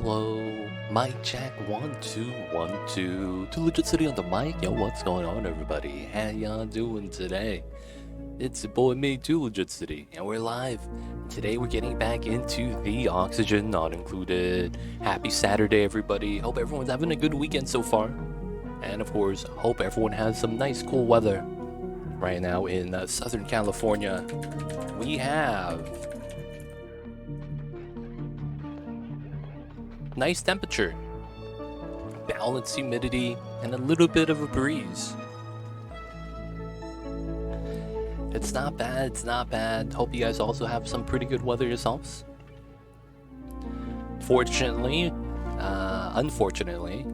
Hello, mic check 1 2 1 2. Too Legit City on the mic. Yo, what's going on, everybody? How y'all doing today? It's your boy me, Too Legit City, and we're live. Today we're getting back into the Oxygen Not Included. Happy Saturday, everybody. Hope everyone's having a good weekend so far, and of course, hope everyone has some nice, cool weather. Right now in Southern California, we have nice temperature, balanced humidity, and a little bit of a breeze. It's not bad, it's not bad. Hope you guys also have some pretty good weather yourselves. Unfortunately,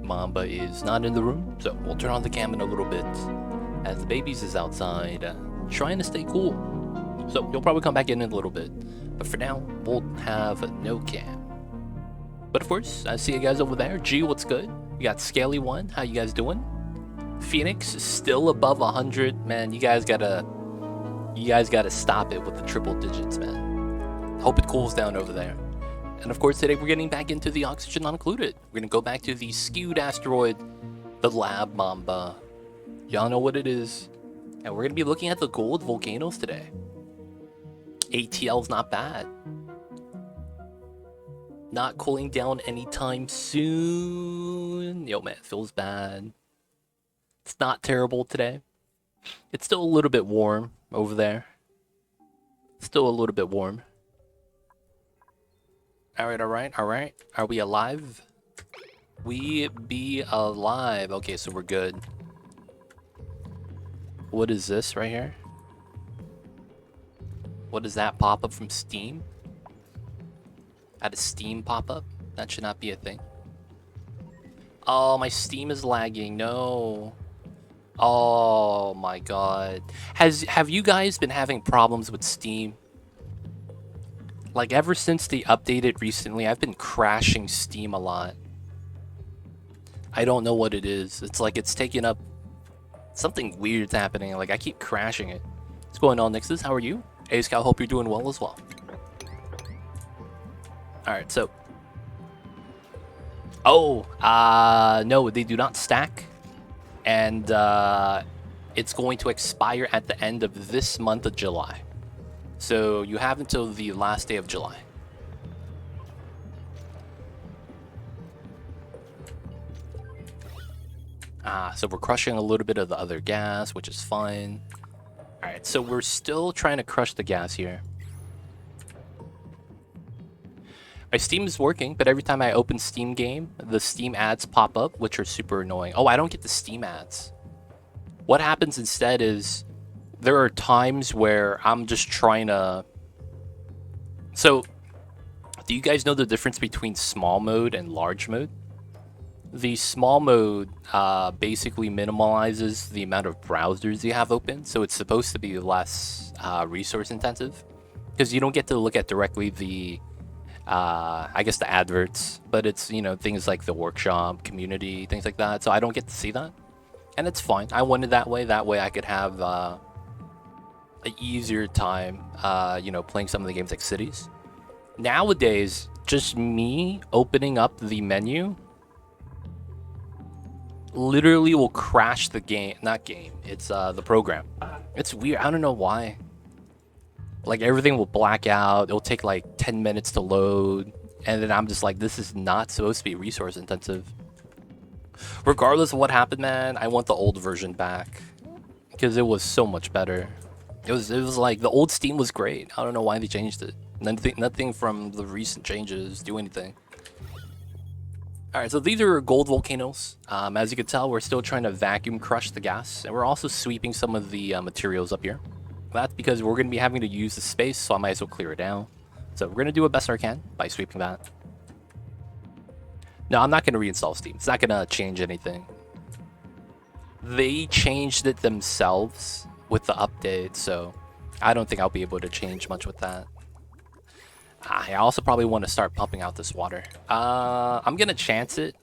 Mamba is not in the room, so we'll turn on the cam in a little bit as the babies is outside trying to stay cool. So you'll probably come back in a little bit, but for now, we'll have no cam. But of course, I see you guys over there. G, what's good? We got Scaly1. How you guys doing? Phoenix is still above 100. Man, you guys gotta stop it with the triple digits, man. Hope it cools down over there. And of course, today we're getting back into the Oxygen Not Included. We're gonna go back to the Skewed Asteroid, the Lab Mamba. Y'all know what it is. And we're gonna be looking at the gold volcanoes today. ATL's not bad. Not cooling down anytime soon. Yo, man, it feels bad. It's not terrible today. It's still a little bit warm over there. Still a little bit warm. Alright. Are we alive? We be alive. Okay, so we're good. What is this right here? What does that pop up from Steam? Had a Steam pop-up? That should not be a thing. Oh, my Steam is lagging. No. Oh my god. Have you guys been having problems with Steam? Like ever since they updated recently, I've been crashing Steam a lot. I don't know what it is. It's like it's taking up something weird's happening. Like I keep crashing it. What's going on, Nixus? How are you? Hey Scout, hope you're doing well as well. Alright, so... no, they do not stack. And, it's going to expire at the end of this month of July. So, you have until the last day of July. So we're crushing a little bit of the other gas, which is fine. Alright, so we're still trying to crush the gas here. My Steam is working, but every time I open Steam game, the Steam ads pop up, which are super annoying. Oh, I don't get the Steam ads. What happens instead is there are times where I'm just trying to... So, do you guys know the difference between small mode and large mode? The small mode basically minimalizes the amount of browsers you have open, so it's supposed to be less resource intensive, because you don't get to look at directly the... I guess the adverts, but it's, you know, things like the workshop, community, things like that. So I don't get to see that. And it's fine. I wanted that way. That way I could have an easier time, you know, playing some of the games like Cities. Nowadays, just me opening up the menu literally will crash the game. Not game. It's the program. It's weird. I don't know why. Like, everything will black out. It'll take, like, 10 minutes to load. And then I'm just like, this is not supposed to be resource intensive. Regardless of what happened, man, I want the old version back. Because it was so much better. It was like, the old Steam was great. I don't know why they changed it. Nothing from the recent changes do anything. Alright, so these are gold volcanoes. As you can tell, we're still trying to vacuum crush the gas. And we're also sweeping some of the materials up here. That's because we're going to be having to use the space, so I might as well clear it down. So we're going to do the best I can by sweeping that. No, I'm not going to reinstall Steam. It's not going to change anything. They changed it themselves with the update, so I don't think I'll be able to change much with that. I also probably want to start pumping out this water. I'm going to chance it.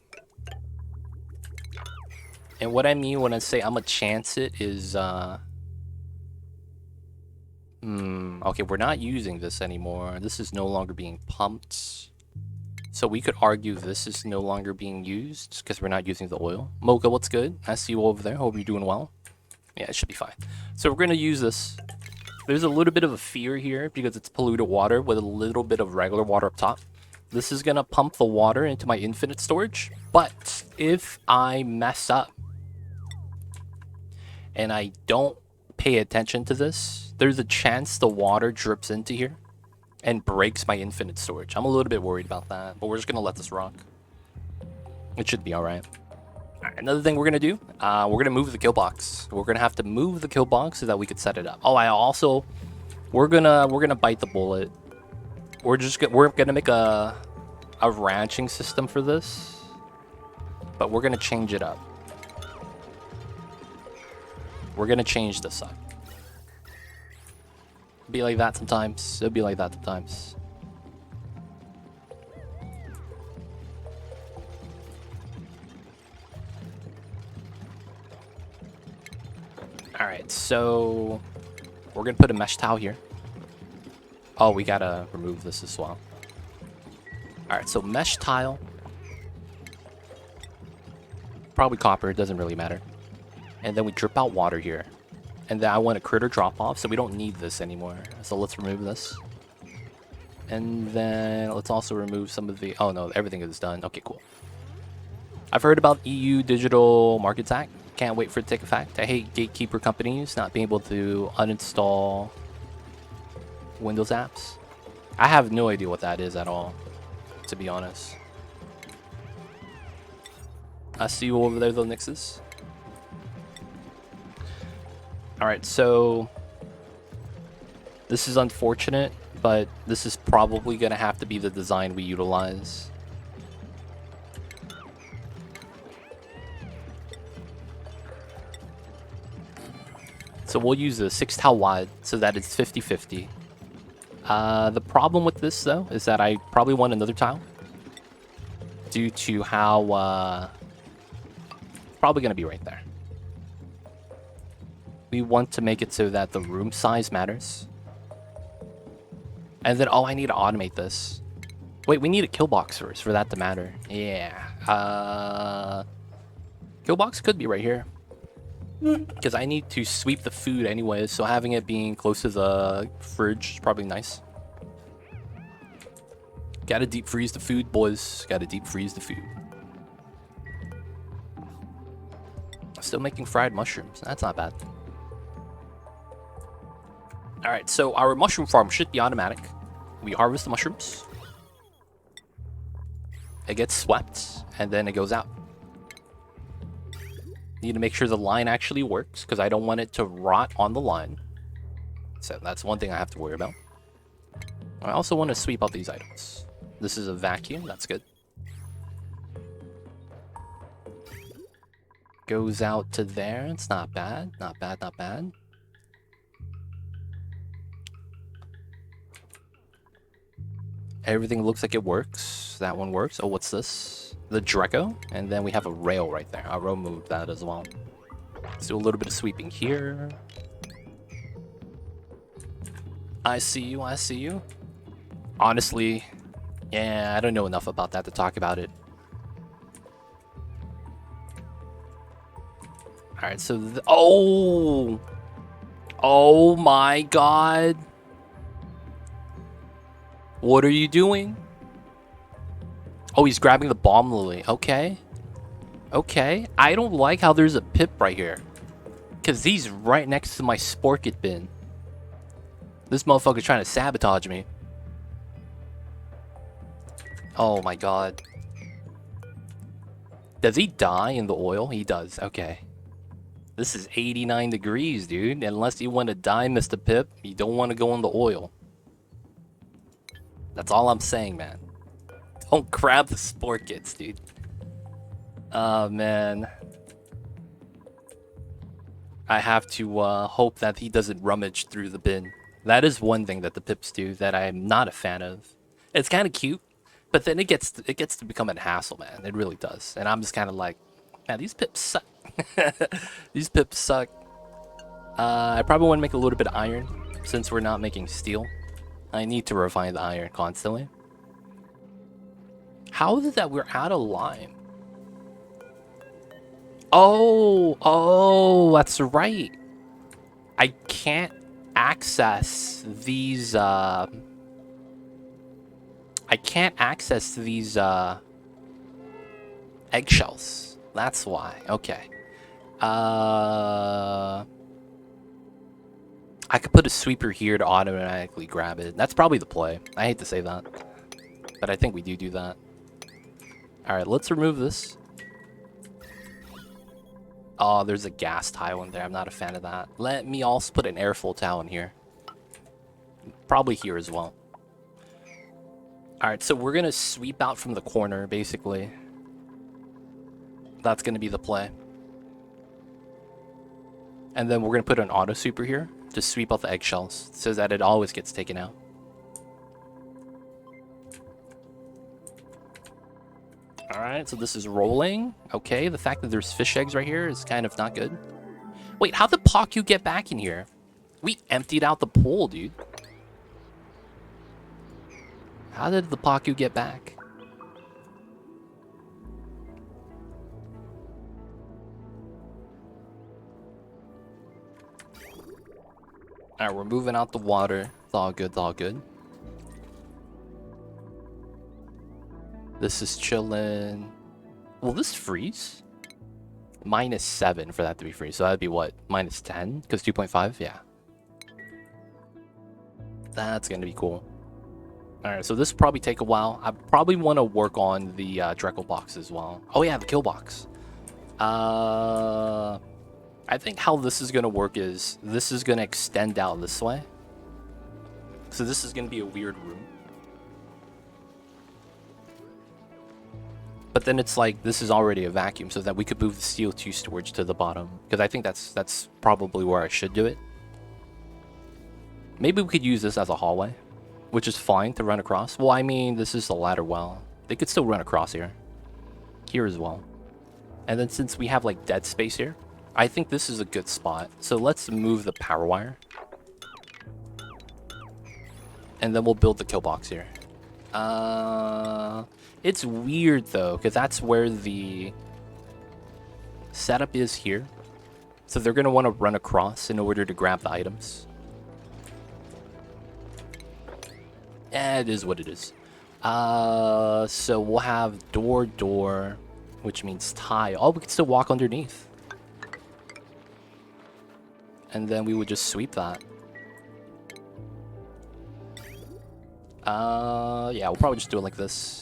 And what I mean when I say I'm going to chance it is... okay, we're not using this anymore. This is no longer being pumped. So we could argue this is no longer being used because we're not using the oil. Mocha, what's good? I see you over there. Hope you're doing well. Yeah, it should be fine. So we're gonna use this. There's a little bit of a fear here because it's polluted water with a little bit of regular water up top. This is gonna pump the water into my infinite storage. But if I mess up and I don't pay attention to this, there's a chance the water drips into here and breaks my infinite storage. I'm a little bit worried about that, but we're just gonna let this rock. It should be all right. Another thing we're gonna do, we're gonna move the kill box. We're gonna have to move the kill box so that we could set it up. Oh, we're gonna bite the bullet. We're gonna make a ranching system for this, but we're gonna change it up. We're gonna change this up. Be like that sometimes. It'll be like that sometimes. Alright, so we're gonna put a mesh towel here. Oh, we gotta remove this as well. Alright, so mesh tile. Probably copper, it doesn't really matter. And then we drip out water here. And then I want a critter drop off, so we don't need this anymore. So let's remove this. And then let's also remove some of the... Oh no, everything is done. Okay, cool. I've heard about EU Digital Markets Act. Can't wait for it to take effect. I hate gatekeeper companies not being able to uninstall Windows apps. I have no idea what that is at all, to be honest. I see you over there though, Nixus. Alright, so this is unfortunate, but this is probably going to have to be the design we utilize. So we'll use a 6 tile wide so that it's 50-50. The problem with this, though, is that I probably want another tile. Due to how... probably going to be right there. We want to make it so that the room size matters. And then, oh, I need to automate this. Wait, we need a kill box first for that to matter. Yeah. Kill box could be right here. Because I need to sweep the food anyways, so having it being close to the fridge is probably nice. Gotta deep freeze the food, boys. Gotta deep freeze the food. Still making fried mushrooms. That's not bad. Alright, so our mushroom farm should be automatic. We harvest the mushrooms. It gets swept, and then it goes out. Need to make sure the line actually works, because I don't want it to rot on the line. So that's one thing I have to worry about. I also want to sweep out these items. This is a vacuum, that's good. Goes out to there, it's not bad, not bad, not bad. Everything looks like it works. That one works. Oh, what's this? The Dreco. And then we have a rail right there. I'll remove that as well. Let's do a little bit of sweeping here. I see you, I see you. Honestly, yeah, I don't know enough about that to talk about it. Alright, so... Oh! Oh my god! What are you doing? Oh, he's grabbing the bomb lily. Okay. Okay. I don't like how there's a pip right here. Because he's right next to my sporket bin. This motherfucker's trying to sabotage me. Oh my god. Does he die in the oil? He does. Okay. This is 89 degrees, dude. Unless you want to die, Mr. Pip, you don't want to go in the oil. That's all I'm saying, man. Don't grab the sport kits, dude. Oh, man. I have to hope that he doesn't rummage through the bin. That is one thing that the pips do that I'm not a fan of. It's kind of cute, but then it gets to become a hassle, man. It really does. And I'm just kind of like, man, these pips suck. These pips suck. I probably want to make a little bit of iron since we're not making steel. I need to refine the iron constantly. How is it that we're out of lime? Oh, that's right. I can't access these, I can't access these, eggshells. That's why. Okay. I could put a sweeper here to automatically grab it. That's probably the play. I hate to say that, but I think we do that. All right, let's remove this. Oh, there's a gas tile in there. I'm not a fan of that. Let me also put an airflow tile in here. Probably here as well. All right, so we're going to sweep out from the corner, basically. That's going to be the play. And then we're going to put an auto sweeper here to sweep out the eggshells so that it always gets taken out. Alright, so this is rolling. Okay, the fact that there's fish eggs right here is kind of not good. Wait, how did Paku get back in here? We emptied out the pool, dude. How did the Paku get back? Alright, we're moving out the water. It's all good, it's all good. This is chilling. Will this freeze? -7 for that to be freeze. So that'd be what? -10? Because 2.5? Yeah. That's going to be cool. Alright, so this will probably take a while. I probably want to work on the Dreckle box as well. Oh yeah, the kill box. I think how this is going to work is this is going to extend out this way. So this is going to be a weird room. But then it's like this is already a vacuum so that we could move the CO2 storage to the bottom. Because I think that's probably where I should do it. Maybe we could use this as a hallway, which is fine to run across. Well, I mean, this is the ladder well. They could still run across here. Here as well. And then since we have like dead space here, I think this is a good spot. So let's move the power wire. And then we'll build the kill box here. It's weird though, because that's where the setup is here. So they're going to want to run across in order to grab the items. Yeah, it is what it is. So we'll have door, which means tile. Oh, we can still walk underneath. And then we would just sweep that. Yeah, we'll probably just do it like this.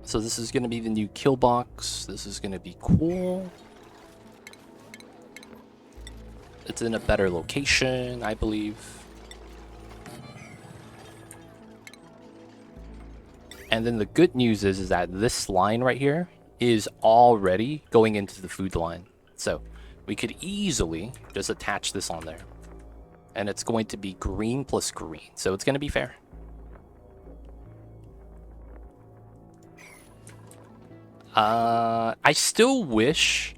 So this is going to be the new kill box. This is going to be cool. It's in a better location, I believe. And then the good news is that this line right here is already going into the food line. So we could easily just attach this on there. And it's going to be green plus green. So it's going to be fair. I still wish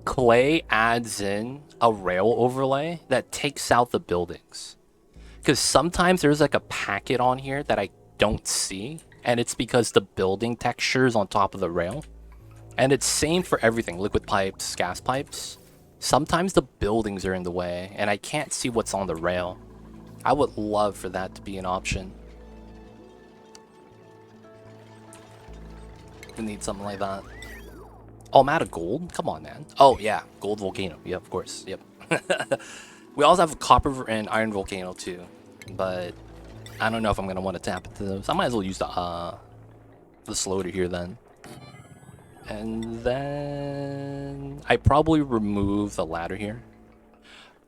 Clay adds in a rail overlay that takes out the buildings. Because sometimes there's like a packet on here that I don't see. And it's because the building texture is on top of the rail. And it's same for everything. Liquid pipes, gas pipes. Sometimes the buildings are in the way. And I can't see what's on the rail. I would love for that to be an option. We need something like that. Oh, I'm out of gold? Come on, man. Oh, yeah. Gold volcano. Yeah, of course. Yep. We also have a copper and iron volcano, too. But I don't know if I'm going to want to tap into those. I might as well use the sloater here, then. And then I probably remove the ladder here.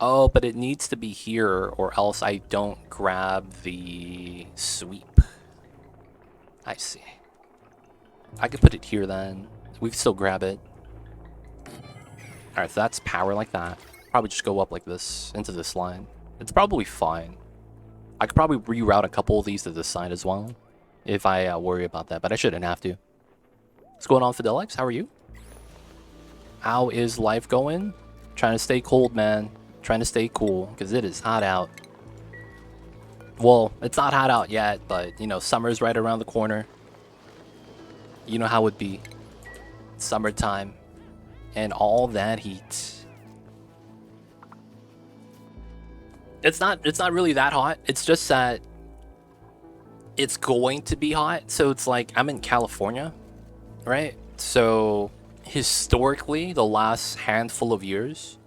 Oh, but it needs to be here, or else I don't grab the sweep. I see. I could put it here then. We can still grab it. Alright, so that's power like that. Probably just go up like this into this line. It's probably fine. I could probably reroute a couple of these to this side as well. If I worry about that, but I shouldn't have to. What's going on, Fidelix? How are you? How is life going? Trying to stay cold, man. Trying to stay cool, because it is hot out. Well, it's not hot out yet, but you know, summer's right around the corner. You know how it would be. Summertime and all that heat. It's not really that hot. It's just that it's going to be hot. So it's like I'm in California, right? So historically, the last handful of years,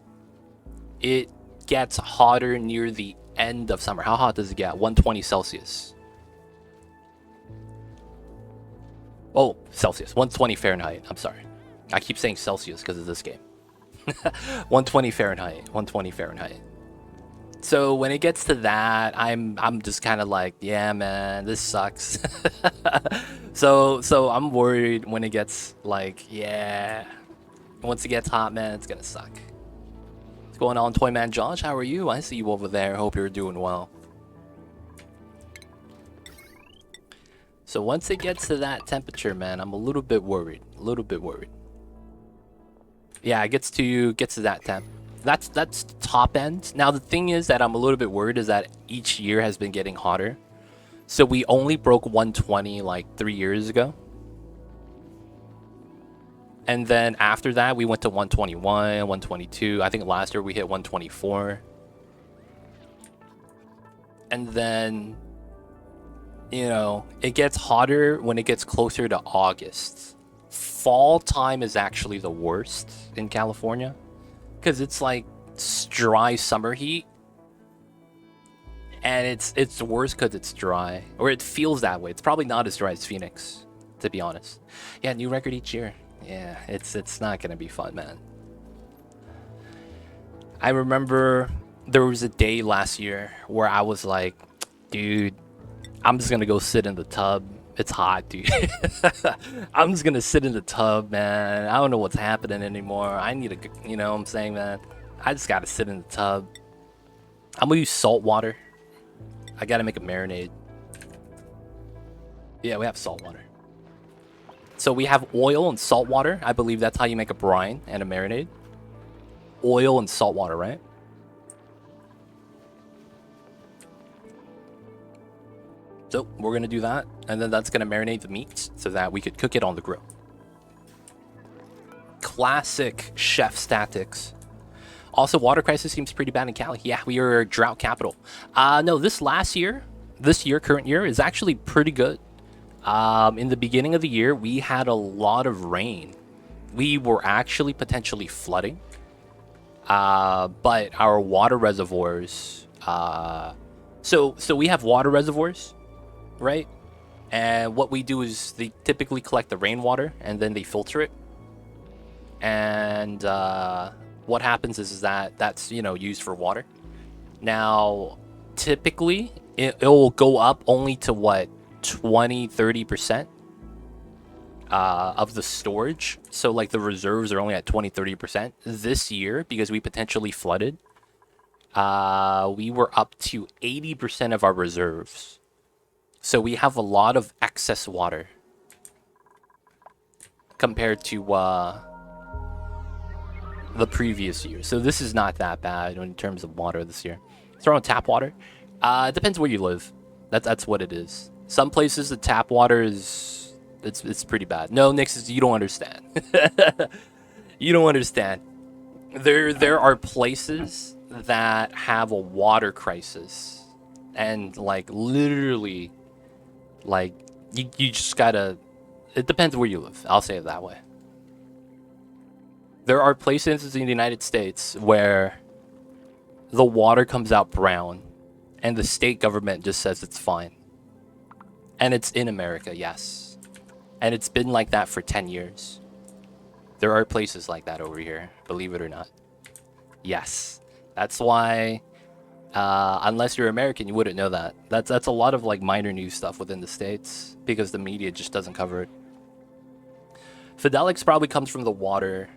it gets hotter near the end of summer. How hot does it get? 120 Celsius. Oh, Celsius. 120 Fahrenheit. I'm sorry. I keep saying Celsius because of this game. 120 Fahrenheit. 120 Fahrenheit. So when it gets to that, I'm just kind of like, yeah, man, this sucks. So I'm worried when it gets like, yeah, once it gets hot, man, it's gonna suck. What's going on, Toyman Josh? How are you? I see you over there. Hope you're doing well. So once it gets to that temperature, man, I'm a little bit worried. A little bit worried. Yeah, it gets to that temp. That's top end. Now the thing is that I'm a little bit worried is that each year has been getting hotter. So we only broke 120 like 3 years ago. And then after that we went to 121, 122. I think last year we hit 124. And then you know, it gets hotter when it gets closer to August. Fall time is actually the worst in California. Because it's like dry summer heat, and it's worse because it's dry, or it feels that way. It's probably not as dry as Phoenix, to be honest. Yeah, new record each year. Yeah, it's not gonna be fun, man. I remember there was a day last year where I was like, dude, I'm just gonna go sit in the tub. It's hot, dude. I'm just gonna sit in the tub, man. I don't know what's happening anymore. I need a, you know what I'm saying, man? I just gotta sit in the tub. I'm gonna use salt water. I gotta make a marinade. Yeah, we have salt water. So we have oil and salt water. I believe that's how you make a brine and a marinade. Oil and salt water, right? So we're gonna do that, and then that's gonna marinate the meat so that we could cook it on the grill. Classic chef tactics. Also, water crisis seems pretty bad in Cali. Yeah, we are drought capital. No, this current year is actually pretty good. In the beginning of the year, we had a lot of rain. We were actually potentially flooding. But our water reservoirs, so we have water reservoirs, right? And what we do is they typically collect the rainwater and then they filter it. And what happens is that that's, you know, used for water. Now, typically it will go up only to what, 20-30% of the storage. So like the reserves are only at 20-30%. This year, because we potentially flooded, we were up to 80% of our reserves. So we have a lot of excess water compared to the previous year. So this is not that bad in terms of water this year. Throw on tap water. It depends where you live. That's what it is. Some places the tap water is it's pretty bad. No, Nix, you don't understand. You don't understand. There are places that have a water crisis, and like literally, like you just gotta. It depends where you live. I'll say it that way. There are places in the United States where the water comes out brown, and the state government just says it's fine. And it's in America, yes. And it's been like that for 10 years. There are places like that over here, believe it or not. Yes. That's why, unless you're American, you wouldn't know that. That's a lot of like minor news stuff within the States because the media just doesn't cover it. Fidelix probably comes from the water,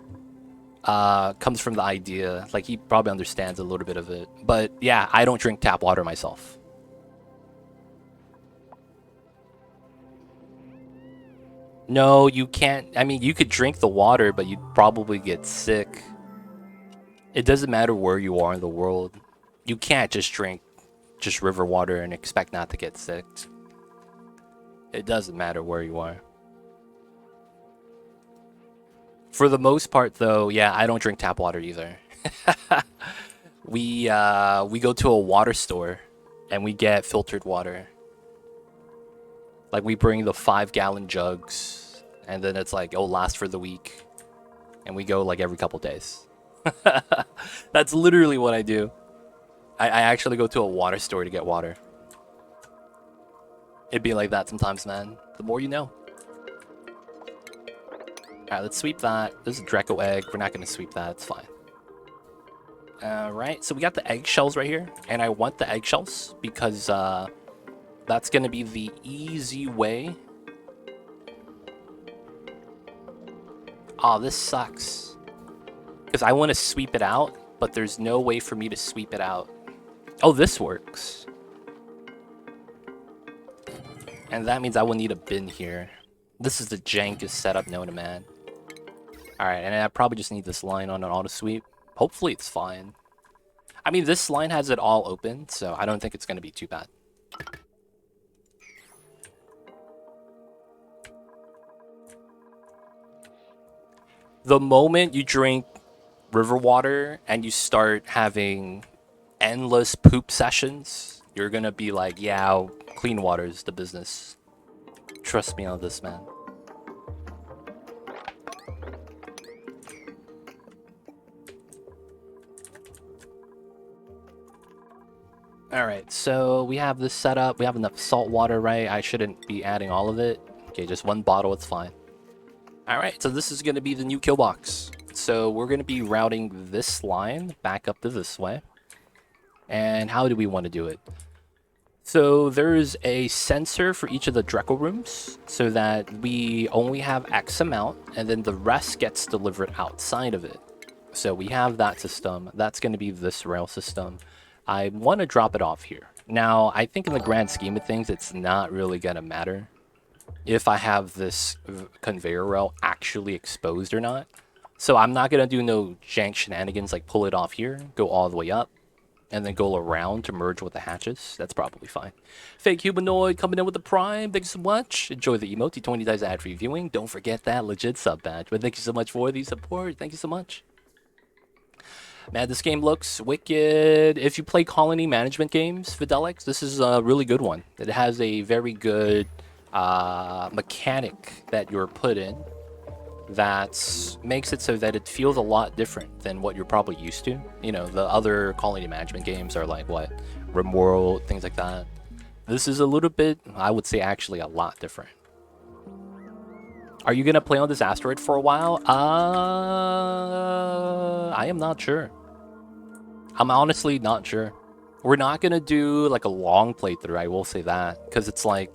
comes from the idea. Like he probably understands a little bit of it. But yeah, I don't drink tap water myself. No, you can't. I mean, you could drink the water, but you'd probably get sick. It doesn't matter where you are in the world. You can't just drink just river water and expect not to get sick. It doesn't matter where you are. For the most part, though, yeah, I don't drink tap water either. We go to a water store and we get filtered water. Like, we bring the 5-gallon jugs, and then it's like, oh, last for the week. And we go like every couple days. That's literally what I do. I actually go to a water store to get water. It'd be like that sometimes, man. The more you know. Alright, let's sweep that. This is a Draco egg. We're not going to sweep that. It's fine. Alright, so we got the eggshells right here. And I want the eggshells because that's going to be the easy way. Oh, this sucks. Because I want to sweep it out, but there's no way for me to sweep it out. Oh, this works. And that means I will need a bin here. This is the jankest setup known to man. Alright, and I probably just need this line on an auto sweep. Hopefully it's fine. I mean, this line has it all open, so I don't think it's going to be too bad. The moment you drink river water and you start having endless poop sessions, you're gonna be like, yeah, clean water is the business. Trust me on this, man. Alright, so we have this set up. We have enough salt water, right? I shouldn't be adding all of it. Okay, just one bottle, it's fine. Alright, so this is going to be the new kill box. So we're going to be routing this line back up to this way. And how do we want to do it? So there's a sensor for each of the Dreco rooms so that we only have X amount and then the rest gets delivered outside of it. So we have that system. That's going to be this rail system. I want to drop it off here. Now, I think in the grand scheme of things, it's not really going to matter if I have this conveyor rail actually exposed or not. So I'm not going to do no jank shenanigans like pull it off here, go all the way up, and then go around to merge with the hatches. That's probably fine. Fake Humanoid coming in with the Prime. Thank you so much. Enjoy the emote. 20 days ad-free viewing. Don't forget that legit sub badge. But thank you so much for the support. Thank you so much. Man, this game looks wicked. If you play colony management games, Fidelix, this is a really good one. It has a very good mechanic that you're put in that makes it so that it feels a lot different than what you're probably used to. You know, the other colony management games are like, what, RimWorld, things like that. This is a little bit, I would say, actually a lot different. Are you going to play on this asteroid for a while? I am not sure. I'm honestly not sure. We're not going to do like a long playthrough, I will say that, because it's like,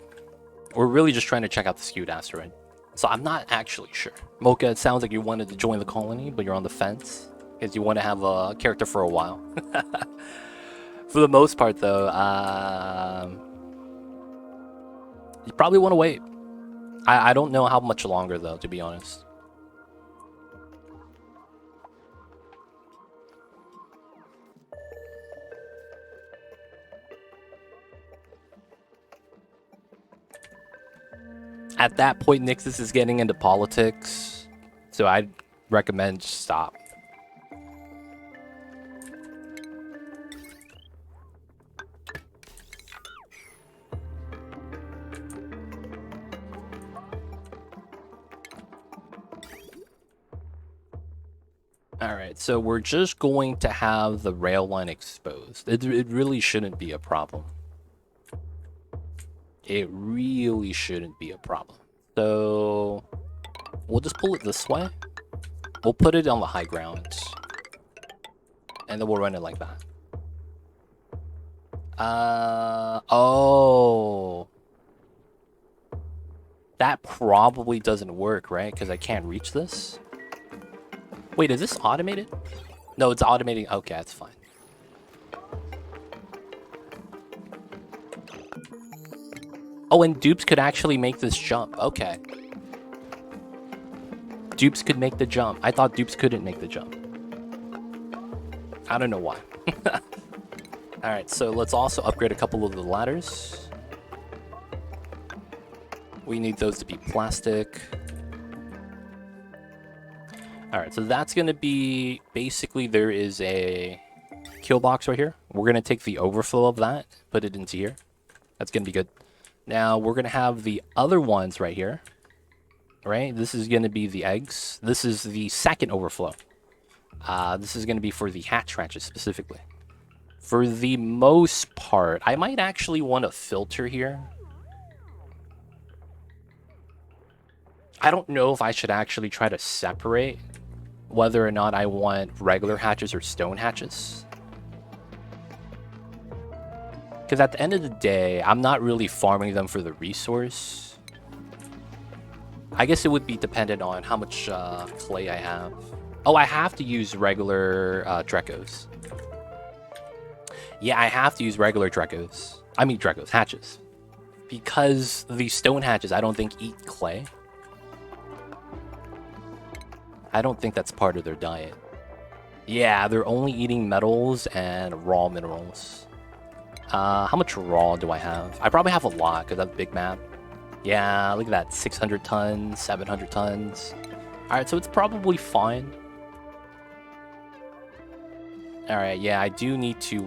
we're really just trying to check out the Skewed Asteroid. So I'm not actually sure. Mocha, it sounds like you wanted to join the colony, but you're on the fence because you want to have a character for a while. For the most part, though, you probably want to wait. I don't know how much longer, though, to be honest. At that point, Nixus is getting into politics, so I'd recommend just stop. Alright, so we're just going to have the rail line exposed. It really shouldn't be a problem. It really shouldn't be a problem. So we'll just pull it this way. We'll put it on the high ground. And then we'll run it like that. Oh. That probably doesn't work, right? Because I can't reach this. Wait, is this automated? No, it's automating. Okay, that's fine. Oh, and dupes could actually make this jump. Okay. Dupes could make the jump. I thought dupes couldn't make the jump. I don't know why. Alright, so let's also upgrade a couple of the ladders. We need those to be plastic. Alright, so that's going to be... Basically, there is a kill box right here. We're going to take the overflow of that, put it into here. That's going to be good. Now, we're going to have the other ones right here. Right? This is going to be the eggs. This is the second overflow. This is going to be for the hatch ranches specifically. For the most part, I might actually want a filter here. I don't know if I should actually try to separate whether or not I want regular hatches or stone hatches. Because at the end of the day, I'm not really farming them for the resource. I guess it would be dependent on how much clay I have. Oh, I have to use regular Drecos. Yeah, I have to use regular Drecos. I mean Drecos, hatches. Because the stone hatches, I don't think eat clay. I don't think that's part of their diet. Yeah, they're only eating metals and raw minerals. How much raw do I have? I probably have a lot because that's a big map. Yeah, look at that. 600 tons, 700 tons. Alright, so it's probably fine. Alright, yeah, I do need to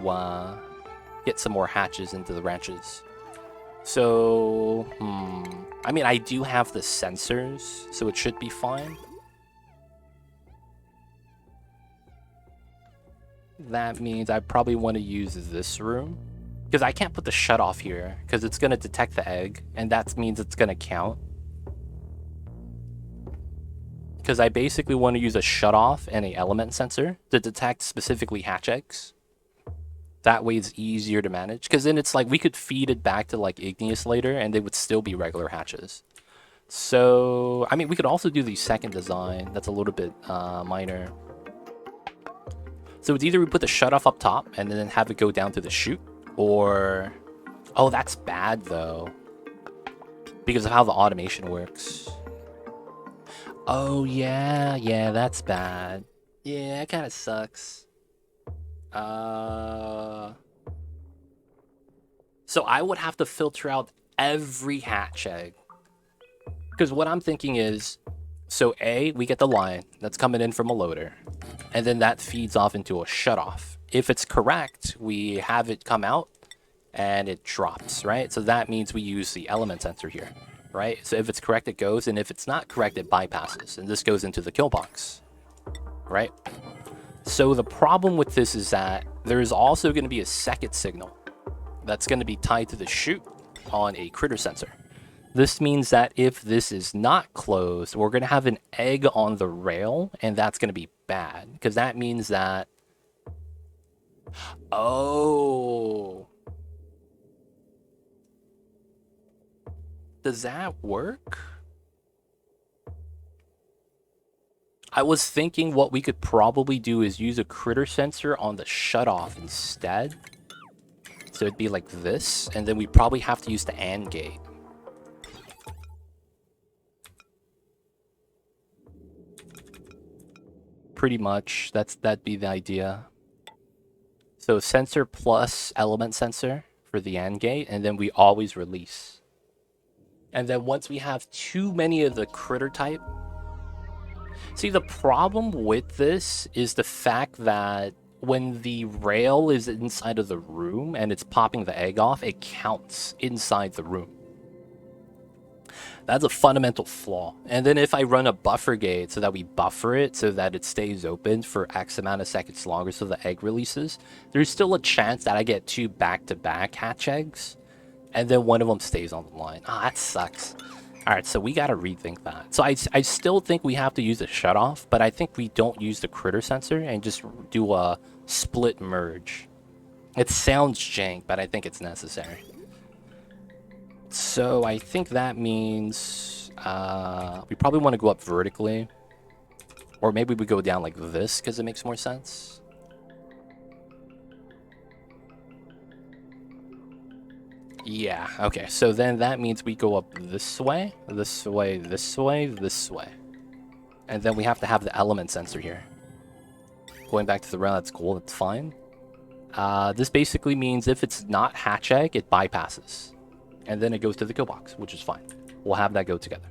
get some more hatches into the ranches. So, I mean, I do have the sensors, so it should be fine. That means I probably want to use this room. Because I can't put the shut off here, because it's going to detect the egg, and that means it's going to count. Because I basically want to use a shut off and an element sensor to detect specifically hatch eggs. That way it's easier to manage. Because then it's like we could feed it back to like igneous later, and they would still be regular hatches. So, I mean, we could also do the second design. That's a little bit minor. So it's either we put the shut off up top and then have it go down to the chute, or... Oh, that's bad though. Because of how the automation works. Oh, yeah, that's bad. Yeah, that kind of sucks. So I would have to filter out every hatch egg. Because what I'm thinking is, so A, we get the line that's coming in from a loader, and then that feeds off into a shutoff. If it's correct, we have it come out, and it drops, right? So that means we use the element sensor here, right? So if it's correct, it goes, and if it's not correct, it bypasses, and this goes into the kill box, right? So the problem with this is that there is also going to be a second signal that's going to be tied to the chute on a critter sensor. This means that if this is not closed, we're going to have an egg on the rail, and that's going to be bad, because that means that... Oh... Does that work? I was thinking what we could probably do is use a critter sensor on the shutoff instead. So it'd be like this, and then we probably have to use the AND gate. Pretty much, that'd be the idea. So sensor plus element sensor for the AND gate, and then we always release. And then once we have too many of the critter type... See, the problem with this is the fact that when the rail is inside of the room and it's popping the egg off, it counts inside the room. That's a fundamental flaw. And then if I run a buffer gate so that we buffer it so that it stays open for X amount of seconds longer so the egg releases, there's still a chance that I get 2 back-to-back hatch eggs, and then one of them stays on the line. Ah, that sucks. Alright, so we gotta rethink that. So I still think we have to use a shutoff, but I think we don't use the critter sensor and just do a split merge. It sounds jank, but I think it's necessary. So I think that means we probably want to go up vertically. Or maybe we go down like this because it makes more sense. Yeah, okay. So then that means we go up this way, this way, this way, this way. And then we have to have the element sensor here. Going back to the rail, that's cool, that's fine. This basically means if it's not hatch egg, it bypasses. And then it goes to the kill box, which is fine. We'll have that go together.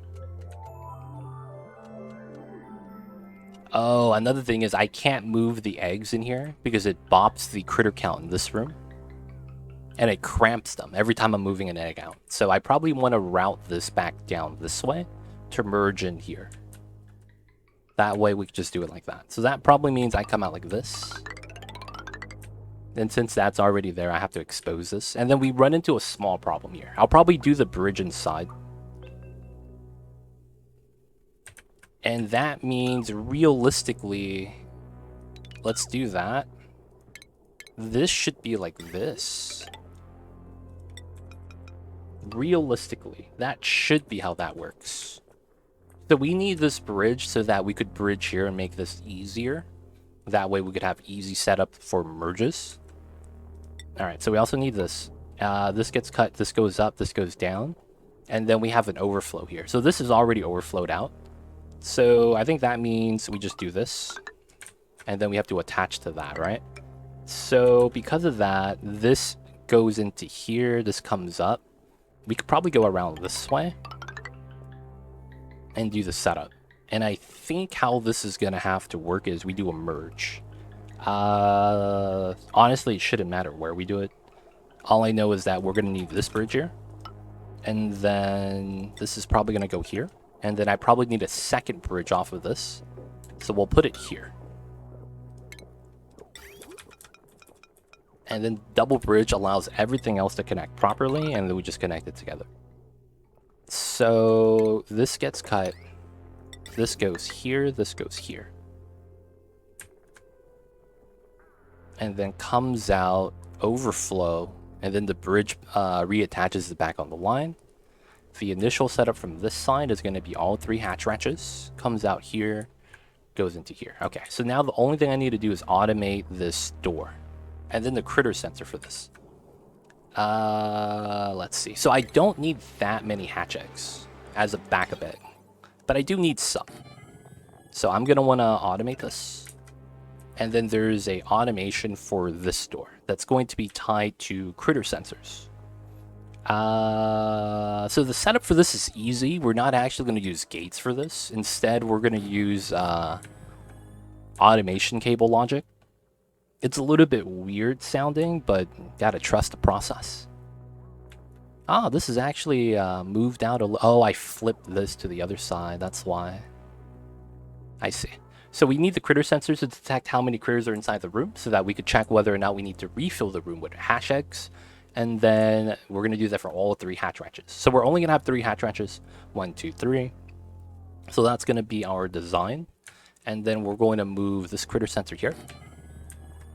Oh, another thing is I can't move the eggs in here because it bops the critter count in this room. And it cramps them every time I'm moving an egg out. So I probably want to route this back down this way to merge in here. That way we can just do it like that. So that probably means I come out like this. And since that's already there, I have to expose this. And then we run into a small problem here. I'll probably do the bridge inside. And that means realistically, let's do that. This should be like this. Realistically, that should be how that works. So we need this bridge so that we could bridge here and make this easier. That way we could have easy setup for merges. Alright, so we also need this. This gets cut, this goes up, this goes down. And then we have an overflow here. So this is already overflowed out. So I think that means we just do this. And then we have to attach to that, right? So because of that, this goes into here, this comes up. We could probably go around this way and do the setup. And I think how this is going to have to work is we do a merge. Honestly, it shouldn't matter where we do it. All I know is that we're going to need this bridge here. And then this is probably going to go here. And then I probably need a second bridge off of this. So we'll put it here. And then double bridge allows everything else to connect properly, and then we just connect it together. So this gets cut. This goes here, this goes here. And then comes out, overflow, and then the bridge reattaches it back on the line. The initial setup from this side is going to be all 3 hatch ratchets. Comes out here, goes into here. Okay, so now the only thing I need to do is automate this door. And then the critter sensor for this. Let's see. So I don't need that many hatch eggs as a backup egg. But I do need some. So I'm going to want to automate this. And then there's a automation for this door that's going to be tied to critter sensors. So the setup for this is easy. We're not actually going to use gates for this. Instead, we're going to use automation cable logic. It's a little bit weird sounding, but gotta trust the process. Ah, this is actually moved out oh, I flipped this to the other side. That's why. I see. So we need the critter sensors to detect how many critters are inside the room so that we could check whether or not we need to refill the room with hatch eggs. And then we're going to do that for all 3 hatch ratchets. So we're only going to have 3 hatch ratchets. 1, 2, 3. So that's going to be our design. And then we're going to move this critter sensor here.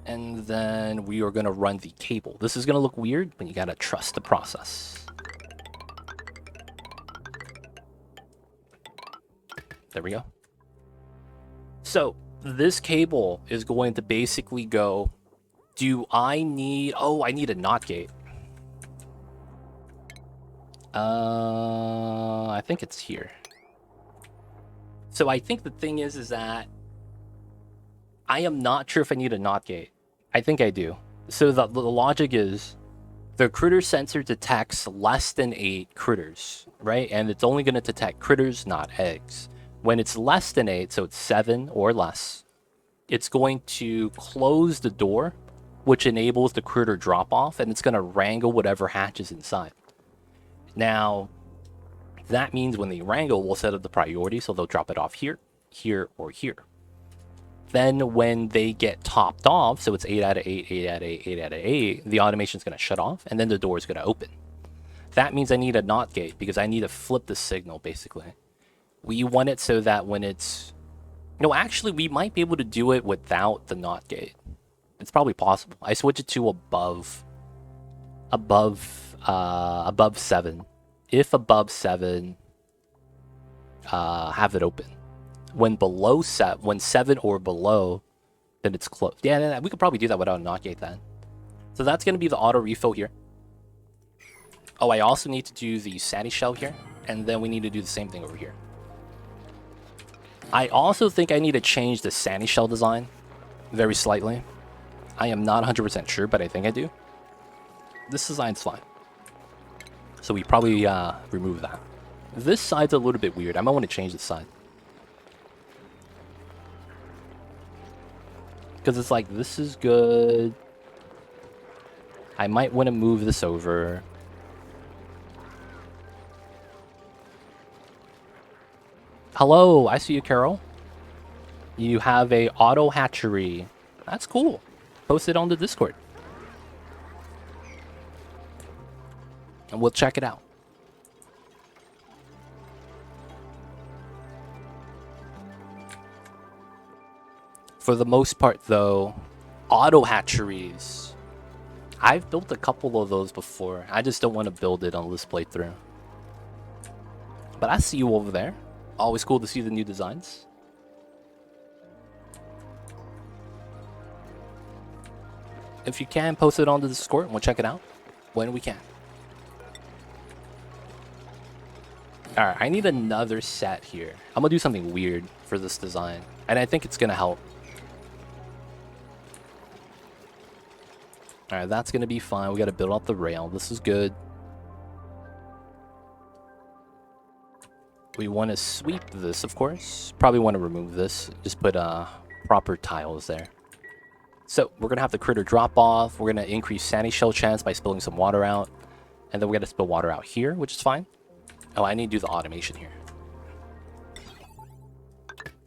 And then we are going to run the cable. This is going to look weird, but you got to trust the process. There we go. So this cable is going to basically go, do I need, oh, I need a NOT gate. I think it's here. So I think the thing is that I am not sure if I need a NOT gate. I think I do. So the logic is the critter sensor detects less than 8 critters, right? And it's only going to detect critters, not eggs. When it's less than 8, so it's 7 or less, it's going to close the door, which enables the critter drop off, and it's going to wrangle whatever hatches inside. Now, that means when they wrangle, we'll set up the priority, so they'll drop it off here, here, or here. Then when they get topped off, so it's 8 out of 8, 8 out of 8, 8 out of 8, the automation's going to shut off, and then the door is going to open. That means I need a NOT gate, because I need to flip the signal, basically. We want it so that when it's... No, actually, we might be able to do it without the NOT gate. It's probably possible. I switch it to above 7. If above 7, have it open. When 7 or below, then it's closed. Yeah, we could probably do that without a NOT gate then. So that's going to be the auto refill here. Oh, I also need to do the Sati shell here, and then we need to do the same thing over here. I also think I need to change the Sati shell design very slightly. I am not 100% sure, but I think I do. This design's fine. So we probably remove that. This side's a little bit weird. I might want to change this side. Because it's like, this is good. I might want to move this over. Hello, I see you, Carol. You have a auto hatchery. That's cool. Post it on the Discord. And we'll check it out. For the most part, though, auto hatcheries. I've built a couple of those before. I just don't want to build it on this playthrough. But I see you over there. Always cool to see the new designs. If you can, post it on the Discord and we'll check it out when we can. Alright, I need another set here. I'm gonna do something weird for this design. And I think it's gonna help. Alright, that's gonna be fine. We gotta build up the rail. This is good. We want to sweep this, of course. Probably want to remove this. Just put proper tiles there. So we're gonna have the critter drop off. We're gonna increase sandy shell chance by spilling some water out. And then we're gonna spill water out here, which is fine. Oh, I need to do the automation here.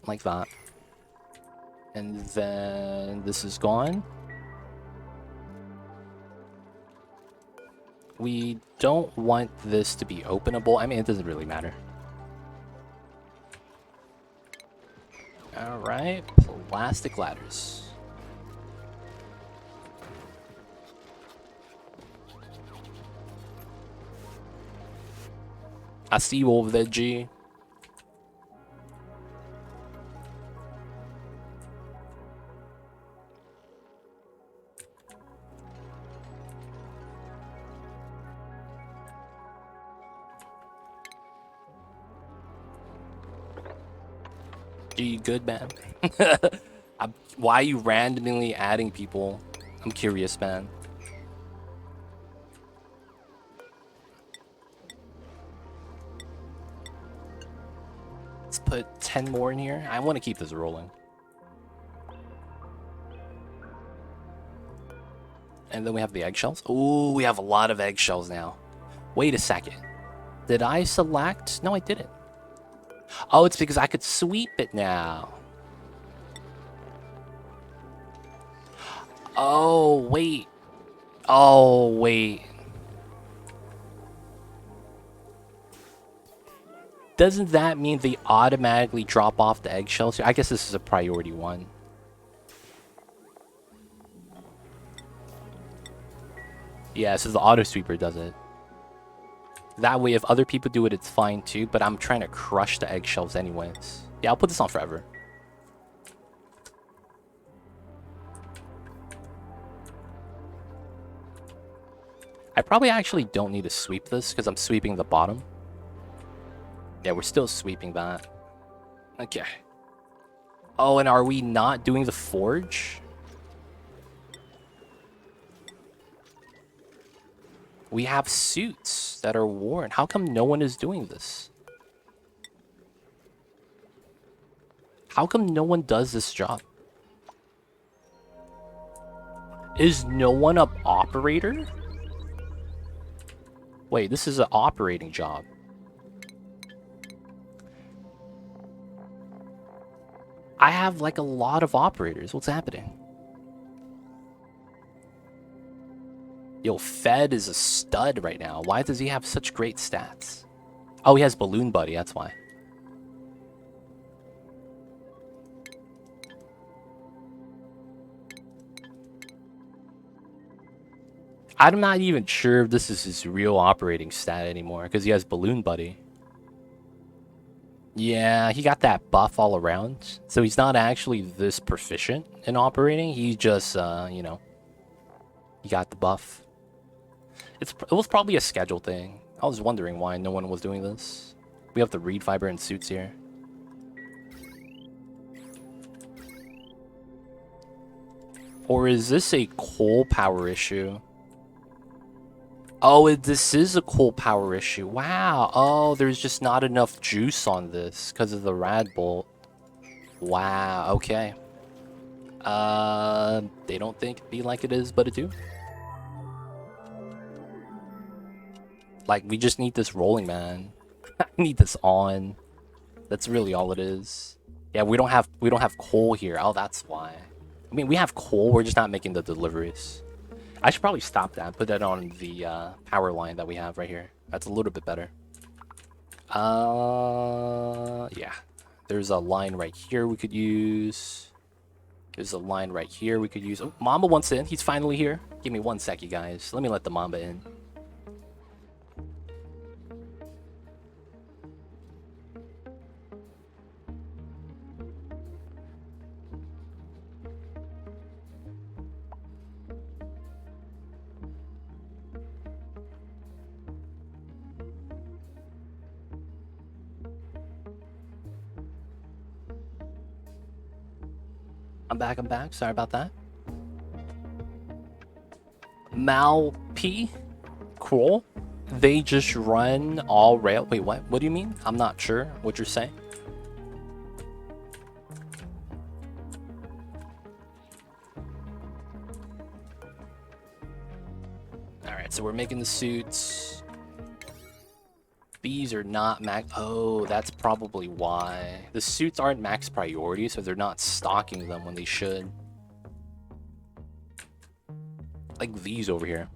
Like that. And then this is gone. We don't want this to be openable. I mean, it doesn't really matter. Alright, plastic ladders. I see you over there, G. G, good, man. Why are you randomly adding people? I'm curious, man. Let's put 10 more in here. I want to keep this rolling. And then we have the eggshells. Ooh, we have a lot of eggshells now. Wait a second. Did I select? No, I didn't. Oh, it's because I could sweep it now. Oh, wait. Oh, wait. Doesn't that mean they automatically drop off the eggshells here? I guess this is a priority one. Yeah, so the auto sweeper does it. That way, if other people do it, it's fine too, but I'm trying to crush the eggshells anyways. Yeah, I'll put this on forever. I probably actually don't need to sweep this because I'm sweeping the bottom. Yeah, we're still sweeping that. Okay. Oh, and are we not doing the forge? We have suits that are worn. How come no one is doing this? How come no one does this job? Is no one an operator? Wait, this is an operating job. I have like a lot of operators. What's happening? Yo, Fed is a stud right now. Why does he have such great stats? Oh, he has Balloon Buddy, that's why. I'm not even sure if this is his real operating stat anymore, because he has Balloon Buddy. Yeah, he got that buff all around. So he's not actually this proficient in operating. He just, you know, he got the buff. It was probably a schedule thing. I was wondering why no one was doing this. We have the reed fiber and suits here. Or is this a coal power issue? Oh, this is a coal power issue. Wow. Oh, there's just not enough juice on this because of the rad bolt. Wow. Okay. They don't think it be like it is, but it do. Like, we just need this rolling, man. I need this on. That's really all it is. Yeah, we don't have coal here. Oh, that's why. I mean, we have coal. We're just not making the deliveries. I should probably stop that and put that on the power line that we have right here. That's a little bit better. Yeah. There's a line right here we could use. There's a line right here we could use. Oh, Mamba wants in. He's finally here. Give me 1 sec, you guys. Let me let the Mamba in. I'm back. Sorry about that. Mal P. Cool. They just run all rail. Wait, what? What do you mean? I'm not sure what you're saying. Alright, so we're making the suits. These are not max. Oh, that's probably why. The suits aren't max priority, so they're not stocking them when they should. Like these over here.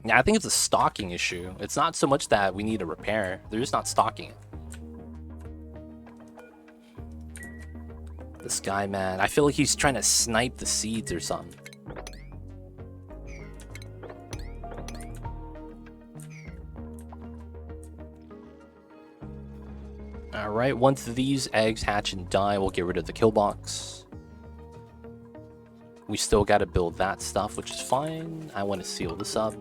Yeah, I think it's a stocking issue. It's not so much that we need a repair. They're just not stocking it. This guy, man. I feel like he's trying to snipe the seeds or something. Alright, once these eggs hatch and die, we'll get rid of the kill box. We still got to build that stuff, which is fine. I want to seal this up.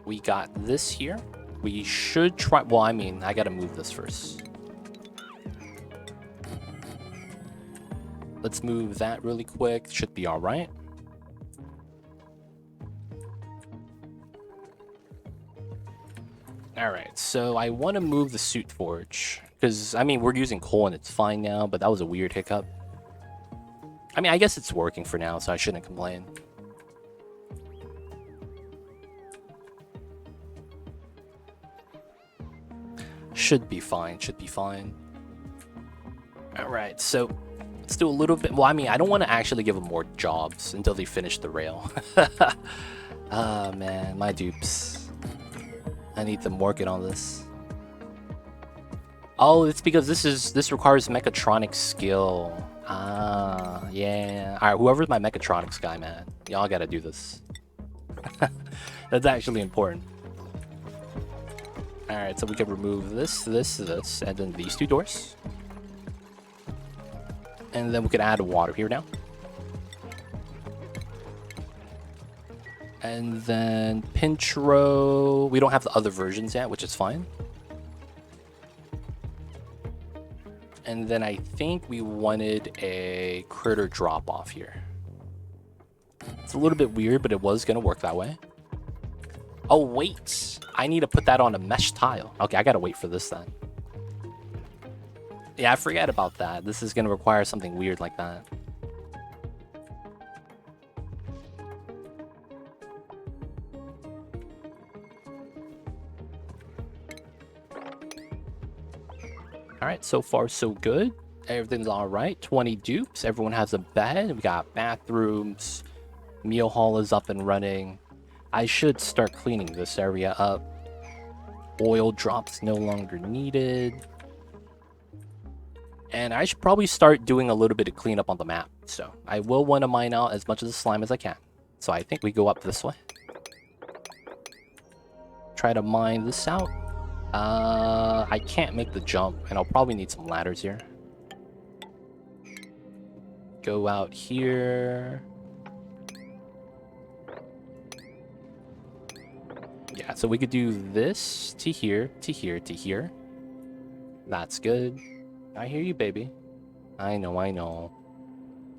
We got this here. We should try... Well, I mean, I got to move this first. Let's move that really quick. Should be alright. Alright, so I want to move the suit forge. Because, I mean, we're using coal and it's fine now, but that was a weird hiccup. I mean, I guess it's working for now, so I shouldn't complain. Should be fine, should be fine. Alright, so let's do a little bit... Well, I mean, I don't want to actually give them more jobs until they finish the rail. Ah, man, my dupes. I need them working on this. Oh, it's because this requires mechatronics skill. Ah, yeah. Alright, whoever's my mechatronics guy, man. Y'all gotta do this. That's actually important. Alright, so we can remove this, and then these two doors. And then we can add water here now. And then pinch row. We don't have the other versions yet, which is fine. And then I think we wanted a critter drop off here. It's a little bit weird, but it was going to work that way. Oh, wait. I need to put that on a mesh tile. Okay, I got to wait for this then. Yeah, I forget about that. This is going to require something weird like that. Alright, so far so good. Everything's alright. 20 dupes. Everyone has a bed. We got bathrooms. Meal hall is up and running. I should start cleaning this area up. Oil drops no longer needed. And I should probably start doing a little bit of cleanup on the map. So I will want to mine out as much of the slime as I can. So I think we go up this way. Try to mine this out. I can't make the jump, and I'll probably need some ladders here. Go out here. Yeah, so we could do this to here, to here, to here. That's good. I hear you, baby. I know, I know.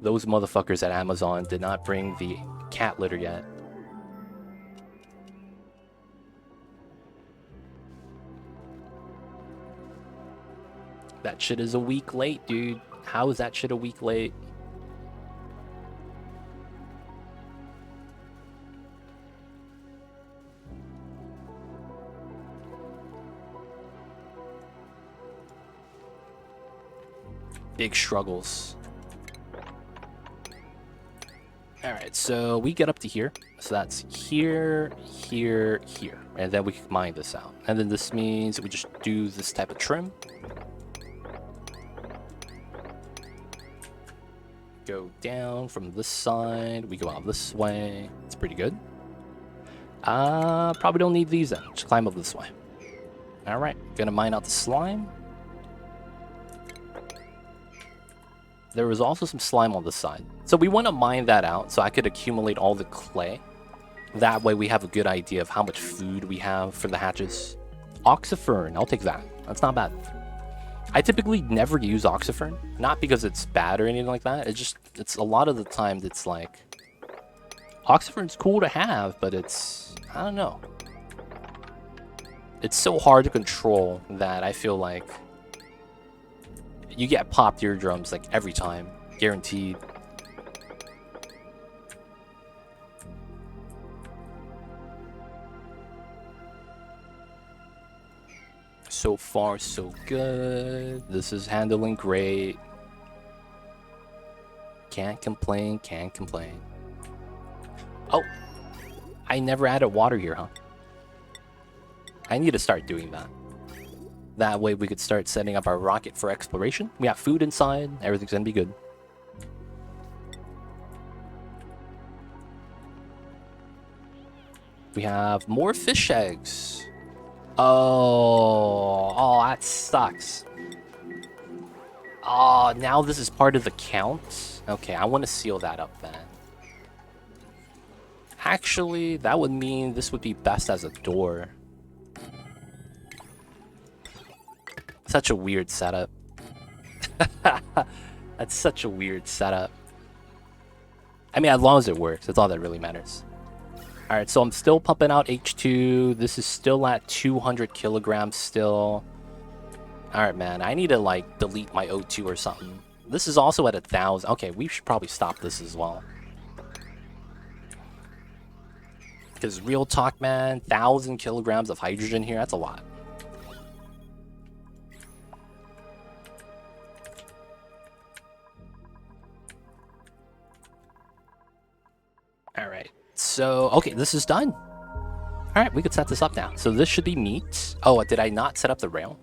Those motherfuckers at Amazon did not bring the cat litter yet. That shit is a week late, dude. How is that shit a week late? Big struggles. Alright, so we get up to here. So that's here, here, here. And then we can mine this out. And then this means we just do this type of trim. Go down from this side. We go out this way. It's pretty good. Probably don't need these then. Just climb up this way. Alright, gonna mine out the slime. There was also some slime on this side. So we want to mine that out so I could accumulate all the clay. That way we have a good idea of how much food we have for the hatches. Oxyfern, I'll take that. That's not bad. I typically never use Oxyfern. Not because it's bad or anything like that. It's a lot of the time it's like... Oxyfern's cool to have, but it's... I don't know. It's so hard to control that I feel like... You get popped eardrums like every time, guaranteed. So far, so good. This is handling great. Can't complain, can't complain. Oh, I never added water here, huh? I need to start doing that. That way we could start setting up our rocket for exploration. We have food inside. Everything's gonna be good. We have more fish eggs. Oh, that sucks. Oh, now this is part of the count? Okay, I want to seal that up then. Actually, that would mean this would be best as a door. Such a weird setup. That's such a weird setup. I mean, as long as it works, that's all that really matters. Alright, so I'm still pumping out H2. This is still at 200 kilograms still. Alright, man, I need to, like, delete my O2 or something. This is also at 1,000. Okay, we should probably stop this as well. Because real talk, man, 1,000 kilograms of hydrogen here, that's a lot. Alright, so, okay, this is done. Alright, we could set this up now. So this should be meat. Oh, did I not set up the rail?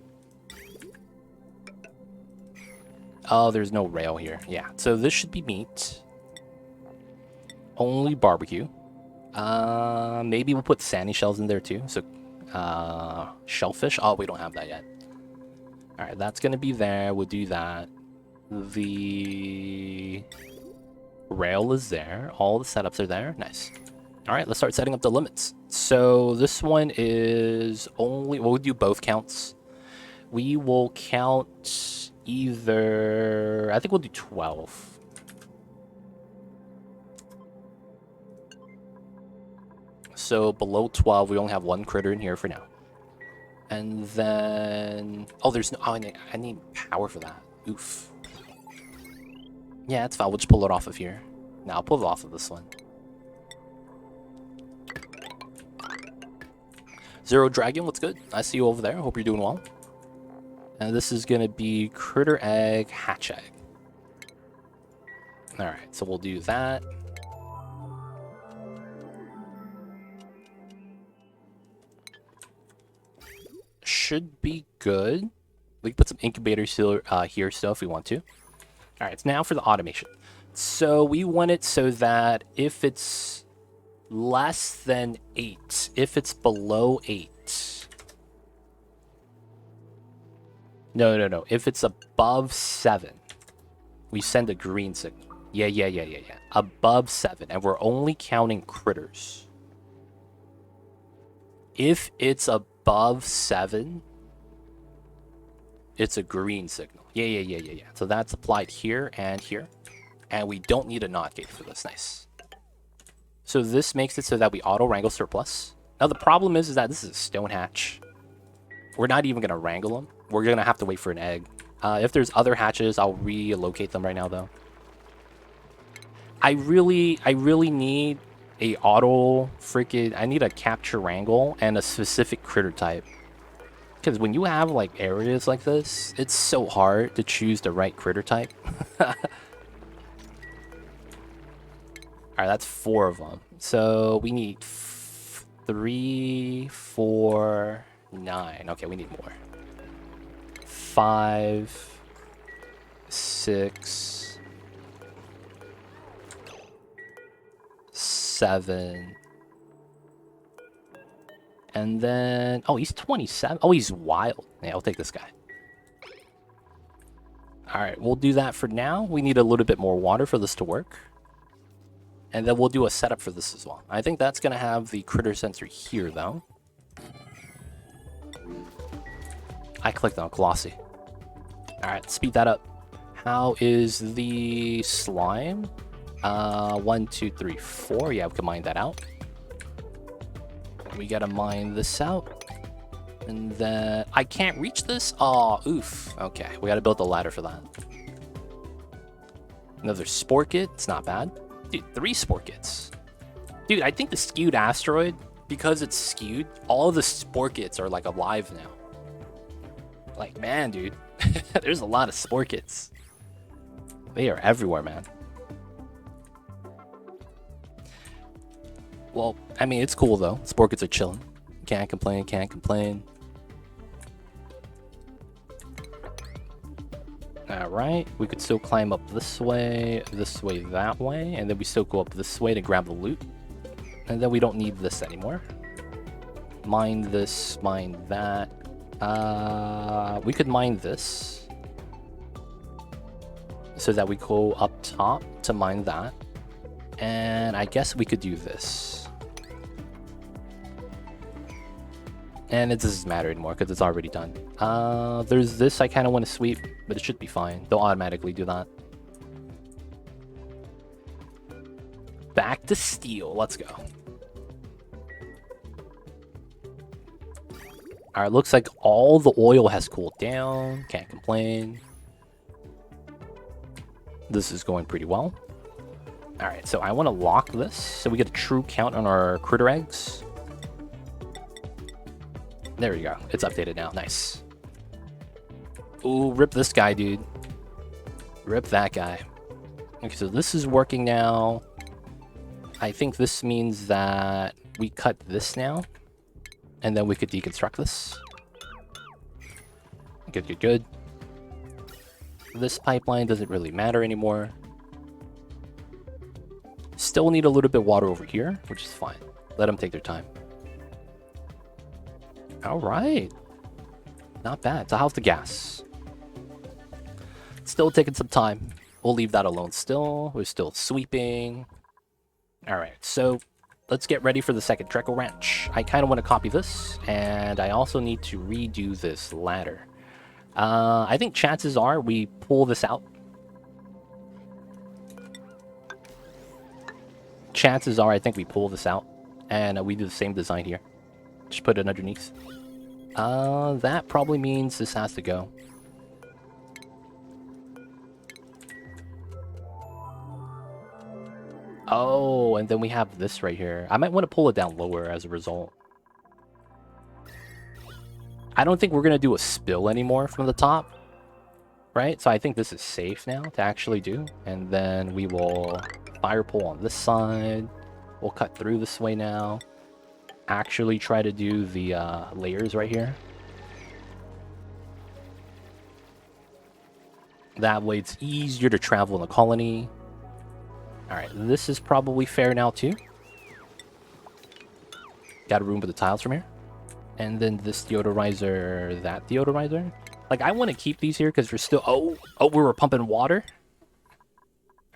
Oh, there's no rail here. Yeah, so this should be meat. Only barbecue. Maybe we'll put sandy shells in there too. So, shellfish. Oh, we don't have that yet. Alright, that's gonna be there. We'll do that. The... rail is there. All the setups are there. Nice. All right, let's start setting up the limits. So this one is only... We'll do both counts. We will count either... I think we'll do 12. So below 12, we only have one critter in here for now. And then... Oh, there's no... Oh, I need power for that. Oof. Yeah, it's fine. We'll just pull it off of here. Now I'll pull it off of this one. Zero Dragon, what's good? I see you over there. Hope you're doing well. And this is going to be critter egg, hatch egg. Alright, so we'll do that. Should be good. We can put some incubators here still if we want to. Alright, it's now for the automation. So we want it so that if it's less than 8, if it's below 8... No. If it's above 7, we send a green signal. Yeah. Above 7, and we're only counting critters. If it's above 7, it's a green signal. Yeah. So that's applied here and here. And we don't need a NOT gate for this. Nice. So this makes it so that we auto-wrangle surplus. Now the problem is that this is a stone hatch. We're not even going to wrangle them. We're going to have to wait for an egg. If there's other hatches, I'll relocate them right now, though. I really need a auto freaking... I need a capture wrangle and a specific critter type. Because when you have, like, areas like this, it's so hard to choose the right critter type. Alright, that's 4 of them. So we need 3, 4, 9. Okay, we need more. 5, 6, 7. And then... Oh, he's 27. Oh, he's wild. Yeah, I'll take this guy. Alright, we'll do that for now. We need a little bit more water for this to work. And then we'll do a setup for this as well. I think that's going to have the critter sensor here, though. I clicked on Colossi. Alright, speed that up. How is the slime? 1, 2, 3, 4. Yeah, we can mine that out. We gotta mine this out. And then... I can't reach this? Oh, oof. Okay, we gotta build a ladder for that. Another spore kit. It's not bad. Dude, 3 spore kits. Dude, I think the Skewed Asteroid, because it's skewed, all of the spore kits are, like, alive now. Like, man, dude. There's a lot of spore kits. They are everywhere, man. Well, I mean, it's cool, though. Spore kits are chilling. Can't complain, can't complain. Alright, we could still climb up this way, that way, and then we still go up this way to grab the loot. And then we don't need this anymore. Mine this, mine that. We could mine this. So that we go up top to mine that. And I guess we could do this. And it doesn't matter anymore because it's already done. There's this I kind of want to sweep, but it should be fine. They'll automatically do that. Back to steel. Let's go. Alright, looks like all the oil has cooled down. Can't complain. This is going pretty well. Alright, so I want to lock this so we get a true count on our critter eggs. There we go. It's updated now. Nice. Ooh, rip this guy, dude. Rip that guy. Okay, so this is working now. I think this means that we cut this now. And then we could deconstruct this. Good, good, good. This pipeline doesn't really matter anymore. Still need a little bit of water over here, which is fine. Let them take their time. Alright. Not bad. So how's the gas? Still taking some time. We'll leave that alone still. We're still sweeping. Alright, so let's get ready for the second Treco Ranch. I kind of want to copy this, and I also need to redo this ladder. I think chances are we pull this out. Chances are I think we pull this out, and we do the same design here. Just put it underneath. That probably means this has to go. Oh, and then we have this right here. I might want to pull it down lower as a result. I don't think we're going to do a spill anymore from the top. Right? So I think this is safe now to actually do. And then we will fire pull on this side. We'll cut through this way now. Actually try to do the layers right here. That way it's easier to travel in the colony. Alright, this is probably fair now too. Got a room for the tiles from here. And then this deodorizer, that deodorizer. Like, I want to keep these here because we're still... Oh, we were pumping water?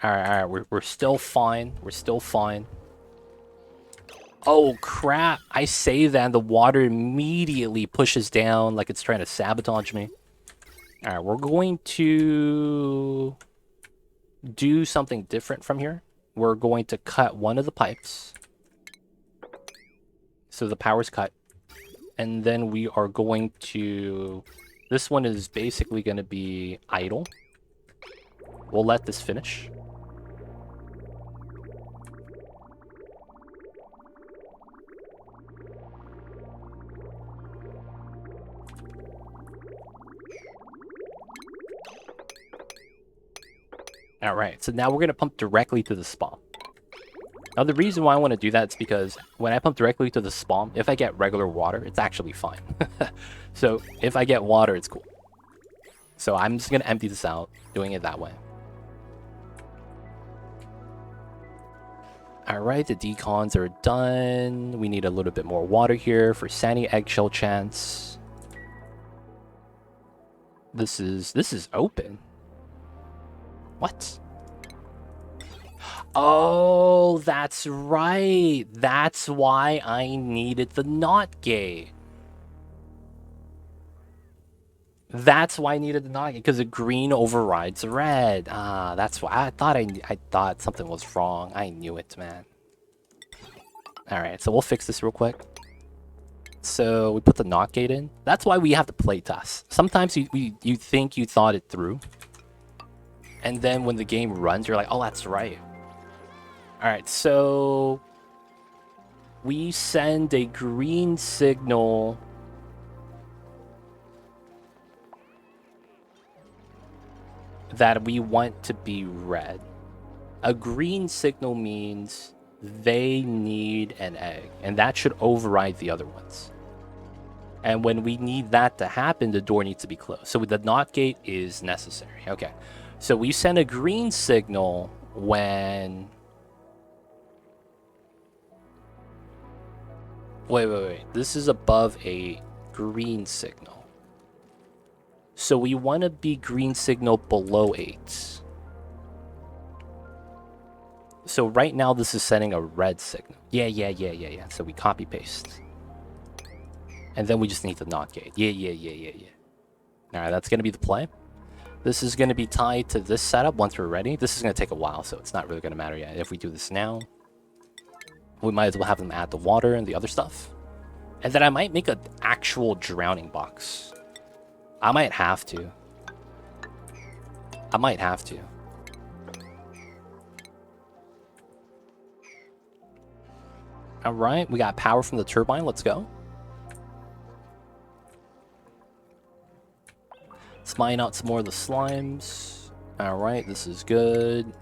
Alright, we're still fine. We're still fine. Oh, crap. I say that and the water immediately pushes down like it's trying to sabotage me. Alright, we're going to do something different from here. We're going to cut one of the pipes. So the power's cut. And then we are going to... This one is basically going to be idle. We'll let this finish. Alright, so now we're going to pump directly to the spawn. Now the reason why I want to do that is because when I pump directly to the spawn, if I get regular water, it's actually fine. So if I get water, it's cool. So I'm just going to empty this out, doing it that way. Alright, the decons are done. We need a little bit more water here for Sandy Eggshell chance. This is open. What? Oh, that's right. That's why I needed the NOT gate. That's why I needed the NOT gate, because the green overrides the red. Ah, that's why I thought something was wrong. I knew it, man. All right, so we'll fix this real quick. So we put the NOT gate in. That's why we have to play test. Sometimes you think you thought it through. And then when the game runs, you're like, oh, that's right. All right, so we send a green signal that we want to be red. A green signal means they need an egg, and that should override the other ones. And when we need that to happen, the door needs to be closed. So the NOT gate is necessary. Okay. So we send a green signal when... Wait. This is above a green signal. So we want to be green signal below 8. So right now this is sending a red signal. Yeah. So we copy paste. And then we just need the NOT gate. Yeah. Alright, that's going to be the play. This is going to be tied to this setup once we're ready. This is going to take a while, so it's not really going to matter yet. If we do this now, we might as well have them add the water and the other stuff. And then I might make an actual drowning box. I might have to. Alright, we got power from the turbine. Let's go. Let's mine out some more of the slimes. Alright, this is good.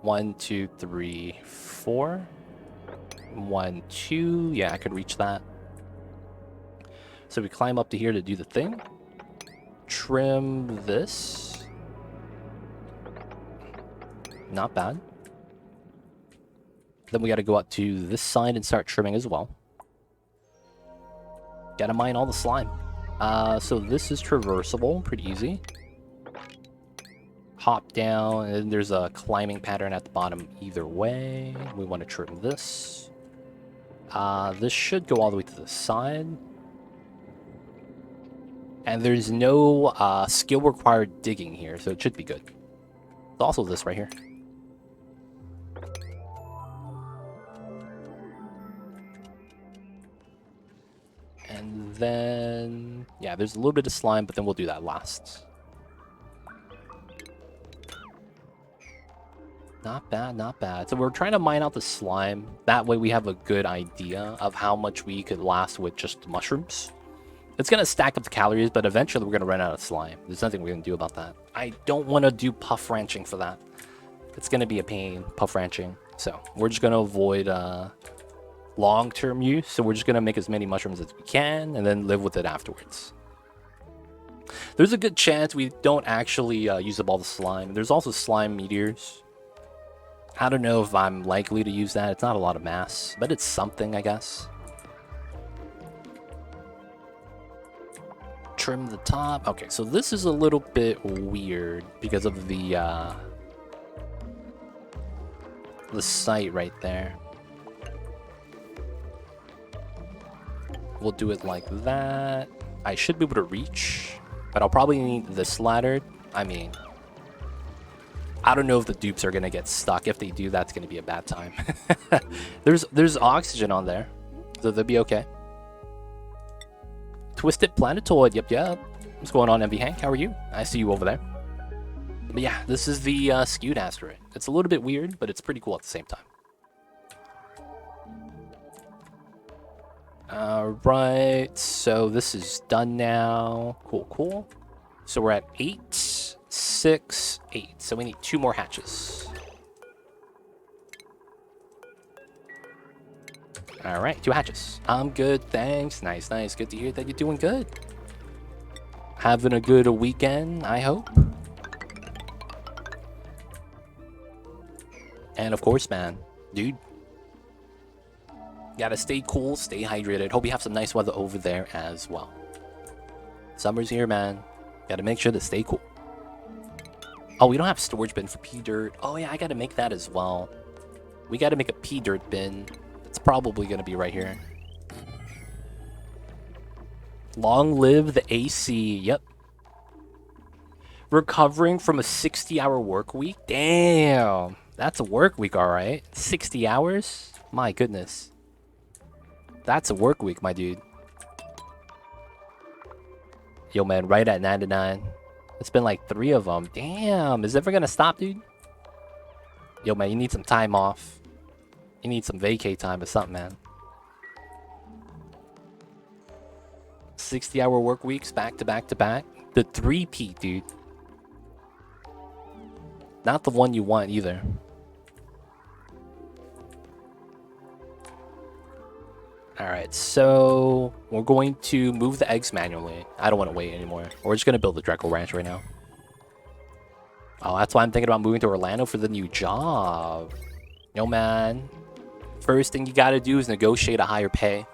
1, 2, 3, 4. 1, 2. Yeah, I could reach that. So we climb up to here to do the thing. Trim this. Not bad. Then we got to go up to this side and start trimming as well. Gotta mine all the slime. So this is traversable, pretty easy. Hop down, and there's a climbing pattern at the bottom either way. We want to trim this. This should go all the way to the side. And there's no skill required digging here, so it should be good. There's also this right here. And then, yeah, there's a little bit of slime, but then we'll do that last. Not bad. So we're trying to mine out the slime. That way we have a good idea of how much we could last with just mushrooms. It's going to stack up the calories, but eventually we're going to run out of slime. There's nothing we're going to do about that. I don't want to do puff ranching for that. It's going to be a pain, puff ranching. So we're just going to avoid long-term use. So we're just going to make as many mushrooms as we can and then live with it afterwards. There's a good chance we don't actually use up all the slime. There's also slime meteors. I don't know if I'm likely to use that. It's not a lot of mass, but it's something, I guess. Trim the top. Okay, so this is a little bit weird because of the site right there. We'll do it like that. I should be able to reach, but I'll probably need this ladder. I mean, I don't know if the dupes are gonna get stuck. If they do, that's gonna be a bad time. There's oxygen on there, so they'll be okay. Twisted Planetoid, yep. What's going on, MV Hank? How are you? I see you over there. But yeah, this is the Skewed Asteroid. It's a little bit weird, but it's pretty cool at the same time. Alright, so this is done now. Cool. So we're at 8, 6, 8. So we need 2 more hatches. Alright, 2 hatches. I'm good, thanks. Nice. Good to hear that you're doing good. Having a good weekend, I hope. And of course, man, dude, gotta stay cool, stay hydrated. Hope you have some nice weather over there as well. Summer's here, man. Gotta make sure to stay cool. Oh, we don't have storage bin for pea dirt. Oh yeah, I gotta make that as well. We gotta make a pea dirt bin. It's probably gonna be right here. Long live the AC. Yep. Recovering from a 60-hour work week? Damn. That's a work week, alright. 60 hours? My goodness. That's a work week, my dude. Yo, man, right at 99. It's been like 3 of them. Damn, is it ever gonna stop, dude? Yo, man, you need some time off. You need some vacay time or something, man. 60-hour work weeks, back to back to back. The 3-peat, dude. Not the one you want either. Alright, so we're going to move the eggs manually. I don't want to wait anymore. We're just going to build the Dreckle Ranch right now. Oh, that's why I'm thinking about moving to Orlando for the new job. Yo, man. First thing you got to do is negotiate a higher pay.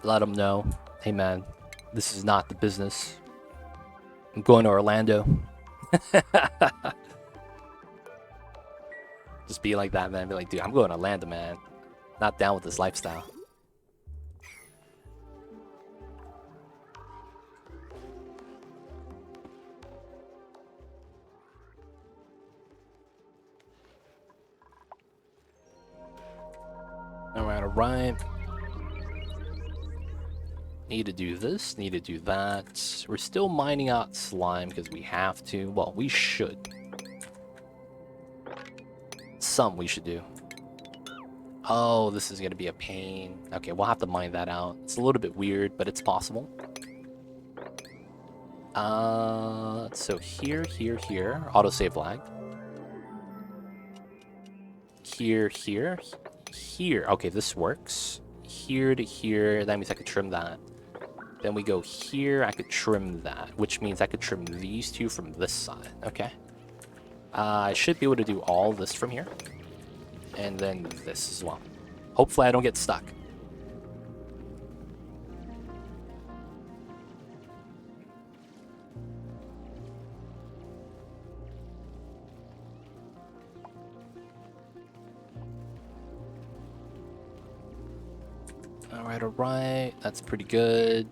Let them know. Hey, man, this is not the business. I'm going to Orlando. Just be like that, man. Be like, dude, I'm going to Orlando, man. Not down with this lifestyle. Alright. Need to do this, need to do that. We're still mining out slime because we have to. Well, we should. Some we should do. Oh, this is going to be a pain. Okay, we'll have to mine that out. It's a little bit weird, but it's possible. So here. Autosave lag. Here. Okay, this works. Here to here. That means I could trim that. Then we go here. I could trim that, which means I could trim these 2 from this side. Okay. I should be able to do all this from here. And then this as well. Hopefully I don't get stuck. Alright. That's pretty good.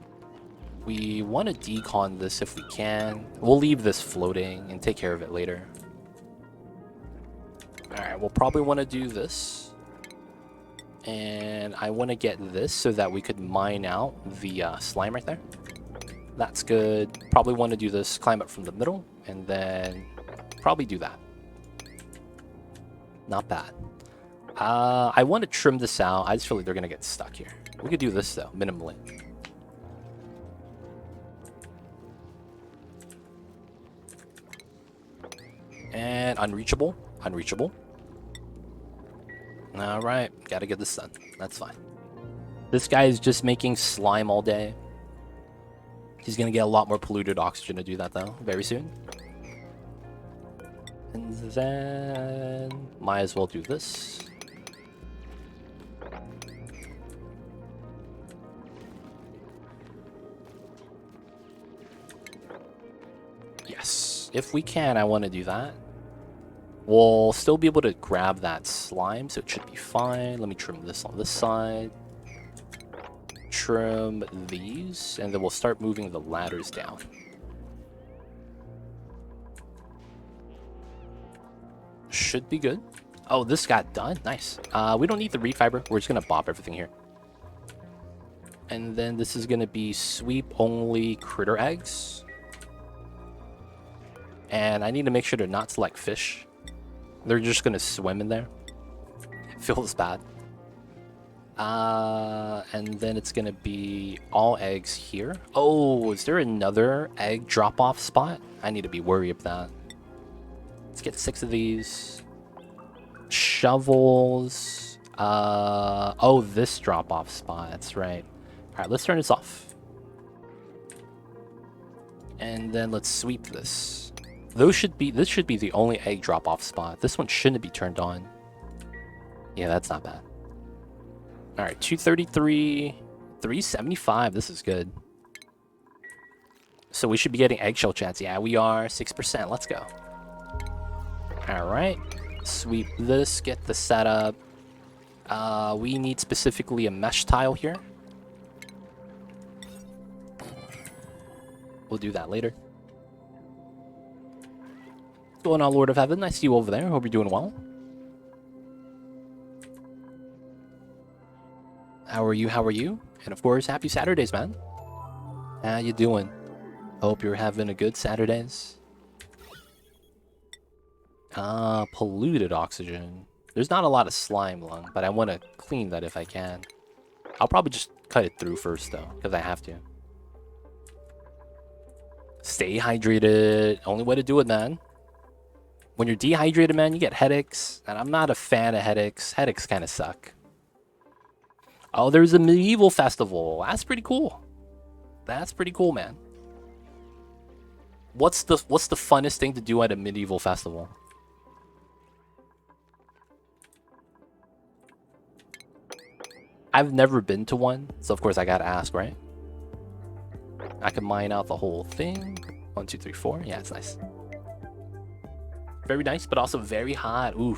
We want to decon this if we can. We'll leave this floating and take care of it later. Alright, we'll probably want to do this. And I want to get this so that we could mine out the slime right there. That's good. Probably want to do this, climb up from the middle, and then probably do that. Not bad. I want to trim this out. I just feel like they're going to get stuck here. We could do this, though, minimally. And unreachable. Alright, gotta get this done. That's fine. This guy is just making slime all day. He's gonna get a lot more polluted oxygen to do that, though, very soon. And then might as well do this. Yes, if we can, I want to do that. We'll still be able to grab that slime, so it should be fine. Let me trim this on this side. Trim these, and then we'll start moving the ladders down. Should be good. Oh, this got done. Nice. We don't need the reed fiber. We're just gonna bop everything here. And then this is gonna be sweep only critter eggs. And I need to make sure to not select fish. They're just gonna swim in there. It feels bad. And then it's gonna be all eggs here. Oh, is there another egg drop-off spot? I need to be worried of that. Let's get 6 of these. Shovels. Oh, this drop-off spot. That's right. All right, let's turn this off. And then let's sweep this. This should be the only egg drop-off spot. This one shouldn't be turned on. Yeah, that's not bad. All right, 233, 375. This is good. So we should be getting eggshell chance. Yeah, we are 6%. Let's go. All right, sweep this. Get the setup. We need specifically a mesh tile here. We'll do that later. What's going on, Lord of Heaven? I see you over there. Hope you're doing well. How are you? How are you? And of course, happy Saturdays, man. How you doing? Hope you're having a good Saturdays. Polluted oxygen. There's not a lot of slime lung, but I want to clean that if I can. I'll probably just cut it through first, though, because I have to. Stay hydrated. Only way to do it, man. When you're dehydrated, man, you get headaches. And I'm not a fan of headaches. Headaches kind of suck. Oh, there's a medieval festival. That's pretty cool. That's pretty cool, man. What's the funnest thing to do at a medieval festival? I've never been to one, so of course I gotta ask, right? I can mine out the whole thing. 1, 2, 3, 4. Yeah, it's nice. Very nice, but also very hot. Ooh.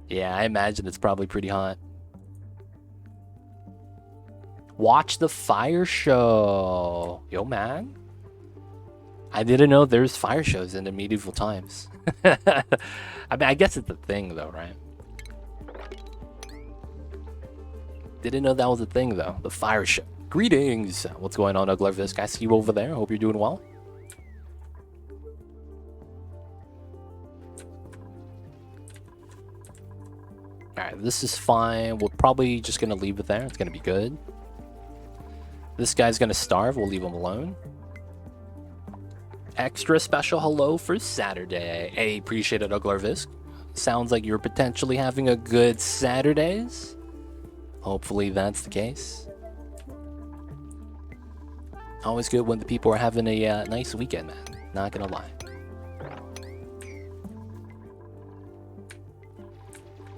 Yeah, I imagine it's probably pretty hot. Watch the fire show. Yo, man. I didn't know there's fire shows in the medieval times. I mean, I guess it's a thing, though, right? Didn't know that was a thing, though. The fire show. Greetings. What's going on, Uglarvisk? I see you over there. Hope you're doing well. Alright, this is fine. We're probably just going to leave it there. It's going to be good. This guy's going to starve. We'll leave him alone. Extra special hello for Saturday. Hey, appreciate it, Uglarvisk. Sounds like you're potentially having a good Saturdays. Hopefully that's the case. Always good when the people are having a nice weekend, man. Not gonna lie.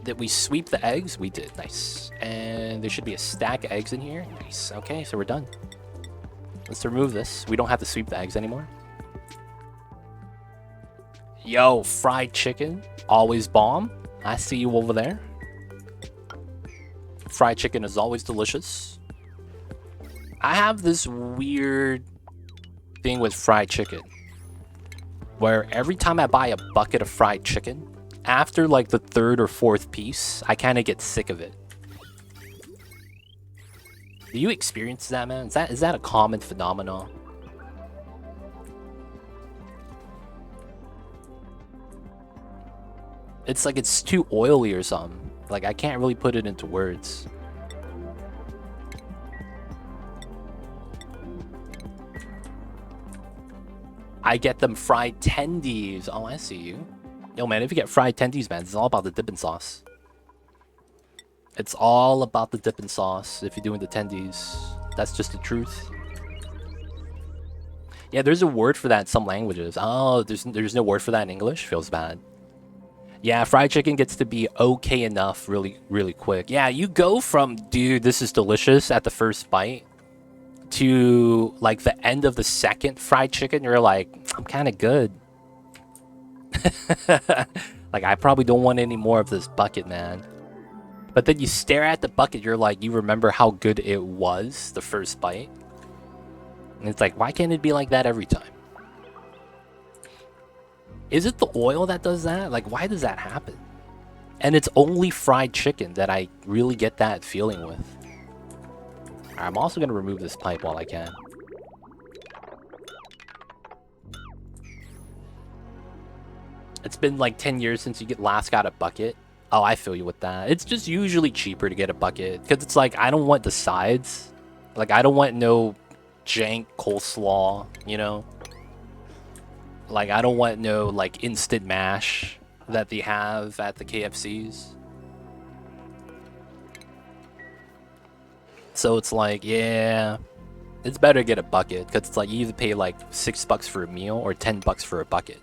Did we sweep the eggs? We did. Nice. And there should be a stack of eggs in here. Nice. Okay, so we're done. Let's remove this. We don't have to sweep the eggs anymore. Yo, fried chicken. Always bomb. I see you over there. Fried chicken is always delicious. I have this weird thing with fried chicken where every time I buy a bucket of fried chicken, after like the 3rd or 4th piece, I kind of get sick of it. Do you experience that, man? Is that a common phenomenon? It's like it's too oily or something. Like I can't really put it into words. I get them fried tendies. Oh, I see you. Yo, man, if you get fried tendies, man, it's all about the dipping sauce. It's all about the dipping sauce if you're doing the tendies. That's just the truth. Yeah, there's a word for that in some languages. Oh, there's no word for that in English? Feels bad. Yeah, fried chicken gets to be okay enough really, really quick. Yeah, you go from, dude, this is delicious at the first bite to like the end of the second fried chicken. You're like, I'm kind of good. Like, I probably don't want any more of this bucket, man. But then you stare at the bucket, you're like, you remember how good it was the first bite. And it's like, why can't it be like that every time? Is it the oil that does that? Like, why does that happen? And it's only fried chicken that I really get that feeling with. I'm also going to remove this pipe while I can. It's been like 10 years since you last got a bucket. Oh, I feel you with that. It's just usually cheaper to get a bucket. Because it's like, I don't want the sides. Like, I don't want no jank coleslaw, you know? Like, I don't want no, like, instant mash that they have at the KFCs. So it's like, yeah, it's better to get a bucket. Because it's like, you either pay like $6 for a meal or $10 for a bucket.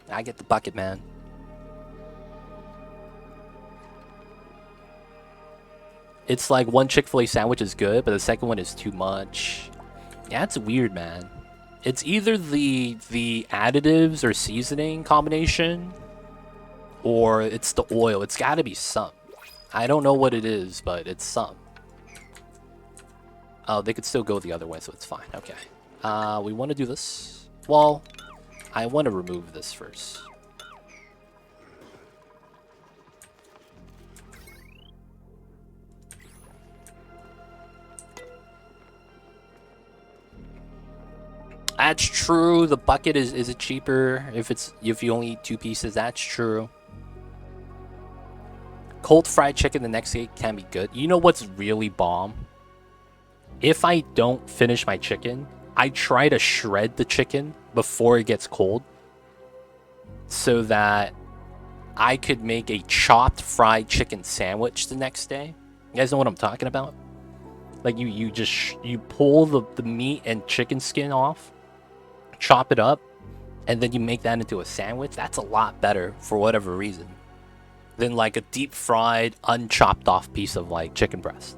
I get the bucket, man. It's like one Chick-fil-A sandwich is good, but the second one is too much. Yeah, it's weird, man. It's either the additives or seasoning combination, or it's the oil. It's got to be some. I don't know what it is, but it's some. Oh, they could still go the other way, so it's fine. Okay. We want to do this. Well, I want to remove this first. That's true. The bucket is it cheaper if you only eat 2 pieces? That's true. Cold fried chicken the next day can be good. You know what's really bomb? If I don't finish my chicken, I try to shred the chicken before it gets cold so that I could make a chopped fried chicken sandwich the next day. You guys know what I'm talking about? Like you pull the meat and chicken skin off, chop it up, and then you make that into a sandwich. That's a lot better for whatever reason than like a deep fried, unchopped off piece of like chicken breast.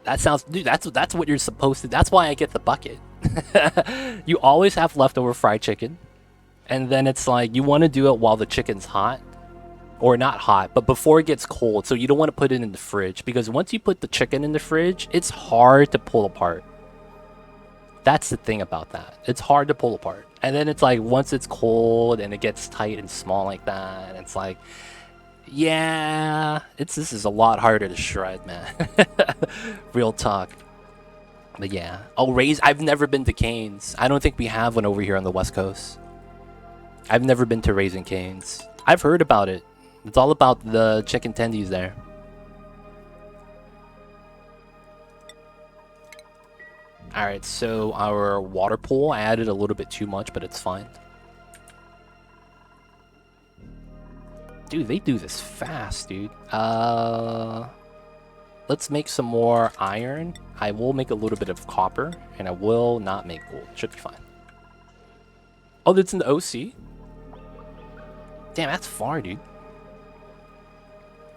That sounds, dude, that's what you're supposed to. That's why I get the bucket. You always have leftover fried chicken, and then it's like you want to do it while the chicken's hot, or not hot, but before it gets cold. So you don't want to put it in the fridge, because once you put the chicken in the fridge, it's hard to pull apart. That's the thing about that. It's hard to pull apart. And then it's like once it's cold and it gets tight and small like that, it's like, yeah, this is a lot harder to shred, man. Real talk. But yeah. Oh, I've never been to Cane's. I don't think we have one over here on the West Coast. I've never been to Raising Cane's. I've heard about it. It's all about the chicken tendies there. Alright, so our water pool, I added a little bit too much, but it's fine. Dude, they do this fast, dude. Let's make some more iron. I will make a little bit of copper, and I will not make gold. Should be fine. Oh, that's in the OC? Damn, that's far, dude.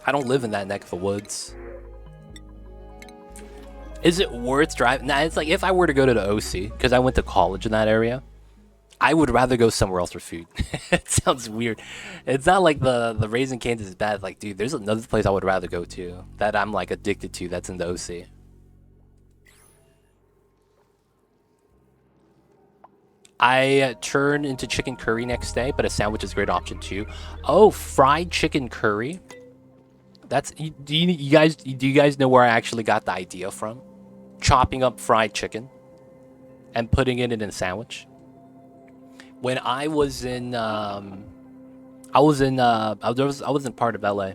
I don't live in that neck of the woods. Is it worth driving? Nah, it's like if I were to go to the OC, because I went to college in that area, I would rather go somewhere else for food. It sounds weird. It's not like the Raising Cane's is bad. Like, dude, there's another place I would rather go to that I'm like addicted to that's in the OC. I turn into chicken curry next day, but a sandwich is a great option too. Oh, fried chicken curry. Do you guys know where I actually got the idea from? Chopping up fried chicken and putting it in a sandwich. When I was in I wasn't part of LA.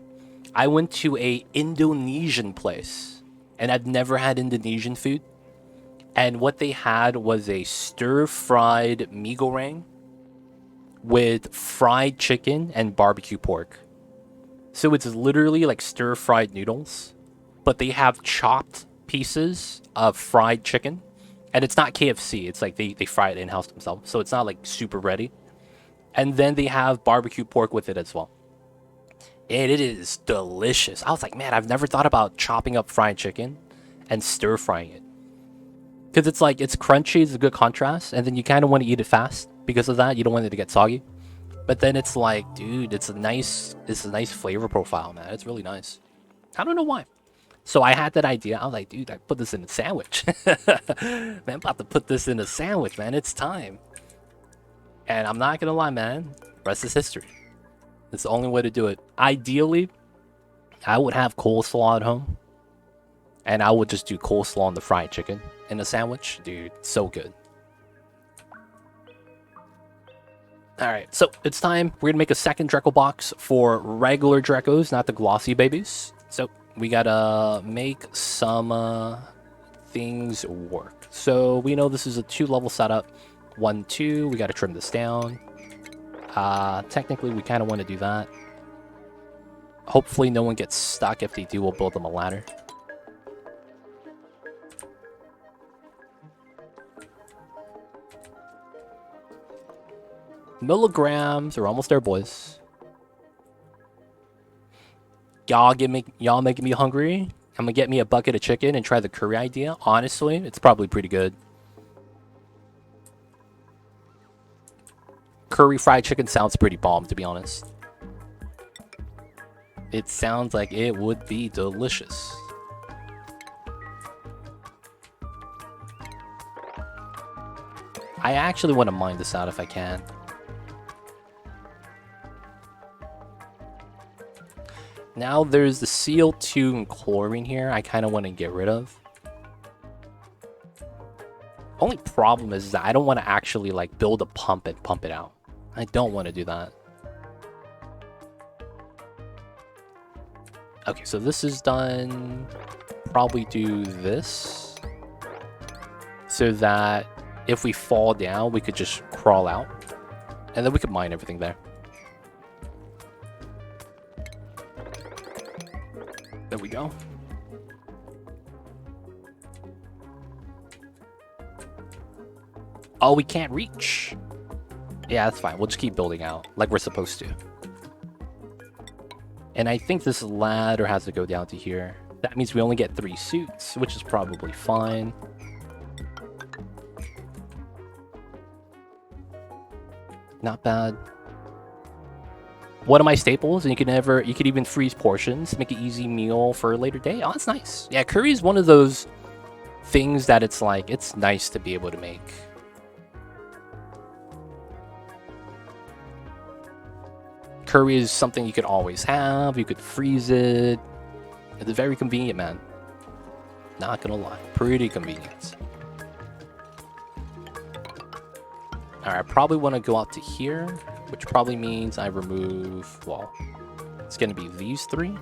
I went to a Indonesian place, and I've never had Indonesian food. And what they had was a stir-fried mee goreng with fried chicken and barbecue pork. So it's literally like stir-fried noodles, but they have chopped pieces of fried chicken. And it's not KFC. It's like they fry it in-house themselves. So it's not like super ready. And then they have barbecue pork with it as well. And it is delicious. I was like, man, I've never thought about chopping up fried chicken and stir-frying it. Because it's like, it's crunchy, it's a good contrast. And then you kind of want to eat it fast because of that. You don't want it to get soggy. But then it's like, dude, it's a nice flavor profile, man. It's really nice. I don't know why. So I had that idea. I was like, dude, I put this in a sandwich. Man, I'm about to put this in a sandwich, man. It's time. And I'm not gonna lie, man. Rest is history. It's the only way to do it. Ideally, I would have coleslaw at home. And I would just do coleslaw on the fried chicken in a sandwich. Dude, so good. Alright, so it's time. We're gonna make a second Dreco box for regular Drecos, not the glossy babies. So we gotta make some things work. So we know this is a 2-level setup. 1, 2, we gotta trim this down. Technically, we kind of want to do that. Hopefully no one gets stuck. If they do, we'll build them a ladder. Milligrams are almost there, boys. Y'all making me hungry. I'm gonna get me a bucket of chicken and try the curry idea. Honestly, it's probably pretty good. Curry fried chicken sounds pretty bomb, to be honest. It sounds like it would be delicious. I actually want to mine this out if I can. Now there's the CO2 and chlorine here I kind of want to get rid of. Only problem is that I don't want to actually like build a pump and pump it out. I don't want to do that. Okay, so this is done. Probably do this. So that if we fall down, we could just crawl out. And then we could mine everything there. There we go. Oh, we can't reach. Yeah, that's fine. We'll just keep building out like we're supposed to. And I think this ladder has to go down to here. That means we only get 3 suits, which is probably fine. Not bad. One of my staples, and you could even freeze portions, make an easy meal for a later day. Oh, that's nice. Yeah, curry is one of those things that it's like, it's nice to be able to make. Curry is something you could always have. You could freeze it. It's very convenient, man. Not gonna lie, pretty convenient. Alright, I probably want to go out to here, which probably means I remove, well, it's going to be these 3.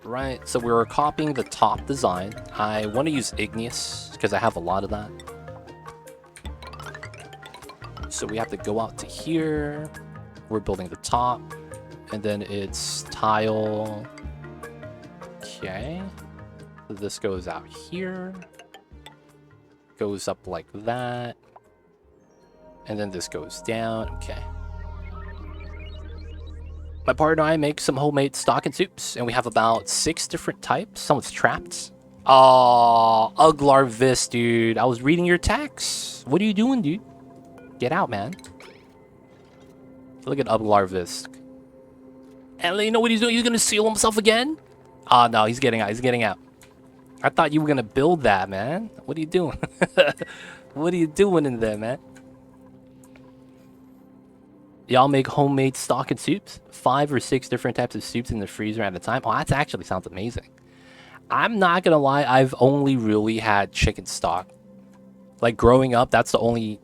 Alright, so we're copying the top design. I want to use igneous, because I have a lot of that. So we have to go out to here. We're building the top, and then it's tile. Okay. This goes out here, goes up like that, and then this goes down. Okay. My partner and I make some homemade stock and soups, and we have about 6 different types. Someone's trapped. Oh, Uglarvis, dude. I was reading your text. What are you doing, dude? Get out, man. Look at Uglarvis. And you know what he's doing? He's gonna seal himself again? Oh, no, he's getting out. He's getting out. I thought you were gonna build that, man. What are you doing? What are you doing in there, man? Y'all make homemade stock and soups? 5 or 6 different types of soups in the freezer at a time? Oh, that actually sounds amazing. I'm not gonna lie, I've only really had chicken stock. Like, growing up, that's the only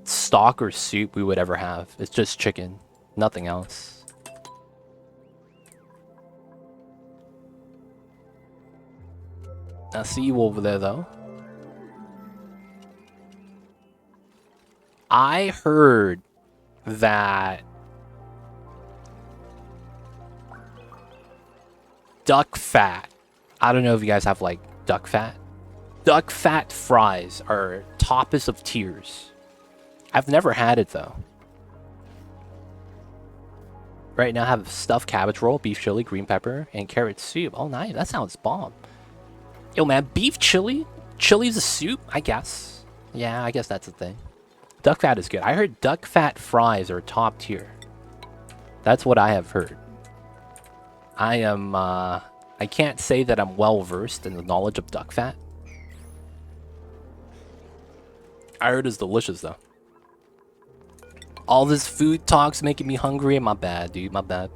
stock or soup we would ever have. It's just chicken. Nothing else. I see you over there, though. I heard that duck fat. I don't know if you guys have, like, duck fat. Duck fat fries are toppest of tiers. I've never had it, though. Right now I have stuffed cabbage roll, beef chili, green pepper, and carrot soup. Oh, nice. That sounds bomb. Yo, man, beef chili? Chili's a soup? I guess. Yeah, I guess that's a thing. Duck fat is good. I heard duck fat fries are top tier. That's what I have heard. I can't say that I'm well versed in the knowledge of duck fat. I heard it's delicious though. All this food talk's making me hungry. My bad, dude. My bad.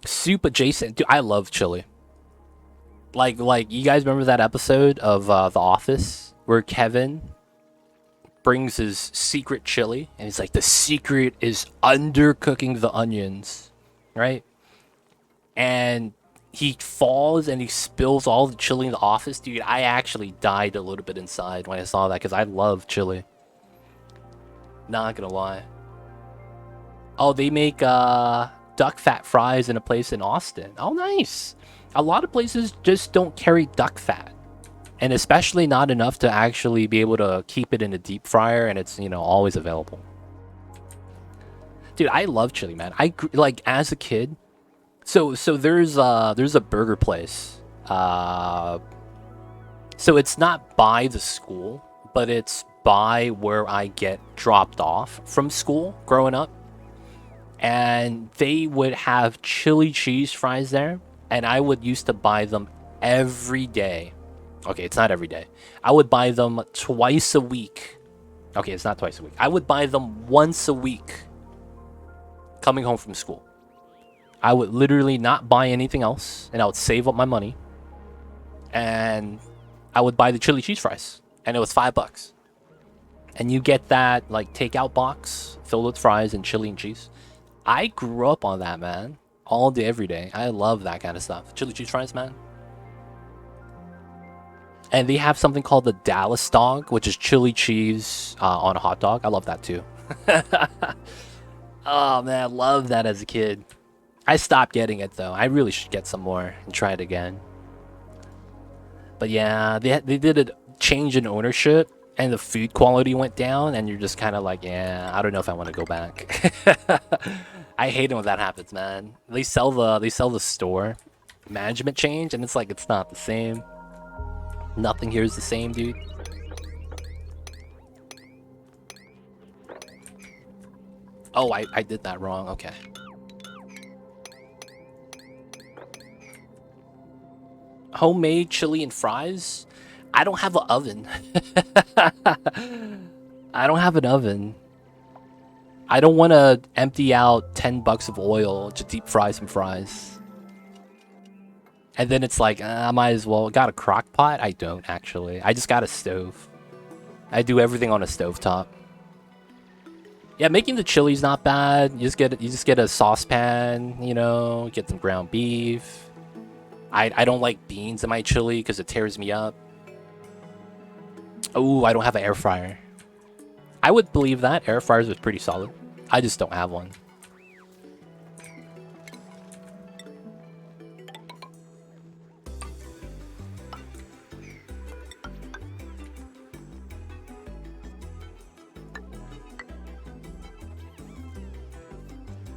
Soup adjacent. Dude, I love chili. Like you guys remember that episode of The Office where Kevin brings his secret chili and he's like, the secret is undercooking the onions, right? And he falls and he spills all the chili in the office. Dude, I actually died a little bit inside when I saw that because I love chili. Not gonna lie. Oh, they make duck fat fries in a place in Austin. Oh, nice. A lot of places just don't carry duck fat. And especially not enough to actually be able to keep it in a deep fryer, and it's, you know, always available. Dude, I love chili, man. Like as a kid. So there's a burger place. So it's not by the school, but it's by where I get dropped off from school growing up. And they would have chili cheese fries there, and I would used to buy them every day. Okay, it's not every day. I would buy them twice a week. Okay, it's not twice a week. I would buy them once a week coming home from school. I would literally not buy anything else, and I would save up my money. And I would buy the chili cheese fries, and it was $5. And you get that like takeout box filled with fries and chili and cheese. I grew up on that, man. All day, every day. I love that kind of stuff. Chili cheese fries, man. And they have something called the Dallas dog, which is chili cheese on a hot dog. I love that too. Oh, man, I love that as a kid. I stopped getting it, though. I really should get some more and try it again. But yeah, they did a change in ownership, and the food quality went down, and you're just kind of like, yeah, I don't know if I want to go back. I hate it when that happens, man. They sell the store management change, and it's like it's not the same. Nothing here is the same, dude. Oh, I did that wrong. Okay. Homemade chili and fries? I don't have an oven. I don't have an oven. I don't want to empty out $10 of oil to deep fry some fries. And then it's like, I might as well. Got a crock pot? I don't, actually. I just got a stove. I do everything on a stovetop. Yeah, making the chili's not bad. You just get a saucepan, you know, get some ground beef. I don't like beans in my chili because it tears me up. Oh, I don't have an air fryer. I would believe that. Air fryers are pretty solid. I just don't have one.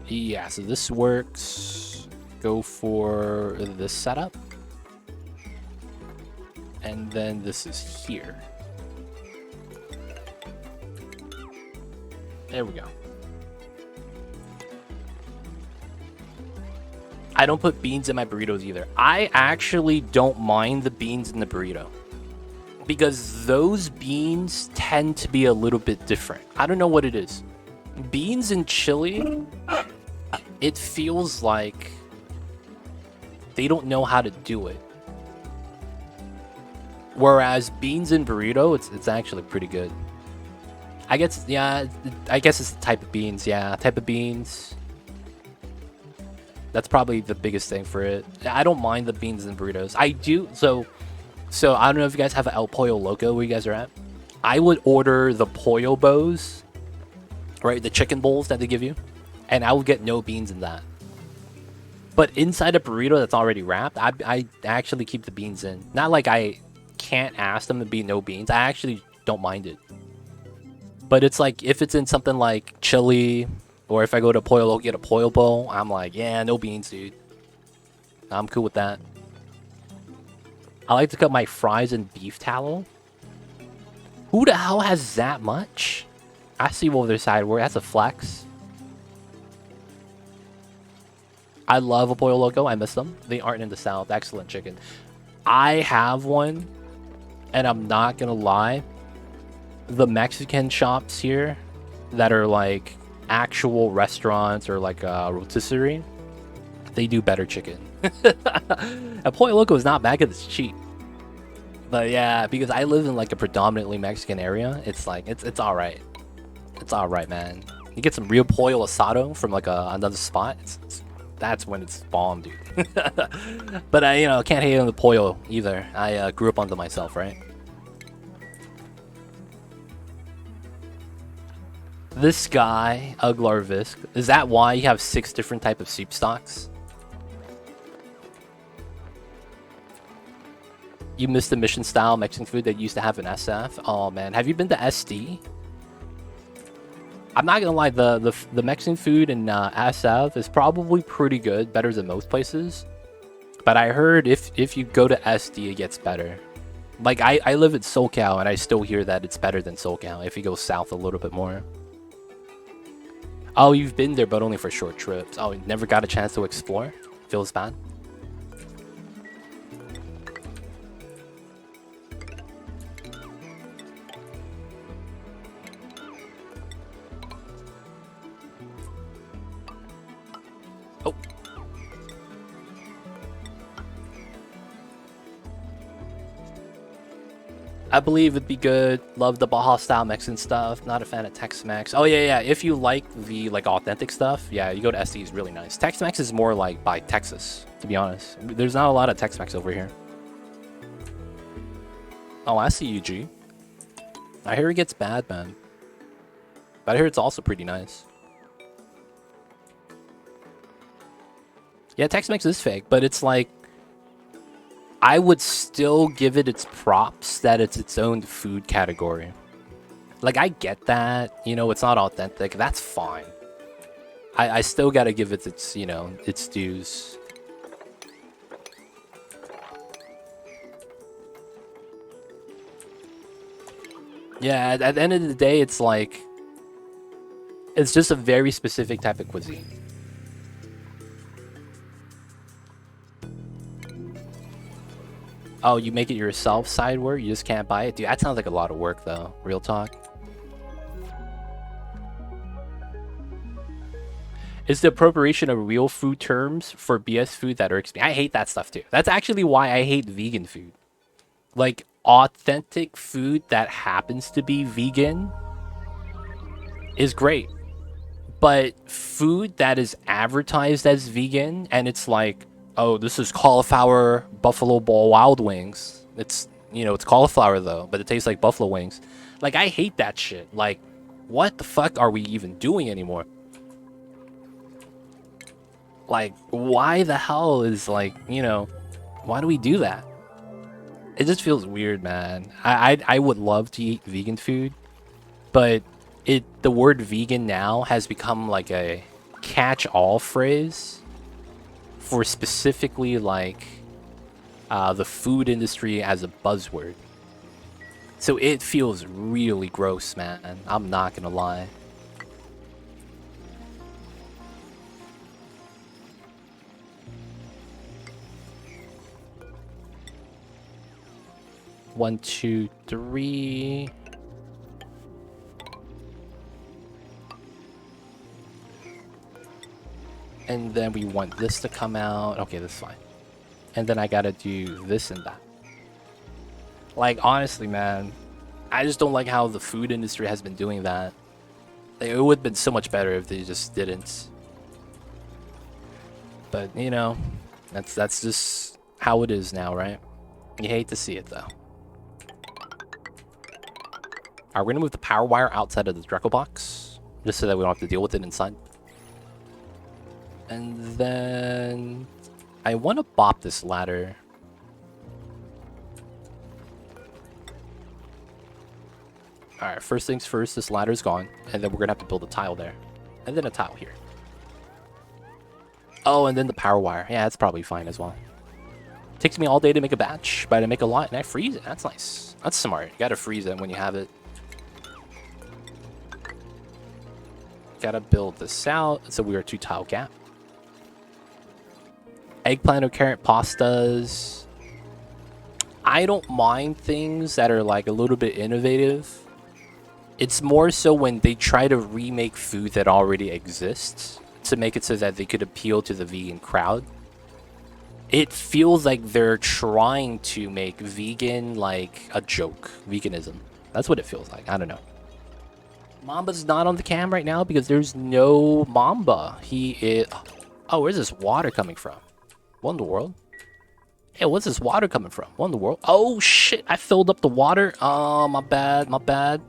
Yeah, so this works. Go for this setup. And then this is here. There we go. I don't put beans in my burritos either. I actually don't mind the beans in the burrito, because those beans tend to be a little bit different. I don't know what it is. Beans and chili, it feels like they don't know how to do it. Whereas beans and burrito, it's actually pretty good. I guess, yeah, I guess it's the type of beans. Yeah, type of beans. That's probably the biggest thing for it. I don't mind the beans and burritos. I do, so I don't know if you guys have an El Pollo Loco where you guys are at. I would order the pollo bows, right? The chicken bowls that they give you. And I would get no beans in that. But inside a burrito that's already wrapped, I actually keep the beans in. Not like I can't ask them to be no beans. I actually don't mind it. But it's like, if it's in something like chili, or if I go to Pollo Loco, get a pollo bowl, I'm like, yeah, no beans, dude. I'm cool with that. I like to cut my fries in beef tallow. Who the hell has that much? I see over their side where that's a flex. I love a Pollo Loco. I miss them. They aren't in the South. Excellent chicken. I have one, and I'm not gonna lie. The Mexican shops here that are like actual restaurants or like a rotisserie, they do better chicken. A Pollo Loco is not bad because it's cheap. But yeah, because I live in like a predominantly Mexican area, it's like it's all right. It's all right, man. You get some real pollo asado from like another spot. That's when it's bomb, dude. But I, can't hate on the pollo either. I grew up on them myself, right? This guy, Uglarvisk, is that why you have 6 different type of soup stocks? You missed the mission style Mexican food that used to have an SF. Oh man, have you been to SD? I'm not gonna lie, the Mexican food in SF is probably pretty good, better than most places. But I heard if you go to SD, it gets better. Like I live in SoCal and I still hear that it's better than SoCal if you go south a little bit more. Oh, you've been there, but only for short trips. Oh, you never got a chance to explore? Feels bad. Oh. I believe it'd be good. Love the Baja style Mexican stuff. Not a fan of Tex-Mex. Oh yeah, yeah. If you like the authentic stuff, yeah, you go to SD. Is really nice. Tex-Mex is more like by Texas, to be honest. There's not a lot of Tex-Mex over here. Oh, I see you, G. I hear it gets bad, man. But I hear it's also pretty nice. Yeah, Tex-Mex is fake, but it's like I would still give it its props that it's its own food category. Like, I get that, it's not authentic. That's fine. I still gotta give it its, its dues. Yeah, at the end of the day, it's like, it's just a very specific type of cuisine. Oh, you make it yourself sideward? You just can't buy it? Dude, that sounds like a lot of work, though. Real talk. Is the appropriation of real food terms for BS food that irks me? I hate that stuff, too. That's actually why I hate vegan food. Like, authentic food that happens to be vegan is great. But food that is advertised as vegan, and it's like, oh, this is cauliflower Buffalo Wild Wings. It's, it's cauliflower though, but it tastes like buffalo wings. Like, I hate that shit. Like, what the fuck are we even doing anymore? Like, why the hell is like, why do we do that? It just feels weird, man. I would love to eat vegan food, but the word vegan now has become like a catch-all phrase for specifically like the food industry as a buzzword. So it feels really gross, man. I'm not gonna lie. One, two, three. And then we want this to come out. Okay, that's fine. And then I gotta do this and that. Like, honestly, man, I just don't like how the food industry has been doing that. Like, it would have been so much better if they just didn't. But, that's just how it is now, right? You hate to see it, though. Alright, we're gonna move the power wire outside of the Dreco box, just so that we don't have to deal with it inside. And then I want to bop this ladder. Alright, first things first, this ladder's gone, and then we're gonna have to build a tile there. And then a tile here. Oh, and then the power wire. Yeah, that's probably fine as well. Takes me all day to make a batch, but I make a lot and I freeze it. That's nice. That's smart. You gotta freeze it when you have it. Gotta build this out. It's a weird 2-tile gap. Eggplant or carrot pastas. I don't mind things that are like a little bit innovative. It's more so when they try to remake food that already exists to make it so that they could appeal to the vegan crowd. It feels like they're trying to make vegan like a joke. Veganism. That's what it feels like. I don't know. Mamba's not on the cam right now because there's no Mamba. He is... Oh, where's this water coming from? What in the world? Hey, what's this water coming from? What in the world? Oh, shit. I filled up the water. Oh, my bad. My bad.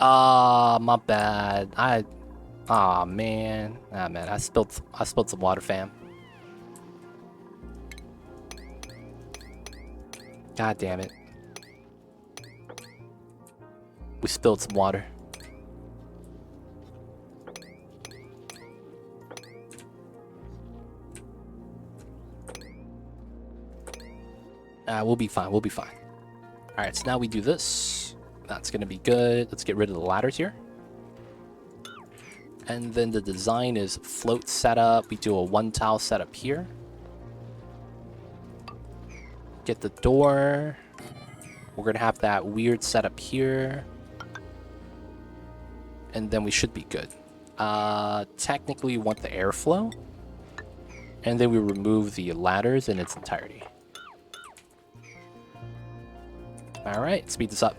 My bad. Man. Man. I spilled some water, fam. God damn it. We spilled some water. We'll be fine. We'll be fine. Alright, so now we do this. That's going to be good. Let's get rid of the ladders here. And then the design is float setup. We do a one tile setup here. Get the door. We're going to have that weird setup here. And then we should be good. Technically, we want the airflow. And then we remove the ladders in its entirety. Alright, speed this up.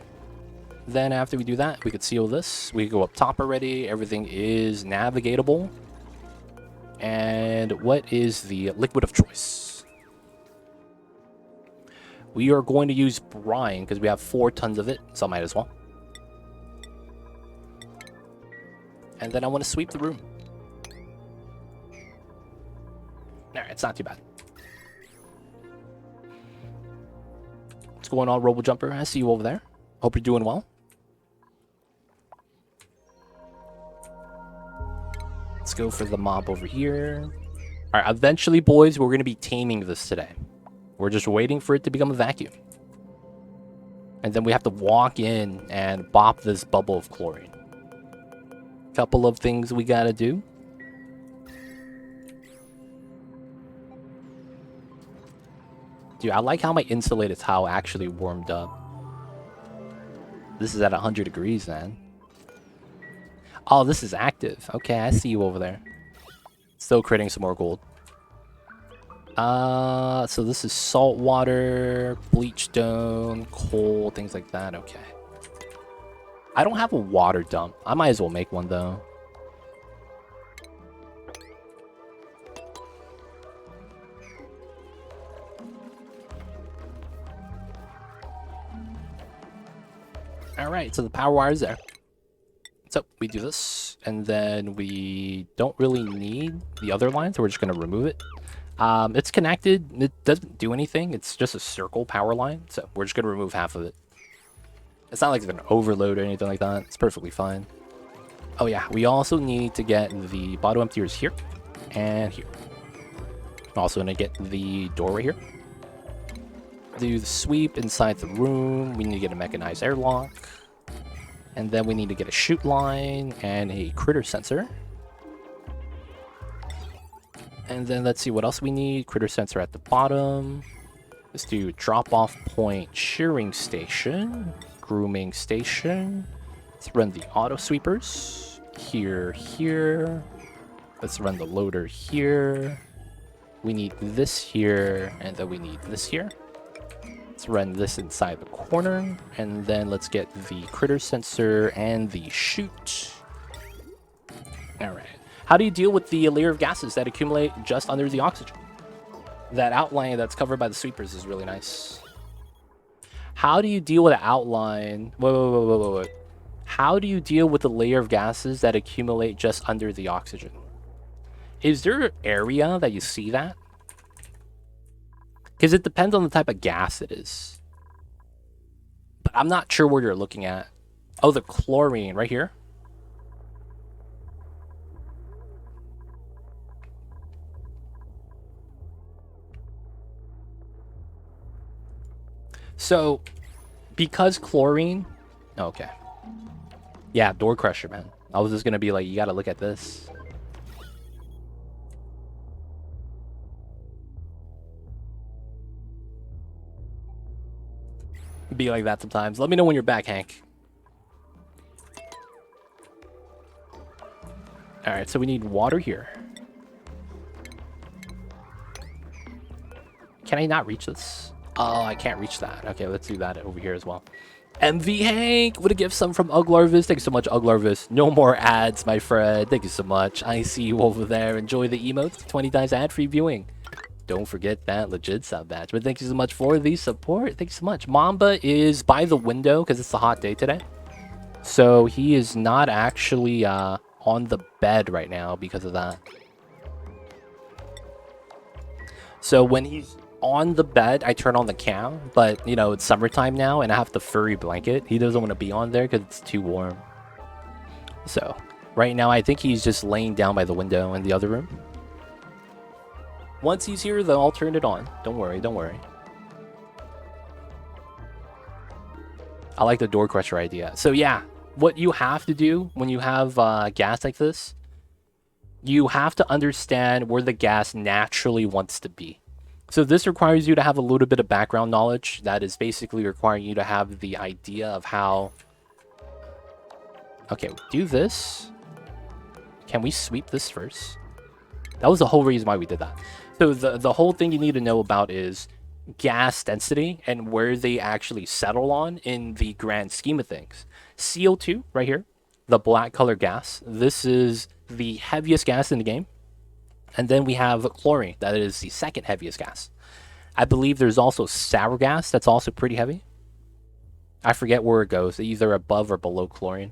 Then after we do that, we could seal this. We go up top already. Everything is navigatable. And what is the liquid of choice? We are going to use brine because we have 4 tons of it, so I might as well. And then I want to sweep the room. Alright, it's not too bad. What's going on, Robo Jumper? I see you over there. Hope you're doing well. Let's go for the mob over here. Alright, eventually, boys, we're going to be taming this today. We're just waiting for it to become a vacuum. And then we have to walk in and bop this bubble of chlorine. Couple of things we gotta do. Dude, I like how my insulated towel actually warmed up. This is at 100 degrees, man. Oh, this is active. Okay, I see you over there. Still creating some more gold. So this is salt water, bleach stone, coal, things like that. Okay. I don't have a water dump. I might as well make one, though. Alright, so the power wire is there. So we do this, and then we don't really need the other line, so we're just going to remove it. It's connected. It doesn't do anything. It's just a circle power line, so we're just going to remove half of it. It's not like it's going to overload or anything like that. It's perfectly fine. Oh yeah, we also need to get the bottom emptiers here and here. Also going to get the door right here. Do the sweep inside the room. We need to get a mechanized airlock. And then we need to get a chute line and a critter sensor. And then let's see what else we need. Critter sensor at the bottom. Let's do drop-off point shearing station. Grooming station. Let's run the auto sweepers. Here. Let's run the loader here. We need this here, and then we need this here. Let's run this inside the corner, and then let's get the critter sensor and the chute. Alright. How do you deal with the layer of gases that accumulate just under the oxygen? That outline that's covered by the sweepers is really nice. How do you deal with an outline? Wait. How do you deal with the layer of gases that accumulate just under the oxygen? Is there an area that you see that? Because it depends on the type of gas it is. But I'm not sure where you're looking at. Oh, the chlorine right here. So, because chlorine... Okay. Yeah, door crusher, man. I was just going to be like, you got to look at this. Be like that sometimes. Let me know when you're back, Hank. Alright, so we need water here. Can I not reach this? Oh, I can't reach that. Okay, let's do that over here as well. MV Hank with a gift sum from Uglarvis. Thank you so much, Uglarvis. No more ads, my friend. Thank you so much. I see you over there. Enjoy the emotes. 20 times ad-free viewing. Don't forget that legit sub badge. But thank you so much for the support. Thank you so much. Mamba is by the window because it's a hot day today. So he is not actually on the bed right now because of that. So when he's on the bed, I turn on the cam, but you know, it's summertime now and I have the furry blanket. He doesn't want to be on there because it's too warm. So right now, I think he's just laying down by the window in the other room. Once he's here, though, I'll turn it on. Don't worry, don't worry. I like the door crusher idea. So yeah, what you have to do when you have gas like this, you have to understand where the gas naturally wants to be. So this requires you to have a little bit of background knowledge. That is basically requiring you to have the idea of how... Okay, do this. Can we sweep this first? That was the whole reason why we did that. So the whole thing you need to know about is gas density and where they actually settle on in the grand scheme of things. CO2, right here, the black color gas. This is the heaviest gas in the game. And then we have chlorine. That is the second heaviest gas. I believe there's also sour gas. That's also pretty heavy. I forget where it goes. Either above or below chlorine.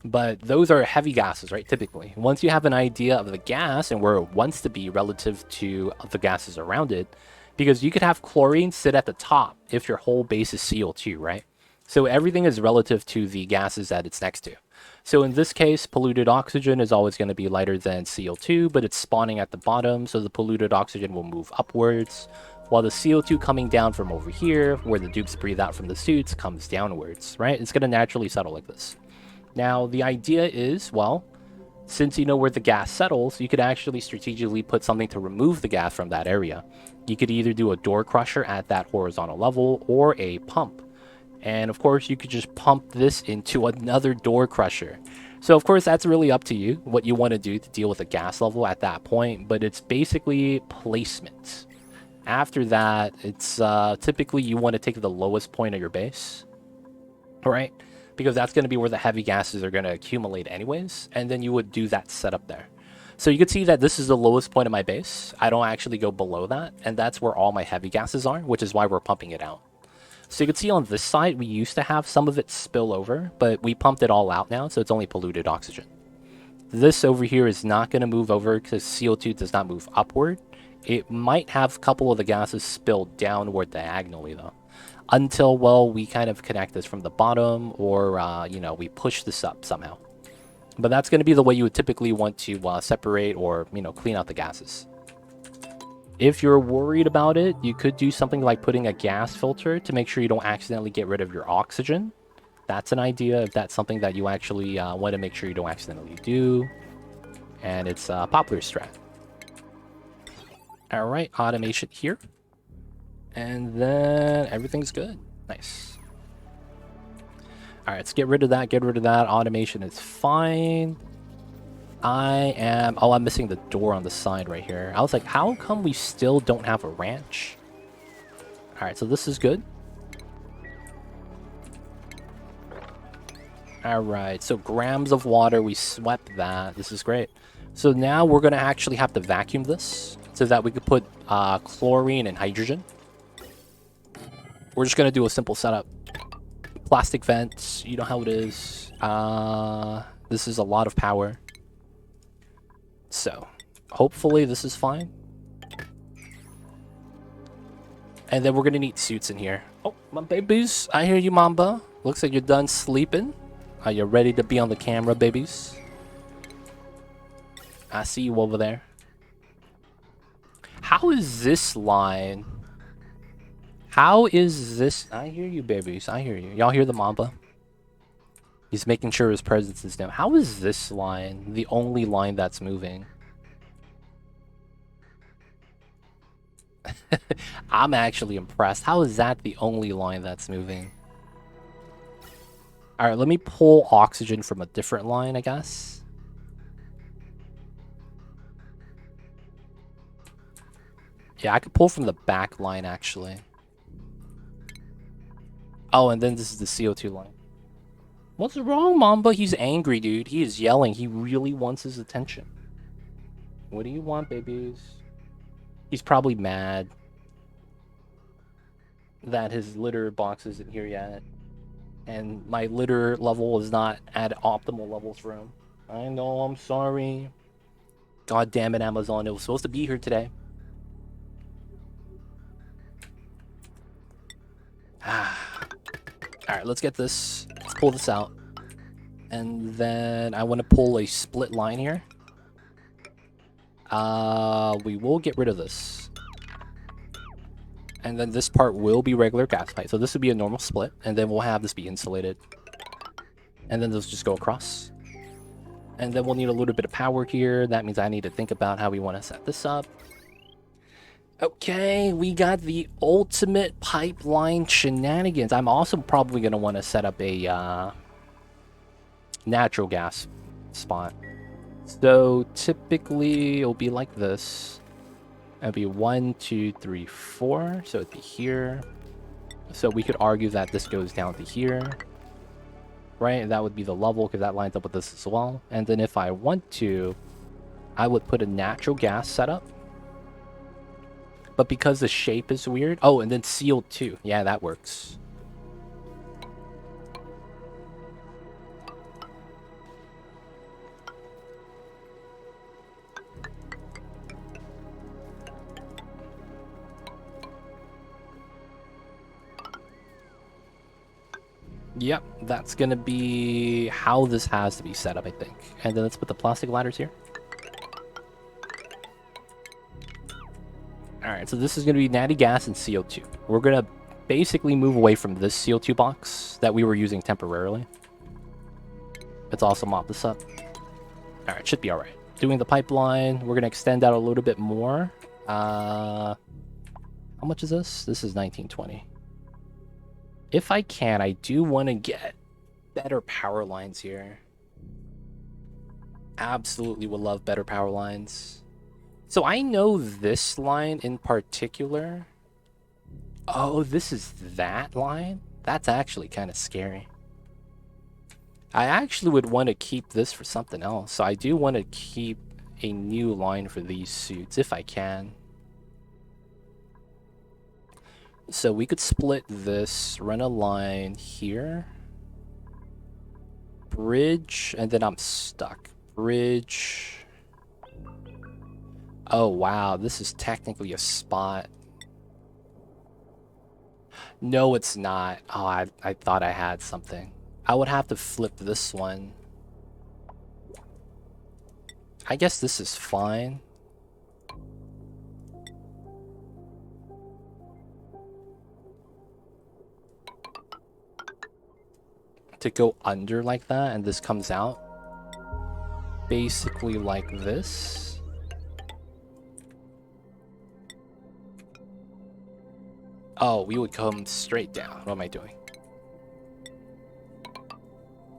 But those are heavy gases, right? Typically. Once you have an idea of the gas and where it wants to be relative to the gases around it, because you could have chlorine sit at the top if your whole base is CO2, right? So everything is relative to the gases that it's next to. So in this case, polluted oxygen is always going to be lighter than CO2, but it's spawning at the bottom, so the polluted oxygen will move upwards, while the CO2 coming down from over here, where the dupes breathe out from the suits, comes downwards, right? It's going to naturally settle like this. Now, the idea is, well, since you know where the gas settles, you could actually strategically put something to remove the gas from that area. You could either do a door crusher at that horizontal level or a pump. And of course, you could just pump this into another door crusher. So of course, that's really up to you, what you want to do to deal with the gas level at that point, but it's basically placement. After that, it's typically you want to take the lowest point of your base, all right? Because that's going to be where the heavy gases are going to accumulate anyways, and then you would do that setup there. So you can see that this is the lowest point of my base. I don't actually go below that, and that's where all my heavy gases are, which is why we're pumping it out. So you can see on this side, we used to have some of it spill over, but we pumped it all out now, so it's only polluted oxygen. This over here is not going to move over because CO2 does not move upward. It might have a couple of the gases spill downward diagonally, though. Until, well, we kind of connect this from the bottom, or, you know, we push this up somehow. But that's going to be the way you would typically want to separate or, you know, clean out the gases. If you're worried about it, you could do something like putting a gas filter to make sure you don't accidentally get rid of your oxygen. That's an idea if that's something that you actually want to make sure you don't accidentally do. And it's a popular strat. All right, automation here. And then everything's good. Nice. All right, let's get rid of that. Get rid of that. Automation is fine. Oh, I'm missing the door on the side right here. I was like, how come we still don't have a ranch? All right, so this is good. All right, so grams of water. We swept that. This is great. So now we're going to actually have to vacuum this so that we could put chlorine and hydrogen. We're just going to do a simple setup. Plastic vents, you know how it is. This is a lot of power. So, hopefully this is fine. And then we're going to need suits in here. Oh, my babies. I hear you, Mamba. Looks like you're done sleeping. Are you ready to be on the camera, babies? I see you over there. How is this line? How is this? I hear you, babies. I hear you. Y'all hear the Mamba? He's making sure his presence is known. How is this line the only line that's moving? I'm actually impressed. How is that the only line that's moving? All right, let me pull oxygen from a different line, I guess. Yeah, I could pull from the back line, actually. Oh, and then this is the CO2 line. What's wrong, Mamba? He's angry, dude. He is yelling. He really wants his attention. What do you want, babies? He's probably mad that his litter box isn't here yet. And my litter level is not at optimal levels for him. I know, I'm sorry. God damn it, Amazon. It was supposed to be here today. Alright, let's get this. Let's pull this out. And then I want to pull a split line here. We will get rid of this. And then this part will be regular gas pipe. So this would be a normal split. And then we'll have this be insulated. And then those just go across. And then we'll need a little bit of power here. That means I need to think about how we want to set this up. Okay, we got the ultimate pipeline shenanigans. I'm also probably going to want to set up a natural gas spot. So typically it'll be like this. It'll be 1, 2, 3, 4. So it'd be here. So we could argue that this goes down to here. Right? And that would be the level because that lines up with this as well. And then if I want to, I would put a natural gas setup. But because the shape is weird... Oh, and then sealed too. Yeah, that works. Yep, that's gonna be how this has to be set up, I think. And then let's put the plastic ladders here. Alright, so this is gonna be natty gas and CO2. We're gonna basically move away from this CO2 box that we were using temporarily. Let's also mop this up. Alright, should be alright. Doing the pipeline, we're gonna extend out a little bit more. How much is this? This is 1920. If I can, I do want to get better power lines here. Absolutely would love better power lines. So I know this line in particular. Oh, this is that line? That's actually kind of scary. I actually would want to keep this for something else. So I do want to keep a new line for these suits if I can. So we could split this, run a line here. Bridge, and then I'm stuck. Bridge. Oh, wow. This is technically a spot. No, it's not. Oh, I thought I had something. I would have to flip this one. I guess this is fine. To go under like that, and this comes out basically like this. Oh, we would come straight down. What am I doing?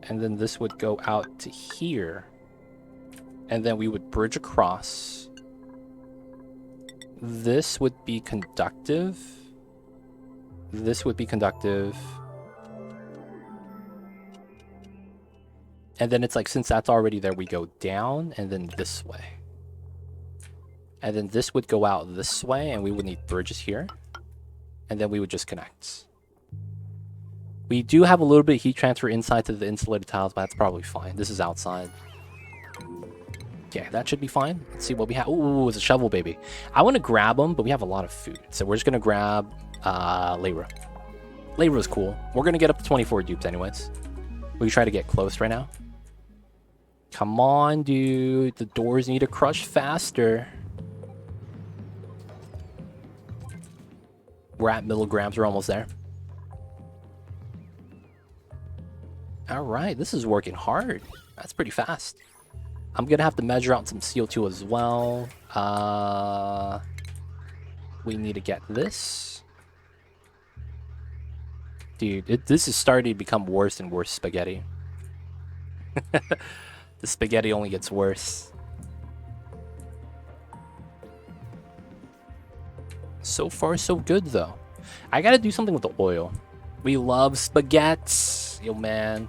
And then this would go out to here, and then we would bridge across. This would be conductive. This would be conductive. And then it's like, since that's already there, we go down and then this way. And then this would go out this way, and we would need bridges here. And then we would just connect. We do have a little bit of heat transfer inside to the insulated tiles, but that's probably fine. This is outside. Yeah, that should be fine. Let's see what we have. Ooh, it's a shovel, baby. I want to grab them, but we have a lot of food. So we're just going to grab Layra. Layra's cool. We're going to get up to 24 dupes anyways. We try to get close right now. Come on, dude. The doors need to crush faster. We're at milligrams. We're almost there. All right. This is working hard. That's pretty fast. I'm going to have to measure out some CO2 as well. We need to get this. Dude, this is starting to become worse and worse spaghetti. The spaghetti only gets worse. So far, so good, though. I gotta do something with the oil. We love spaghetti. Yo, man.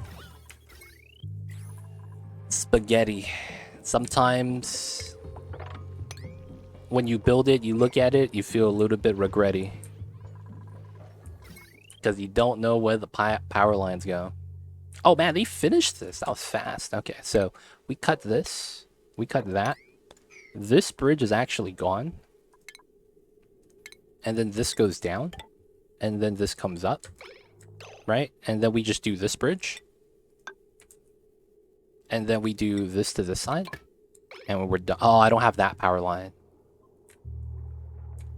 Spaghetti. Sometimes when you build it, you look at it, you feel a little bit regretty. Because you don't know where the power lines go. Oh, man, they finished this. That was fast. Okay, so we cut this. We cut that. This bridge is actually gone. And then this goes down. And then this comes up. Right? And then we just do this bridge. And then we do this to this side. And we're done. Oh, I don't have that power line.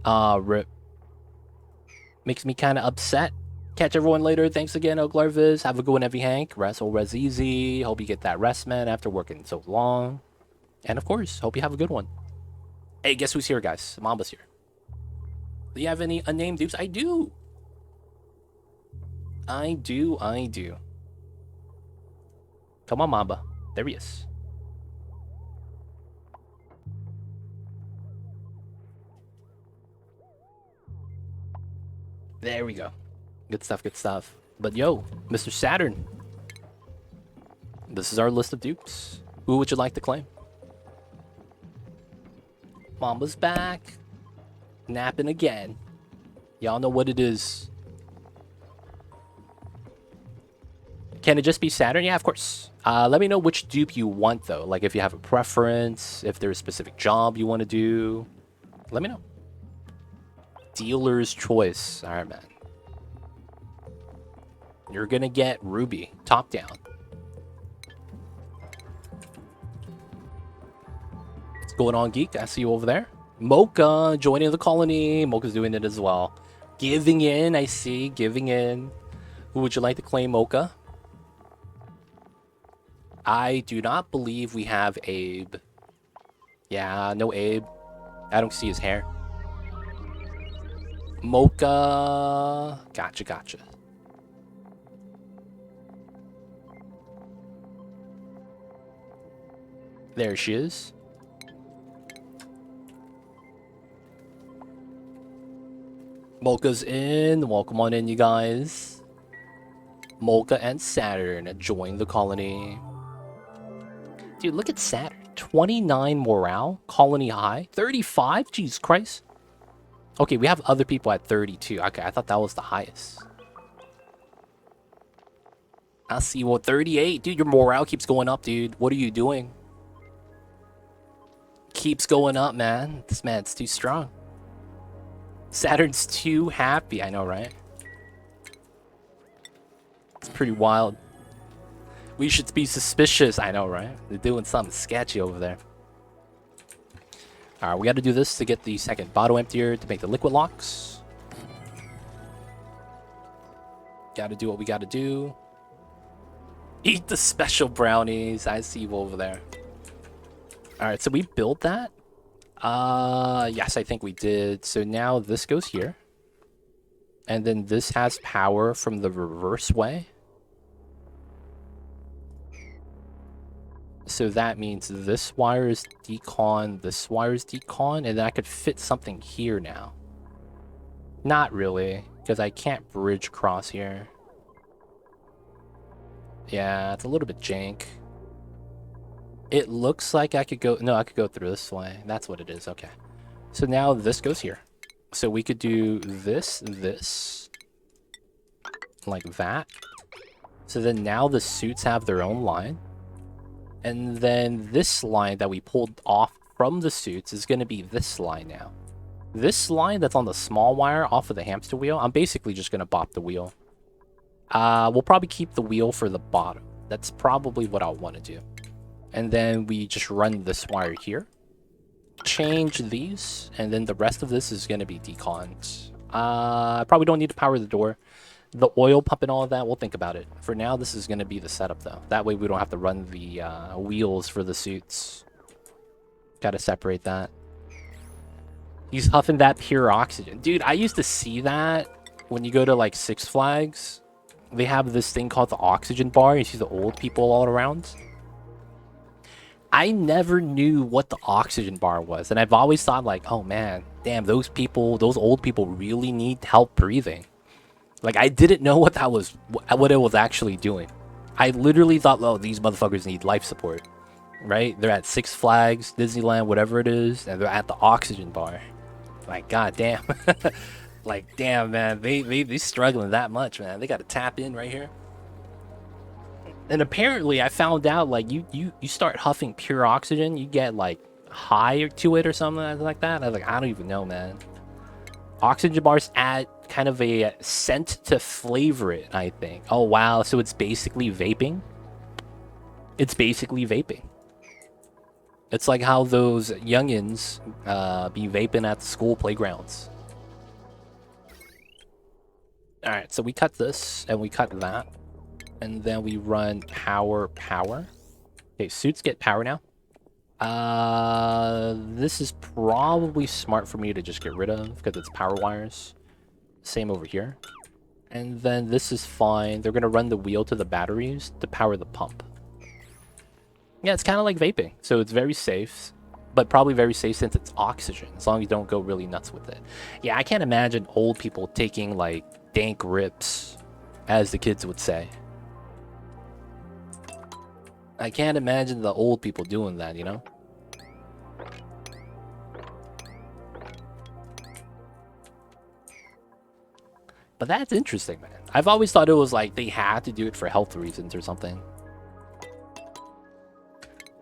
Rip. Makes me kind of upset. Catch everyone later. Thanks again, Oglarviz. Have a good one, Evie Hank. Rest will res easy. Hope you get that rest, man, after working so long. And of course, hope you have a good one. Hey, guess who's here, guys? Mamba's here. Do you have any unnamed dupes? I do. I do. Come on, Mamba. There he is. There we go. Good stuff, good stuff. But yo, Mr. Saturn. This is our list of dupes. Who would you like to claim? Mamba's back. Napping again. Y'all know what it is. Can it just be Saturn? Yeah, of course. Let me know which dupe you want, though. Like, if you have a preference, if there's a specific job you want to do. Let me know. Dealer's choice. All right, man. You're gonna get Ruby, top down. What's going on, Geek? I see you over there. Mocha joining the colony. Mocha's doing it as well. Giving in, I see. Giving in. Who would you like to claim, Mocha? I do not believe we have Abe. Yeah, no Abe. I don't see his hair. Mocha. Gotcha. There she is. Mocha's in. Welcome on in, you guys. Mocha and Saturn join the colony. Dude, look at Saturn. 29 morale. Colony high. 35? Jesus Christ. Okay, we have other people at 32. Okay, I thought that was the highest. I see. Well, 38. Dude, your morale keeps going up, dude. What are you doing? Keeps going up, man. This man's too strong. Saturn's too happy. I know, right? It's pretty wild. We should be suspicious. I know, right? They're doing something sketchy over there. Alright, we got to do this to get the second bottle emptier to make the liquid locks. Got to do what we got to do. Eat the special brownies. I see you over there. Alright, so we built that. Yes, I think we did. So now this goes here. And then this has power from the reverse way. So that means this wire is decon, this wire is decon, and then I could fit something here now. Not really, because I can't bridge across here. Yeah, it's a little bit jank. It looks like I could go... No, I could go through this way. That's what it is. Okay. So now this goes here. So we could do this. Like that. So then now the suits have their own line. And then this line that we pulled off from the suits is going to be this line now. This line that's on the small wire off of the hamster wheel, I'm basically just going to bop the wheel. We'll probably keep the wheel for the bottom. That's probably what I'll want to do. And then we just run this wire here. Change these. And then the rest of this is going to be deconned. I probably don't need to power the door. The oil pump and all of that, we'll think about it. For now, this is going to be the setup, though. That way we don't have to run the wheels for the suits. Gotta separate that. He's huffing that pure oxygen. Dude, I used to see that when you go to, like, Six Flags. they have this thing called the oxygen bar. You see the old people all around. I never knew what the oxygen bar was, and I've always thought like, oh man, damn, those people, those old people really need help breathing. Like, I didn't know what that was, what it was actually doing. I literally thought, oh, these motherfuckers need life support, right? They're at Six Flags, Disneyland, whatever it is, and they're at the oxygen bar. Like, goddamn. Like, damn, man, they struggling that much, man. They got to tap in right here. And apparently, I found out, like, you start huffing pure oxygen, you get, like, high to it or something like that. I was like, I don't even know, man. Oxygen bars add kind of a scent to flavor it, I think. Oh, wow. So it's basically vaping? It's basically vaping. It's like how those youngins be vaping at the school playgrounds. Alright, so we cut this, and we cut that. And then we run power. Okay, suits get power now. This is probably smart for me to just get rid of, because it's power wires. Same over here. And then this is fine. They're going to run the wheel to the batteries to power the pump. Yeah, it's kind of like vaping. So it's very safe, but probably very safe since it's oxygen, as long as you don't go really nuts with it. Yeah, I can't imagine old people taking, like, dank rips, as the kids would say. I can't imagine the old people doing that, you know? But that's interesting, man. I've always thought it was like they had to do it for health reasons or something.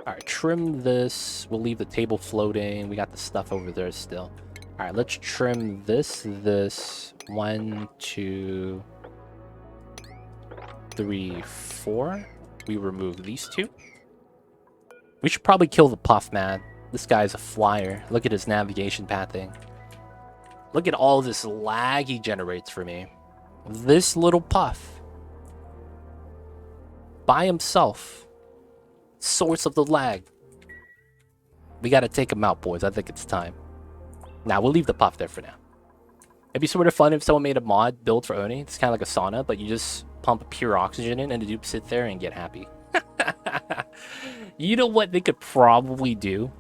Alright, trim this. We'll leave the table floating. We got the stuff over there still. Alright, let's trim this. 1, 2, 3, 4. We remove these 2. We should probably kill the puff, man. This guy's a flyer. Look at his navigation pathing. Look at all this lag he generates for me. This little puff. By himself. Source of the lag. We gotta take him out, boys. I think it's time. Now, we'll leave the puff there for now. It'd be sort of fun if someone made a mod build for Oni. It's kind of like a sauna, but you just pump pure oxygen in and the dude sit there and get happy. You know what they could probably do?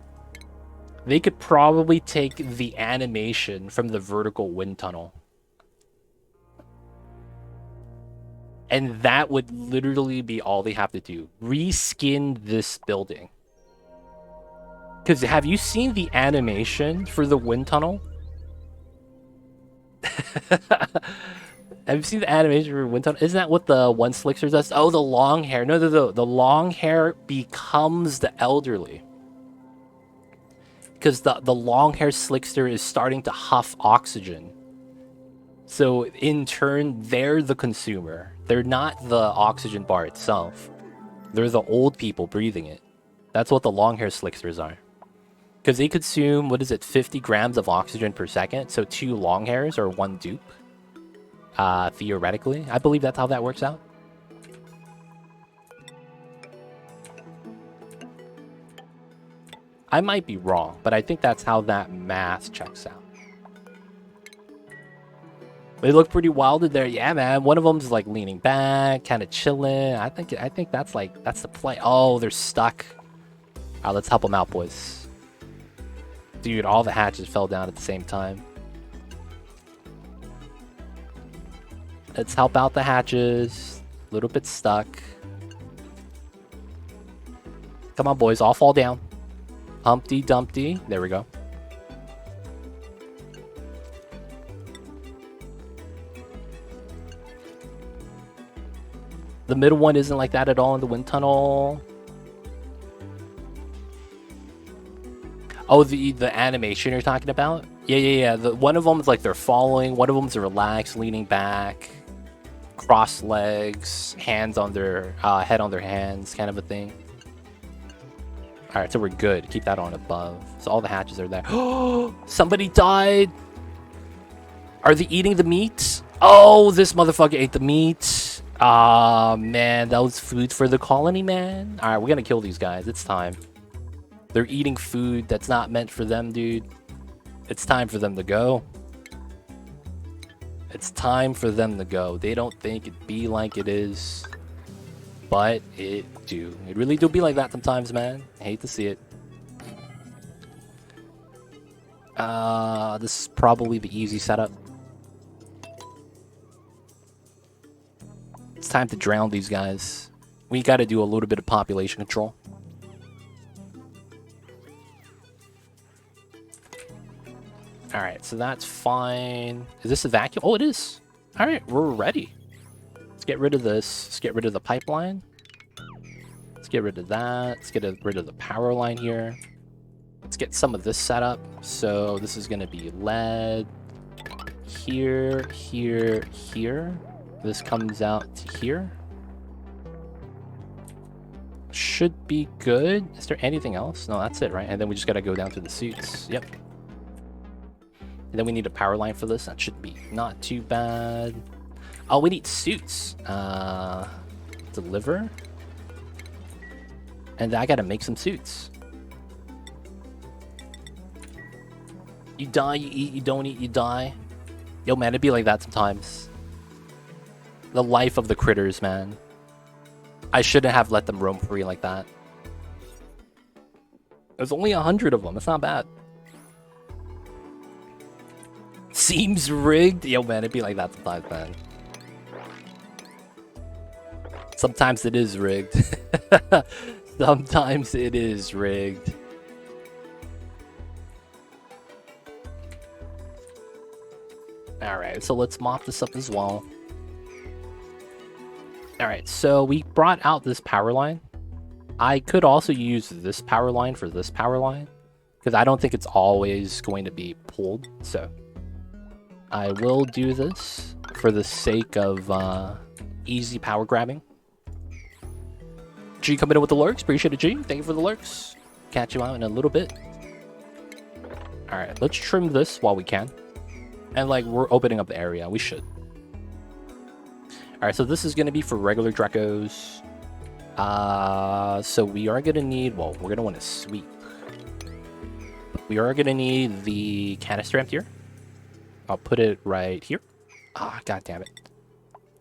They could probably take the animation from the vertical wind tunnel. And that would literally be all they have to do. Reskin this building. Because have you seen the animation for the wind tunnel? Have you seen the animation for wind tunnel? Isn't that what the one slickster does? Oh, the long hair. No. The long hair becomes the elderly. Because the long hair slickster is starting to huff oxygen. So in turn, they're the consumer. They're not the oxygen bar itself. They're the old people breathing it. That's what the long hair slicksters are. Because they consume, what is it, 50 grams of oxygen per second. So 2 long hairs are 1 dupe. Theoretically. I believe that's how that works out. I might be wrong, but I think that's how that math checks out. They look pretty wild in there. Yeah, man. One of them's like leaning back, kind of chilling. I think that's the play. Oh, they're stuck. All right, let's help them out, boys. Dude, all the hatches fell down at the same time. Let's help out the hatches. A little bit stuck. Come on, boys. All fall down. Humpty Dumpty. There we go. The middle one isn't like that at all in the wind tunnel. Oh, the animation you're talking about? Yeah. One of them is like they're falling. One of them's relaxed, leaning back, cross legs, hands on their head on their hands, kind of a thing. All right, so we're good. Keep that on above. So all the hatches are there. Oh, somebody died. Are they eating the meat? Oh, this motherfucker ate the meat. Ah, man, that was food for the colony, man. All right, we're gonna kill these guys. It's time. They're eating food that's not meant for them, dude. It's time for them to go. It's time for them to go. They don't think it be like it is, but it do. It really do be like that sometimes, man. I hate to see it. This is probably the easy setup. It's time to drown these guys. We gotta do a little bit of population control. Alright, so that's fine. Is this a vacuum? Oh, it is. Alright, we're ready. Let's get rid of this. Let's get rid of the pipeline. Let's get rid of that. Let's get rid of the power line here. Let's get some of this set up. So this is going to be lead here, here, here. This comes out to here. Should be good. Is there anything else? No, that's it, right? And then we just got to go down to the suits. Yep. And then we need a power line for this. That should be not too bad. Oh, we need suits. Deliver. And I gotta make some suits. You die, you eat, you don't eat, you die. Yo, man, it'd be like that sometimes. The life of the critters, man. I shouldn't have let them roam free like that. There's only 100 of them. It's not bad. Seems rigged. Yo, man, it'd be like that sometimes, man. Sometimes it is rigged. Sometimes it is rigged. Alright, so let's mop this up as well. Alright, so we brought out this power line. I could also use this power line for this power line, because I don't think it's always going to be pulled, so I will do this for the sake of easy power grabbing. G coming in with the lurks. Appreciate it, G. Thank you for the lurks. Catch you out in a little bit. Alright, let's trim this while we can. And, like, we're opening up the area. We should. Alright, so this is going to be for regular Drecos. So we are going to need... Well, we're going to want to sweep. We are going to need the canister emptier. I'll put it right here. Ah, god damn it.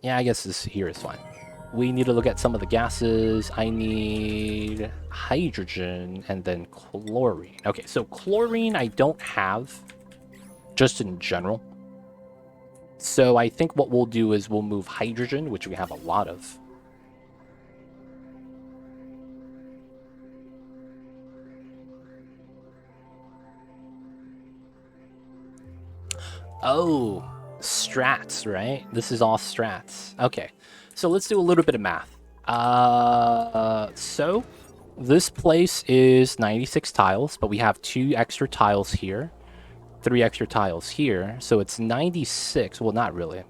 Yeah, I guess this here is fine. We need to look at some of the gases. I need hydrogen and then chlorine. Okay, so chlorine I don't have, just in general. So I think what we'll do is we'll move hydrogen, which we have a lot of. Oh, strats, right? This is all strats. Okay, so let's do a little bit of math. So this place is 96 tiles, but we have 2 extra tiles here, 3 extra tiles here, so it's 96. Well, not really.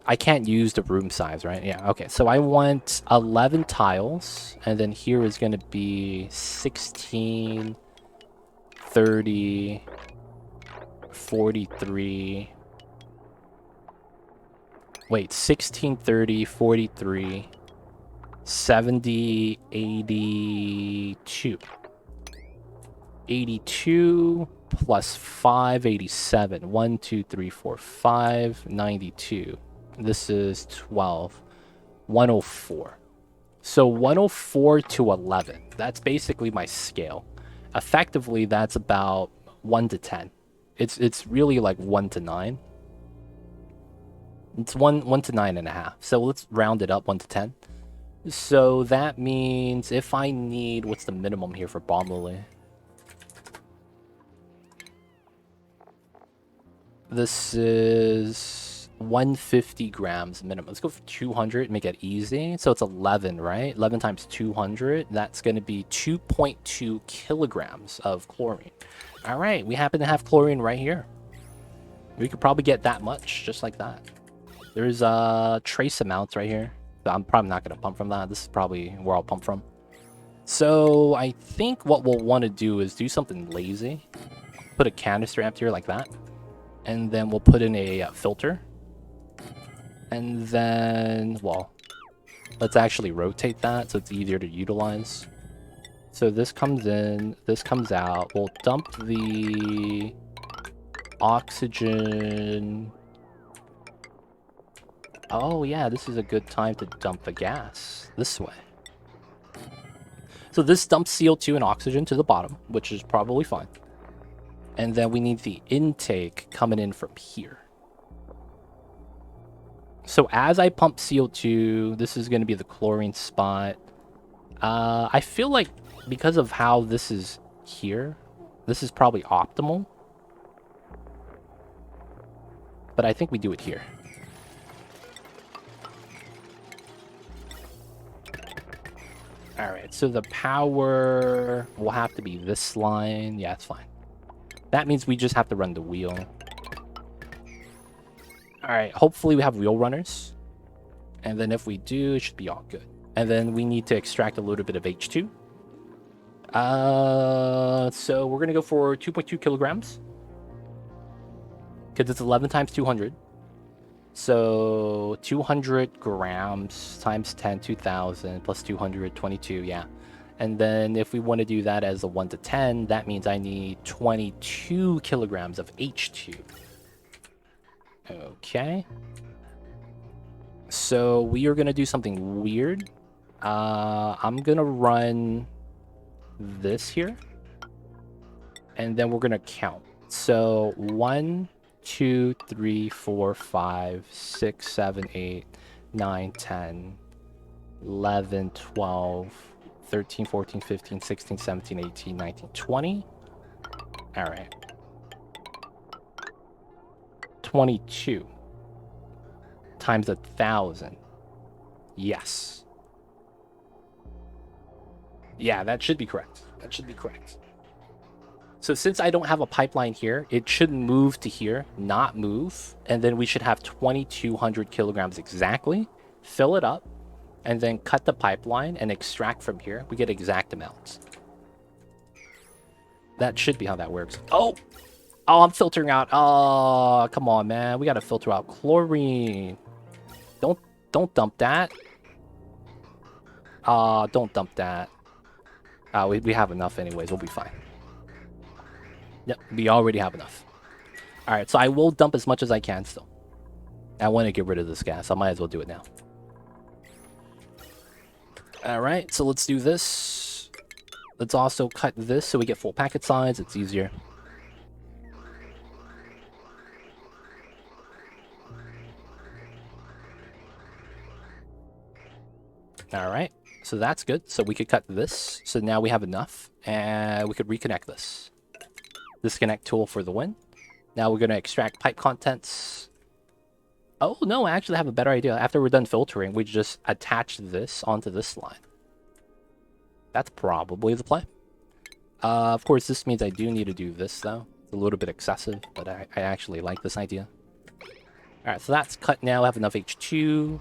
I can't use the room size, right? Yeah, okay, so I want 11 tiles, and then here is going to be 16, 30... 43. Wait, 16, 30, 43, 70, 82. 82 plus 5, 87. 1, 2, 3, 4, 5, 92. This is 12. 104. So 104 to 11. That's basically my scale. Effectively, that's about 1 to 10. It's really like 1 to 9. It's 1 to 9.5. So let's round it up 1 to 10. So that means if I need, what's the minimum here for bomb lily? This is 150 grams minimum. Let's go for 200, make it easy. So it's 11, right? 11 times 200. That's going to be 2.2 kilograms of chlorine. All right, we happen to have chlorine right here. We could probably get that much, just like that. There's trace amounts right here. I'm probably not going to pump from that. This is probably where I'll pump from. So I think what we'll want to do is do something lazy. Put a canister emptier like that. And then we'll put in a filter. And then, well, let's actually rotate that so it's easier to utilize. So this comes in, this comes out. We'll dump the oxygen Oh yeah, this is a good time to dump the gas this way. So this dumps CO2 and oxygen to the bottom, which is probably fine. And then we need the intake coming in from here. So as I pump CO2, this is going to be the chlorine spot. I feel like because of how this is here, this is probably optimal. But I think we do it here. Alright, so the power will have to be this line. Yeah, it's fine. That means we just have to run the wheel. Alright, hopefully we have wheel runners. And then if we do, it should be all good. And then we need to extract a little bit of H2. So we're going to go for 2.2 kilograms. Because it's 11 times 200. So 200 grams times 10, 2,000 plus 200, 22, yeah. And then if we want to do that as a 1 to 10, that means I need 22 kilograms of H2. Okay. So we are going to do something weird. I'm going to run this here. And then we're going to count. So 1, 2, 3, 4, 5, 6, 7, 8, 9, 10, 11, 12, 13, 14, 15, 16, 17, 18, 19, 20. All right. 22 times 1,000. Yes. Yeah, that should be correct. That should be correct. So since I don't have a pipeline here, it should move to here, not move. And then we should have 2,200 kilograms exactly. Fill it up. And then cut the pipeline and extract from here. We get exact amounts. That should be how that works. Oh! Oh, I'm filtering out. Oh, come on, man. We gotta filter out chlorine. Don't dump that. Don't dump that. We have enough anyways. We'll be fine. Yep, we already have enough. Alright, so I will dump as much as I can still. I want to get rid of this gas. I might as well do it now. Alright, so let's do this. Let's also cut this so we get full packet size. It's easier. Alright, so that's good. So we could cut this. So now we have enough. And we could reconnect this. Disconnect tool for the win. Now we're going to extract pipe contents. Oh, no, I actually have a better idea. After we're done filtering, we just attach this onto this line. That's probably the play. Of course, this means I do need to do this, though. It's a little bit excessive, but I actually like this idea. Alright, so that's cut now. I have enough H2.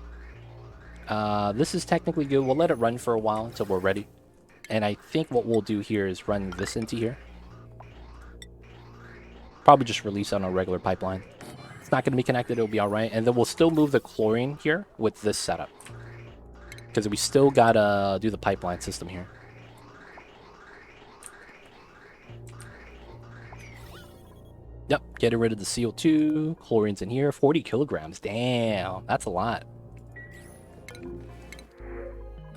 This is technically good. We'll let it run for a while until we're ready. And I think what we'll do here is run this into here. Probably just release on a regular pipeline. It's not going to be connected. It'll be all right. And then we'll still move the chlorine here with this setup. Because we still got to do the pipeline system here. Yep, getting rid of the CO2. Chlorine's in here. 40 kilograms. Damn, that's a lot.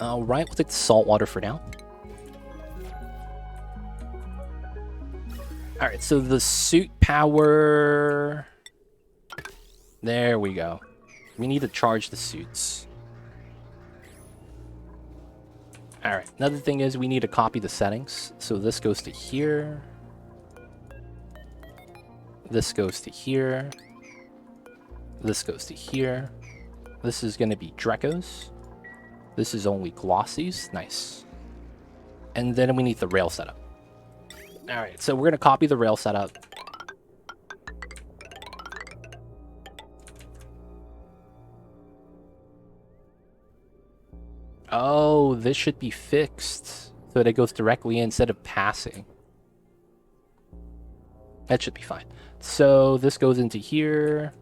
All right, we'll take the salt water for now. All right, so the suit power... There we go. We need to charge the suits. All right, another thing is we need to copy the settings. So this goes to here. This goes to here. This goes to here. This is going to be Drecos. This is only Glossies. Nice. And then we need the rail setup. All right, so we're going to copy the rail setup. Oh, this should be fixed so that it goes directly in instead of passing. That should be fine. So this goes into here.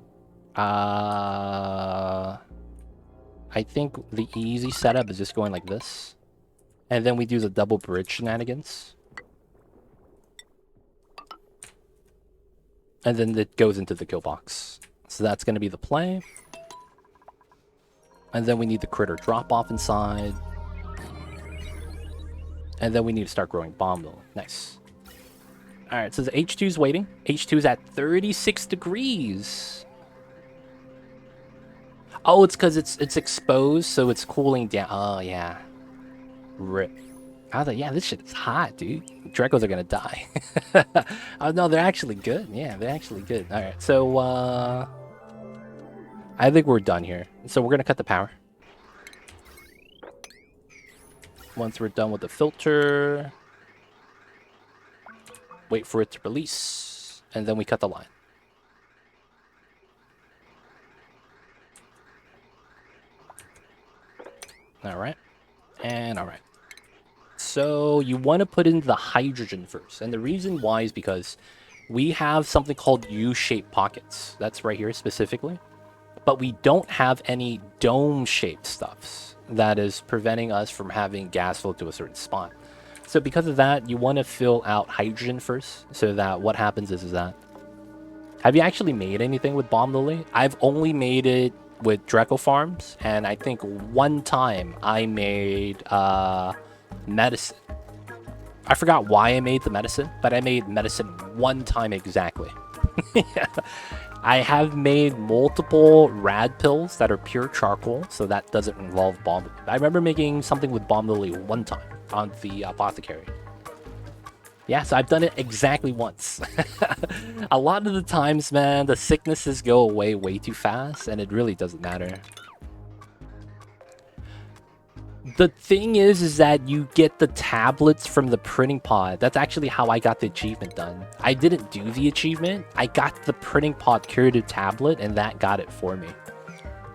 I think the easy setup is just going like this. And then we do the double bridge shenanigans. And then it goes into the kill box. So that's going to be the play. And then we need the critter drop-off inside. And then we need to start growing bomb lily. Nice. Alright, so the H2's waiting. H2's at 36 degrees. Oh, it's because it's exposed, so it's cooling down. Oh, yeah. Rip. I was like, yeah, this shit is hot, dude. Dracos are gonna die. Oh, no, they're actually good. Yeah, they're actually good. Alright, so, I think we're done here. So we're gonna cut the power. Once we're done with the filter, wait for it to release, and then we cut the line. Alright, and alright. So you want to put in the hydrogen first, and the reason why is because we have something called U-shaped pockets. That's right here specifically. But we don't have any dome-shaped stuffs that is preventing us from having gas flow to a certain spot. So because of that, you want to fill out hydrogen first, so that what happens is that... Have you actually made anything with Bomb Lily? I've only made it with Draco Farms, and I think one time I made medicine. I forgot why I made the medicine, but I made medicine one time exactly. Yeah. I have made multiple rad pills that are pure charcoal, so that doesn't involve bomb lily. I remember making something with bomb lily one time on the apothecary. Yeah, so I've done it exactly once. A lot of the times, man, the sicknesses go away way too fast, and it really doesn't matter. The thing is that you get the tablets from the printing pod. That's actually how I got the achievement done. I didn't do the achievement. I got the printing pod curative tablet, and that got it for me.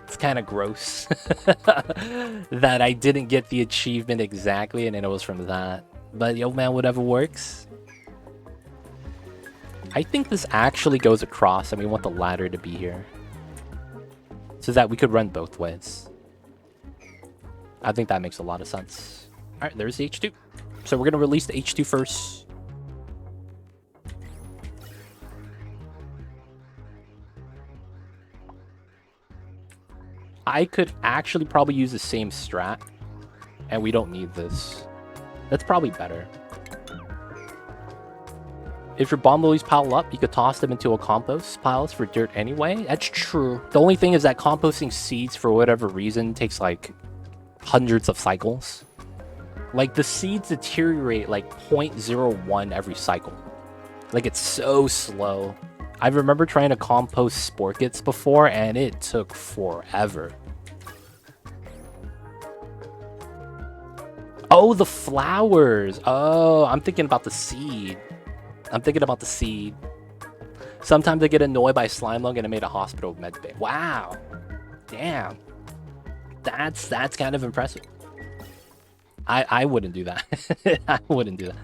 It's kind of gross that I didn't get the achievement exactly, and then it was from that. But yo, man, whatever works. I think this actually goes across, and we want the ladder to be here, so that we could run both ways. I think that makes a lot of sense. Alright, there's the H2. So we're going to release the H2 first. I could actually probably use the same strat, and we don't need this. That's probably better. If your bomb lilies pile up, you could toss them into a compost piles for dirt anyway. That's true. The only thing is that composting seeds, for whatever reason, takes like hundreds of cycles. Like the seeds deteriorate like 0.01 every cycle. Like it's so slow. I remember trying to compost sporkets before, and it took forever. Oh, the flowers. Oh, I'm thinking about the seed. Sometimes I get annoyed by slime lung, and I made a hospital med bay. Wow. Damn. That's kind of impressive. I wouldn't do that. I wouldn't do that.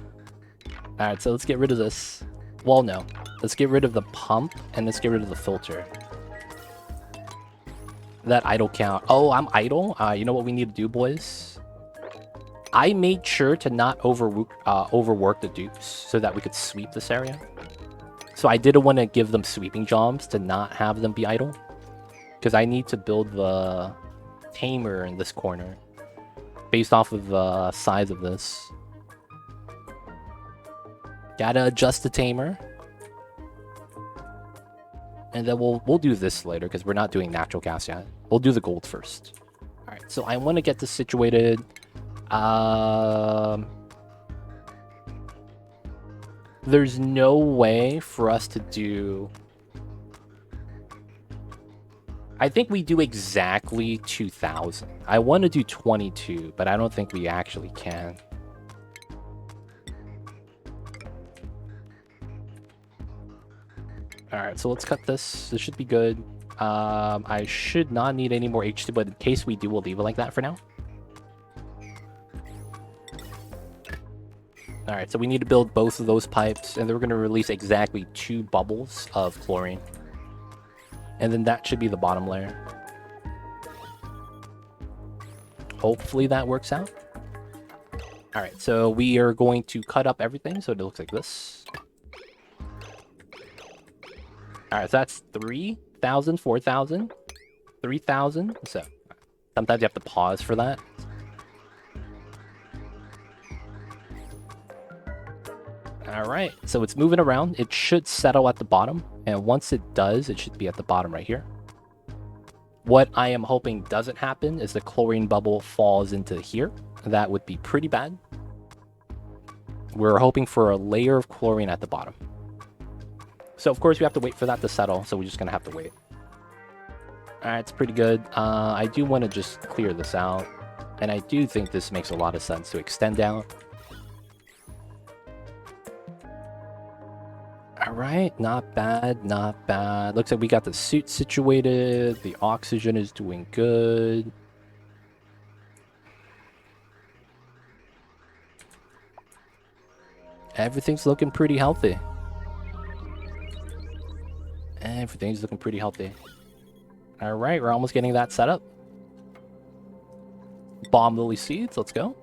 Alright, so let's get rid of this. Well, no. Let's get rid of the pump, and let's get rid of the filter. That idle count. Oh, I'm idle? You know what we need to do, boys? I made sure to not overwork the dupes so that we could sweep this area. So I didn't want to give them sweeping jobs to not have them be idle. Because I need to build the tamer in this corner based off of the size of this. Gotta adjust the tamer. And then we'll do this later because we're not doing natural gas yet. We'll do the gold first. Alright, so I want to get this situated. There's no way for us to do... I think we do exactly 2,000. I want to do 22, but I don't think we actually can. Alright, so let's cut this. This should be good. I should not need any more H2, but in case we do, we'll leave it like that for now. Alright, so we need to build both of those pipes, and then we're going to release exactly 2 bubbles of chlorine. And then that should be the bottom layer. Hopefully that works out. Alright, so we are going to cut up everything so it looks like this. Alright, so that's 3,000, 4,000, 3,000. So Sometimes you have to pause for that. Alright, so it's moving around. It should settle at the bottom. And once it does, it should be at the bottom right here. What I am hoping doesn't happen is the chlorine bubble falls into here. That would be pretty bad. We're hoping for a layer of chlorine at the bottom. So of course we have to wait for that to settle, so we're just gonna have to wait. Alright, it's pretty good. I do want to just clear this out. And I do think this makes a lot of sense to extend out. Alright, not bad, not bad. Looks like we got the suit situated. The oxygen is doing good. Everything's looking pretty healthy. Everything's looking pretty healthy. Alright, we're almost getting that set up. Bomb lily seeds, let's go.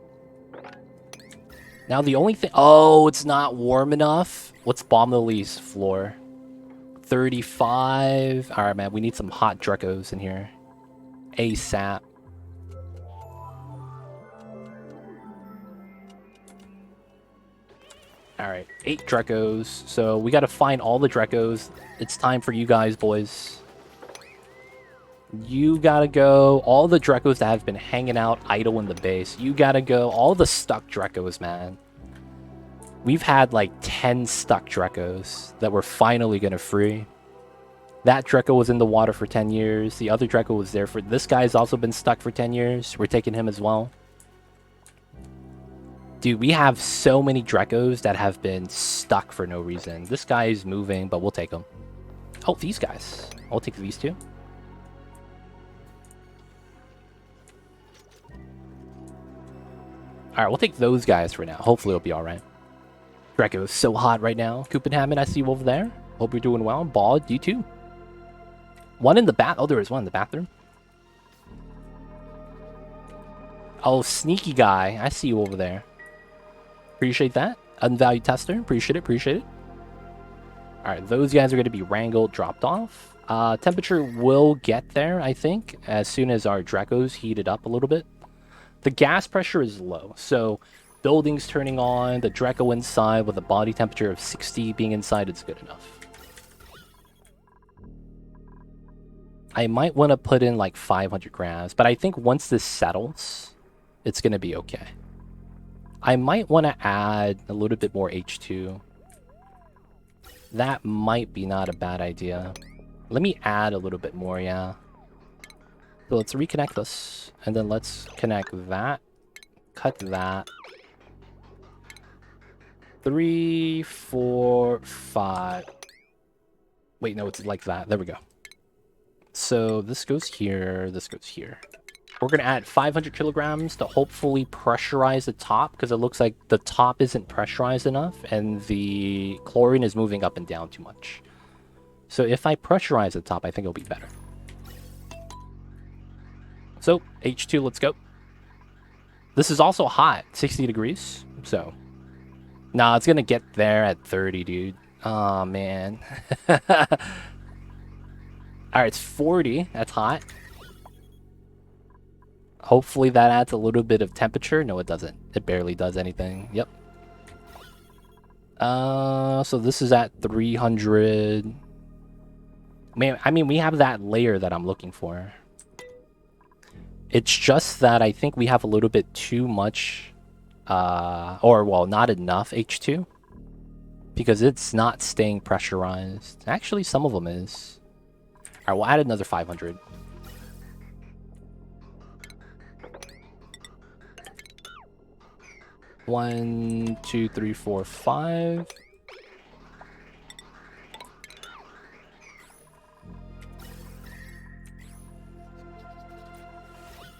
Now the only thing... Oh, it's not warm enough. What's Bomb Lily's floor? 35. Alright, man, we need some hot Drekos in here. ASAP. Alright, 8 Drekos. So we gotta find all the Drekos. It's time for you guys, boys. You gotta go. All the Drekos that have been hanging out idle in the base. You gotta go. All the stuck Drekos, man. We've had like 10 stuck Drekos that we're finally gonna free. That Dreco was in the water for 10 years. The other Dreco was there for... This guy's also been stuck for 10 years. We're taking him as well. Dude, we have so many Drekos that have been stuck for no reason. This guy is moving, but we'll take him. Oh, these guys. I'll take these two. Alright, we'll take those guys for now. Hopefully it'll be alright. Dreco is so hot right now. Copenhagen, I see you over there. Hope you're doing well. Ball, you too. One in the bath. Oh, there is one in the bathroom. Oh, sneaky guy. I see you over there. Appreciate that. Unvalued tester. Appreciate it. Appreciate it. Alright, those guys are going to be wrangled, dropped off. Temperature will get there, I think, as soon as our Drekos heat it up a little bit. The gas pressure is low, so buildings turning on, the Dreco inside with a body temperature of 60 being inside is good enough. I might want to put in like 500 grams, but I think once this settles, it's going to be okay. I might want to add a little bit more H2. That might be not a bad idea. Let me add a little bit more, yeah. So let's reconnect this, and then let's connect that, cut that. 3, 4, 5. Wait, no, it's like that. There we go. So this goes here, this goes here. We're going to add 500 kilograms to hopefully pressurize the top, because it looks like the top isn't pressurized enough, and the chlorine is moving up and down too much. So if I pressurize the top, I think it'll be better. So, H2, let's go. This is also hot, 60 degrees, so... Nah, it's gonna get there at 30, dude. Oh, man. Alright, it's 40. That's hot. Hopefully that adds a little bit of temperature. No, it doesn't. It barely does anything. Yep. So this is at 300. Man, I mean, we have that layer that I'm looking for. It's just that I think we have a little bit too much, or, well, not enough H2. Because it's not staying pressurized. Actually, some of them is. Alright, we'll add another 500. One, two, three, four, 5.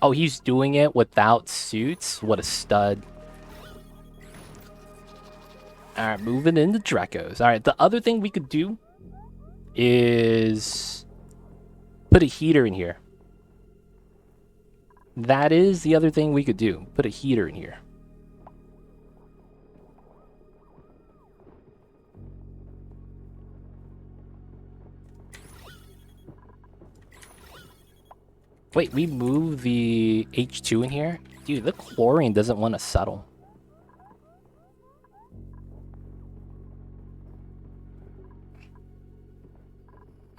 Oh, he's doing it without suits? What a stud. Alright, moving into Drekos. Alright, the other thing we could do is put a heater in here. That is the other thing we could do. Put a heater in here. Wait, we move the H2 in here? Dude, the chlorine doesn't want to settle.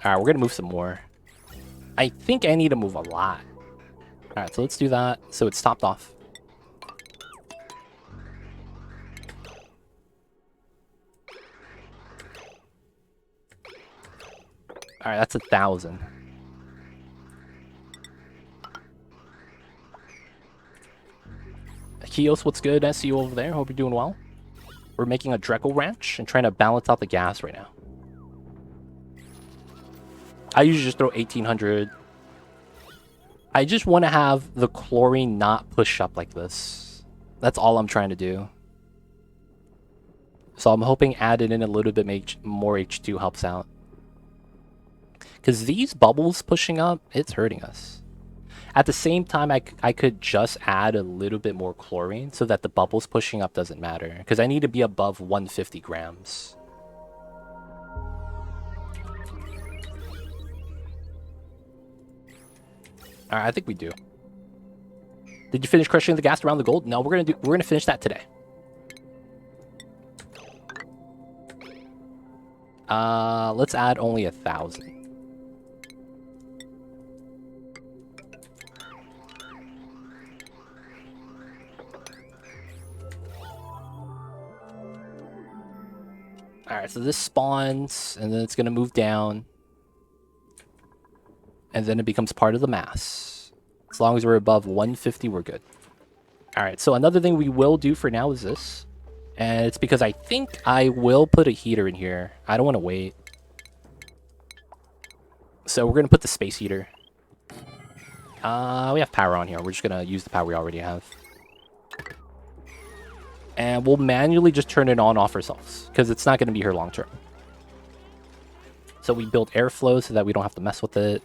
Alright, we're gonna move some more. I think I need to move a lot. Alright, so let's do that. So it's topped off. Alright, that's 1,000. Kios, what's good? I see you over there. Hope you're doing well. We're making a Dreco Ranch and trying to balance out the gas right now. I usually just throw 1,800. I just want to have the chlorine not push up like this. That's all I'm trying to do. So I'm hoping adding in a little bit more H2 helps out. Because these bubbles pushing up, it's hurting us. At the same time, I could just add a little bit more chlorine so that the bubbles pushing up doesn't matter. Because I need to be above 150 grams. Alright, I think we do. Did you finish crushing the gas around the gold? No, we're gonna finish that today. Let's add only 1,000. Alright, so this spawns, and then it's gonna move down. And then it becomes part of the mass. As long as we're above 150, we're good. Alright, so another thing we will do for now is this. And it's because I think I will put a heater in here. I don't want to wait. So we're going to put the space heater. We have power on here. We're just going to use the power we already have. And we'll manually just turn it on off ourselves. Because it's not going to be here long term. So we build airflow so that we don't have to mess with it.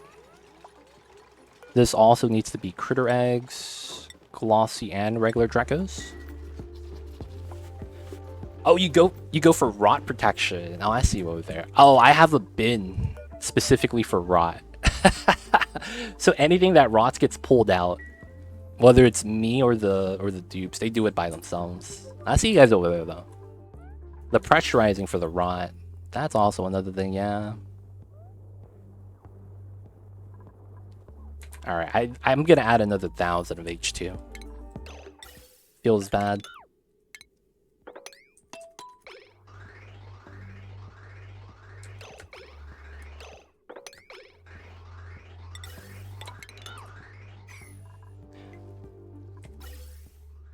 This also needs to be critter eggs, glossy and regular Dracos. Oh, you go for rot protection. Oh, I see you over there. Oh, I have a bin specifically for rot. So anything that rots gets pulled out. Whether it's me or the dupes, they do it by themselves. I see you guys over there though. The pressurizing for the rot. That's also another thing, yeah. Alright, I'm gonna add another 1,000 of H2. Feels bad.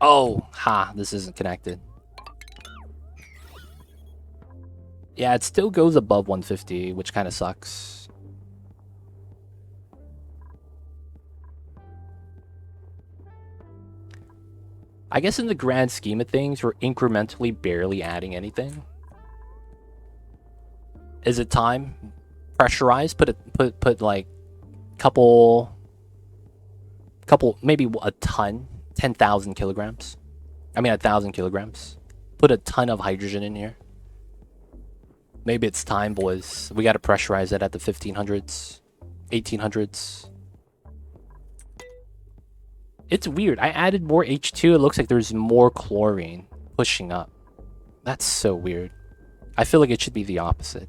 Oh, ha, this isn't connected. Yeah, it still goes above 150, which kind of sucks. I guess in the grand scheme of things, we're incrementally barely adding anything. Is it time? Pressurize, put like couple, maybe a ton, 10,000 kilograms. I mean 1,000 kilograms. Put a ton of hydrogen in here. Maybe it's time, boys. We gotta pressurize it at the 1500s, 1800s. It's weird. I added more H2. It looks like there's more chlorine pushing up. That's so weird. I feel like it should be the opposite.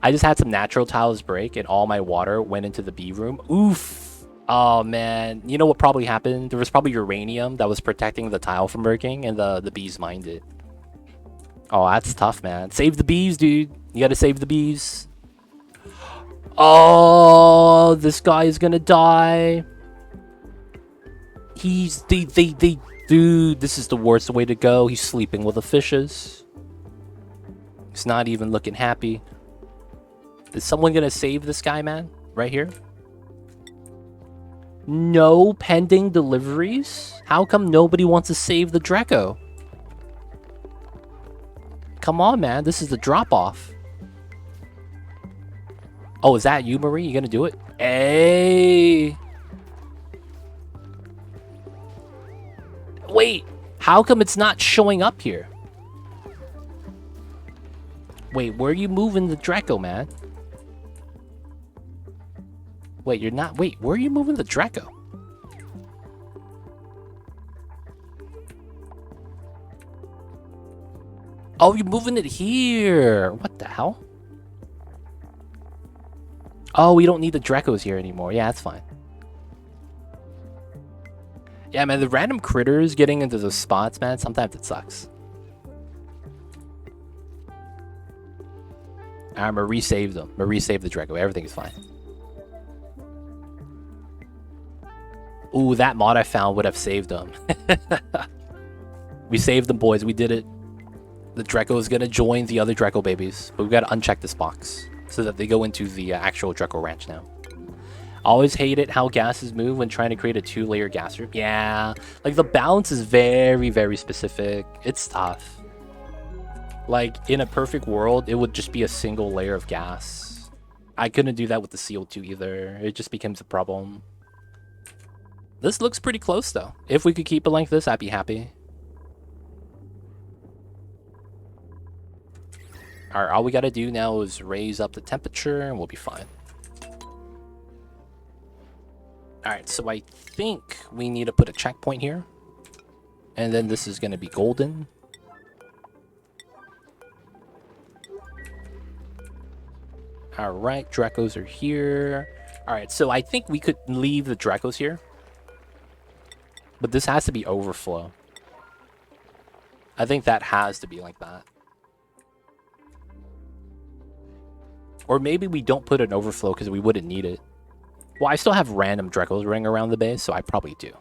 I just had some natural tiles break and all my water went into the B room. Oof. Oh, man. You know what probably happened? There was probably uranium that was protecting the tile from breaking and the bees mined it. Oh, that's tough, man. Save the bees, dude. You gotta save the bees. Oh, this guy is gonna die. Dude, this is the worst way to go. He's sleeping with the fishes. He's not even looking happy. Is someone gonna save this guy, man? Right here? No pending deliveries? How come nobody wants to save the Dreco? Come on, man. This is the drop-off. Oh, is that you, Marie? You gonna do it? Hey! Wait, how come it's not showing up here? Wait, where are you moving the Draco, man? Wait, you're not... Wait, where are you moving the Draco? Oh, you're moving it here. What the hell? Oh, we don't need the Dracos here anymore. Yeah, that's fine. Yeah, man, the random critters getting into those spots, man, sometimes it sucks. I'm gonna resave them. I'm gonna resave the Draco. Everything is fine. Ooh, that mod I found would have saved them. We saved them, boys. We did it. The Draco is gonna join the other Draco babies, but we gotta uncheck this box so that they go into the actual Draco ranch now. Always hated how gases move when trying to create a 2-layer gas group. Yeah, like the balance is very, very specific. It's tough. Like in a perfect world, it would just be a single layer of gas. I couldn't do that with the CO2 either. It just becomes a problem. This looks pretty close though. If we could keep it like this, I'd be happy. Alright, all we gotta do now is raise up the temperature and we'll be fine. Alright, so I think we need to put a checkpoint here. And then this is gonna be golden. Alright, Dracos are here. Alright, so I think we could leave the Dracos here. But this has to be overflow. I think that has to be like that. Or maybe we don't put an overflow because we wouldn't need it. Well, I still have random Dracos ring around the base, so I probably do.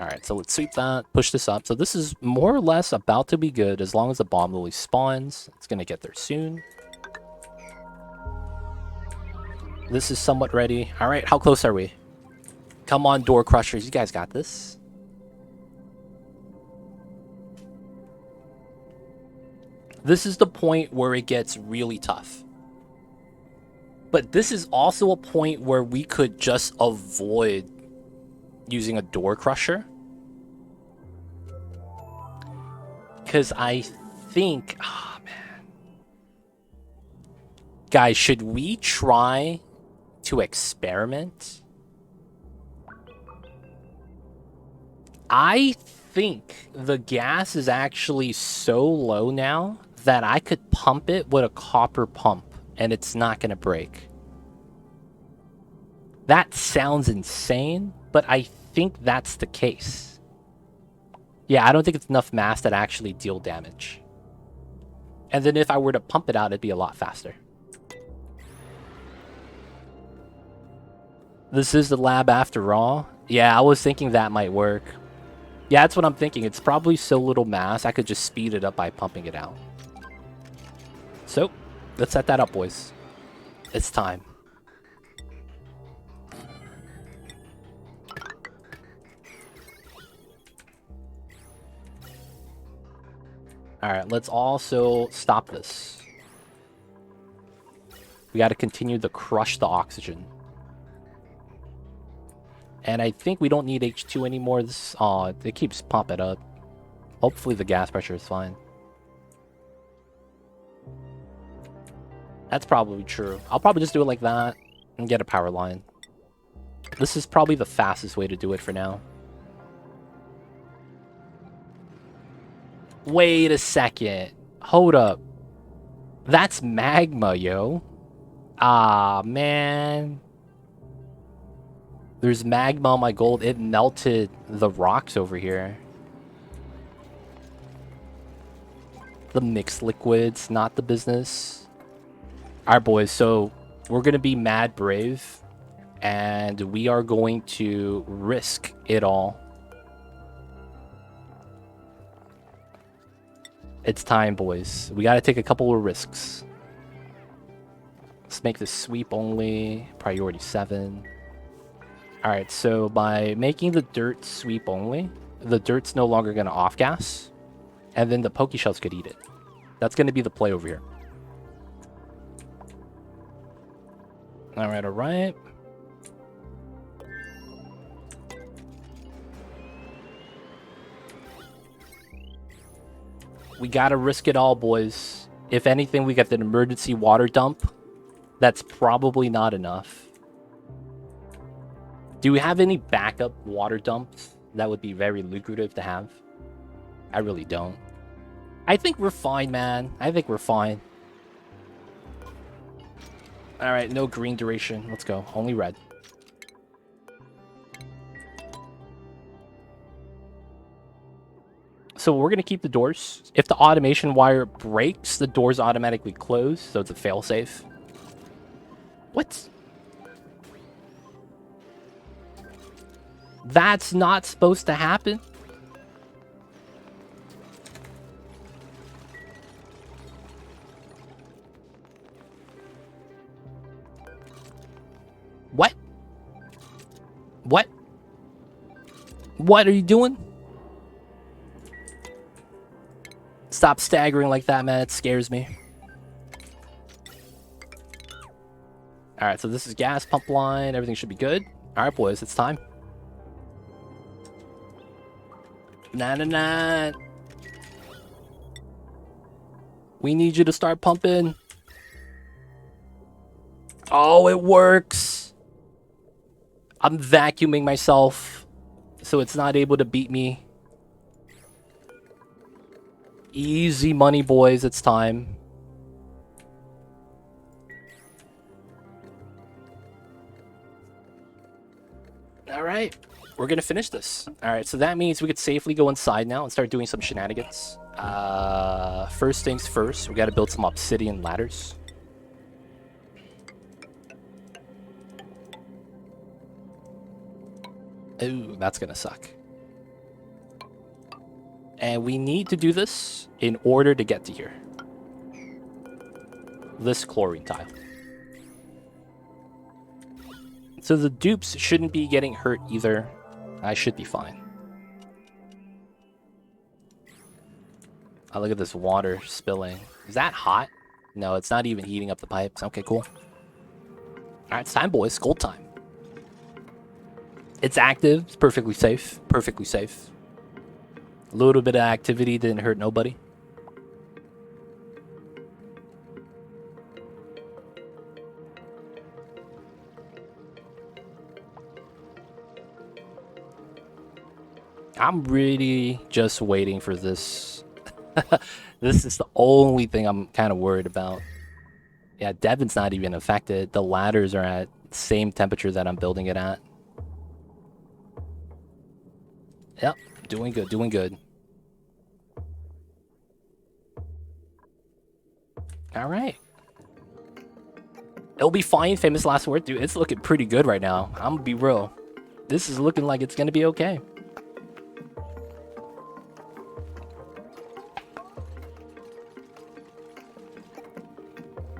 Alright, so let's sweep that, push this up. So this is more or less about to be good as long as the bomb lily spawns. It's going to get there soon. This is somewhat ready. Alright, how close are we? Come on, door crushers. You guys got this. This is the point where it gets really tough. But this is also a point where we could just avoid using a door crusher. Because I think... Oh, man. Guys, should we try to experiment? I think the gas is actually so low now that I could pump it with a copper pump and it's not going to break. That sounds insane, but I think that's the case. Yeah, I don't think it's enough mass that actually deal damage. And then if I were to pump it out, it'd be a lot faster. This is the lab after all. Yeah, I was thinking that might work. Yeah, that's what I'm thinking. It's probably so little mass, I could just speed it up by pumping it out. So, let's set that up, boys. It's time. Alright, let's also stop this. We got to continue to crush the oxygen. And I think we don't need H2 anymore. This, it keeps pumping up. Hopefully the gas pressure is fine. That's probably true. I'll probably just do it like that and get a power line. This is probably the fastest way to do it for now. Wait a second. Hold up. That's magma, yo. Ah, man. There's magma on my gold. It melted the rocks over here. The mixed liquids, not the business. Alright, boys. So, we're going to be mad brave. And we are going to risk it all. It's time, boys. We got to take a couple of risks. Let's make this sweep only. Priority 7. Alright, so by making the dirt sweep only, the dirt's no longer going to off-gas. And then the Pokeshells could eat it. That's going to be the play over here. Alright, alright. We gotta risk it all, boys. If anything, we get an emergency water dump. That's probably not enough. Do we have any backup water dumps that would be very lucrative to have? I really don't. I think we're fine, man. I think we're fine. Alright, no green duration. Let's go. Only red. So we're going to keep the doors. If the automation wire breaks, the doors automatically close, so it's a failsafe. What? That's not supposed to happen. What? What? What are you doing? Stop staggering like that, man. It scares me. Alright, so this is gas pump line. Everything should be good. Alright, boys, it's time. Nah. We need you to start pumping. Oh, it works. I'm vacuuming myself, so it's not able to beat me. Easy money, boys. It's time. All right. We're going to finish this. All right. So that means we could safely go inside now and start doing some shenanigans. First things first, we got to build some obsidian ladders. Ooh, that's going to suck. And we need to do this in order to get to here. This chlorine tile. So the dupes shouldn't be getting hurt either. I should be fine. Oh, look at this water spilling. Is that hot? No, it's not even heating up the pipes. Okay, cool. Alright, it's time, boys. Gold time. It's active. It's perfectly safe. Perfectly safe. A little bit of activity didn't hurt nobody. I'm really just waiting for this. This is the only thing I'm kind of worried about. Yeah, Devon's not even affected. The ladders are at the same temperature that I'm building it at. Yep, doing good, doing good. All right. It'll be fine, famous last word, dude. It's looking pretty good right now. I'm gonna be real. This is looking like it's gonna be okay.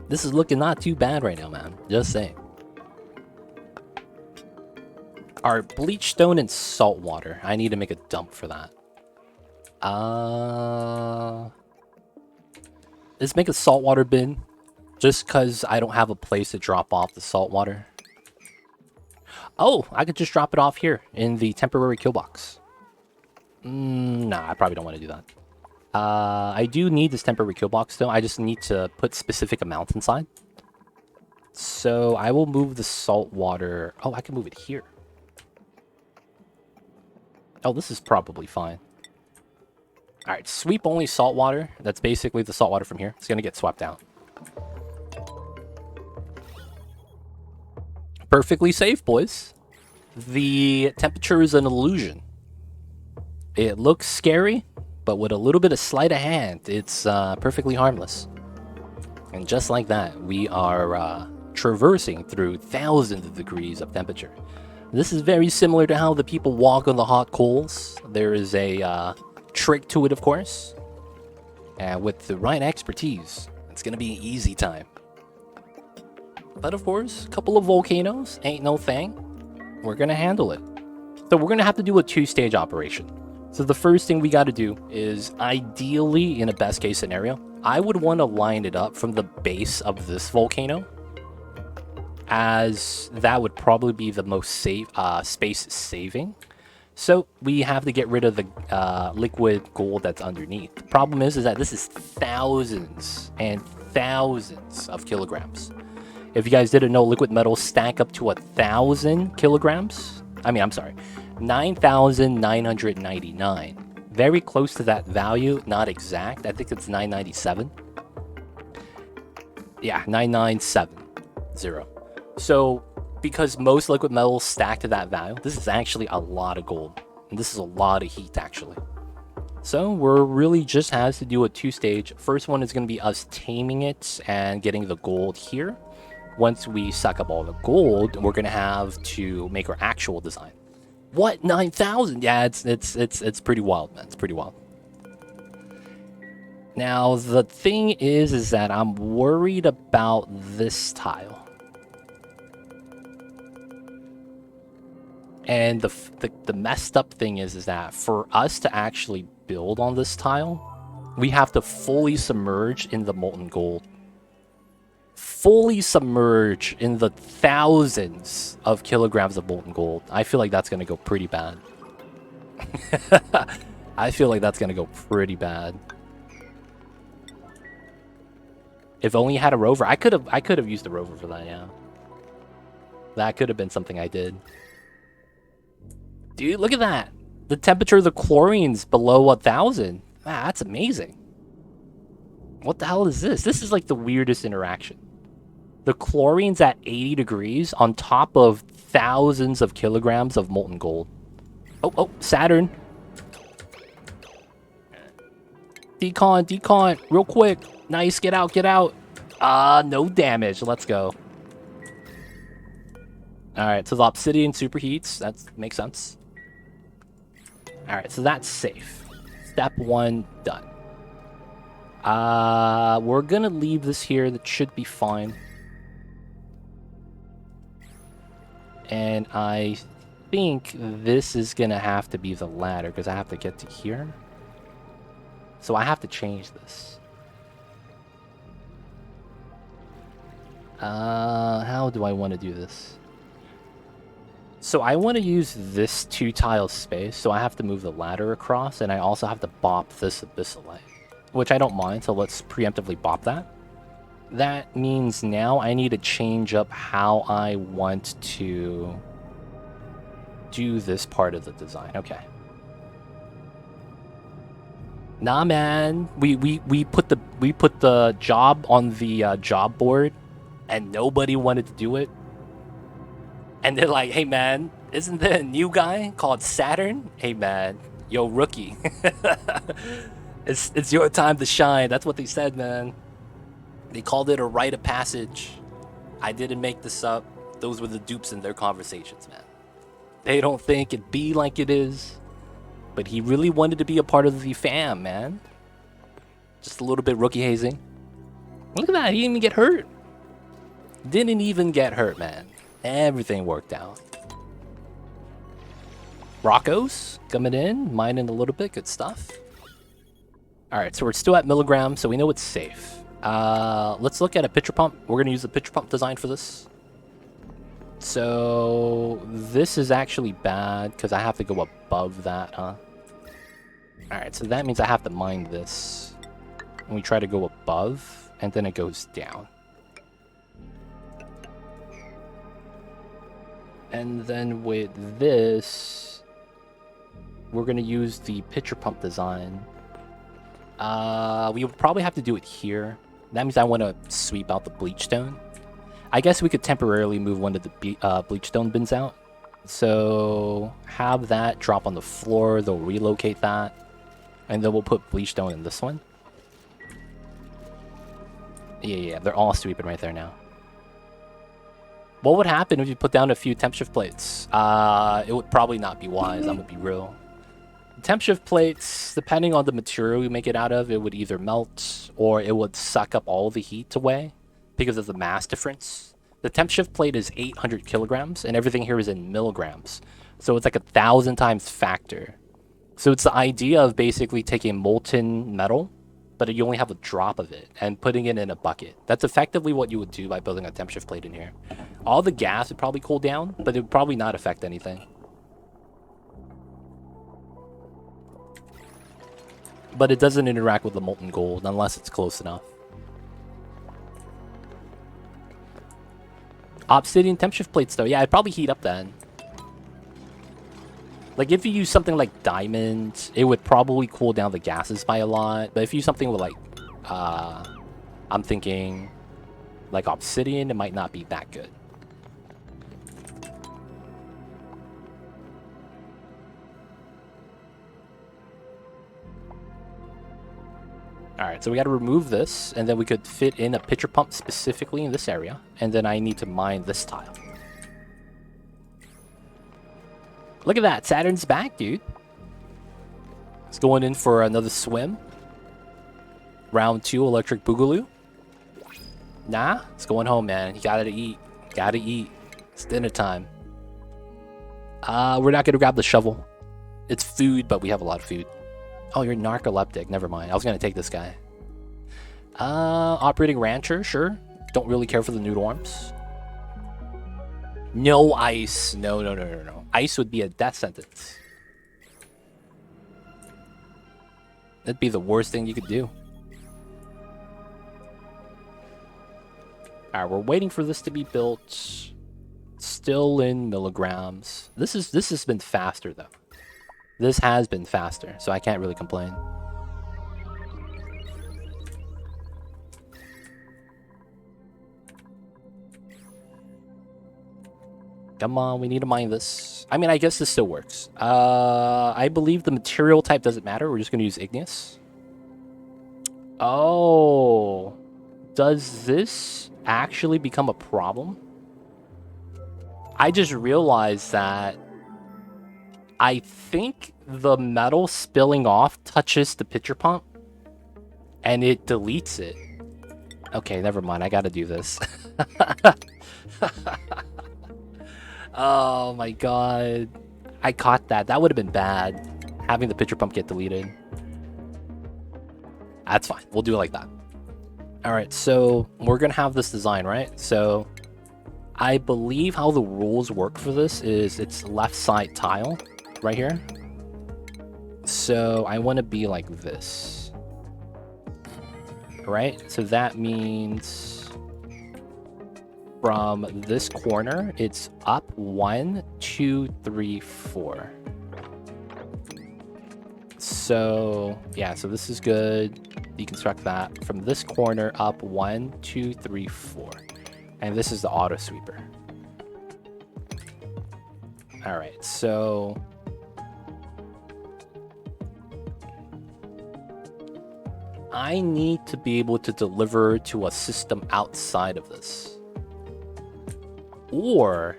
This is looking not too bad right now, man. Just saying. Our bleach stone and salt water. I need to make a dump for that. Let's make a saltwater bin. Just because I don't have a place to drop off the salt water. Oh, I could just drop it off here in the temporary kill box. Nah, I probably don't want to do that. I do need this temporary kill box though. I just need to put specific amounts inside. So I will move the salt water. Oh, I can move it here. Oh, this is probably fine. All right, sweep only salt water. That's basically the salt water from here. It's going to get swapped out. Perfectly safe, boys. The temperature is an illusion. It looks scary, but with a little bit of sleight of hand, it's perfectly harmless. And just like that, we are traversing through thousands of degrees of temperature. This is very similar to how the people walk on the hot coals. There is a trick to it, of course. And with the right expertise, it's going to be an easy time. But of course, a couple of volcanoes ain't no thing. We're going to handle it. So we're going to have to do a two-stage operation. So the first thing we got to do is, ideally, in a best case scenario, I would want to line it up from the base of this volcano, as that would probably be the most safe, space saving. So we have to get rid of the liquid gold that's underneath. The problem is that this is thousands and thousands of kilograms. If you guys didn't know, liquid metals stack up to 1,000 kilograms. I'm sorry, 9,999. Very close to that value, not exact. I think it's 997. Yeah, 9970. So because most liquid metals stack to that value, this is actually a lot of gold. And this is a lot of heat, actually. So we're really just has to do a two-stage. First one is going to be us taming it and getting the gold here. Once we suck up all the gold, we're going to have to make our actual design. What? 9,000? Yeah, it's pretty wild, man. It's pretty wild. Now, the thing is that I'm worried about this tile. And the messed up thing is that for us to actually build on this tile, we have to fully submerge in the molten gold. Fully submerge in the thousands of kilograms of molten gold. I feel like that's going to go pretty bad. I feel like that's going to go pretty bad. If only I had a rover. I could have used the rover for that, yeah. That could have been something I did. Dude, look at that. The temperature of the chlorine's below 1,000. Ah, that's amazing. What the hell is this? This is like the weirdest interaction. The chlorine's at 80 degrees on top of thousands of kilograms of molten gold. Oh, Saturn. Decon, real quick. Nice, get out. No damage. Let's go. Alright, so the obsidian superheats. That makes sense. Alright, so that's safe. Step 1 done. We're gonna leave this here. That should be fine. And I think this is gonna have to be the ladder because I have to get to here. So I have to change this. How do I want to do this? So I want to use this 2-tile space, so I have to move the ladder across, and I also have to bop this abyss away, which I don't mind, so let's preemptively bop that. That means now I need to change up how I want to do this part of the design. Okay. Nah, man. We put the job on the job board, and nobody wanted to do it. And they're like, "Hey, man, isn't there a new guy called Saturn? Hey, man, yo, rookie, it's your time to shine." That's what they said, man. They called it a rite of passage. I didn't make this up. Those were the dupes in their conversations, man. They don't think it be like it is. But he really wanted to be a part of the fam, man. Just a little bit rookie hazing. Look at that. He didn't even get hurt. Didn't even get hurt, man. Everything worked out. Rocco's coming in, mining a little bit. Good stuff. All right, so we're still at milligrams, so we know it's safe. Let's look at a pitcher pump. We're going to use the pitcher pump design for this. So this is actually bad because I have to go above that, huh? Alright, so that means I have to mine this. And we try to go above, and then it goes down. And then with this, we're going to use the pitcher pump design. We would probably have to do it here. That means I want to sweep out the bleach stone. I guess we could temporarily move one of the bleach stone bins out. So have that drop on the floor. They'll relocate that. And then we'll put bleach stone in this one. Yeah, they're all sweeping right there now. What would happen if you put down a few temp shift plates? It would probably not be wise, I'm gonna be real. Temp shift plates, depending on the material you make it out of, it would either melt or it would suck up all the heat away because of the mass difference. The temp shift plate is 800 kilograms and everything here is in milligrams. So it's like 1,000 times factor. So it's the idea of basically taking molten metal, but you only have a drop of it, and putting it in a bucket. That's effectively what you would do by building a temp shift plate in here. All the gas would probably cool down, but it would probably not affect anything. But it doesn't interact with the molten gold unless it's close enough. Obsidian temp shift plates, though. Yeah, I'd probably heat up then. Like, if you use something like diamond, it would probably cool down the gases by a lot. But if you use something with, like, I'm thinking, like, obsidian, it might not be that good. Alright, so we gotta remove this, and then we could fit in a pitcher pump specifically in this area. And then I need to mine this tile. Look at that, Saturn's back, dude. It's going in for another swim. Round 2, Electric Boogaloo. Nah, it's going home, man. You gotta eat. Gotta eat. It's dinner time. We're not gonna grab the shovel. It's food, but we have a lot of food. Oh, you're narcoleptic. Never mind. I was gonna take this guy. Operating rancher, sure. Don't really care for the noodle arms. No ice. No. Ice would be a death sentence. That'd be the worst thing you could do. Alright, we're waiting for this to be built. Still in milligrams. This has been faster though. This has been faster, so I can't really complain. Come on, we need to mine this. I mean, I guess this still works. I believe the material type doesn't matter. We're just going to use igneous. Oh. Does this actually become a problem? I just realized that I think the metal spilling off touches the pitcher pump and it deletes it. Okay, never mind. I gotta do this. Oh my god. I caught that. That would have been bad. Having the pitcher pump get deleted. That's fine. We'll do it like that. Alright, so we're gonna have this design, right? So I believe how the rules work for this is it's left side tile right here. So I want to be like this. Right? So that means from this corner, it's up 1, 2, 3, 4. So yeah, so this is good. Deconstruct that. From this corner up 1, 2, 3, 4. And this is the auto sweeper. Alright, so I need to be able to deliver to a system outside of this. Or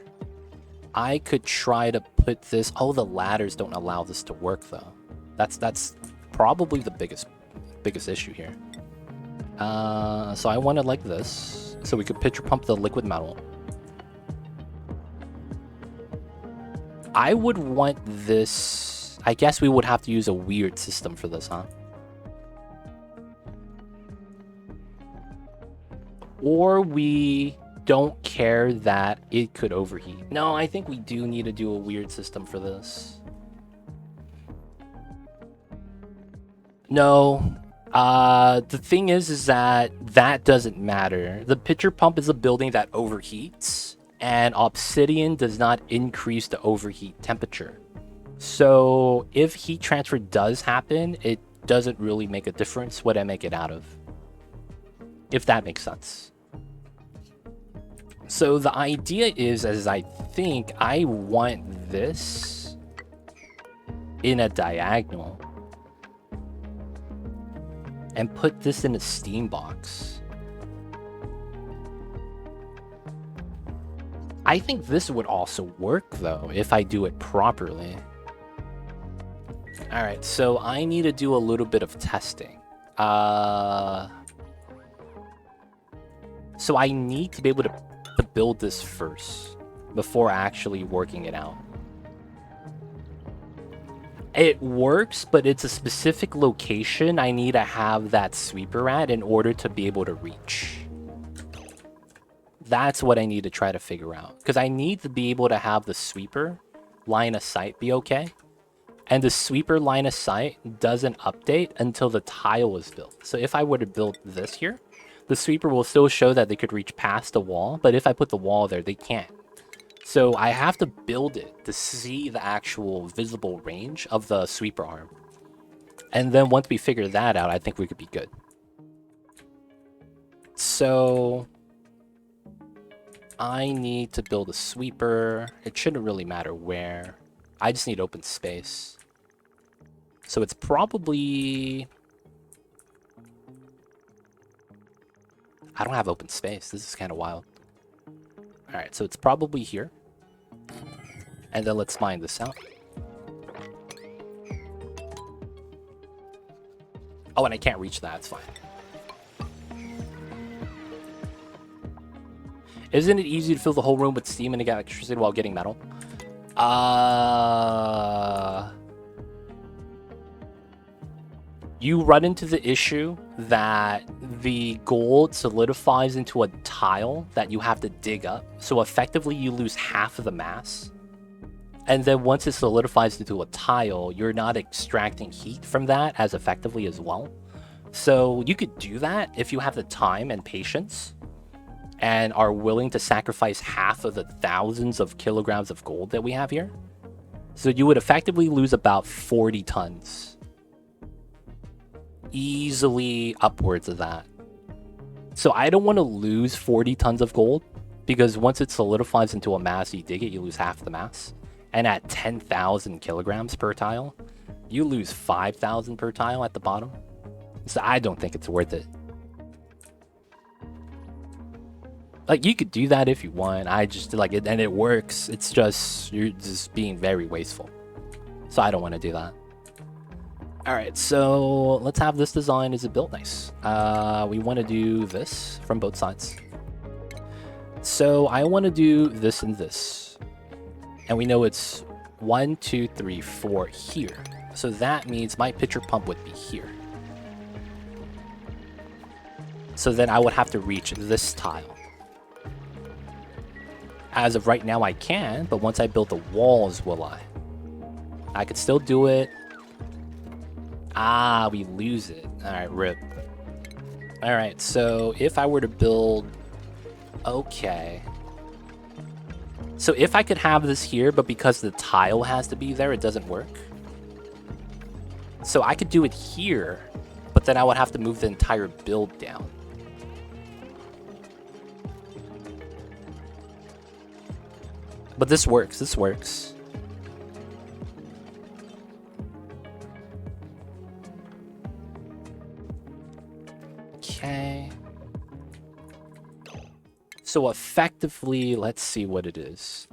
I could try to put this... Oh, the ladders don't allow this to work, though. That's probably the biggest issue here. So I want it like this, so we could pitcher pump the liquid metal. I would want this... I guess we would have to use a weird system for this, huh? Or we don't care that it could overheat. No, I think we do need to do a weird system for this. No. The thing is that doesn't matter. The pitcher pump is a building that overheats, and obsidian does not increase the overheat temperature. So if heat transfer does happen, it doesn't really make a difference what I make it out of. If that makes sense. So the idea is, as I think, I want this in a diagonal. And put this in a steam box. I think this would also work, though, if I do it properly. Alright, so I need to do a little bit of testing. So I need to be able to build this first before actually working it out. It works, but it's a specific location I need to have that sweeper at in order to be able to reach. That's what I need to try to figure out. Because I need to be able to have the sweeper line of sight be okay. And the sweeper line of sight doesn't update until the tile is built. So if I were to build this here, the sweeper will still show that they could reach past the wall, but if I put the wall there, they can't. So I have to build it to see the actual visible range of the sweeper arm. And then once we figure that out, I think we could be good. So I need to build a sweeper. It shouldn't really matter where. I just need open space. So it's probably... I don't have open space. This is kind of wild. Alright, so it's probably here. And then let's mine this out. Oh, and I can't reach that. It's fine. Isn't it easy to fill the whole room with steam and to get electricity while getting metal? You run into the issue that the gold solidifies into a tile that you have to dig up. So effectively, you lose half of the mass. And then once it solidifies into a tile, you're not extracting heat from that as effectively as well. So you could do that if you have the time and patience and are willing to sacrifice half of the thousands of kilograms of gold that we have here. So you would effectively lose about 40 tons. Easily upwards of that. So I don't want to lose 40 tons of gold because once it solidifies into a mass, you dig it, you lose half the mass. And at 10,000 kilograms per tile, you lose 5,000 per tile at the bottom. So I don't think it's worth it. Like, you could do that if you want. I just like it, and it works. It's just, you're just being very wasteful. So I don't want to do that. Alright, so let's have this design. Is it built nice? We want to do this from both sides. So I want to do this and this. And we know it's 1, 2, 3, 4 here. So that means my pitcher pump would be here. So then I would have to reach this tile. As of right now, I can, but once I build the walls, will I? I could still do it. Ah, we lose it. Alright, rip. Alright, so if I were to build... Okay. So if I could have this here, but because the tile has to be there, it doesn't work. So I could do it here, but then I would have to move the entire build down. But this works, this works. Okay. So effectively, let's see what it is.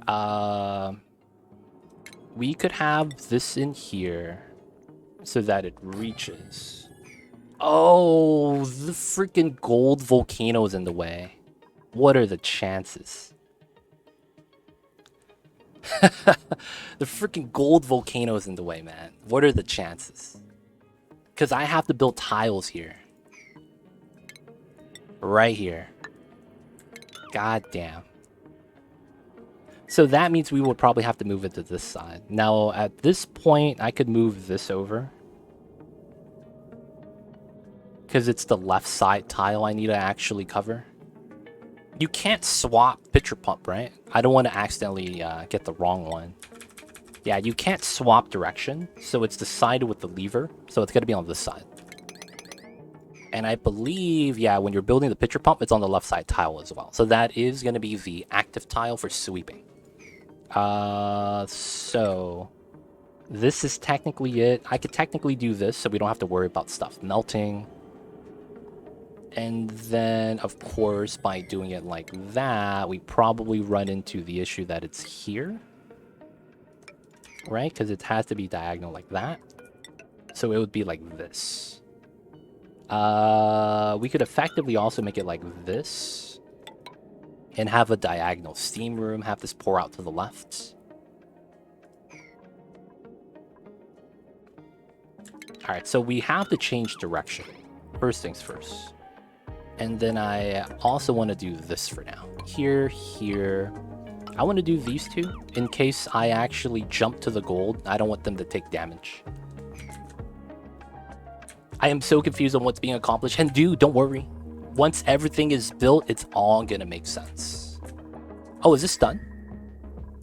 We could have this in here so that it reaches. Oh, the freaking gold volcano's in the way. What are the chances? The freaking gold volcano's in the way, man. What are the chances? Because I have to build tiles here. Right here. God damn. So that means we would probably have to move it to this side. Now, at this point, I could move this over. Because it's the left side tile I need to actually cover. You can't swap pitcher pump, right? I don't want to accidentally get the wrong one. Yeah, you can't swap direction. So it's decided with the lever. So it's going to be on this side. And I believe, yeah, when you're building the pitcher pump, it's on the left side tile as well. So that is going to be the active tile for sweeping. So this is technically it. I could technically do this so we don't have to worry about stuff melting. And then, of course, by doing it like that, we probably run into the issue that it's here. Right? Because it has to be diagonal like that. So it would be like this. We could effectively also make it like this. And have a diagonal steam room, have this pour out to the left. Alright, so we have to change direction. First things first. And then I also want to do this for now. Here, here. I want to do these two in case I actually jump to the gold. I don't want them to take damage. I am so confused on what's being accomplished. And dude, don't worry. Once everything is built, it's all gonna make sense. Oh, is this done?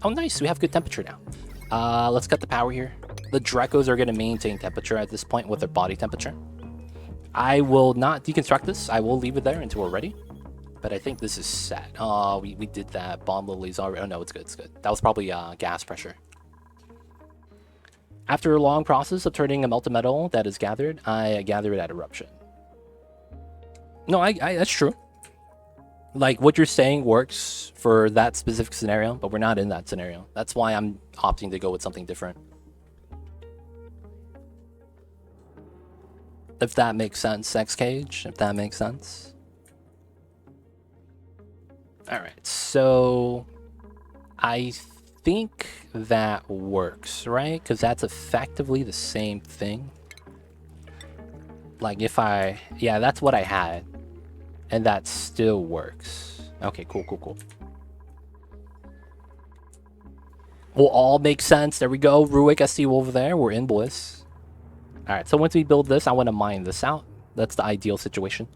Oh, nice. We have good temperature now. Let's cut the power here. The Drecos are gonna maintain temperature at this point with their body temperature. I will not deconstruct this. I will leave it there until we're ready. But I think this is set. Oh, we did that. Bomb lilies already. Oh, no, it's good. It's good. That was probably gas pressure. After a long process of turning a melted metal that is gathered, I gather it at eruption. No, that's true. Like, what you're saying works for that specific scenario, but we're not in that scenario. That's why I'm opting to go with something different. If that makes sense, X-Cage, if that makes sense. Alright, so I think that works, right? Because that's effectively the same thing. Like if yeah, that's what I had. And that still works. Okay, cool, cool, cool. Will all make sense. There we go. Ruik, I see you over there. We're in bliss. Alright, so once we build this, I want to mine this out. That's the ideal situation.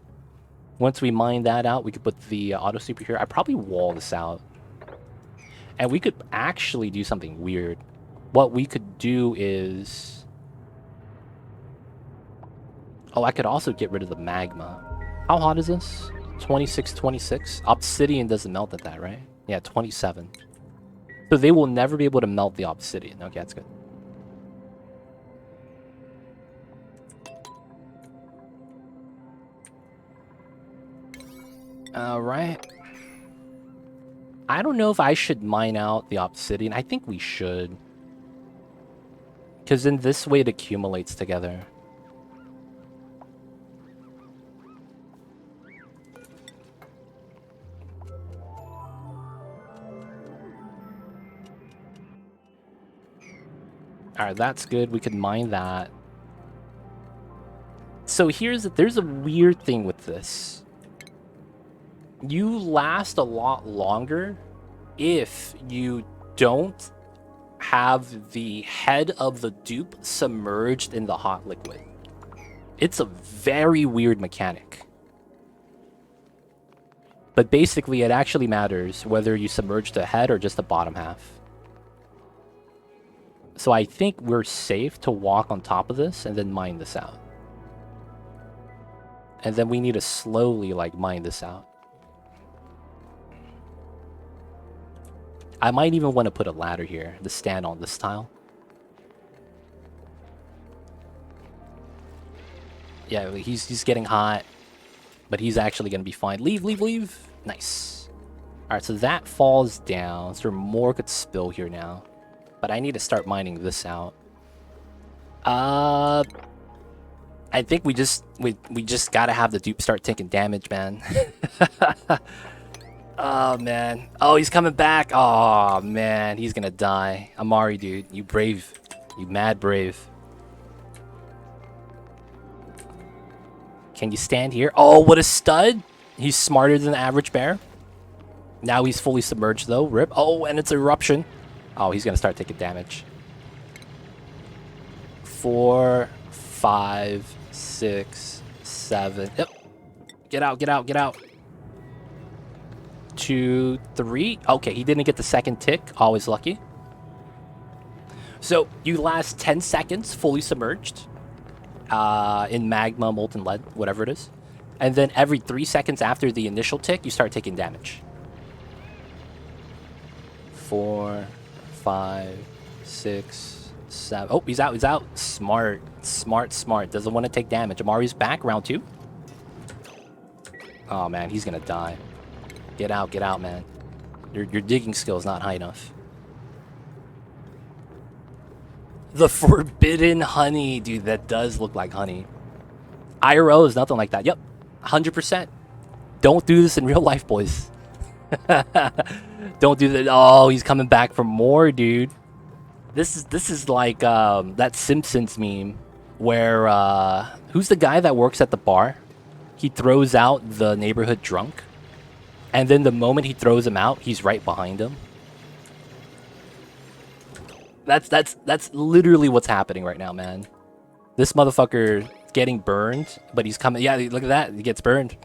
Once we mine that out, we could put the auto super here. I probably wall this out. And we could actually do something weird. What we could do is... Oh, I could also get rid of the magma. How hot is this? 26, 26? Obsidian doesn't melt at that, right? Yeah, 27. So they will never be able to melt the obsidian. Okay, that's good. Alright. I don't know if I should mine out the obsidian. I think we should. Because in this way it accumulates together. Alright, that's good. We could mine that. So there's a weird thing with this. You last a lot longer if you don't have the head of the dupe submerged in the hot liquid. It's a very weird mechanic. But basically, it actually matters whether you submerge the head or just the bottom half. So I think we're safe to walk on top of this and then mine this out. And then we need to slowly, like, mine this out. I might even want to put a ladder here to stand on this tile. Yeah, he's getting hot. But he's actually going to be fine. Leave, leave, leave. Nice. Alright, so that falls down. So more could spill here now. But I need to start mining this out. I think we just gotta have the dupe start taking damage, man. Oh, man. Oh, he's coming back. Oh, man. He's gonna die. Amari, dude. You brave. You mad brave. Can you stand here? Oh, what a stud. He's smarter than the average bear. Now he's fully submerged, though. Rip. Oh, and it's eruption. Oh, he's gonna start taking damage. 4, 5, 6, 7. Yep. Get out, get out, get out. 2, 3. Okay, he didn't get the second tick. Always lucky. So you last 10 seconds fully submerged in magma, molten lead, whatever it is. And then every 3 seconds after the initial tick, you start taking damage. 4, 5, 6, 7. Oh, he's out, he's out. Smart, smart, smart. Doesn't want to take damage. Amari's back, round 2. Oh, man, he's going to die. Get out, man. Your digging skill is not high enough. The forbidden honey, dude, that does look like honey. IRL is nothing like that. Yep, 100%. Don't do this in real life, boys. Don't do that. Oh, he's coming back for more, dude. This is like that Simpsons meme where who's the guy that works at the bar? He throws out the neighborhood drunk, and then the moment he throws him out, he's right behind him. That's literally what's happening right now, man. This motherfucker getting burned, but he's coming. Yeah, look at that. He gets burned.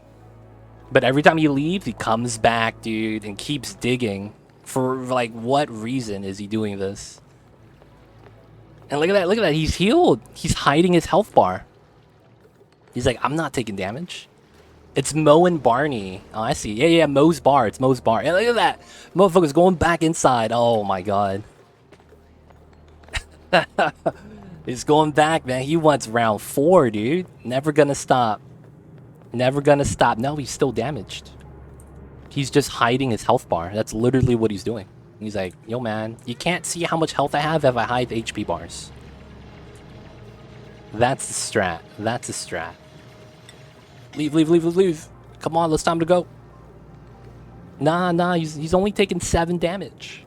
But every time he leaves, he comes back, dude, and keeps digging. For, like, what reason is he doing this? And look at that. Look at that. He's healed. He's hiding his health bar. He's like, I'm not taking damage. It's Mo and Barney. Oh, I see. Yeah, yeah, Mo's bar. It's Mo's bar. Yeah, look at that. Motherfucker's going back inside. Oh, my God. He's going back, man. He wants round 4, dude. Never gonna stop. Never gonna stop. No, he's still damaged. He's just hiding his health bar. That's literally what he's doing. He's like, yo, man, you can't see how much health I have if I hide the HP bars. That's the strat. That's the strat. Leave, leave, leave, leave, leave. Come on, it's time to go. Nah, he's only taking 7 damage.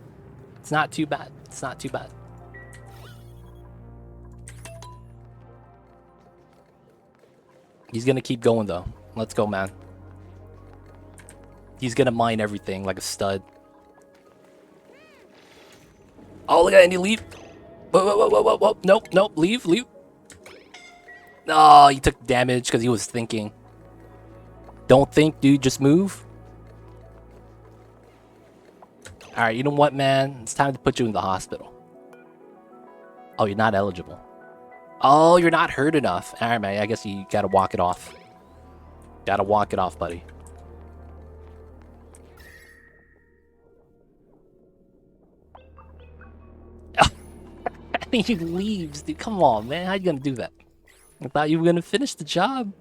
It's not too bad. It's not too bad. He's gonna keep going, though. Let's go, man. He's gonna mine everything like a stud. Oh, look at that, and he leave. Whoa. Nope, leave. Oh, he took damage because he was thinking. Don't think, dude, just move. Alright, you know what, man? It's time to put you in the hospital. Oh, you're not eligible. Oh, you're not hurt enough. Alright, man, I guess you gotta walk it off. Gotta walk it off, buddy. He leaves, dude. Come on, man. How you gonna do that? I thought you were gonna finish the job.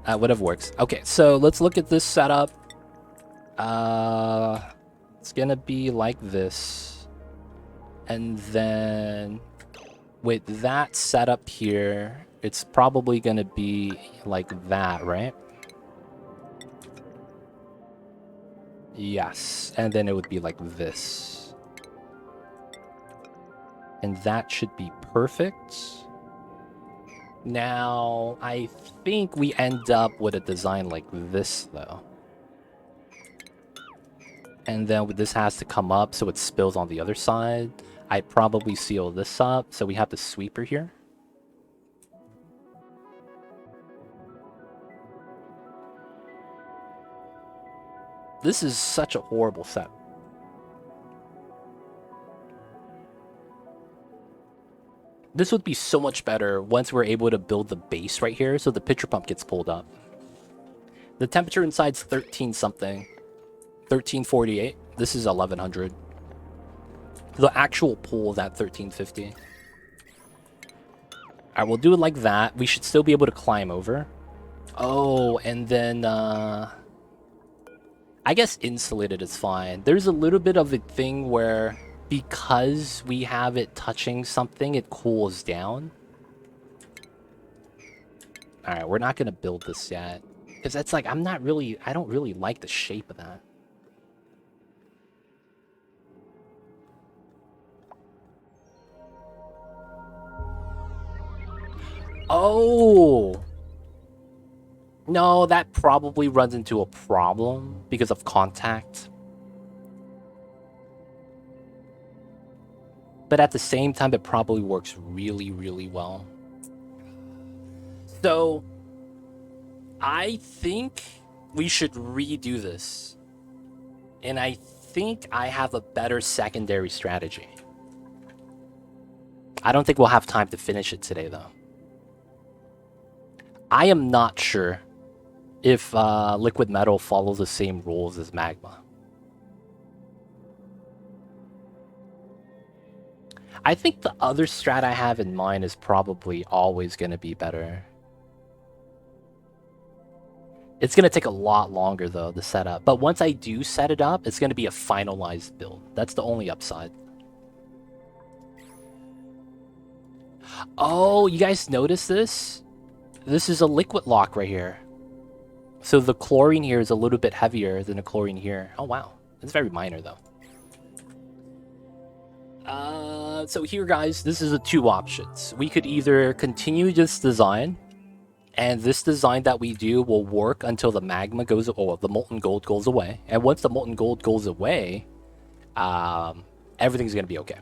Whatever works. Okay, so let's look at this setup. It's gonna be like this. And then with that setup here, it's probably gonna be like that, right? Yes, and then it would be like this. And that should be perfect. Now, I think we end up with a design like this, though. And then this has to come up so it spills on the other side. I probably seal this up, so we have the sweeper here. This is such a horrible set. This would be so much better once we're able to build the base right here so the pitcher pump gets pulled up. The temperature inside's 13 something. 1348. This is 1100. The actual pool is at 1350. Alright, we'll do it like that. We should still be able to climb over. Oh, and then I guess insulated is fine. There's a little bit of a thing where because we have it touching something, it cools down. Alright, we're not gonna build this yet. Because that's like, I don't really like the shape of that. Oh! No, that probably runs into a problem because of contact. But at the same time, it probably works really, really well. So, I think we should redo this. And I think I have a better secondary strategy. I don't think we'll have time to finish it today, though. I am not sure if liquid metal follows the same rules as magma. I think the other strat I have in mind is probably always going to be better. It's going to take a lot longer, though, to set up. But once I do set it up, it's going to be a finalized build. That's the only upside. Oh, you guys notice this? This is a liquid lock right here. So the chlorine here is a little bit heavier than the chlorine here. Oh, wow. It's very minor, though. So here, guys, this is the 2 options. We could either continue this design, and this design that we do will work until the magma goes, or the molten gold goes away. And once the molten gold goes away, everything's gonna be okay.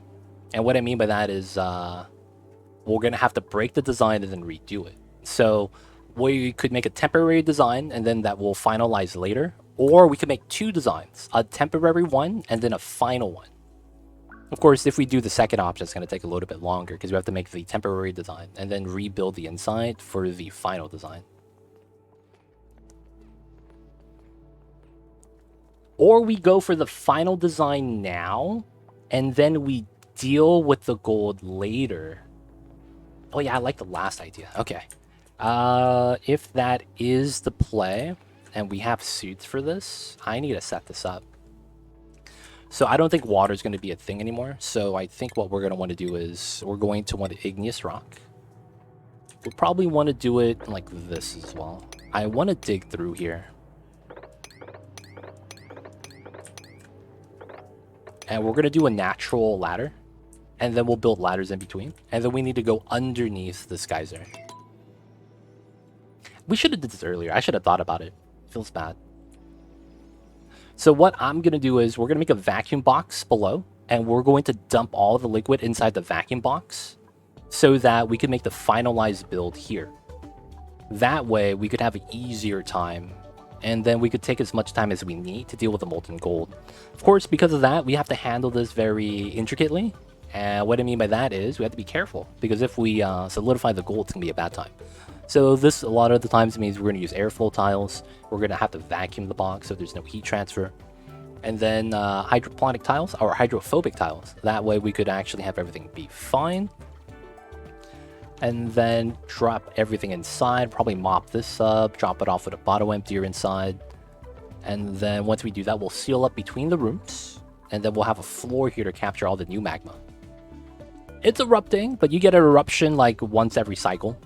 And what I mean by that is we're gonna have to break the design and then redo it. So we could make a temporary design and then that will finalize later, or we could make two designs, a temporary one and then a final one. Of course, if we do the second option, it's going to take a little bit longer because we have to make the temporary design and then rebuild the inside for the final design. Or we go for the final design now and then we deal with the gold later. Oh yeah, I like the last idea. Okay. If that is the play and we have suits for this, I need to set this up. So I don't think water is going to be a thing anymore. So I think what we're going to want to do is we're going to want an igneous rock. We'll probably want to do it like this as well. I want to dig through here. And we're going to do a natural ladder. And then we'll build ladders in between. And then we need to go underneath this geyser. We should have did this earlier. I should have thought about it. Feels bad. So what I'm going to do is we're going to make a vacuum box below. And we're going to dump all the liquid inside the vacuum box. So that we can make the finalized build here. That way we could have an easier time. And then we could take as much time as we need to deal with the molten gold. Of course, because of that, we have to handle this very intricately. And what I mean by that is we have to be careful. Because if we solidify the gold, it's going to be a bad time. So this, a lot of the times, means we're going to use airflow tiles. We're going to have to vacuum the box so there's no heat transfer. And then hydroponic tiles or hydrophobic tiles. That way we could actually have everything be fine. And then drop everything inside. Probably mop this up. Drop it off with a bottle emptier inside. And then once we do that, we'll seal up between the rooms. And then we'll have a floor here to capture all the new magma. It's erupting, but you get an eruption like once every cycle.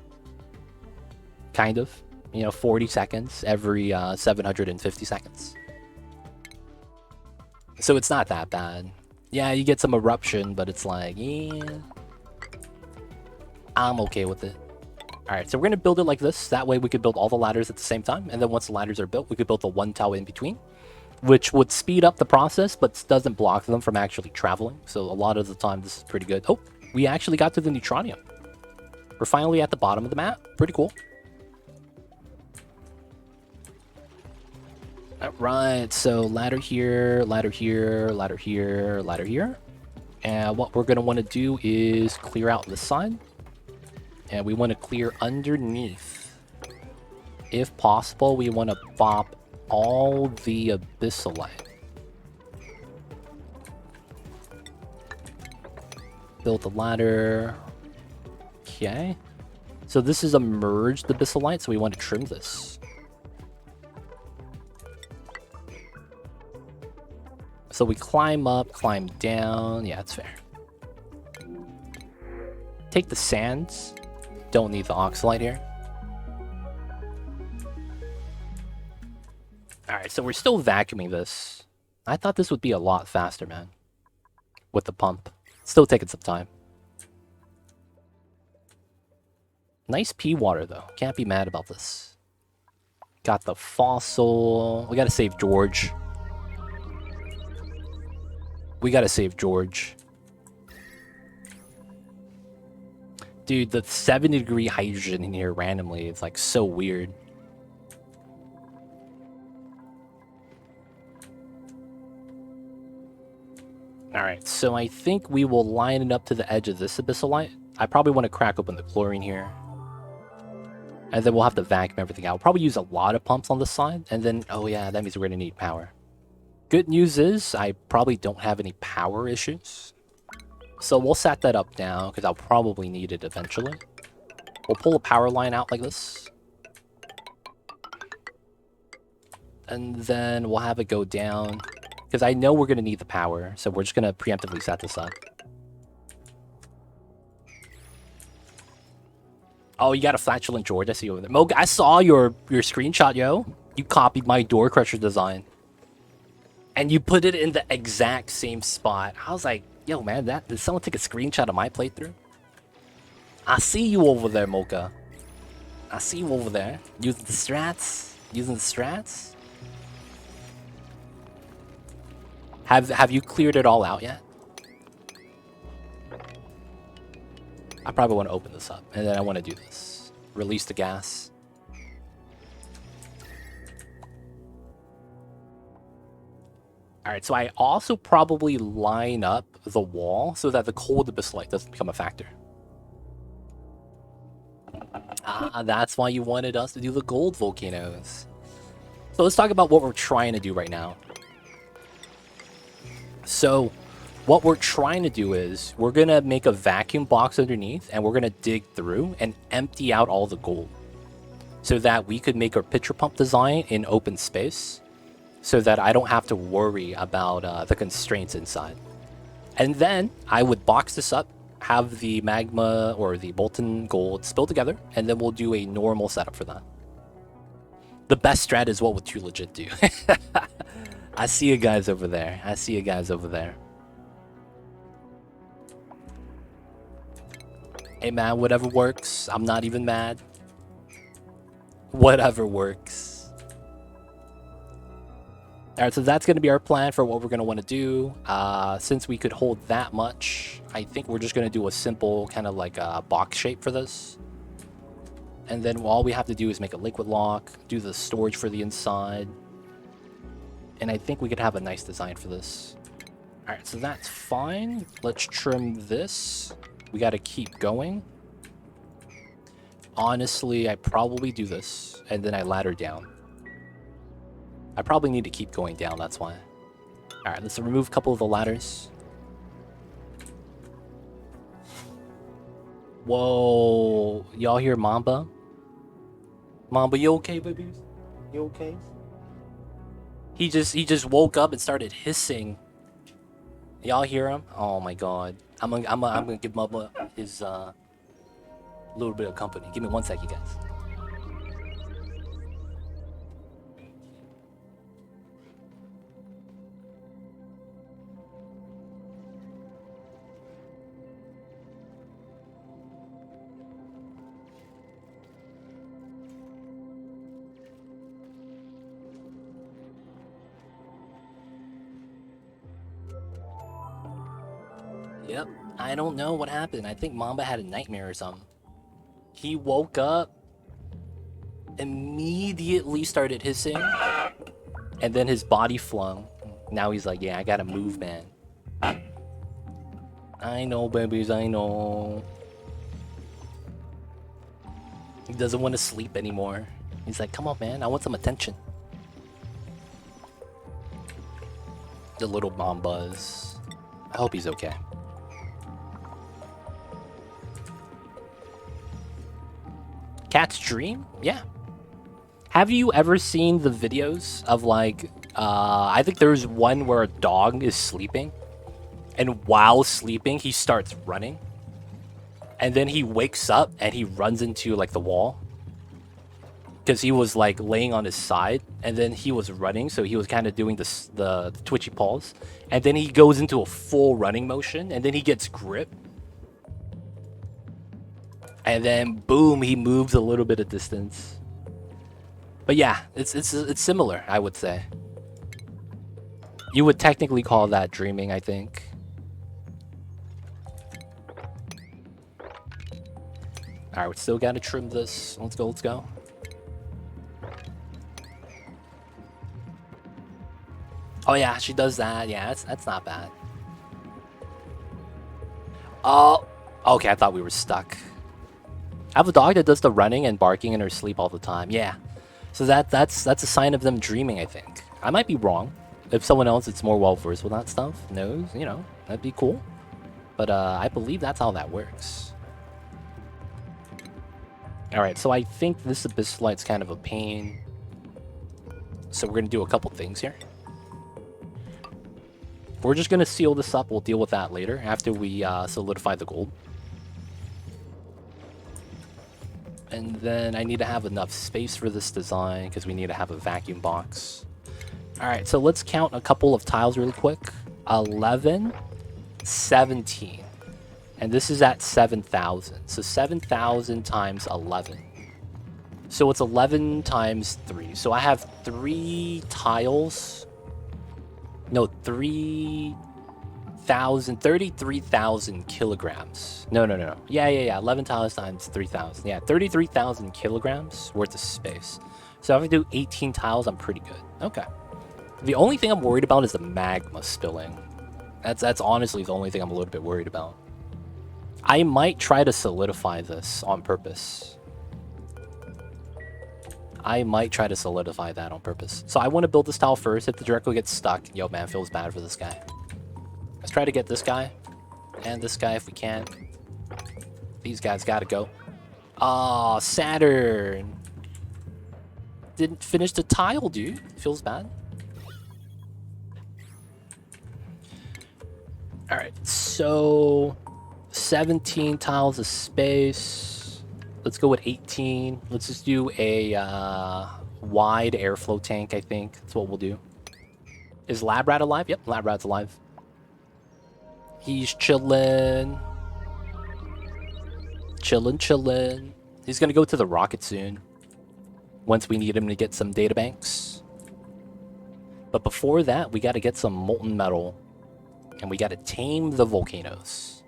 Kind of. You know, 40 seconds every 750 seconds. So it's not that bad. Yeah, you get some eruption, but it's like, yeah, I'm okay with it. Alright, so we're going to build it like this. That way we could build all the ladders at the same time. And then once the ladders are built, we could build the one tower in between. Which would speed up the process, but doesn't block them from actually traveling. So a lot of the time, this is pretty good. Oh, we actually got to the neutronium. We're finally at the bottom of the map. Pretty cool. Alright, so ladder here, ladder here, ladder here, ladder here. And what we're going to want to do is clear out this side. And we want to clear underneath. If possible, we want to bop all the abyssalite. Build the ladder. Okay. So this is a merged abyssalite, so we want to trim this. So we climb up, climb down. Yeah, that's fair. Take the sands. Don't need the oxalite here. Alright, so we're still vacuuming this. I thought this would be a lot faster, man. With the pump. Still taking some time. Nice pea water, though. Can't be mad about this. Got the fossil. We gotta save George. We gotta save George. Dude, the 70-degree hydrogen in here randomly, it's like so weird. Alright, so I think we will line it up to the edge of this abyssalite. I probably want to crack open the chlorine here. And then we'll have to vacuum everything out. We'll probably use a lot of pumps on this side. And then, oh yeah, that means we're going to need power. Good news is, I probably don't have any power issues. So we'll set that up now, because I'll probably need it eventually. We'll pull a power line out like this. And then we'll have it go down. Because I know we're going to need the power, so we're just going to preemptively set this up. Oh, you got a flatulent George. I see you over there. Moga, I saw your screenshot, yo. You copied my door crusher design. And you put it in the exact same spot. I was like, yo, man, did someone take a screenshot of my playthrough? I see you over there, Mocha. I see you over there. Using the strats. Using the strats. Have you cleared it all out yet? I probably want to open this up, and then I want to do this. Release the gas. Alright, so I also probably line up the wall so that the cold abyss light doesn't become a factor. Ah, that's why you wanted us to do the gold volcanoes. So let's talk about what we're trying to do right now. So what we're trying to do is we're going to make a vacuum box underneath, and we're going to dig through and empty out all the gold so that we could make our pitcher pump design in open space so that I don't have to worry about the constraints inside. And then I would box this up, have the magma or the molten gold spill together, and then we'll do a normal setup for that. The best strat is what would you legit do? I see you guys over there. I see you guys over there. Hey man, whatever works. I'm not even mad. Whatever works. Alright, so that's going to be our plan for what we're going to want to do. Since we could hold that much, I think we're just going to do a simple kind of like a box shape for this. And then all we have to do is make a liquid lock, do the storage for the inside. And I think we could have a nice design for this. Alright, so that's fine. Let's trim this. We got to keep going. Honestly, I probably do this, and then I ladder down. I probably need to keep going down, that's why. Alright, let's remove a couple of the ladders. Whoa, y'all hear Mamba? Mamba, you okay, babies? You okay? He just woke up and started hissing. Y'all hear him? Oh my god. I'm gonna give Mamba his little bit of company. Give me 1 sec, you guys. Yep, I don't know what happened. I think Mamba had a nightmare or something. He woke up, immediately started hissing, and then his body flung. Now he's like, yeah, I gotta move, man. I know, babies, I know. He doesn't want to sleep anymore. He's like, come on, man, I want some attention. The little Mambas. I hope he's okay. Cat's dream? Yeah. Have you ever seen the videos of like, I think there's one where a dog is sleeping, and while sleeping, he starts running. And then he wakes up and he runs into like the wall. Because he was like laying on his side, and then he was running, so he was kind of doing the twitchy paws. And then he goes into a full running motion, and then he gets grip. And then boom, he moves a little bit of distance. But yeah, it's similar, I would say. You would technically call that dreaming, I think. Alright, we still gotta trim this. Let's go, let's go. Oh yeah, she does that. Yeah, that's not bad. Oh, okay, I thought we were stuck. I have a dog that does the running and barking in her sleep all the time. Yeah, so that's a sign of them dreaming, I think. I might be wrong. If someone else that's more well versed with that stuff knows, you know, that'd be cool. But I believe that's how that works. All right, so I think this abyss light's kind of a pain. So we're gonna do a couple things here. We're just gonna seal this up. We'll deal with that later after we solidify the gold. And then I need to have enough space for this design because we need to have a vacuum box. All right, so let's count a couple of tiles really quick. 11, 17. And this is at 7,000. So 7,000 times 11. So it's 11 times 3. So I have 3 tiles. No, 3 33,000 kilograms. No. Yeah. 11 tiles times 3,000. Yeah, 33,000 kilograms worth of space. So if I do 18 tiles, I'm pretty good. Okay. The only thing I'm worried about is the magma spilling. That's honestly the only thing I'm a little bit worried about. I might try to solidify this on purpose. I might try to solidify that on purpose. So I want to build this tile first. If the Draco gets stuck, yo man, feels bad for this guy. Let's try to get this guy and this guy if we can. These guys gotta go. Oh, Saturn. Didn't finish the tile, dude. Feels bad. Alright, so 17 tiles of space. Let's go with 18. Let's just do a wide airflow tank, I think. That's what we'll do. Is Lab Rat alive? Yep, Lab Rat's alive. He's chillin'. Chillin'. He's gonna go to the rocket soon. Once we need him to get some data banks. But before that, we gotta get some molten metal. And we gotta tame the volcanoes.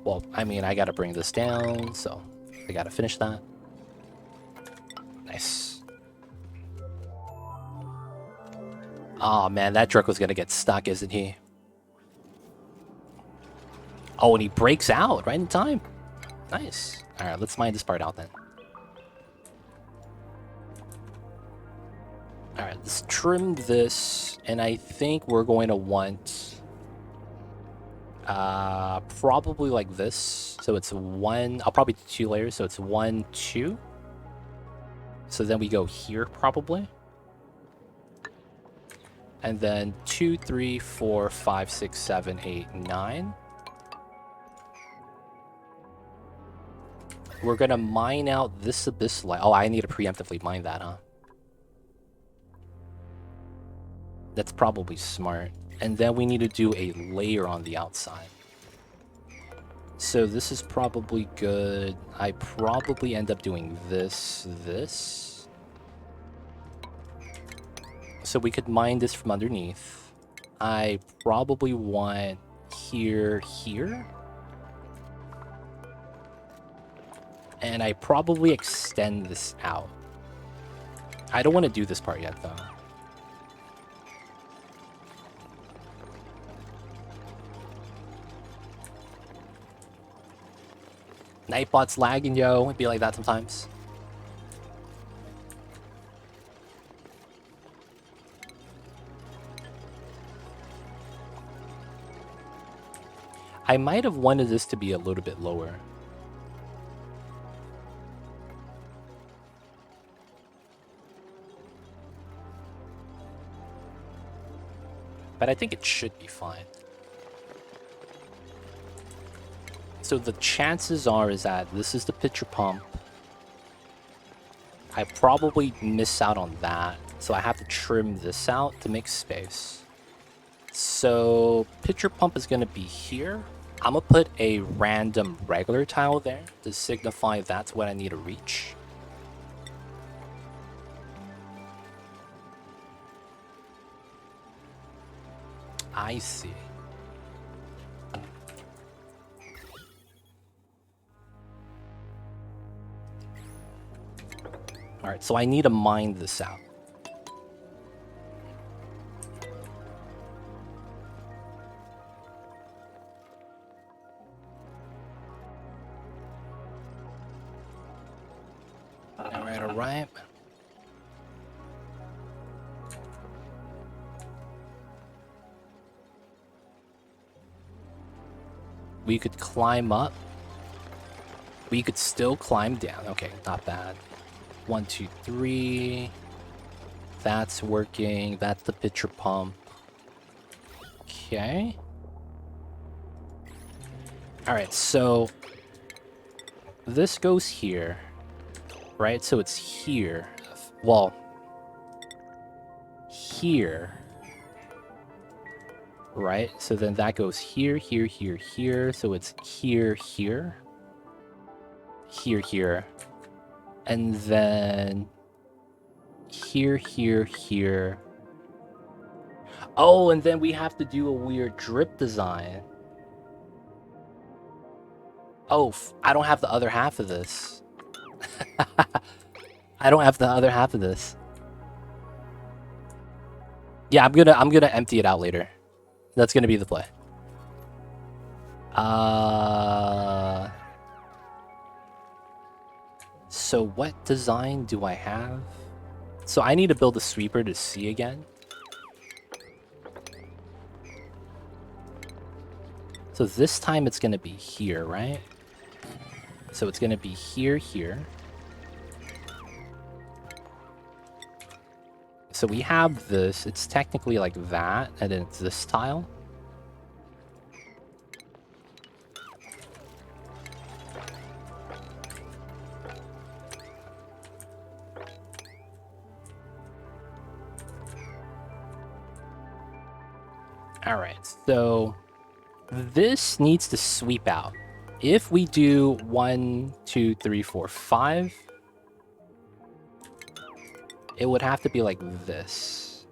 Well, I mean, I gotta bring this down, so I gotta finish that. Nice. Oh man, that Draco's gonna get stuck, isn't he? Oh, and he breaks out right in time. Nice. Alright, let's mine this part out then. Alright, let's trim this, and I think we're going to want probably like this. So it's one, I'll probably do 2 layers, so it's 1, 2. So then we go here probably. And then 2, 3, 4, 5, 6, 7, 8, 9. We're gonna mine out this abyss light. Oh, I need to preemptively mine that, huh? That's probably smart. And then we need to do a layer on the outside. So this is probably good. I probably end up doing this. So we could mine this from underneath. I probably want here. And I probably extend this out. I don't want to do this part yet, though. Nightbot's lagging, yo. It'd be like that sometimes. I might have wanted this to be a little bit lower. But I think it should be fine. So the chances are is that this is the pitcher pump. I probably miss out on that. So I have to trim this out to make space. So pitcher pump is going to be here. I'm going to put a random regular tile there to signify that's what I need to reach. I see. Alright, so I need to mine this out. Alright. We could climb up. We could still climb down. Okay, not bad. 1, 2, 3. That's working. That's the pitcher pump. Okay. Alright, so this goes here. Right? So it's here. Well, here. Right? So then that goes here, here, here, here. So it's here, here. Here, here. And then here, here, here. Oh, and then we have to do a weird drip design. Oh, I don't have the other half of this. I don't have the other half of this. Yeah, I'm gonna empty it out later. That's gonna be the play. So what design do I have? So I need to build a sweeper to see again. So this time it's gonna be here, right? So it's gonna be here. So we have this, it's technically like that, and then it's this tile. Alright, so this needs to sweep out. If we do 1, 2, 3, 4, 5, it would have to be like this.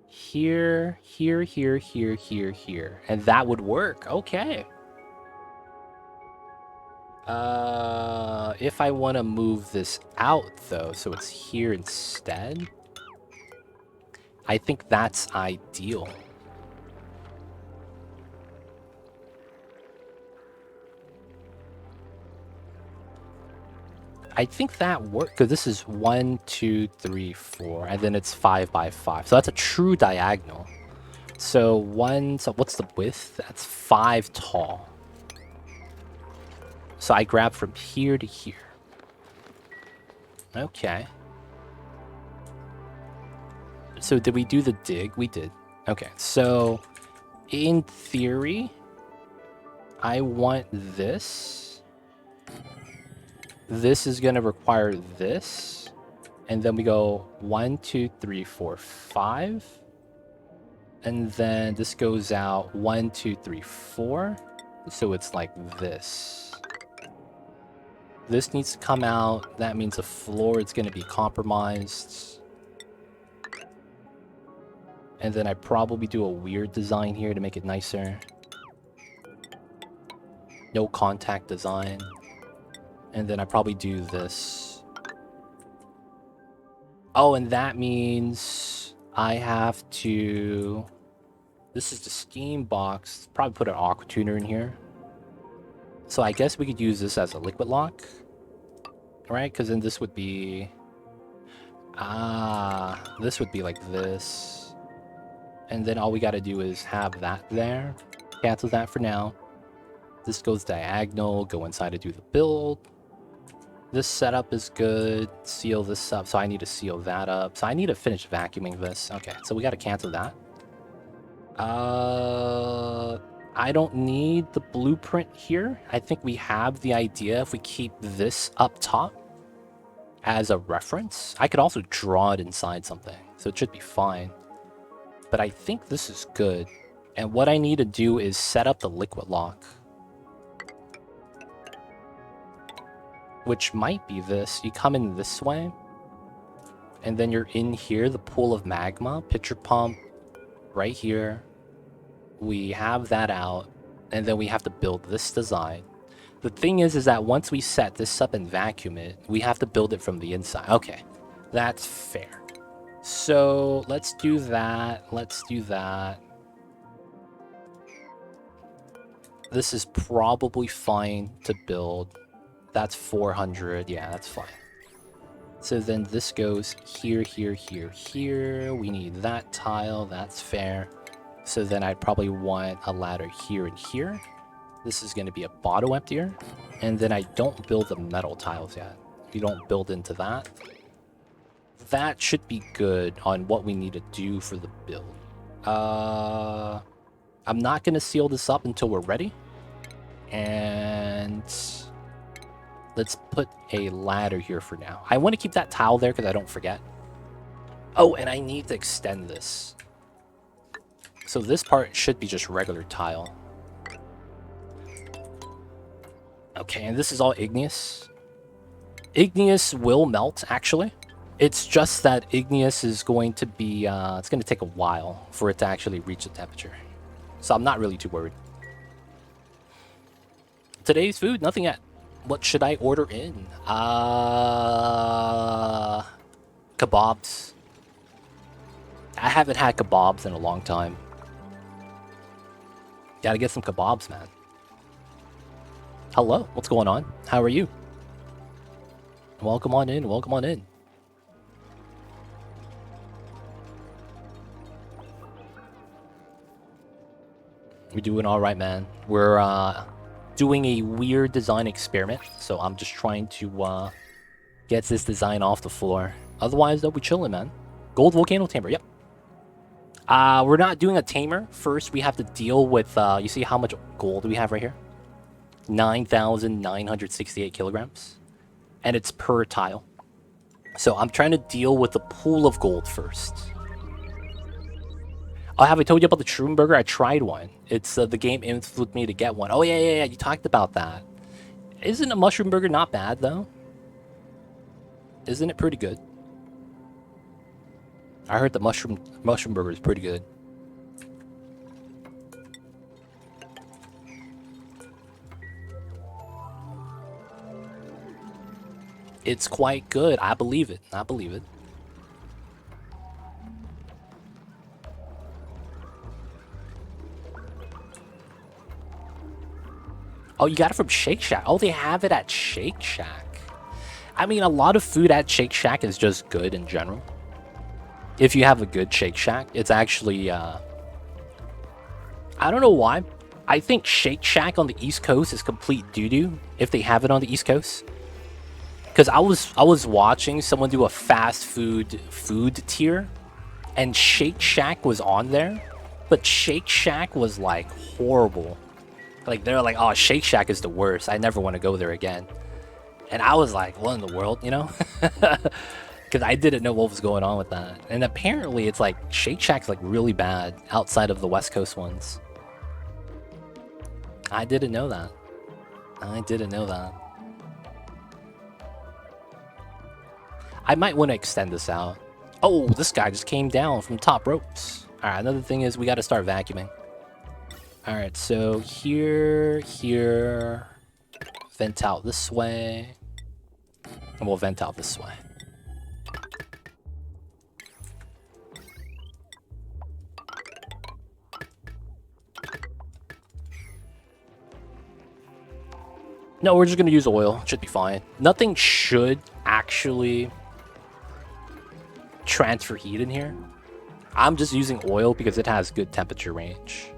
Here, here, here, here, here, here. And that would work. Okay. If I want to move this out, though, so it's here instead, I think that's ideal. I think that works, because this is 1, 2, 3, 4, and then it's 5 by 5. So that's a true diagonal. So so what's the width? That's 5 tall. So I grab from here to here. Okay. So did we do the dig? We did. Okay, so in theory, I want this. This is going to require this. And then we go 1, 2, 3, 4, 5. And then this goes out 1, 2, 3, 4. So it's like this. This needs to come out. That means the floor is going to be compromised. And then I probably do a weird design here to make it nicer. No contact design. And then I probably do this. Oh, and that means I have to... This is the steam box. Probably put an aqua tuner in here. So I guess we could use this as a liquid lock. Right? Because then this would be... this would be like this. And then all we got to do is have that there. Cancel that for now. This goes diagonal. Go inside to do the build. This setup is good. Seal this up. So I need to seal that up. So I need to finish vacuuming this. Okay, so we got to cancel that. I don't need the blueprint here. I think we have the idea if we keep this up top as a reference. I could also draw it inside something, so it should be fine. But I think this is good. And what I need to do is set up the liquid lock. Which might be this. You come in this way. And then you're in here, the pool of magma. Pitcher pump. Right here. We have that out. And then we have to build this design. The thing is that once we set this up and vacuum it, we have to build it from the inside. Okay. That's fair. So let's do that. Let's do that. This is probably fine to build. That's 400. Yeah, that's fine. So then this goes here, here, here, here. We need that tile. That's fair. So then I'd probably want a ladder here and here. This is going to be a bottle emptier. And then I don't build the metal tiles yet. You don't build into that. That should be good on what we need to do for the build. I'm not going to seal this up until we're ready. And let's put a ladder here for now. I want to keep that tile there because I don't forget. Oh, and I need to extend this. So this part should be just regular tile. Okay, and this is all igneous. Igneous will melt, actually. It's just that igneous is going to be, it's going to take a while for it to actually reach the temperature. So I'm not really too worried. Today's food, nothing yet. What should I order in? Kebabs. I haven't had kebabs in a long time. Gotta get some kebabs, man. Hello, what's going on? How are you? Welcome on in, welcome on in. We're doing all right, man. We're doing a weird design experiment, so I'm just trying to get this design off the floor. Otherwise, they'll be chilling, man. Gold volcano tamer, yep. We're not doing a tamer. First, we have to deal with, you see how much gold we have right here? 9,968 kilograms. And it's per tile. So I'm trying to deal with the pool of gold first. Oh, have I told you about the shroom burger? I tried one. It's the game influenced me to get one. Oh, yeah. You talked about that. Isn't a mushroom burger not bad, though? Isn't it pretty good? I heard the mushroom burger is pretty good. It's quite good. I believe it. I believe it. Oh, you got it from Shake Shack. Oh, they have it at Shake Shack. I mean, a lot of food at Shake Shack is just good in general. If you have a good Shake Shack, it's actually, I don't know why. I think Shake Shack on the East Coast is complete doo-doo if they have it on the East Coast. Because I was watching someone do a fast food tier, and Shake Shack was on there, but Shake Shack was like horrible. Like they're like, oh, Shake Shack is the worst. I never want to go there again. And I was like, what in the world, you know? Because I didn't know what was going on with that. And apparently it's like Shake Shack's like really bad outside of the West Coast ones. I didn't know that. I didn't know that. I might want to extend this out. Oh, this guy just came down from top ropes. All right, another thing is we got to start vacuuming. All right, so here, vent out this way, and we'll vent out this way. No, we're just gonna use oil. Should be fine. Nothing should actually transfer heat in here. I'm just using oil because it has good temperature range.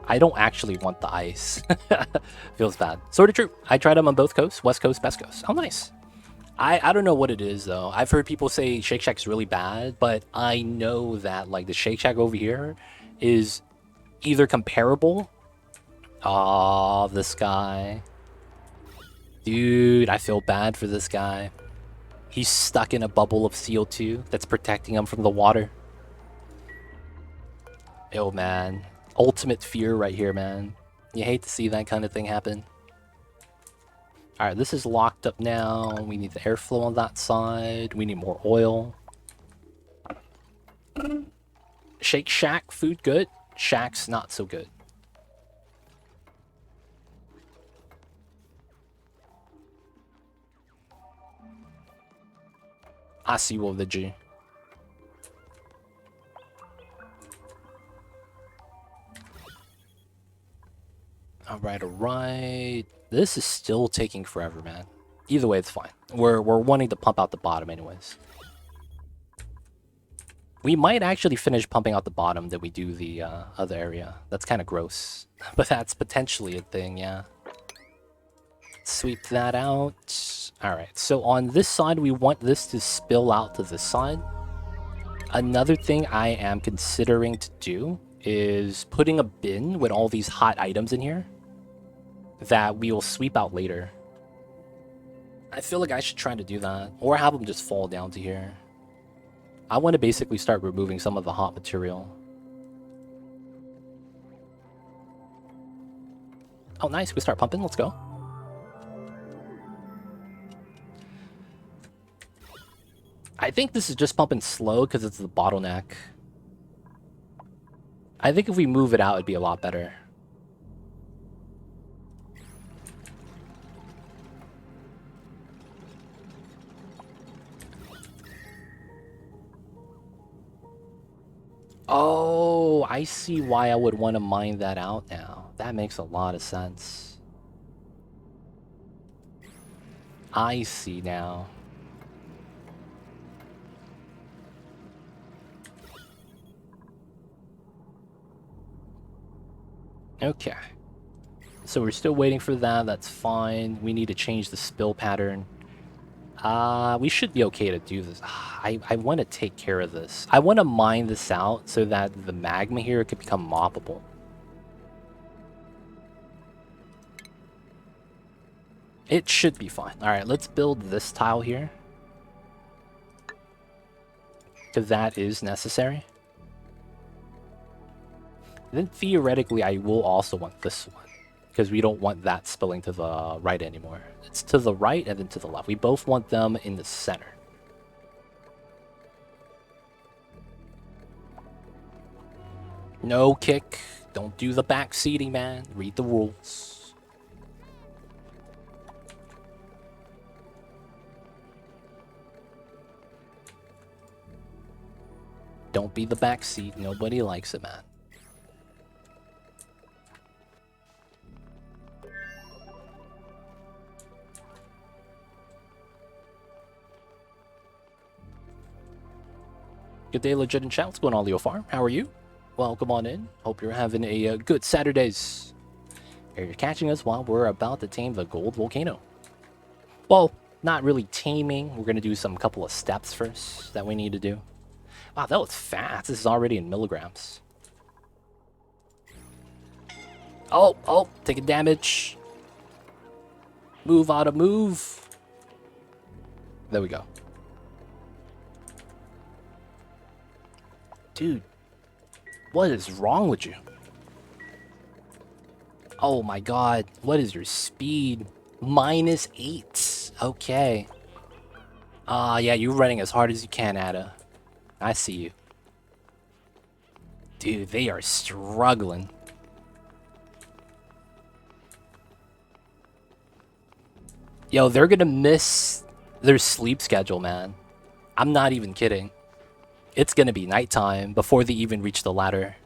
I don't actually want the ice. Feels bad. Sort of true. I tried them on both coasts. West Coast, Best Coast. Oh, nice. I don't know what it is, though. I've heard people say Shake Shack's really bad, but I know that, like, the Shake Shack over here is either comparable. Oh, this guy. Dude, I feel bad for this guy. He's stuck in a bubble of CO2 that's protecting him from the water. Yo, man. Ultimate fear right here, man. You hate to see that kind of thing happen. Alright, this is locked up now. We need the airflow on that side. We need more oil. Shake Shack, food good. Shack's not so good. I see what the G. Alright. This is still taking forever, man. Either way, it's fine. We're wanting to pump out the bottom anyways. We might actually finish pumping out the bottom that we do the other area. That's kind of gross. But that's potentially a thing, yeah. Sweep that out. Alright, so on this side, we want this to spill out to this side. Another thing I am considering to do is putting a bin with all these hot items in here that we will sweep out later. I feel like I should try to do that, or have them just fall down to here. I want to basically start removing some of the hot material. Oh, nice. We start pumping. Let's go. I think this is just pumping slow because it's the bottleneck. I think if we move it out, it'd be a lot better. Oh, I see why I would want to mine that out now. That makes a lot of sense. I see now. Okay. So we're still waiting for that. That's fine. We need to change the spill pattern. We should be okay to do this. I want to take care of this. I want to mine this out so that the magma here could become moppable. It should be fine. All right, let's build this tile here. Because that is necessary. Then theoretically, I will also want this one. Because we don't want that spilling to the right anymore. It's to the right and then to the left. We both want them in the center. No kick. Don't do the back seating, man. Read the rules. Don't be the back seat. Nobody likes it, man. Good day, legit and chat. What's going on, Leo Farm? How are you? Welcome on in. Hope you're having a good Saturdays. You're catching us while we're about to tame the gold volcano. Well, not really taming. We're going to do some couple of steps first that we need to do. Wow, that was fast. This is already in milligrams. Oh, taking damage. Move out of move. There we go. Dude, what is wrong with you? Oh my god, what is your speed? -8. Okay. Yeah, you're running as hard as you can, Ada. I see you. Dude, they are struggling. Yo, they're gonna miss their sleep schedule, man. I'm not even kidding. It's gonna be nighttime before they even reach the ladder.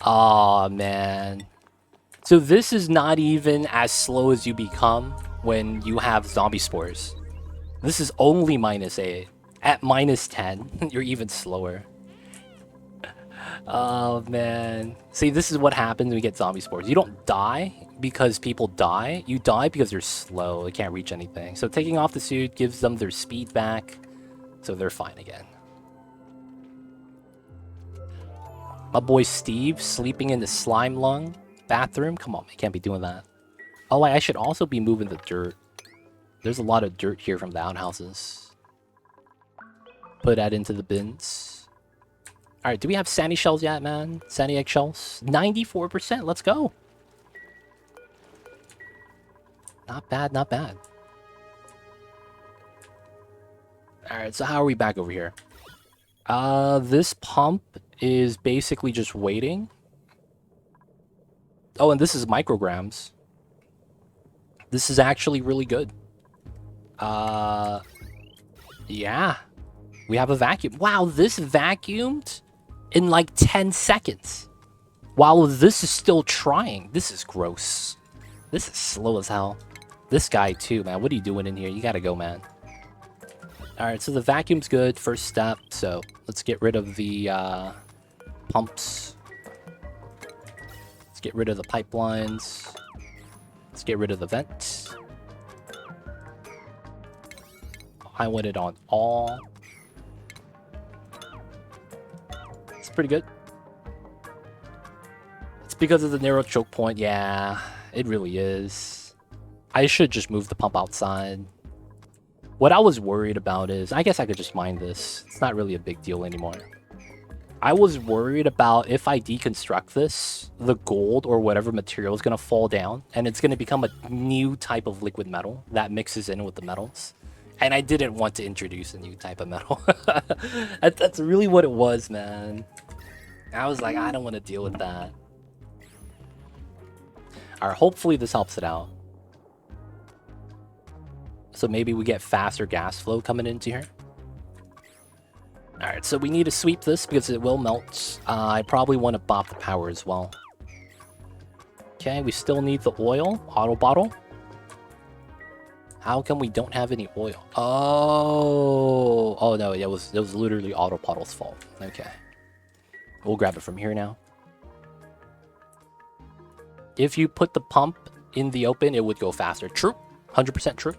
Aw, man. So this is not even as slow as you become when you have zombie spores. This is only -8. At -10, you're even slower. Oh, man. See, this is what happens when you get zombie spores. You don't die because people die. You die because they're slow. They can't reach anything. So taking off the suit gives them their speed back. So they're fine again. My boy Steve sleeping in the slime lung bathroom. Come on, man. Can't be doing that. Oh, I should also be moving the dirt. There's a lot of dirt here from the outhouses. Put that into the bins. Alright, do we have sandy shells yet, man? Sandy eggshells? 94%, let's go! Not bad, not bad. Alright, so how are we back over here? This pump is basically just waiting. Oh, and this is micrograms. This is actually really good. Yeah. We have a vacuum. Wow, this vacuumed in like 10 seconds. While this is still trying. This is gross. This is slow as hell. This guy too, man. What are you doing in here? You gotta go, man. Alright, so the vacuum's good. First step. So let's get rid of the pumps. Let's get rid of the pipelines. Let's get rid of the vents. I want it on all. It's pretty good. It's because of the narrow choke point. Yeah, it really is. I should just move the pump outside. What I was worried about is, I guess I could just mine this. It's not really a big deal anymore. I was worried about if I deconstruct this, the gold or whatever material is going to fall down, and it's going to become a new type of liquid metal that mixes in with the metals. And I didn't want to introduce a new type of metal. That's really what it was, man. I was like, I don't want to deal with that. Alright, hopefully this helps it out. So maybe we get faster gas flow coming into here. Alright, so we need to sweep this because it will melt. I probably want to bop the power as well. Okay, we still need the oil. Auto bottle. How come we don't have any oil? Oh no, it was literally auto bottle's fault. Okay. We'll grab it from here now. If you put the pump in the open, it would go faster. True. 100% true.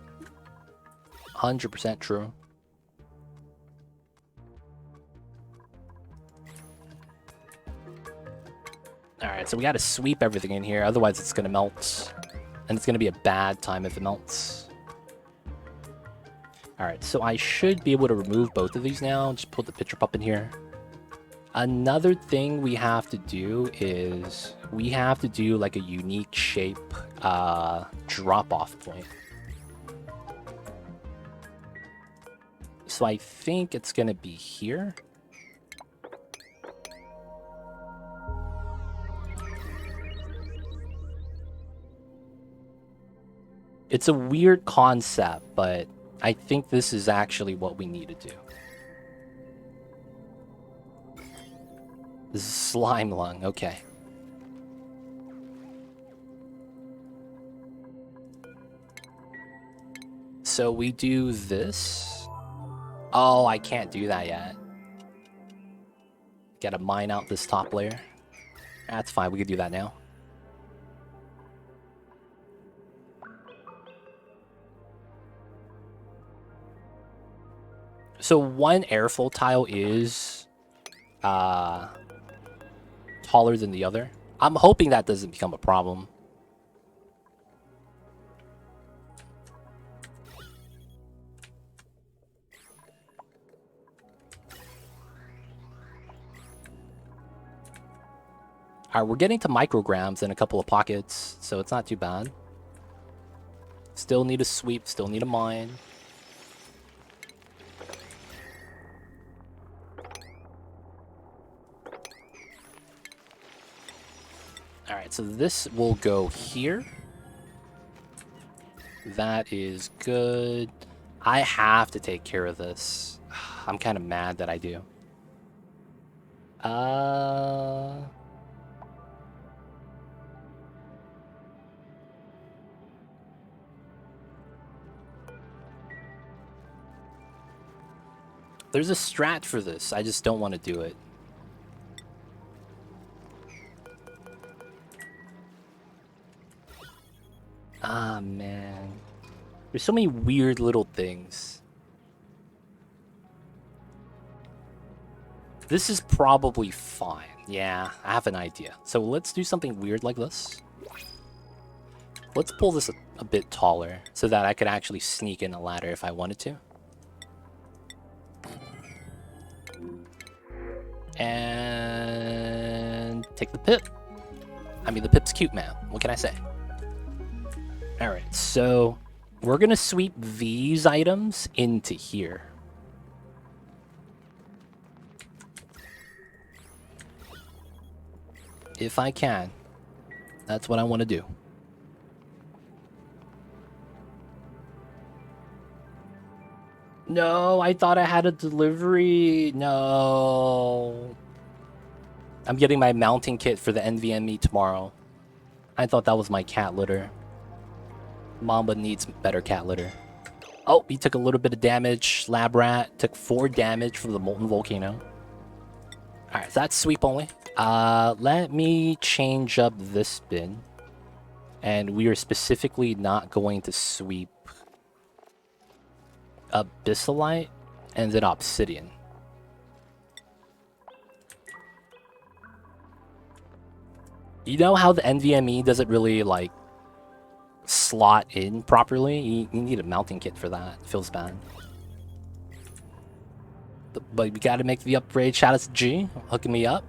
100% true. Alright, so we gotta sweep everything in here, otherwise it's gonna melt. And it's gonna be a bad time if it melts. Alright, so I should be able to remove both of these now. Just put the pitcher pump in here. Another thing we have to do is we have to do like a unique shape drop-off point. So I think it's gonna be here. It's a weird concept, but I think this is actually what we need to do. This is slime lung, okay. So we do this. Oh, I can't do that yet. Gotta mine out this top layer. That's fine, we can do that now. So one airflow tile is taller than the other. I'm hoping that doesn't become a problem. Alright, we're getting to micrograms in a couple of pockets, so it's not too bad. Still need a sweep, still need a mine. Alright, so this will go here. That is good. I have to take care of this. I'm kind of mad that I do. There's a strat for this. I just don't want to do it. Ah, man. There's so many weird little things. This is probably fine. Yeah, I have an idea. So let's do something weird like this. Let's pull this a bit taller so that I could actually sneak in a ladder if I wanted to. And take the pip. I mean, the pip's cute, man. What can I say? Alright, so we're gonna sweep these items into here. If I can. That's what I want to do. No, I thought I had a delivery. No. I'm getting my mounting kit for the NVMe tomorrow. I thought that was my cat litter. Mamba needs better cat litter. Oh, he took a little bit of damage. Lab rat took 4 damage from the molten volcano. Alright, so that's sweep only. Let me change up this bin. And we are specifically not going to sweep abyssalite and then obsidian. You know how the NVMe doesn't really like slot in properly? You need a mounting kit for that. It feels bad. But we gotta make the upgrade. Shout out to G hooking me up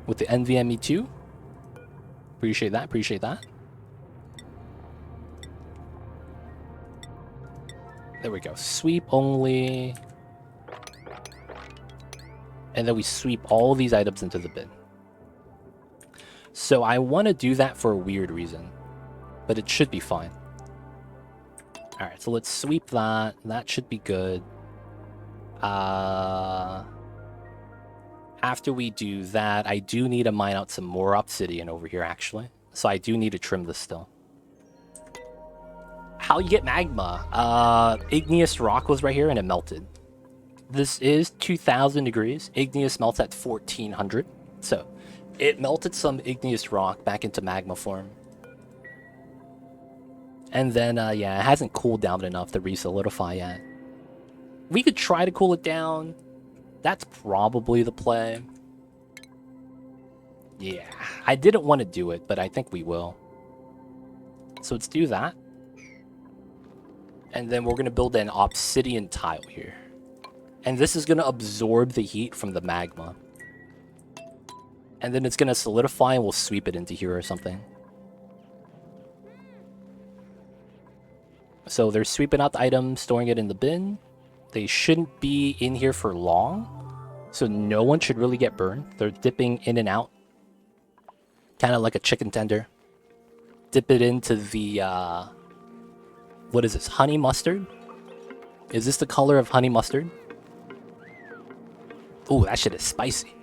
with the NVMe 2. Appreciate that, appreciate that. There we go. Sweep only. And then we sweep all these items into the bin. So I want to do that for a weird reason. But it should be fine. Alright, so let's sweep that. That should be good. After we do that, I do need to mine out some more obsidian over here, actually. So I do need to trim this still. How you get magma? Igneous rock was right here and it melted. This is 2000 degrees. Igneous melts at 1400. So it melted some igneous rock back into magma form. And then, yeah, it hasn't cooled down enough to re-solidify yet. We could try to cool it down. That's probably the play. Yeah, I didn't want to do it, but I think we will. So let's do that. And then we're going to build an obsidian tile here. And this is going to absorb the heat from the magma. And then it's going to solidify and we'll sweep it into here or something. So they're sweeping out the items, storing it in the bin. They shouldn't be in here for long. So no one should really get burned. They're dipping in and out. Kind of like a chicken tender. Dip it into the, what is this? Honey mustard? Is this the color of honey mustard? Ooh, that shit is spicy.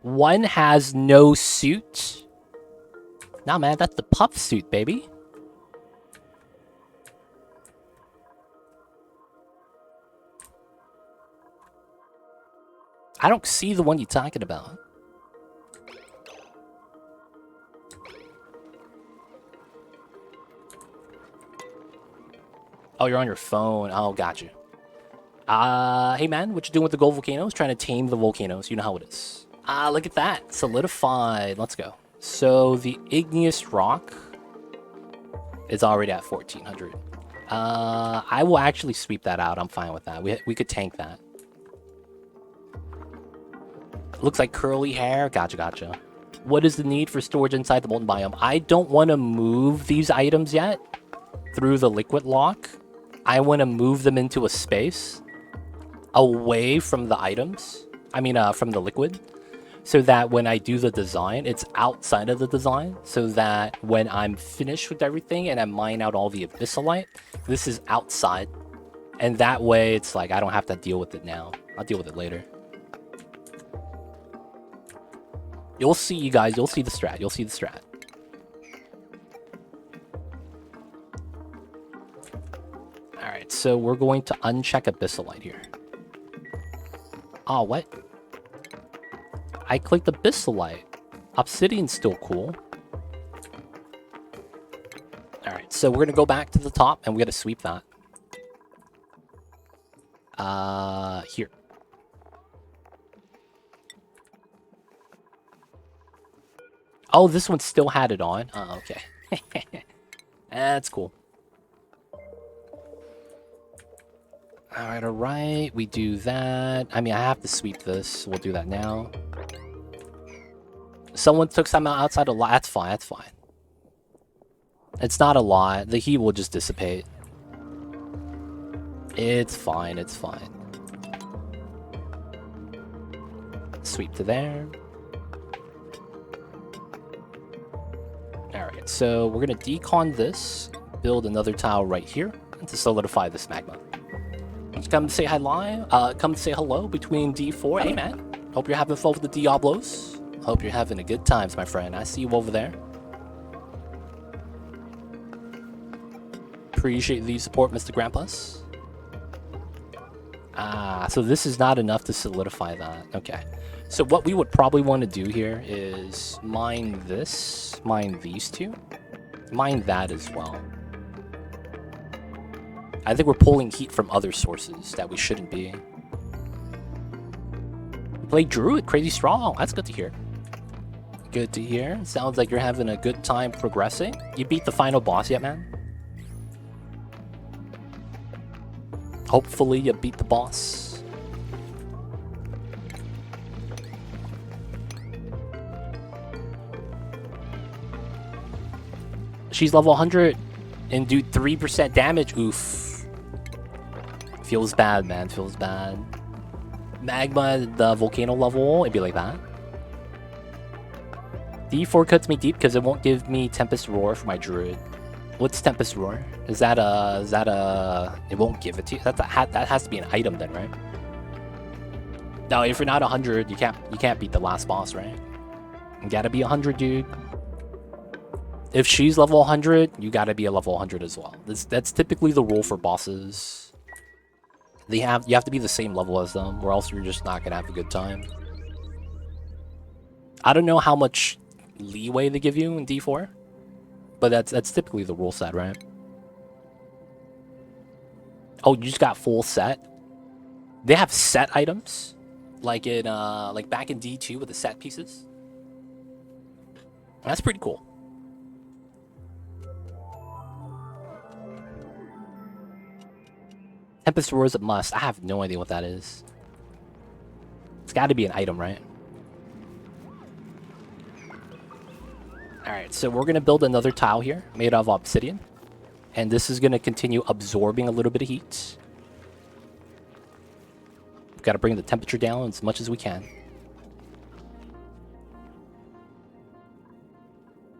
One has no suit. Nah, man, that's the puff suit, baby. I don't see the one you're talking about. Oh, you're on your phone. Oh, got you. Hey, man, what you doing with the gold volcanoes? Trying to tame the volcanoes. You know how it is. Look at that. Solidified. Let's go. So the igneous rock is already at 1400. I will actually sweep that out. I'm fine with that. We could tank that. Looks like curly hair. Gotcha, gotcha. What is the need for storage inside the molten biome? I don't want to move these items yet through the liquid lock. I want to move them into a space away from the items. I mean, from the liquid. So that when I do the design, it's outside of the design. So that when I'm finished with everything and I mine out all the abyssalite, this is outside. And that way, it's like, I don't have to deal with it now. I'll deal with it later. You'll see, you guys. You'll see the strat. You'll see the strat. Alright, so we're going to uncheck abyssalite here. Oh, what? I clicked abyssalite. Obsidian's still cool. Alright, so we're gonna go back to the top and we gotta sweep that. Here. Oh, this one still had it on. Oh, okay. That's cool. Alright, alright. We do that. I mean, I have to sweep this. We'll do that now. Someone took some outside a lot. That's fine, that's fine. It's not a lot. The heat will just dissipate. It's fine, it's fine. Sweep to there. Alright, so we're gonna decon this. Build another tile right here to solidify this magma. Just come say hi, come say hello between D4. Hey, man. Hope you're having fun with the Diablos. Hope you're having a good times, my friend. I see you over there. Appreciate the support, Mr. Grandpas. So this is not enough to solidify that. Okay. So what we would probably want to do here is mine this, mine these two, mine that as well. I think we're pulling heat from other sources that we shouldn't be. Play Druid, crazy strong. That's good to hear. Good to hear. Sounds like you're having a good time progressing. You beat the final boss yet, man? Hopefully you beat the boss. She's level 100 and do 3% damage. Oof. Feels bad, man. Feels bad. Magma, the volcano level, it'd be like that. D4 cuts me deep because it won't give me Tempest Roar for my druid. What's Tempest Roar? Is that a... It won't give it to you? That has to be an item then, right? No, if you're not 100, you can't beat the last boss, right? You gotta be 100, dude. If she's level 100, you gotta be a level 100 as well. That's typically the rule for bosses. You have to be the same level as them, or else you're just not gonna have a good time. I don't know how much leeway they give you in D4, but that's typically the rule set, right? Oh, you just got full set? They have set items? Like in like back in D2 with the set pieces? That's pretty cool. Tempest Roar is a must. I have no idea what that is. It's got to be an item, right? Alright, so we're going to build another tile here, made of obsidian. And this is going to continue absorbing a little bit of heat. We've got to bring the temperature down as much as we can.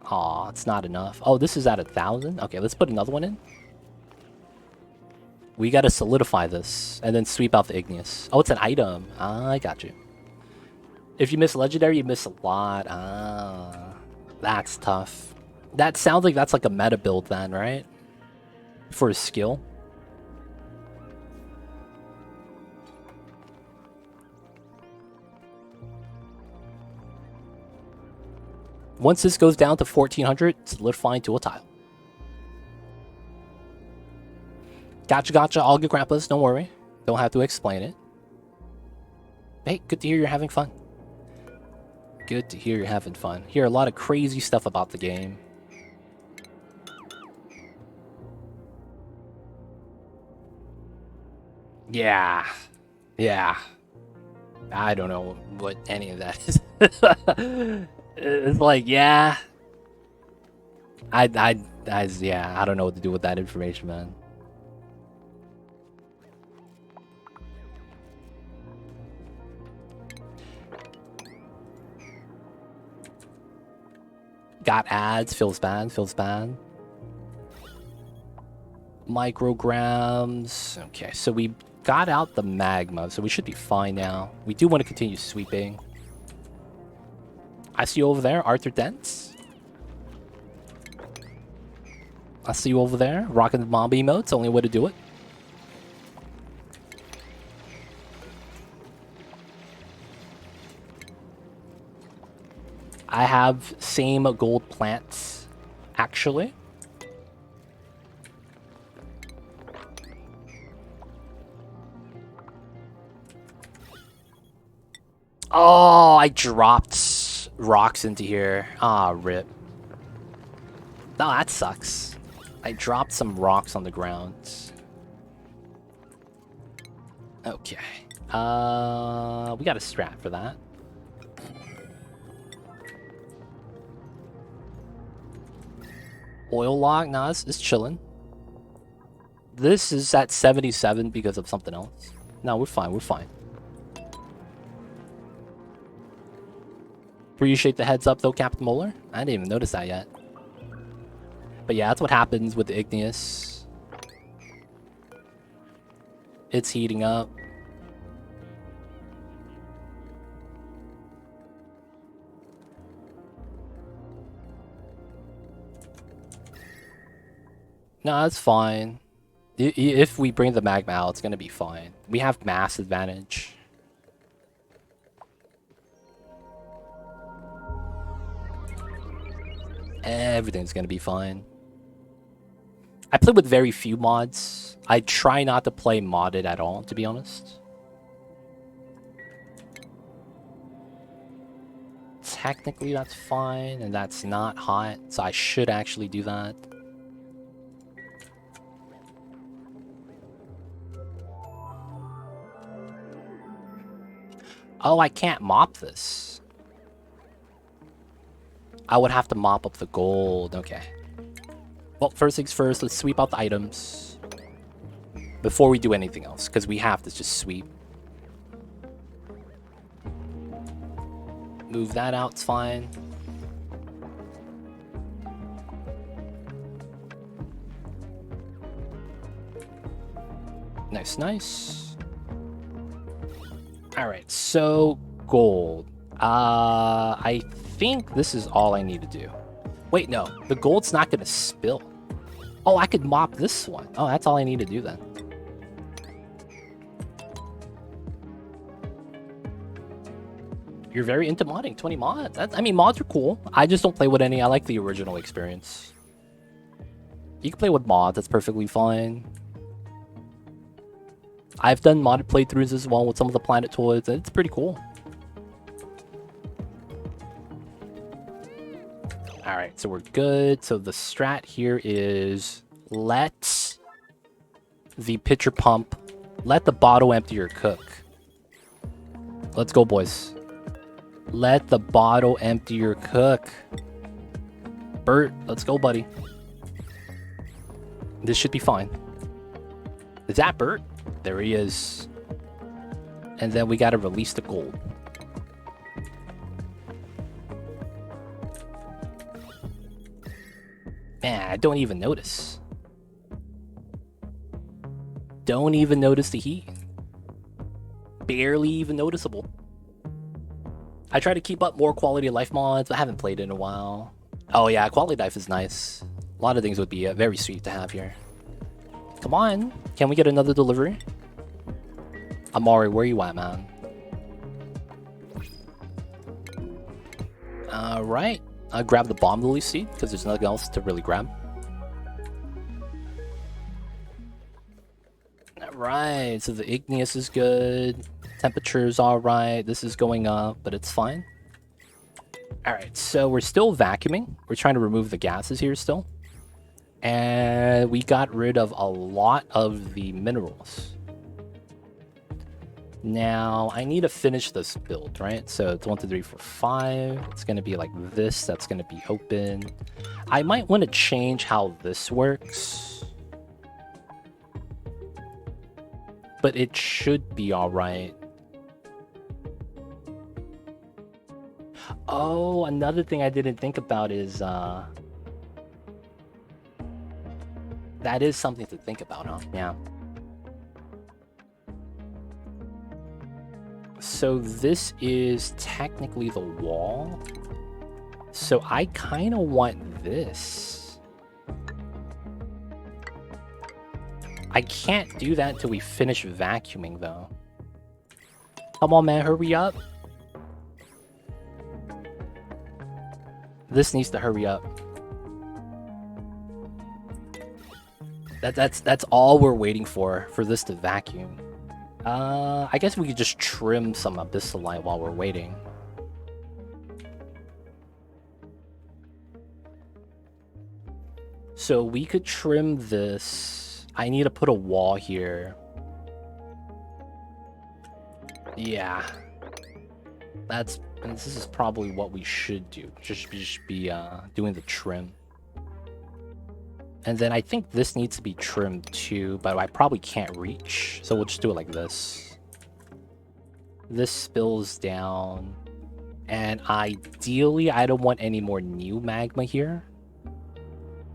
Aw, it's not enough. Oh, this is at 1,000? Okay, let's put another one in. We gotta solidify this, and then sweep out the igneous. Oh, it's an item. Ah, I got you. If you miss legendary, you miss a lot. Ah, that's tough. That sounds like that's like a meta build then, right? For a skill. Once this goes down to 1400, solidify into a tile. Gotcha, all good grappas, don't worry. Don't have to explain it. Hey, good to hear you're having fun. Good to hear you're having fun. Hear a lot of crazy stuff about the game. Yeah. I don't know what any of that is. It's like, yeah. I don't know what to do with that information, man. Got ads, feels bad. Micrograms. Okay, so we got out the magma, so we should be fine now. We do want to continue sweeping. I see you over there, Arthur Dents. I see you over there, rocking the mob emotes, only way to do it. I have same gold plants, actually. Oh, I dropped rocks into here. Ah, rip. No, that sucks. I dropped some rocks on the ground. Okay. We got a strat for that. Oil log? Nah, it's chilling. This is at 77 because of something else. No, we're fine. Appreciate the heads up though, Captain Moeller. I didn't even notice that yet. But yeah, that's what happens with the igneous. It's heating up. No, that's fine. If we bring the magma out, it's gonna be fine. We have mass advantage. Everything's gonna be fine. I play with very few mods. I try not to play modded at all, to be honest. Technically, that's fine, and that's not hot, so I should actually do that. Oh, I can't mop this. I would have to mop up the gold. Okay. Well, first things first, let's sweep out the items before we do anything else, because we have to just sweep. Move that out, it's fine. Nice, nice. Alright, so gold. I think this is all I need to do. Wait, no, the gold's not gonna spill. Oh, I could mop this one. Oh, that's all I need to do then. You're very into modding, 20 mods. I mean, mods are cool. I just don't play with any. I like the original experience. You can play with mods, that's perfectly fine. I've done modded playthroughs as well with some of the Planet Toys, and it's pretty cool. Alright, so we're good. So the strat here is let the pitcher pump, let the bottle empty or cook. Let's go, boys. Let the bottle empty or cook. Bert, let's go, buddy. This should be fine. Is that Bert? There he is. And then we gotta release the gold. Man, I don't even notice. Don't even notice the heat. Barely even noticeable. I try to keep up more quality of life mods, but I haven't played in a while. Oh yeah, quality of life is nice. A lot of things would be very sweet to have here. Come on, can we get another delivery? Amari, where you at, man? Alright, I'll grab the bomb lily seed, because there's nothing else to really grab. Alright, so the igneous is good. Temperature's alright. This is going up, but it's fine. Alright, so we're still vacuuming. We're trying to remove the gases here still. And we got rid of a lot of the minerals. Now, I need to finish this build, right? So it's 1, 2, 3, 4, 5. It's going to be like this. That's going to be open. I might want to change how this works. But it should be alright. Oh, another thing I didn't think about is, that is something to think about, huh? Yeah. So this is technically the wall. So I kind of want this. I can't do that until we finish vacuuming, though. Come on, man, hurry up. This needs to hurry up. That's all we're waiting for this to vacuum. I guess we could just trim some abyssalite while we're waiting. So we could trim this. I need to put a wall here. Yeah. And this is probably what we should do. Just be doing the trim. And then I think this needs to be trimmed too, but I probably can't reach. So we'll just do it like this. This spills down. And ideally, I don't want any more new magma here.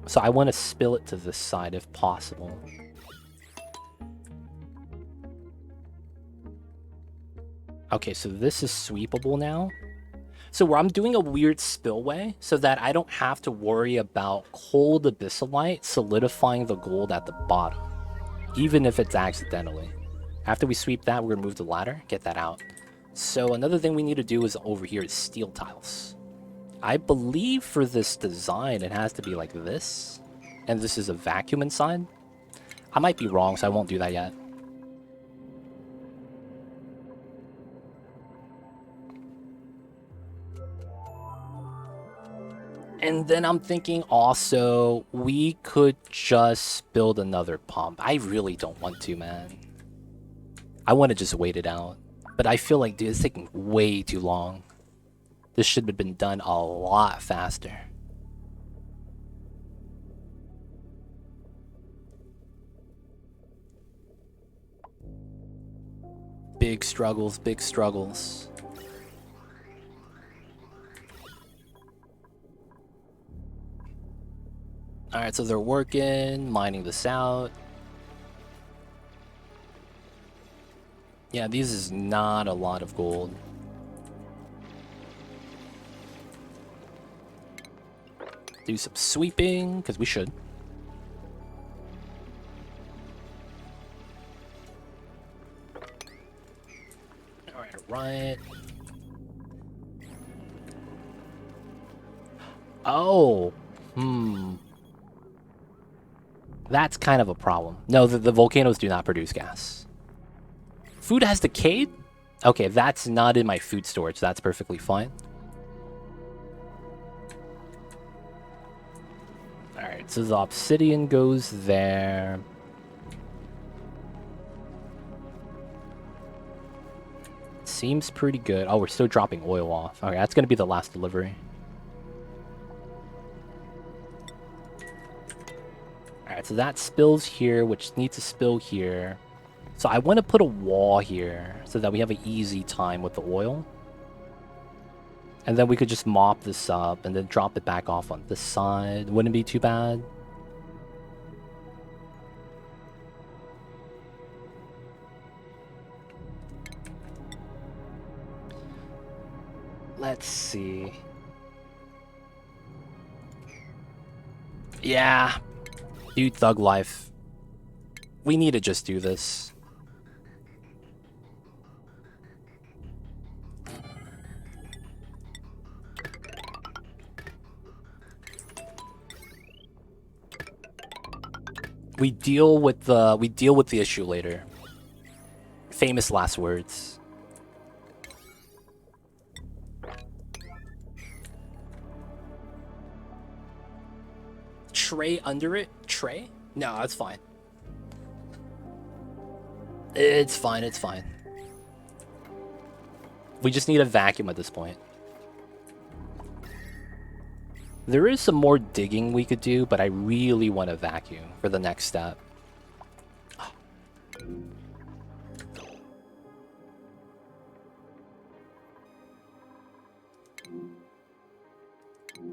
So I want to spill it to this side if possible. Okay, so this is sweepable now. So where I'm doing a weird spillway so that I don't have to worry about cold abyssalite solidifying the gold at the bottom, even if it's accidentally. After we sweep that, we're gonna move the ladder, get that out. So another thing we need to do is over here is steel tiles. I believe for this design, it has to be like this, and this is a vacuum inside. I might be wrong, so I won't do that yet. And then I'm thinking also, we could just build another pump. I really don't want to, man. I want to just wait it out. But I feel like, dude, it's taking way too long. This should have been done a lot faster. Big struggles, big struggles. Alright, so they're working, mining this out. Yeah, these is not a lot of gold. Do some sweeping, because we should. Right. Oh. That's kind of a problem. No, the volcanoes do not produce gas. Food has decayed? Okay, that's not in my food storage. That's perfectly fine. Alright, so the obsidian goes there. Seems pretty good. Oh, we're still dropping oil off. Okay, that's going to be the last delivery. Alright, so that spills here, which needs to spill here. So I want to put a wall here so that we have an easy time with the oil. And then we could just mop this up and then drop it back off on this side. Wouldn't be too bad. Let's see. Yeah. Dude, thug life. We need to just do this. We deal with the issue later. Famous last words. Tray under it? Tray? No, that's fine. It's fine, it's fine. We just need a vacuum at this point. There is some more digging we could do, but I really want a vacuum for the next step.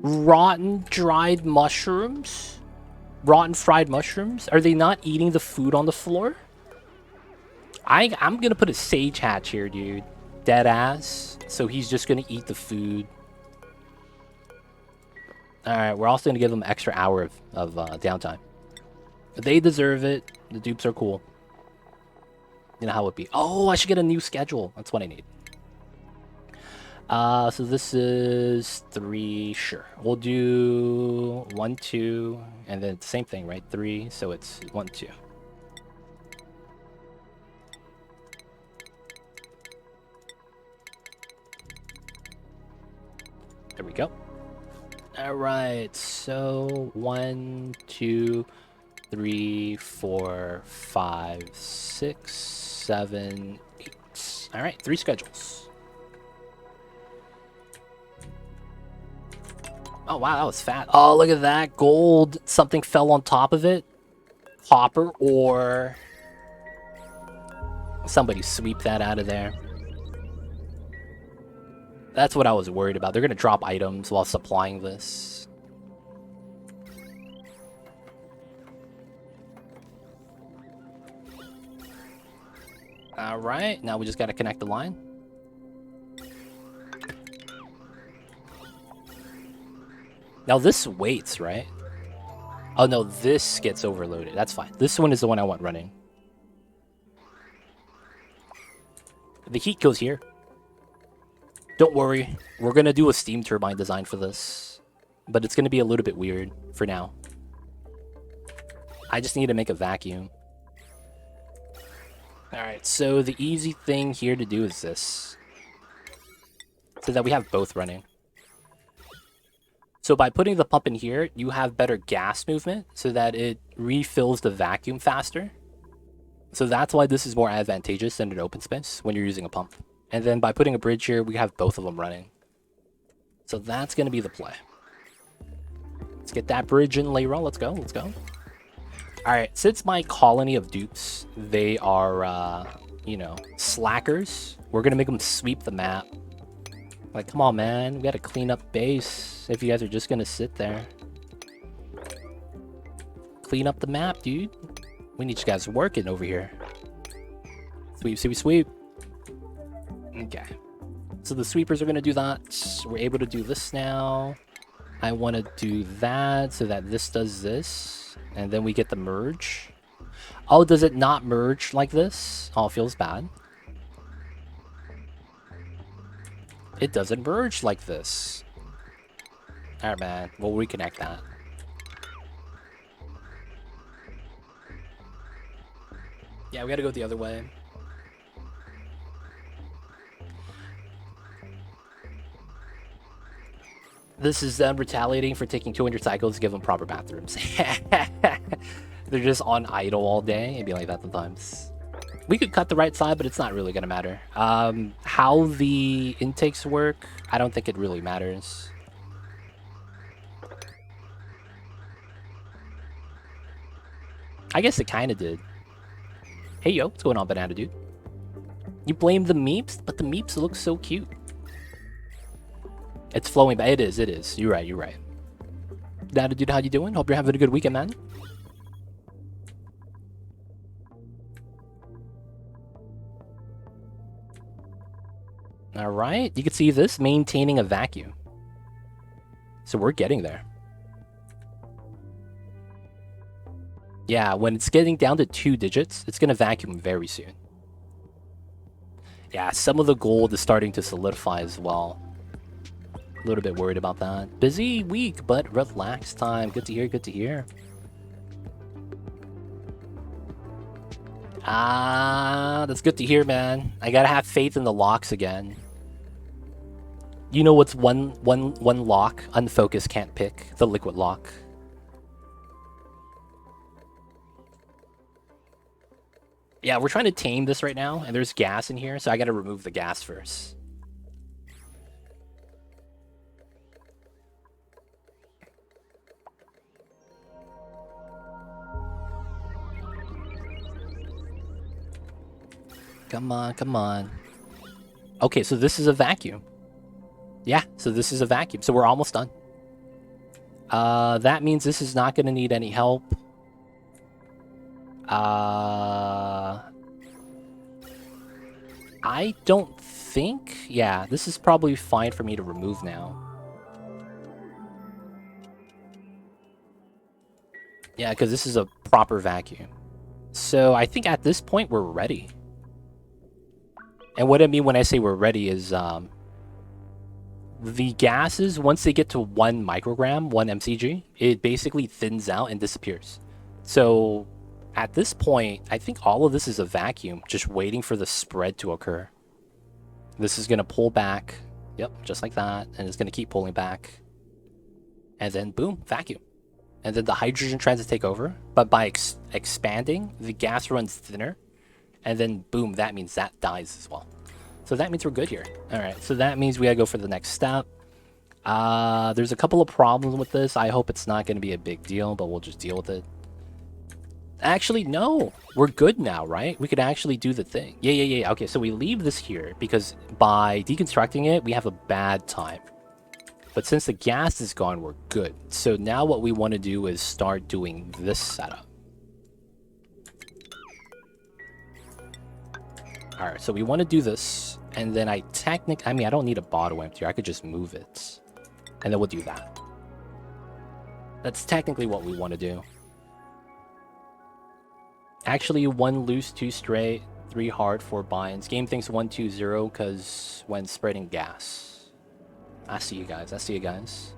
Rotten dried mushrooms? Rotten fried mushrooms? Are they not eating the food on the floor? I'm gonna put a sage hatch here, dude. Dead ass. So he's just gonna eat the food. Alright, we're also gonna give them an extra hour of downtime. They deserve it. The dupes are cool. You know how it be. Oh, I should get a new schedule. That's what I need. So this is 3, sure. We'll do 1, 2, and then same thing, right? 3, so it's 1, 2. There we go. Alright, so 1, 2, 3, 4, 5, 6, 7, 8. Alright, 3 schedules. Oh, wow, that was fat. Oh, look at that. Gold. Something fell on top of it. Copper or... Somebody sweep that out of there. That's what I was worried about. They're going to drop items while supplying this. Alright, now we just got to connect the line. Now this waits, right? Oh no, this gets overloaded. That's fine. This one is the one I want running. The heat goes here. Don't worry. We're going to do a steam turbine design for this. But it's going to be a little bit weird for now. I just need to make a vacuum. Alright, so the easy thing here to do is this. So that we have both running. So by putting the pump in here, you have better gas movement so that it refills the vacuum faster. So that's why this is more advantageous than an open space when you're using a pump. And then by putting a bridge here, we have both of them running. So that's going to be the play. Let's get that bridge in, Layra. Let's go. Let's go. All right. Since my colony of dupes, they are you know, slackers. We're gonna make them sweep the map. Like, come on, man. We gotta clean up base if you guys are just gonna sit there. Clean up the map, dude. We need you guys working over here. Sweep, sweep, sweep. Okay. So the sweepers are gonna do that. We're able to do this now. I want to do that so that this does this. And then we get the merge. Oh, does it not merge like this? Oh, it feels bad. It doesn't merge like this. Alright, man. We'll reconnect that. Yeah, we gotta go the other way. This is them retaliating for taking 200 cycles to give them proper bathrooms. They're just on idle all day. It'd be like that sometimes. We could cut the right side, but it's not really gonna matter. How the intakes work, I don't think it really matters. I guess it kind of did. Hey, yo, what's going on, Banana Dude? You blame the meeps, but the meeps look so cute. It's flowing back. It is. You're right, you're right. Banana Dude, how you doing? Hope you're having a good weekend, man. Alright, you can see this, maintaining a vacuum. So we're getting there. Yeah, when it's getting down to 2 digits, it's gonna vacuum very soon. Yeah, some of the gold is starting to solidify as well. A little bit worried about that. Busy week, but relax time. Good to hear, good to hear. Ah, that's good to hear, man. I gotta have faith in the locks again. You know what's one lock Unfocused can't pick? The liquid lock. Yeah, we're trying to tame this right now, and there's gas in here, so I gotta remove the gas first. Come on, come on. Okay, so this is a vacuum. Yeah, so this is a vacuum, so we're almost done. That means this is not gonna need any help. I don't think... Yeah, this is probably fine for me to remove now. Yeah, because this is a proper vacuum. So I think at this point we're ready. And what I mean when I say we're ready is the gases, once they get to 1 microgram, 1 mcg, it basically thins out and disappears. So at this point, I think all of this is a vacuum, just waiting for the spread to occur. This is going to pull back. Yep, just like that. And it's going to keep pulling back. And then, boom, vacuum. And then the hydrogen tries to take over. But by expanding, the gas runs thinner. And then, boom, that means that dies as well. So that means we're good here. All right, so that means we got to go for the next step. There's a couple of problems with this. I hope it's not going to be a big deal, but we'll just deal with it. Actually, no. We're good now, right? We could actually do the thing. Yeah. Okay, so we leave this here because by deconstructing it, we have a bad time. But since the gas is gone, we're good. So now what we want to do is start doing this setup. Alright, so we want to do this. And then I don't need a bottle empty. I could just move it. And then we'll do that. That's technically what we want to do. Actually, 1 loose, 2 straight, 3 hard, 4 binds. Game thinks 1, 2, 0 because when spreading gas. I see you guys.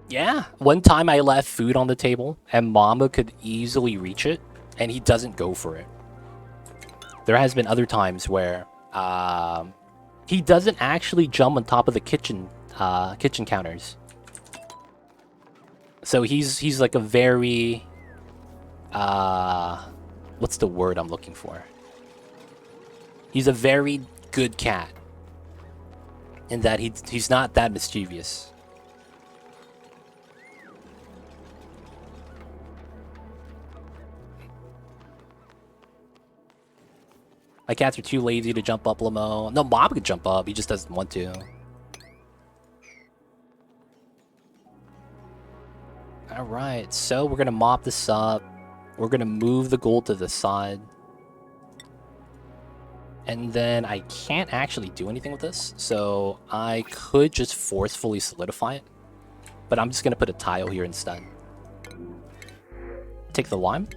Yeah, one time I left food on the table and Mama could easily reach it and he doesn't go for it. There has been other times where he doesn't actually jump on top of the kitchen counters. So he's like a very what's the word I'm looking for? He's a very good cat in that he's not that mischievous. My cats are too lazy to jump up, Lamo. No, Mob could jump up. He just doesn't want to. Alright, so we're gonna mop this up. We're gonna move the gold to the side. And then I can't actually do anything with this, so I could just forcefully solidify it. But I'm just gonna put a tile here instead. Take the lime.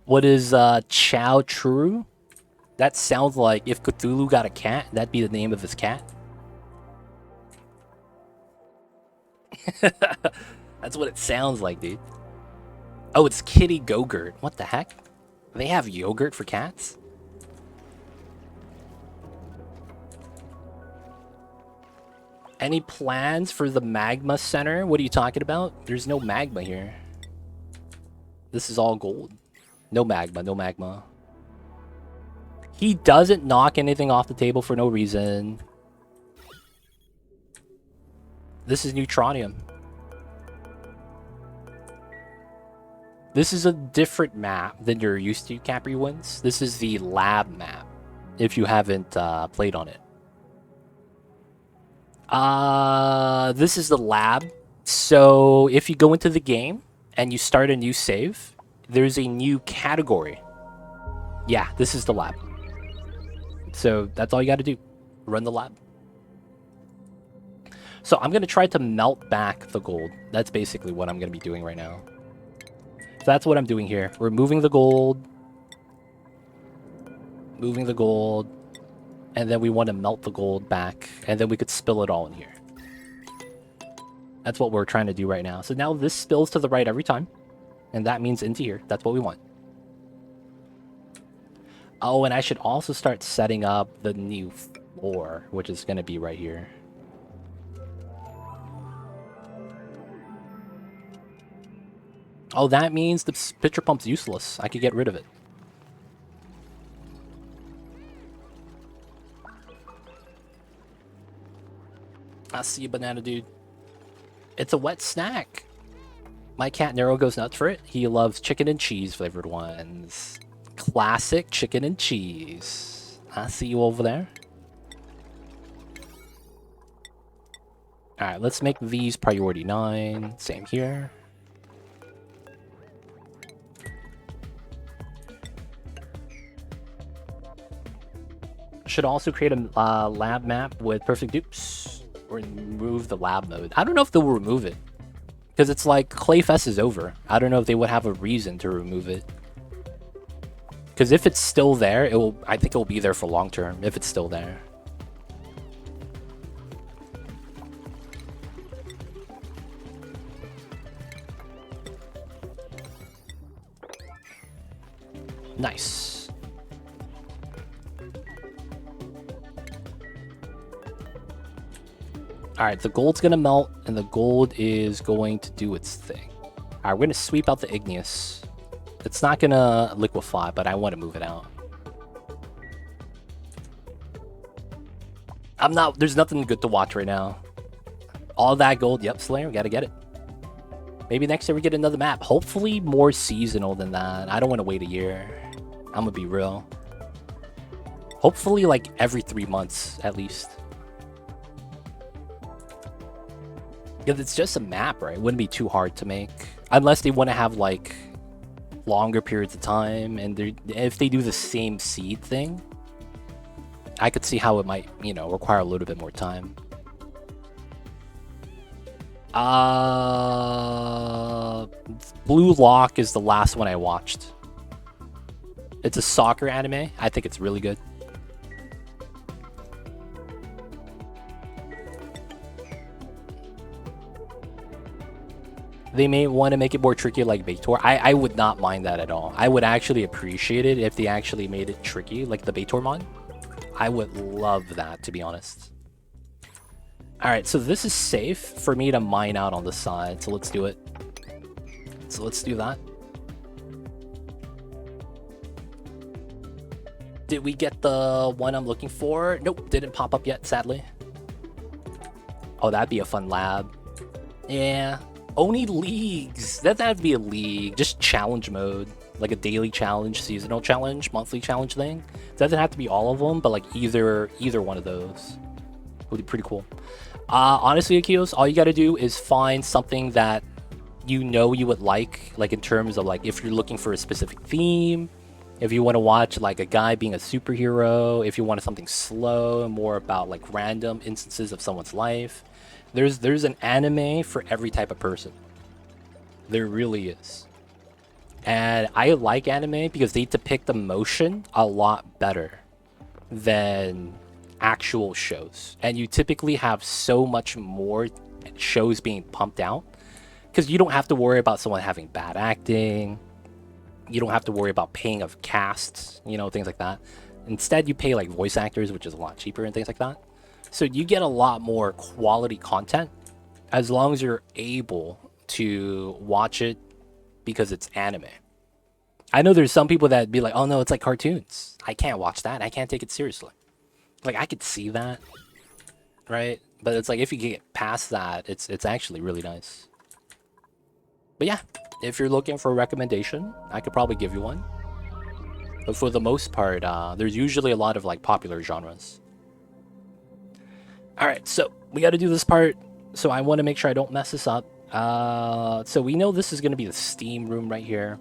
What is Chow True? That sounds like if Cthulhu got a cat, that'd be the name of his cat. That's what it sounds like, dude. Oh, it's Kitty Gogurt. What the heck? They have yogurt for cats? Any plans for the magma center? What are you talking about? There's no magma here. This is all gold. No magma, no magma. He doesn't knock anything off the table for no reason. This is Neutronium. This is a different map than you're used to, Capri Wins. This is the lab map, if you haven't played on it. This is the lab. So if you go into the game and you start a new save, there's a new category. Yeah, this is the lab. So that's all you got to do. Run the lab. So I'm going to try to melt back the gold. That's basically what I'm going to be doing right now. So that's what I'm doing here. We're moving the gold. Moving the gold. And then we want to melt the gold back. And then we could spill it all in here. That's what we're trying to do right now. So now this spills to the right every time. And that means into here. That's what we want. Oh, and I should also start setting up the new floor, which is going to be right here. Oh, that means the pitcher pump's useless. I could get rid of it. I see you, banana dude. It's a wet snack. My cat Nero goes nuts for it. He loves chicken and cheese flavored ones. Classic chicken and cheese. I see you over there. Alright, let's make these priority 9. Same here. Should also create a lab map with perfect dupes. Or remove the lab mode. I don't know if they'll remove it. Because it's like Clayfest is over. I don't know if they would have a reason to remove it. Because if it's still there, I think it will be there for long term. If it's still there. Nice. Alright, the gold's gonna melt, and the gold is going to do its thing. Alright, we're gonna sweep out the igneous. It's not gonna liquefy, but I want to move it out. There's nothing good to watch right now. All that gold, yep, Slayer, we gotta get it. Maybe next year we get another map. Hopefully more seasonal than that. I don't want to wait a year. I'm gonna be real. Hopefully like every 3 months, at least. Because it's just a map, right? It wouldn't be too hard to make. Unless they want to have, like, longer periods of time. And if they do the same seed thing, I could see how it might, require a little bit more time. Blue Lock is the last one I watched. It's a soccer anime. I think it's really good. They may want to make it more tricky like Baitor. I would not mind that at all. I would actually appreciate it if they actually made it tricky like the Baitor mod. I would love that, to be honest. Alright, so this is safe for me to mine out on the side, so let's do it. So let's do that. Did we get the one I'm looking for? Nope, didn't pop up yet, sadly. Oh, that'd be a fun lab. Yeah. Only leagues. That have to be a league. Just challenge mode, like a daily challenge, seasonal challenge, monthly challenge thing. Doesn't have to be all of them, but like either one of those would be pretty cool. Honestly, Akios, all you got to do is find something that you know you would like in terms of like if you're looking for a specific theme, if you want to watch like a guy being a superhero, if you want something slow and more about like random instances of someone's life. There's an anime for every type of person. There really is. And I like anime because they depict emotion a lot better than actual shows. And you typically have so much more shows being pumped out because you don't have to worry about someone having bad acting. You don't have to worry about paying of casts, you know, things like that. Instead, you pay like voice actors, which is a lot cheaper and things like that. So you get a lot more quality content as long as you're able to watch it because it's anime. I know there's some people that be like, oh no, it's like cartoons. I can't watch that. I can't take it seriously. Like I could see that, right? But it's like if you get past that, it's actually really nice. But yeah, if you're looking for a recommendation, I could probably give you one. But for the most part, there's usually a lot of like popular genres. All right, so we got to do this part. So I want to make sure I don't mess this up. So we know this is going to be the Steam room right here.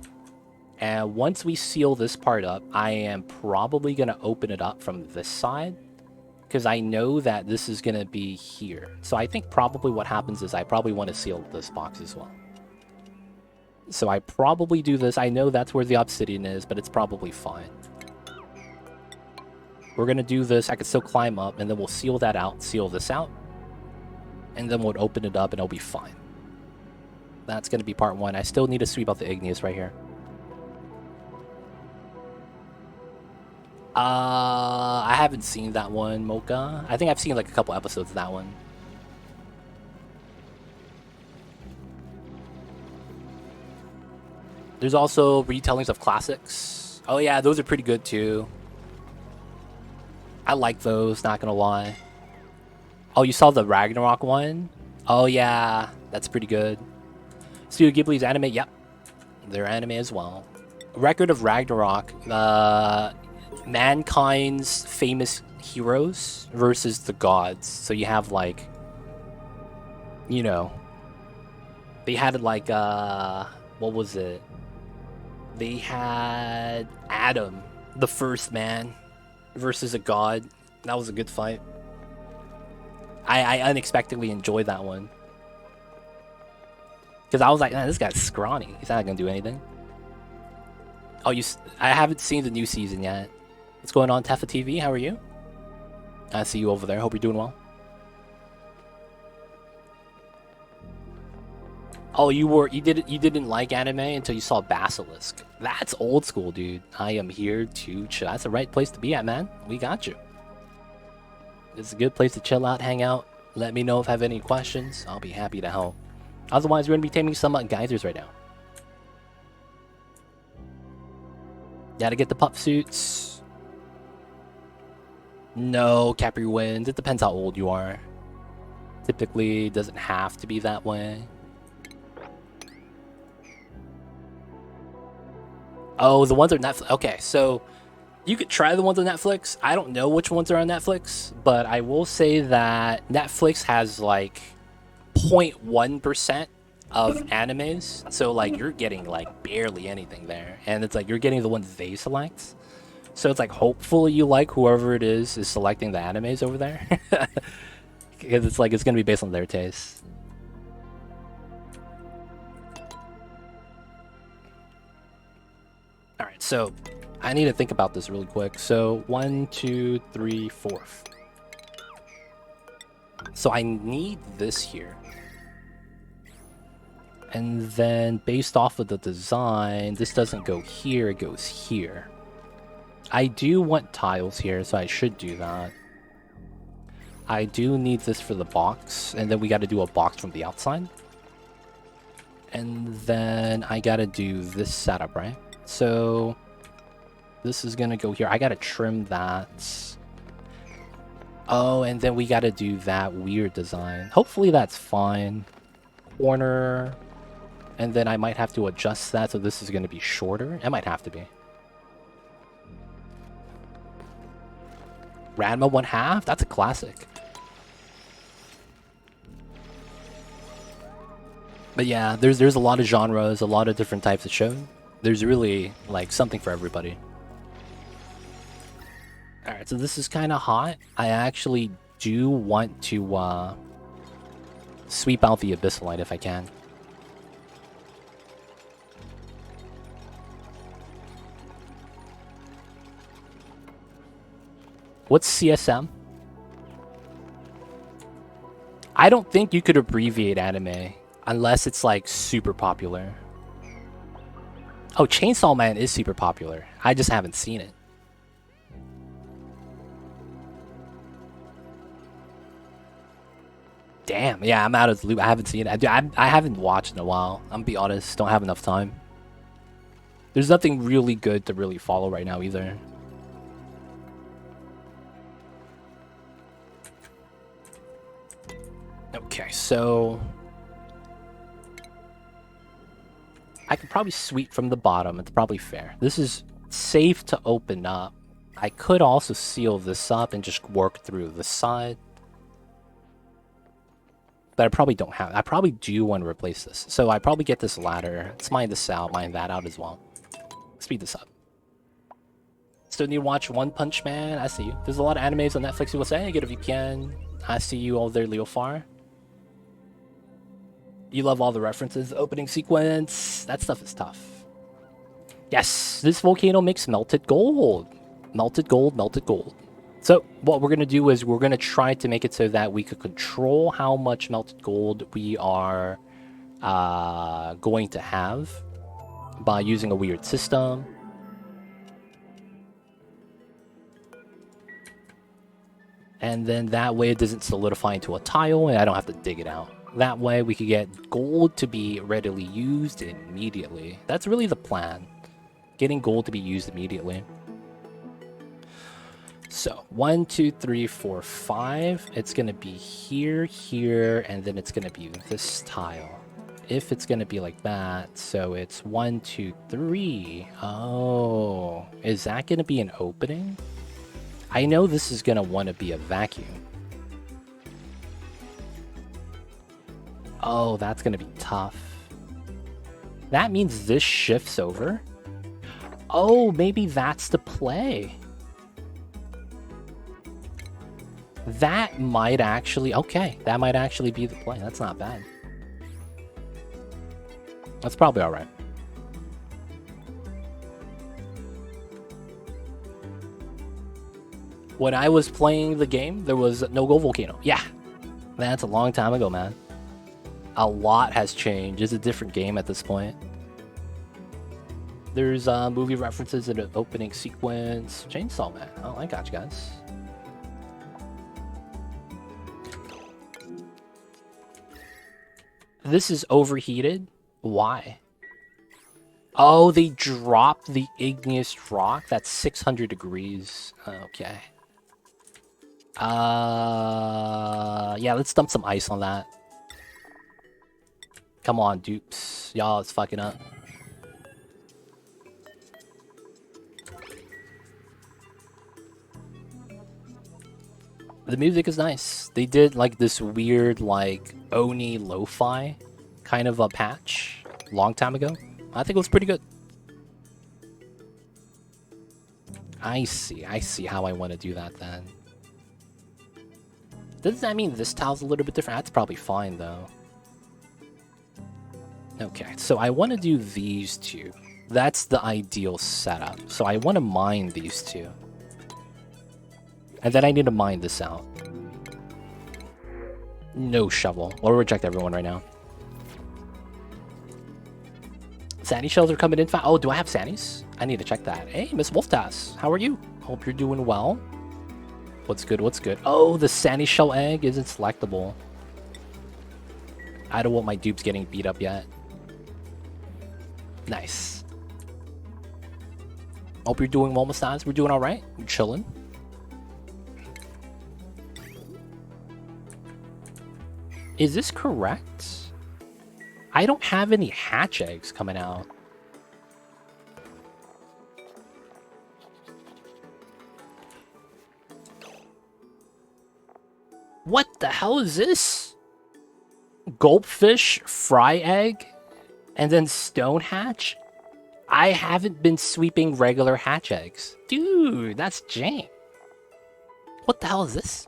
And once we seal this part up, I am probably going to open it up from this side. Because I know that this is going to be here. So I think probably what happens is I probably want to seal this box as well. So I probably do this. I know that's where the obsidian is, but it's probably fine. We're going to do this. I can still climb up, and then we'll seal that out, seal this out. And then we'll open it up, and it'll be fine. That's going to be part one. I still need to sweep out the igneous right here. I haven't seen that one, Mocha. I think I've seen like a couple episodes of that one. There's also retellings of classics. Oh yeah, those are pretty good too. I like those, not gonna lie. Oh, you saw the Ragnarok one? Oh yeah, that's pretty good. Studio Ghibli's anime, yep. They're anime as well. Record of Ragnarok, mankind's famous heroes versus the gods. So you have like, you know, they had like, what was it? They had Adam, the first man, versus a god. That was a good fight. I unexpectedly enjoyed that one. Because I was like, man, this guy's scrawny. He's not going to do anything. Oh, I haven't seen the new season yet. What's going on, Tefa TV? How are you? I see you over there. Hope you're doing well. Oh, you didn't like anime until you saw Basilisk. That's old school, dude. I am here to chill. That's the right place to be at, man. We got you. It's a good place to chill out, hang out. Let me know if I have any questions. I'll be happy to help. Otherwise, we're going to be taming some geysers right now. Gotta get the puff suits. No, Capri wins. It depends how old you are. Typically, it doesn't have to be that way. Oh, the ones on Netflix. Okay, so you could try the ones on Netflix. I don't know which ones are on Netflix, but I will say that Netflix has like 0.1% of animes. So like you're getting like barely anything there. And it's like you're getting the ones they select. So it's like hopefully you like whoever it is selecting the animes over there. Because it's like it's going to be based on their taste. Alright, so I need to think about this really quick. So 1, 2, 3, 4. So I need this here. And then based off of the design, this doesn't go here, it goes here. I do want tiles here, so I should do that. I do need this for the box, and then we got to do a box from the outside. And then I got to do this setup, right? So this is going to go here. I got to trim that. Oh, and then we got to do that weird design. Hopefully that's fine. corner, and then I might have to adjust that so this is going to be shorter. It might have to be. Ranma 1/2? That's a classic. But yeah, there's a lot of genres, a lot of different types of show. There's really like something for everybody. Alright, so this is kind of hot. I actually do want to sweep out the Abyssalite if I can. What's CSM? I don't think you could abbreviate anime unless it's like super popular. Oh, Chainsaw Man is super popular. I just haven't seen it. Damn, yeah, I'm out of the loop. I haven't seen it. I haven't watched in a while. I'm gonna be honest, don't have enough time. There's nothing really good to really follow right now either. Okay, so I could probably sweep from the bottom. It's probably fair. This is safe to open up. I could also seal this up and just work through the side. But I probably don't have. I probably do want to replace this. So I probably get this ladder. Let's mine this out, mine that out as well. Speed this up. Still need to watch One Punch Man. I see you. There's a lot of animes on Netflix you will say. Get a VPN. I see you all there, Leo Far. You love all the references. Opening sequence. That stuff is tough. Yes, this volcano makes melted gold. Melted gold, melted gold. So what we're going to do is we're going to try to make it so that we could control how much melted gold we are going to have by using a weird system. And then that way it doesn't solidify into a tile and I don't have to dig it out. That way we could get gold to be readily used immediately. That's really the plan. Getting gold to be used immediately. So 1, 2, 3, 4, 5. It's going to be here, here, and then it's going to be this tile. If it's going to be like that, so it's 1, 2, 3. Oh, is that going to be an opening? I know this is going to want to be a vacuum. Oh, that's going to be tough. That means this shifts over. Oh, maybe that's the play. That might actually... Okay, that might actually be the play. That's not bad. That's probably alright. When I was playing the game, there was no Go Volcano. Yeah, that's a long time ago, man. A lot has changed. It's a different game at this point. There's movie references in the opening sequence. Chainsaw Man. Oh, I got you guys. This is overheated. Why? Oh, they dropped the igneous rock. That's 600 degrees. Okay. Yeah, let's dump some ice on that. Come on, dupes. Y'all, it's fucking up. The music is nice. They did like this weird like Oni lo-fi kind of a patch long time ago. I think it was pretty good. I see how I want to do that then. Does that mean this tile's a little bit different? That's probably fine though. Okay, so I want to do these two. That's the ideal setup. So I want to mine these two. And then I need to mine this out. No shovel. We'll reject everyone right now. Sandy shells are coming in fast. Oh, do I have Sandies? I need to check that. Hey, Miss Wolftass, how are you? Hope you're doing well. What's good? What's good? Oh, the Sandy shell egg isn't selectable. I don't want my dupes getting beat up yet. Nice. Hope you're doing well, Mustaz. We're doing all right. We're chilling. Is this correct? I don't have any hatch eggs coming out. What the hell is this? Gulpfish, fry egg, and then stone hatch? I haven't been sweeping regular hatch eggs. Dude, that's jank. What the hell is this?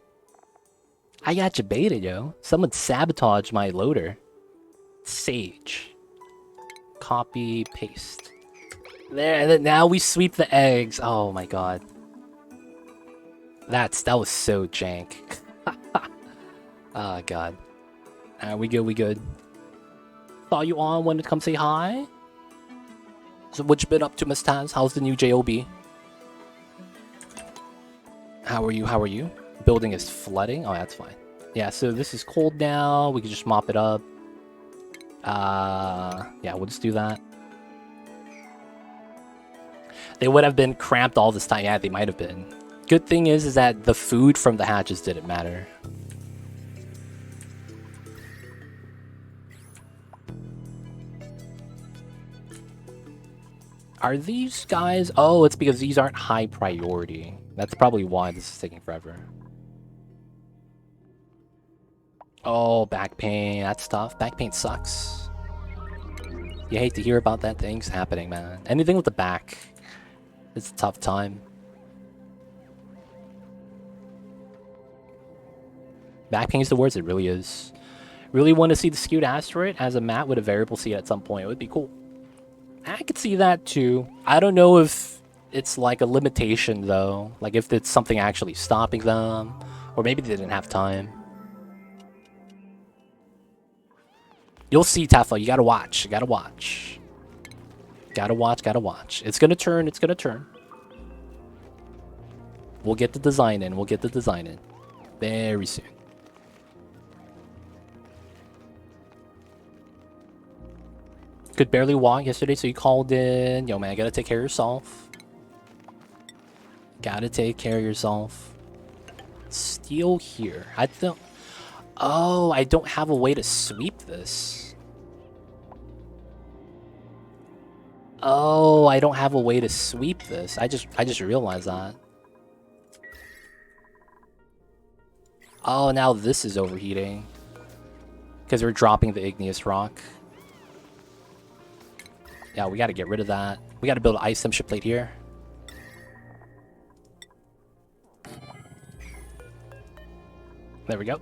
I got you baited, yo. Someone sabotaged my loader. Sage. Copy, paste. There, now we sweep the eggs. Oh my god. That was so jank. Oh god. We good, we good. Saw you on, wanted to come say hi. So what you been up to, Miss Taz? How's the new JOB? How are you? How are you? Building is flooding. Oh, that's fine. Yeah, so this is cold now. We can just mop it up. Yeah, we'll just do that. They would have been cramped all this time. Yeah, they might have been. Good thing is that the food from the hatches didn't matter. Are these guys... Oh, it's because these aren't high priority. That's probably why this is taking forever. Oh, back pain. That's tough. Back pain sucks. You hate to hear about that. Things happening, man. Anything with the back. It's a tough time. Back pain is the worst. It really is. Really want to see the Skewed Asteroid as a map with a variable seed at some point. It would be cool. I could see that too. I don't know if it's like a limitation though. Like if it's something actually stopping them. Or maybe they didn't have time. You'll see, Tefla. You gotta watch. You gotta watch. Gotta watch, gotta watch. It's gonna turn, it's gonna turn. We'll get the design in. We'll get the design in. Very soon. Could barely walk yesterday, so you called in. Yo, man, gotta take care of yourself. Gotta take care of yourself. Steel here. I don't... Oh, I don't have a way to sweep this. Oh, I don't have a way to sweep this. I just realized that. Oh, now this is overheating. Because we're dropping the igneous rock. Yeah, we gotta get rid of that. We gotta build an ice temperature plate here. There we go.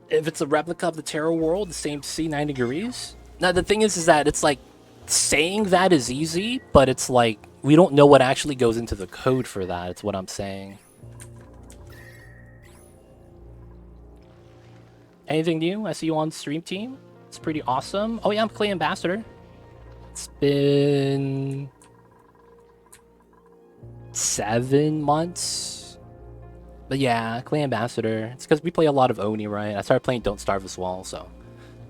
If it's a replica of the Terra world, the same C, 90 degrees. Now, the thing is that it's like, saying that is easy, but it's like, we don't know what actually goes into the code for that. It's what I'm saying. Anything new? I see you on stream team. It's pretty awesome. Oh yeah, I'm Clay Ambassador. It's been 7 months. But yeah, Clay Ambassador. It's because we play a lot of Oni, right? I started playing Don't Starve as well, so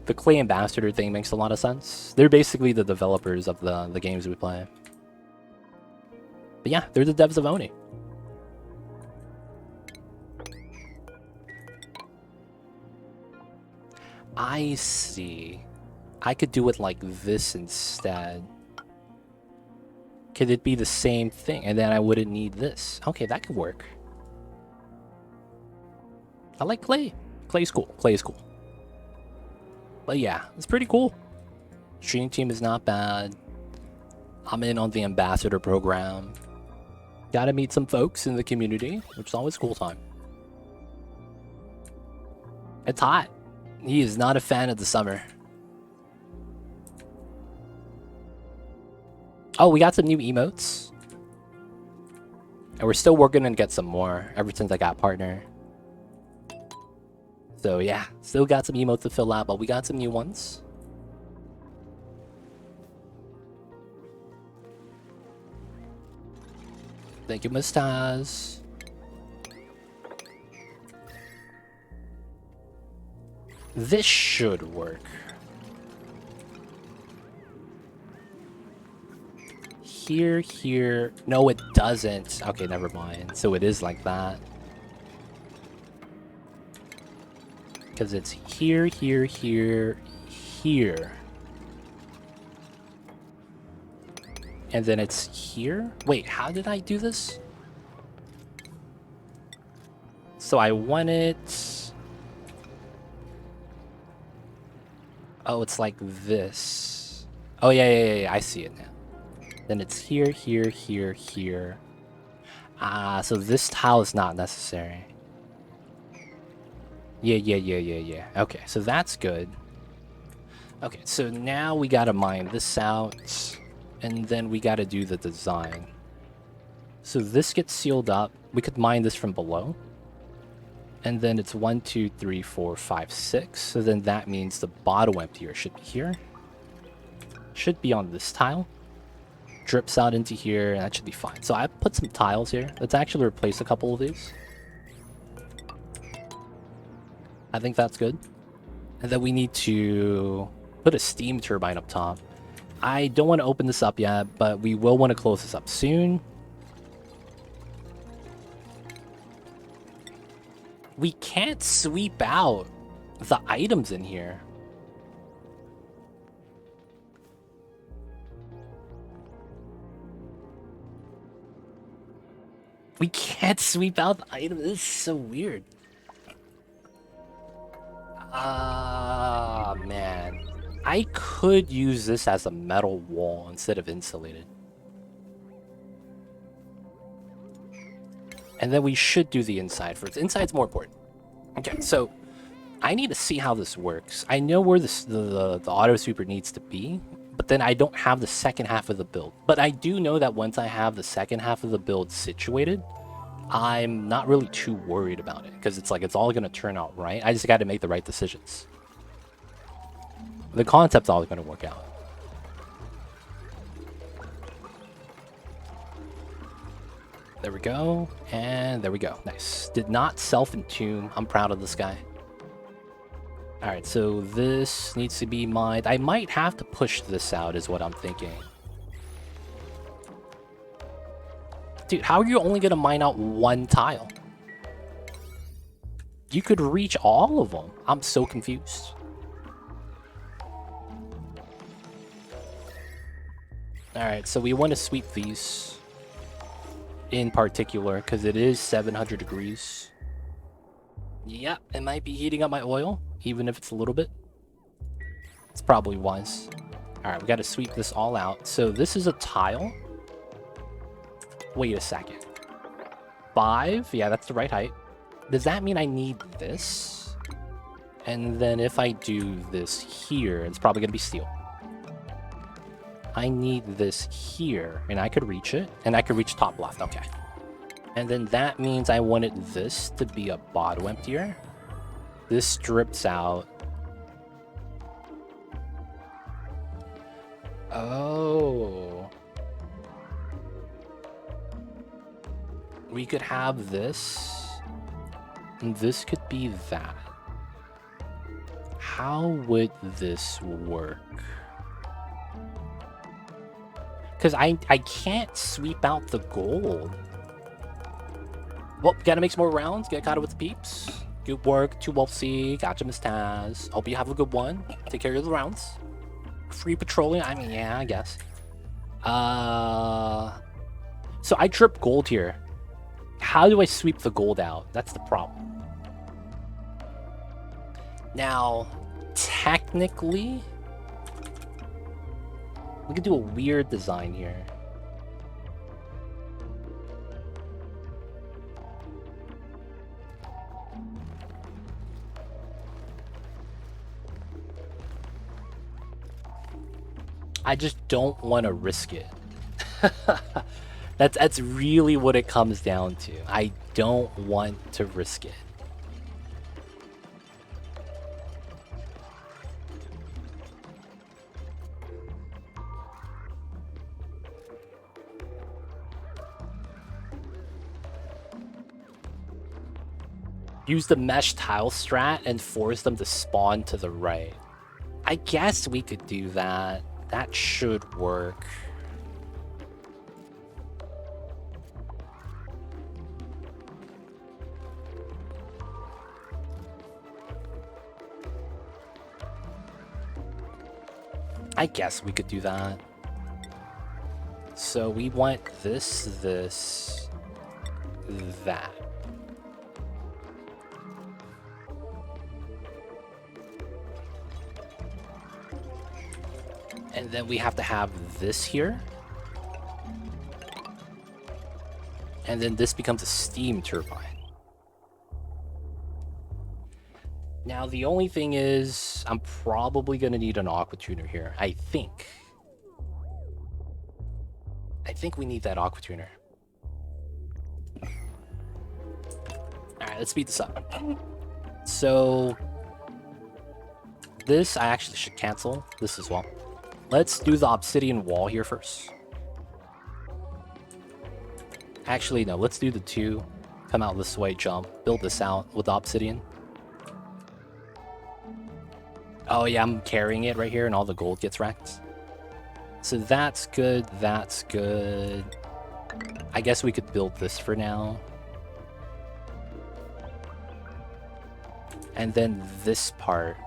the Clay Ambassador thing makes a lot of sense. They're basically the developers of the games we play. But yeah, they're the devs of Oni. I see. I could do it like this instead. Could it be the same thing? And then I wouldn't need this. Okay, that could work. I like clay. Clay's cool. Clay is cool. But yeah, it's pretty cool. Streaming team is not bad. I'm in on the ambassador program. Gotta meet some folks in the community, which is always a cool time. It's hot. He is not a fan of the summer. Oh, we got some new emotes. And we're still working to get some more ever since I got partner. So yeah, still got some emotes to fill out, but we got some new ones. Thank you, Mustaz. This should work. Here. No, it doesn't. Okay, never mind. So it is like that. Because it's here, here, here, here. And then it's here? Wait, how did I do this? So I want it... Oh, it's like this. Oh, yeah, I see it now. Then it's here, here, here, here. Ah, so this tile is not necessary. Yeah. Okay, so that's good. Okay, so now we gotta mine this out, and then we gotta do the design. So this gets sealed up. We could mine this from below. And then it's 1, 2, 3, 4, 5, 6. So then that means the bottom emptier should be here. Should be on this tile. Drips out into here, and that should be fine. So I put some tiles here. Let's actually replace a couple of these. I think that's good. And then we need to put a steam turbine up top. I don't want to open this up yet, but we will want to close this up soon. We can't sweep out the items in here. We can't sweep out the items. This is so weird. Ah, man. I could use this as a metal wall instead of insulated. And then we should do the inside first. Inside's more important. Okay, so I need to see how this works. I know where the auto sweeper needs to be, but then I don't have the second half of the build. But I do know that once I have the second half of the build situated, I'm not really too worried about it, because it's like it's all going to turn out right. I just got to make the right decisions. The concept's always going to work out. There we go, and there we go. Nice. Did not self-entomb. I'm proud of this guy. Alright, so this needs to be mined. I might have to push this out is what I'm thinking. Dude, how are you only going to mine out one tile? You could reach all of them. I'm so confused. Alright, so we want to sweep these in particular because it is 700 degrees. Yeah, it might be heating up my oil, even if it's a little bit. It's probably wise. Alright, we got to sweep this all out. So this is a tile. Wait a second. 5? Yeah, that's the right height. Does that mean I need this? And then if I do this here, it's probably going to be steel. I need this here, and I could reach it, and I could reach top left. Okay. And then that means I wanted this to be a bottom emptier. This strips out. Oh. We could have this, and this could be that. How would this work? Because I can't sweep out the gold. Well, gotta make some more rounds. Get caught up with the peeps. Good work, 2WolfC. Gotcha, Miss Taz. Hope you have a good one. Take care of the rounds. Free patrolling. I mean, yeah, I guess. So I drip gold here. How do I sweep the gold out? That's the problem. Now, technically, we could do a weird design here. I just don't want to risk it. That's really what it comes down to. I don't want to risk it. Use the mesh tile strat and force them to spawn to the right. I guess we could do that. That should work. I guess we could do that. So we want this, that. And then we have to have this here. And then this becomes a steam turbine. Now, the only thing is, I'm probably going to need an aqua tuner here. I think we need that aqua tuner. Alright, let's speed this up. So, this I actually should cancel. This as well. Let's do the obsidian wall here first. Actually, no, let's do the 2. Come out this way, jump. Build this out with the obsidian. Oh yeah, I'm carrying it right here and all the gold gets wrecked. So that's good, that's good. I guess we could build this for now. And then this part.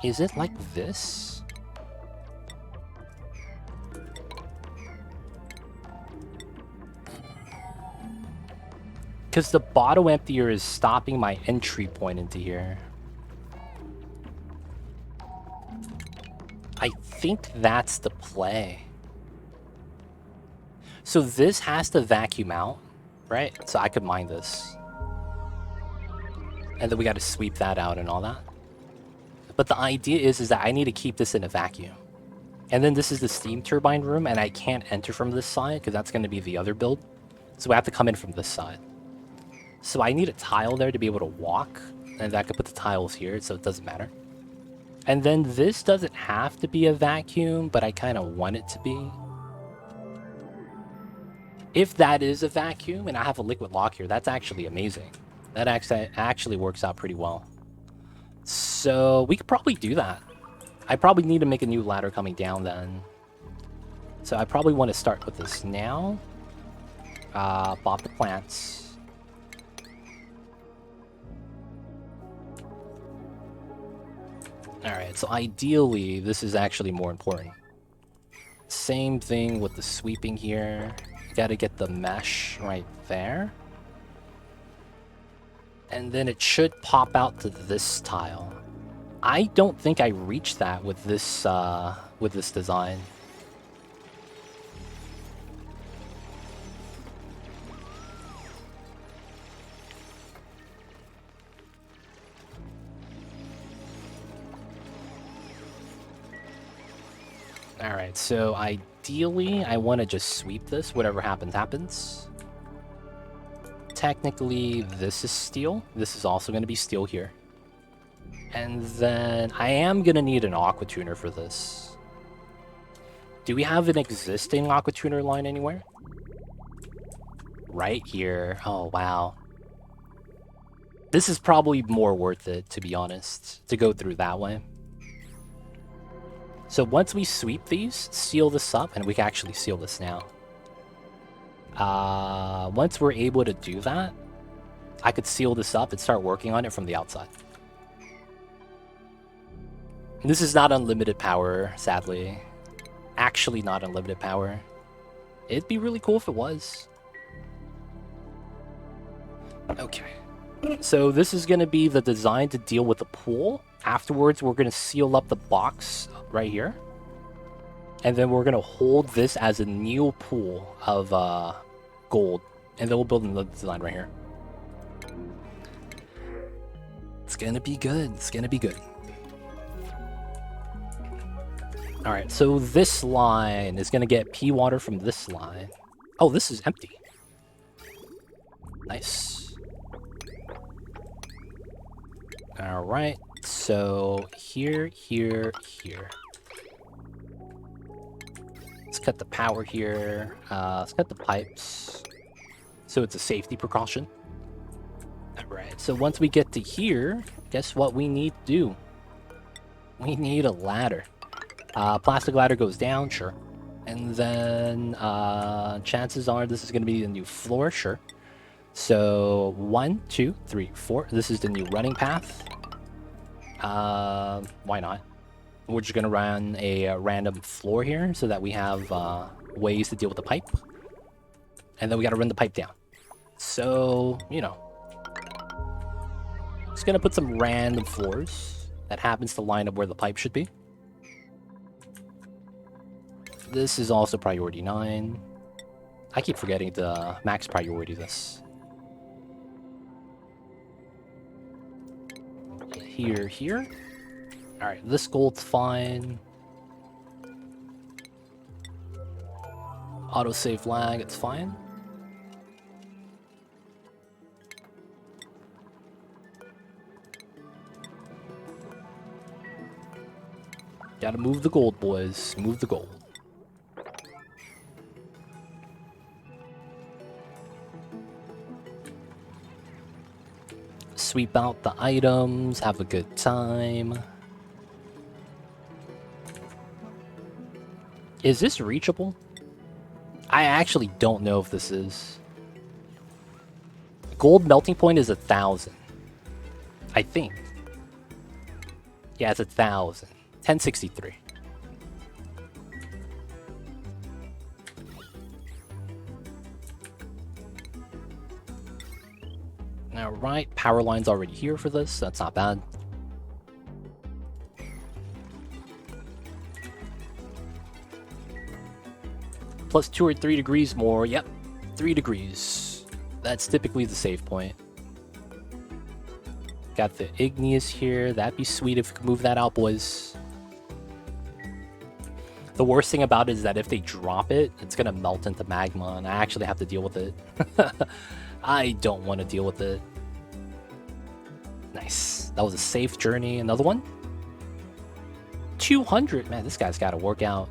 Is it like this? Because the bottle emptier is stopping my entry point into here. I think that's the play. So this has to vacuum out, right? So I could mine this. And then we got to sweep that out and all that. But the idea is that I need to keep this in a vacuum. And then this is the steam turbine room, and I can't enter from this side because that's going to be the other build. So we have to come in from this side. So I need a tile there to be able to walk, and I could put the tiles here, so it doesn't matter. And then this doesn't have to be a vacuum, but I kind of want it to be. If that is a vacuum, and I have a liquid lock here, that's actually amazing. That actually works out pretty well. So we could probably do that. I probably need to make a new ladder coming down then. So I probably want to start with this now. Pop the plants. Alright, so ideally, this is actually more important. Same thing with the sweeping here. Gotta get the mesh right there. And then it should pop out to this tile. I don't think I reached that with this design. Alright, so ideally, I want to just sweep this. Whatever happens, happens. Technically, this is steel. This is also going to be steel here. And then I am going to need an aqua tuner for this. Do we have an existing aqua tuner line anywhere? Right here. Oh, wow. This is probably more worth it, to be honest, to go through that way. So once we sweep these, seal this up, and we can actually seal this now. Once we're able to do that, I could seal this up and start working on it from the outside. This is not unlimited power, sadly. Actually not unlimited power. It'd be really cool if it was. Okay. So this is going to be the design to deal with the pool. Afterwards, we're going to seal up the box right here. And then we're going to hold this as a new pool of gold. And then we'll build another design right here. It's going to be good. It's going to be good. Alright, so this line is going to get pea water from this line. Oh, this is empty. Nice. Alright, so here, here, here. Let's cut the power here. Let's cut the pipes. So it's a safety precaution. Alright, so once we get to here, guess what we need to do? We need a ladder. Plastic ladder goes down, sure. And then chances are this is going to be the new floor, sure. So 1, 2, 3, 4. This is the new running path. Why not? We're just gonna run a random floor here so that we have ways to deal with the pipe. And then we gotta run the pipe down. So, you know. Just gonna put some random floors that happens to line up where the pipe should be. This is also priority 9. I keep forgetting to max priority this. Here, here. Alright, this gold's fine. Autosave lag, it's fine. Gotta move the gold, boys. Move the gold. Sweep out the items, have a good time. Is this reachable? I actually don't know if this is. Gold melting point is 1,000. I think. Yeah, it's 1,000. 1063. Alright, power line's already here for this. That's not bad. Plus 2 or 3 degrees more. Yep, 3 degrees. That's typically the save point. Got the igneous here. That'd be sweet if we could move that out, boys. The worst thing about it is that if they drop it, it's gonna melt into magma, and I actually have to deal with it. I don't want to deal with it. Nice. That was a safe journey. Another one? 200. Man, this guy's got to work out.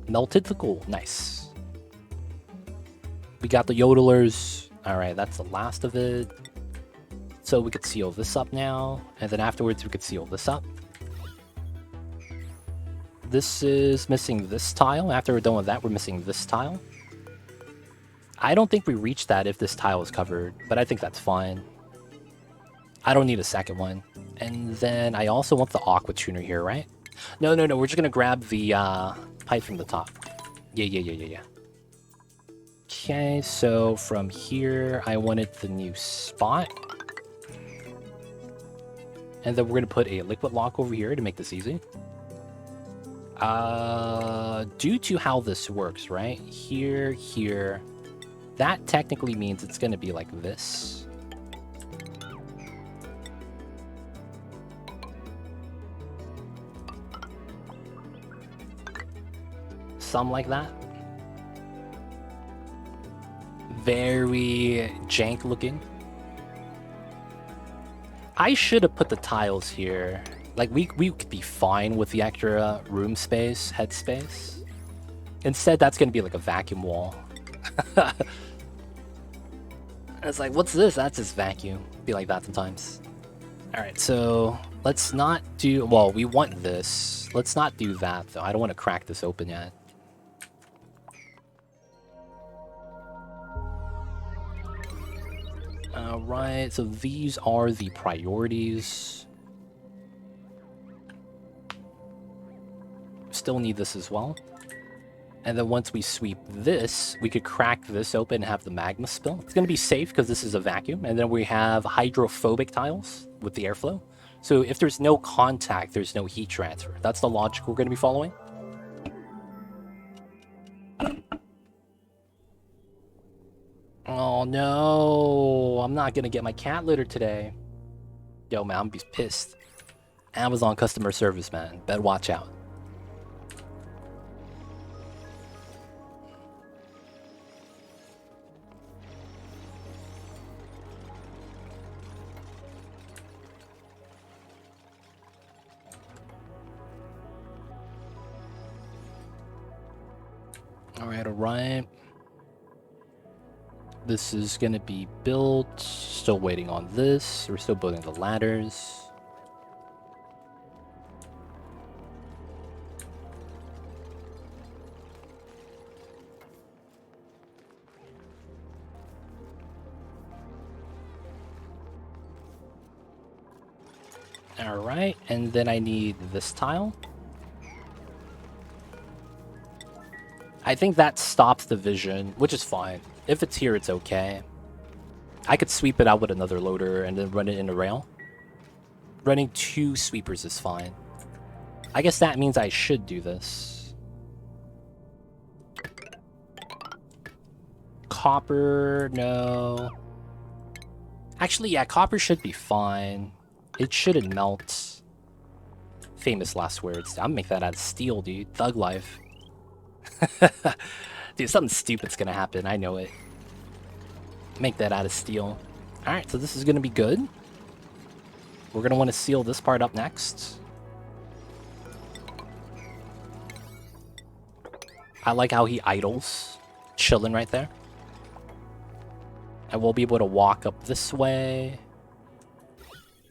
Melted the gold. Nice. We got the yodelers. Alright, that's the last of it. So we could seal this up now. And then afterwards we could seal this up. This is missing this tile. After we're done with that, we're missing this tile. I don't think we reached that if this tile is covered, but I think that's fine. I don't need a second one. And then I also want the aqua tuner here, right? No, we're just gonna grab the pipe from the top. Yeah. Okay, so from here, I wanted the new spot. And then we're gonna put a liquid lock over here to make this easy. Due to how this works, right? Here. That technically means it's going to be like this. Something like that. Very jank looking. I should have put the tiles here. Like, we could be fine with the extra room space, head space. Instead, that's going to be like a vacuum wall. It's like, what's this? That's just vacuum. Be like that sometimes. Alright, so let's not do... Well, we want this. Let's not do that, though. I don't want to crack this open yet. Alright, so these are the priorities. Still need this as well. And then once we sweep this, we could crack this open and have the magma spill. It's going to be safe because this is a vacuum. And then we have hydrophobic tiles with the airflow. So if there's no contact, there's no heat transfer. That's the logic we're going to be following. Oh no, I'm not going to get my cat litter today. Yo, man, I'm pissed. Amazon customer service, man. Better watch out. Alright. This is going to be built. Still waiting on this. We're still building the ladders. Alright, and then I need this tile. I think that stops the vision, which is fine. If it's here, it's okay. I could sweep it out with another loader and then run it in a rail. Running 2 sweepers is fine. I guess that means I should do this. Copper, no. Actually, yeah, copper should be fine. It shouldn't melt. Famous last words. I'm gonna make that out of steel, dude. Thug life. Dude, something stupid's gonna happen. I know it. Make that out of steel. Alright, so this is gonna be good. We're gonna want to seal this part up next. I like how he idles. Chilling right there. And we'll be able to walk up this way.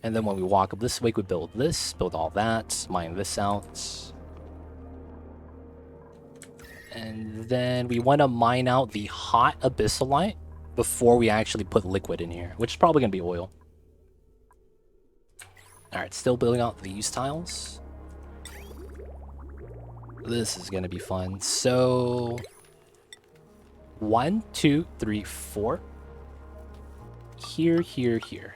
And then when we walk up this way, we build this, build all that, mine this out. And then we want to mine out the hot abyssalite before we actually put liquid in here, which is probably going to be oil. Alright, still building out these tiles. This is going to be fun. So 1, 2, 3, 4. Here, here, here.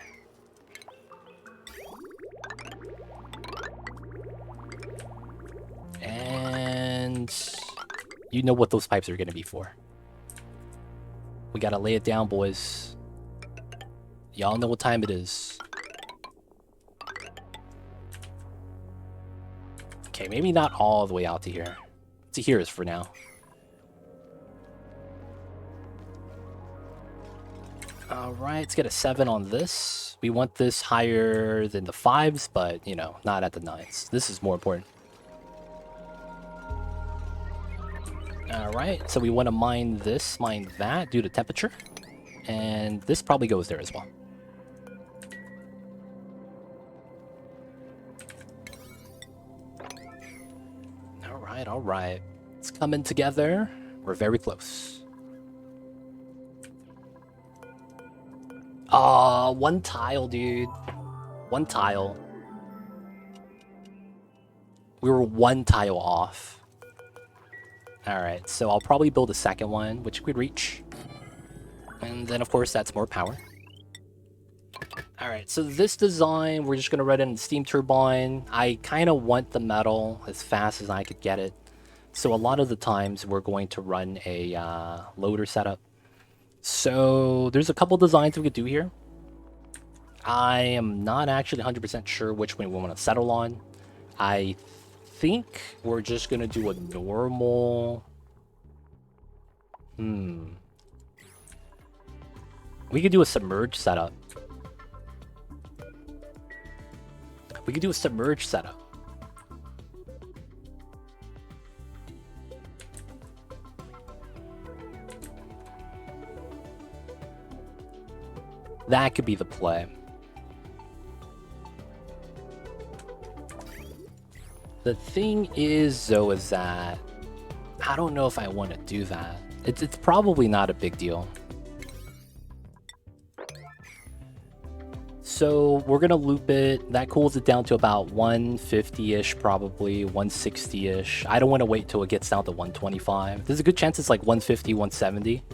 And you know what those pipes are going to be for. We got to lay it down, boys. Y'all know what time it is. Okay, maybe not all the way out to here. To here is for now. Alright, let's get a 7 on this. We want this higher than the 5s, but, you know, not at the 9s. This is more important. Alright, so we want to mine this, mine that, due to temperature. And this probably goes there as well. Alright, alright. It's coming together. We're very close. One tile, dude. One tile. We were 1 tile off. Alright, so I'll probably build a second one, which could reach. And then, of course, that's more power. Alright, so this design, we're just going to run in the steam turbine. I kind of want the metal as fast as I could get it. So a lot of the times, we're going to run a loader setup. So there's a couple designs we could do here. I am not actually 100% sure which one we want to settle on. I think we're just going to do a normal... We could do a submerged setup. We could do a submerged setup. That could be the play. The thing is, though, is that I don't know if I want to do that. It's probably not a big deal. So we're gonna loop it. That cools it down to about 150-ish, probably 160-ish. I don't want to wait till it gets down to 125. There's a good chance it's like 150, 170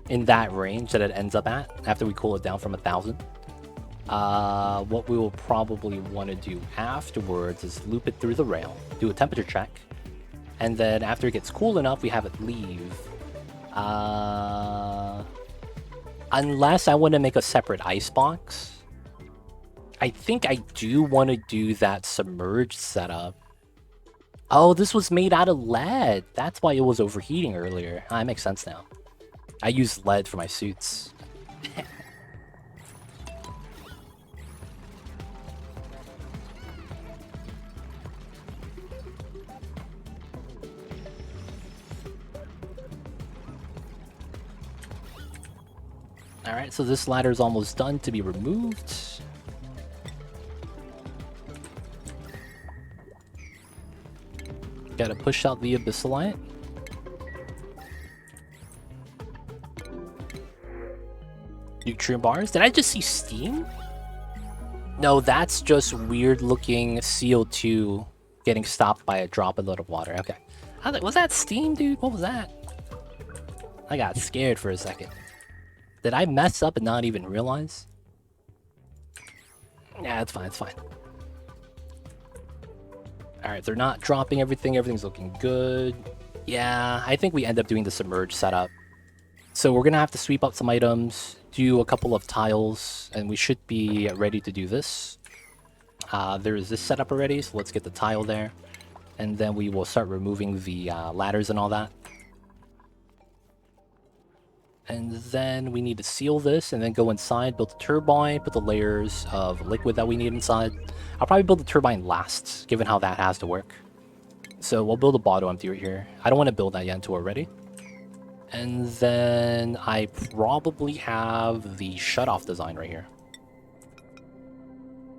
in that range that it ends up at after we cool it down from 1,000. What we will probably want to do afterwards is loop it through the rail, do a temperature check, and then after it gets cool enough, we have it leave. Unless I want to make a separate ice box. I think I do want to do that submerged setup. Oh, this was made out of lead. That's why it was overheating earlier. That makes sense now. I use lead for my suits. Alright, so this ladder is almost done to be removed. Gotta push out the abyssalite. Nutrient bars. Did I just see steam? No, that's just weird looking CO2 getting stopped by a droplet of water. Okay. I was like, was that steam, dude? What was that? I got scared for a second. Did I mess up and not even realize? Yeah, it's fine, it's fine. Alright, they're not dropping everything. Everything's looking good. Yeah, I think we end up doing the submerge setup. So we're gonna have to sweep up some items, do a couple of tiles, and we should be ready to do this. There is this setup already, so let's get the tile there. And then we will start removing the ladders and all that. And then we need to seal this and then go inside, build the turbine, put the layers of liquid that we need inside. I'll probably build the turbine last, given how that has to work. So we'll build a bottle empty right here. I don't want to build that yet until we're ready. And then I probably have the shutoff design right here.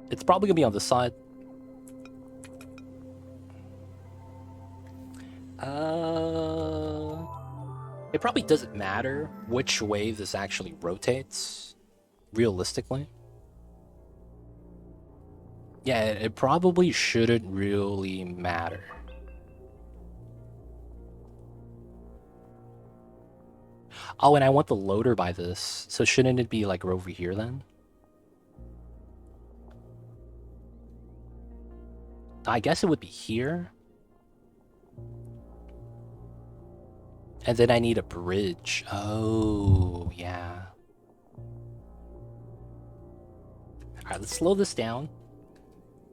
It's probably going to be on this side. It probably doesn't matter which way this actually rotates, realistically. Yeah, it probably shouldn't really matter. Oh, and I want the loader by this, so shouldn't it be like over here then? I guess it would be here. And then I need a bridge. Oh, yeah. Alright, let's slow this down.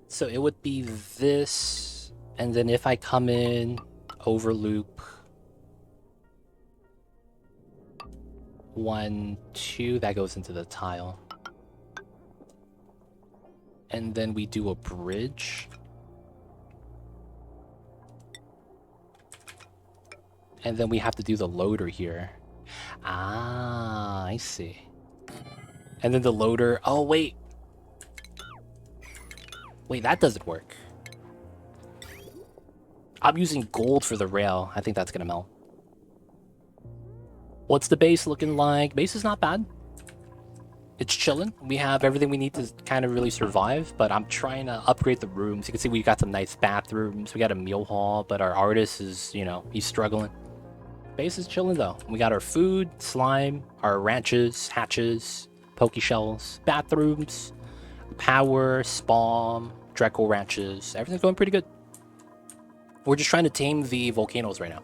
So it would be this, and then if I come in, over loop. 1, 2, that goes into the tile. And then we do a bridge. And then we have to do the loader here. Ah, I see. And then the loader... Oh, wait. Wait, that doesn't work. I'm using gold for the rail. I think that's gonna melt. What's the base looking like? Base is not bad. It's chilling. We have everything we need to kind of really survive, but I'm trying to upgrade the rooms. You can see we got some nice bathrooms. We got a meal hall, but our artist is, you know, he's struggling. Base is chilling though. We got our food, slime, our ranches, hatches, poke shells, bathrooms, power, spawn, Dreco ranches. Everything's going pretty good. We're just trying to tame the volcanoes right now.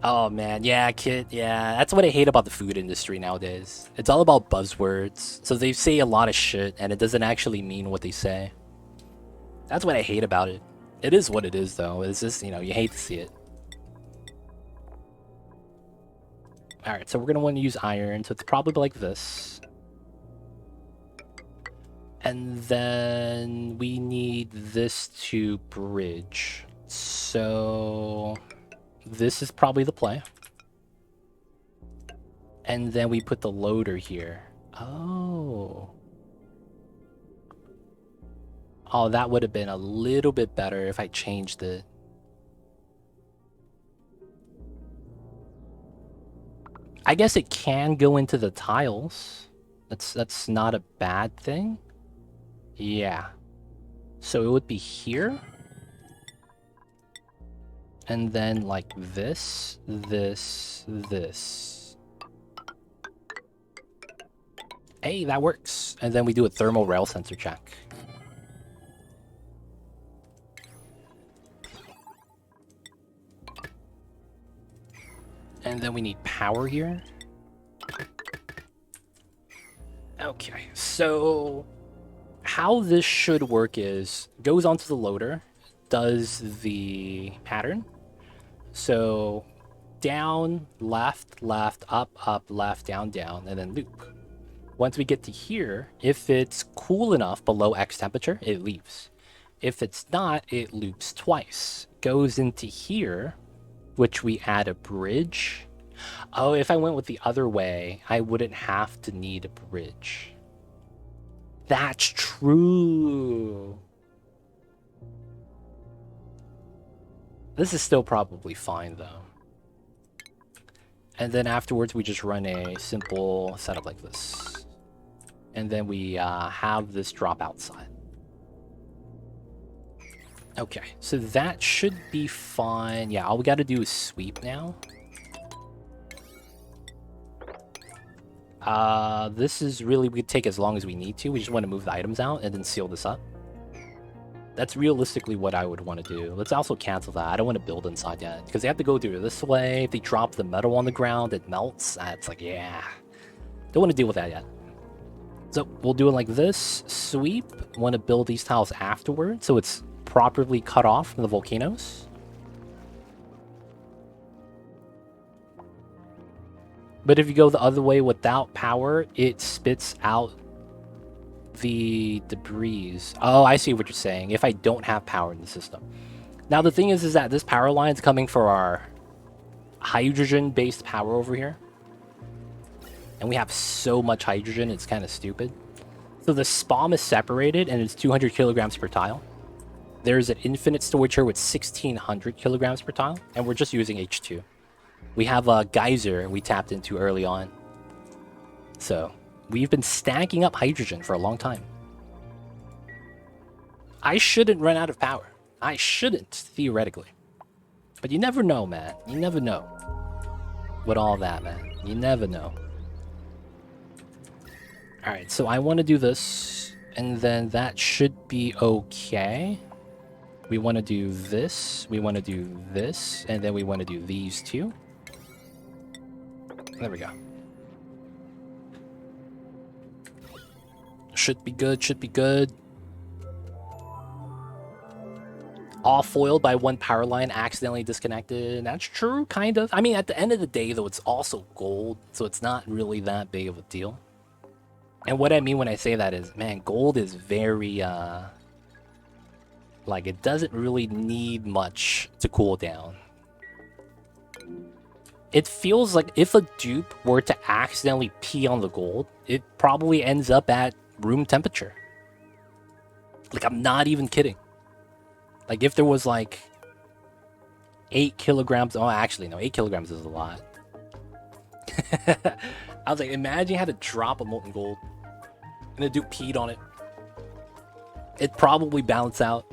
Oh man, yeah, kid, yeah. That's what I hate about the food industry nowadays. It's all about buzzwords. So they say a lot of shit and it doesn't actually mean what they say. That's what I hate about it. It is what it is though. It's just, you know, you hate to see it. Alright, so we're gonna want to use iron, so it's probably like this. And then we need this to bridge. So this is probably the play. And then we put the loader here. Oh. Oh, that would have been a little bit better if I changed it. I guess it can go into the tiles. That's not a bad thing. Yeah. So it would be here. And then like this, this, this. Hey, that works. And then we do a thermal rail sensor check. And then we need power here. Okay, so how this should work is goes onto the loader, does the pattern. So down, left, left, up, left, down, down, and then loop. Once we get to here, if it's cool enough below X temperature, it leaves. If it's not, it loops twice. Goes into here, which we add a bridge. Oh, if I went with the other way, I wouldn't have to need a bridge. That's true. This is still probably fine, though. And then afterwards, we just run a simple setup like this. And then we have this drop outside. Okay, so that should be fine. Yeah, all we got to do is sweep now. This is really, we could take as long as we need to. We just want to move the items out and then seal this up. That's realistically what I would want to do. Let's also cancel that. I don't want to build inside yet, because they have to go through this way. If they drop the metal on the ground, it melts. It's like, yeah. Don't want to deal with that yet. So we'll do it like this. Sweep. Want to build these tiles afterwards, so it's properly cut off from the volcanoes. But if you go the other way without power, it spits out the debris. Oh, I see what you're saying. If I don't have power in the system. Now the thing is that this power line is coming for our hydrogen-based power over here. And we have so much hydrogen, it's kind of stupid. So the SPOM is separated and it's 200 kilograms per tile. There's an infinite storage here with 1600 kilograms per tile, and we're just using H2. We have a geyser we tapped into early on. So we've been stacking up hydrogen for a long time. I shouldn't run out of power. I shouldn't, theoretically. But you never know, man. You never know. With all that, man. You never know. Alright, so I want to do this, and then that should be okay. We want to do this, we want to do this, and then we want to do these two. There we go. Should be good, should be good. All foiled by one power line, accidentally disconnected. That's true, kind of. I mean, at the end of the day, though, it's also gold, so it's not really that big of a deal. And what I mean when I say that is, man, gold is very, like, it doesn't really need much to cool down. It feels like if a dupe were to accidentally pee on the gold, it probably ends up at room temperature. Like, I'm not even kidding. Like, if there was, like, 8 kilograms... Oh, actually, no, 8 kilograms is a lot. I was like, imagine you had to drop a molten gold and a dupe peed on it. It'd probably balance out.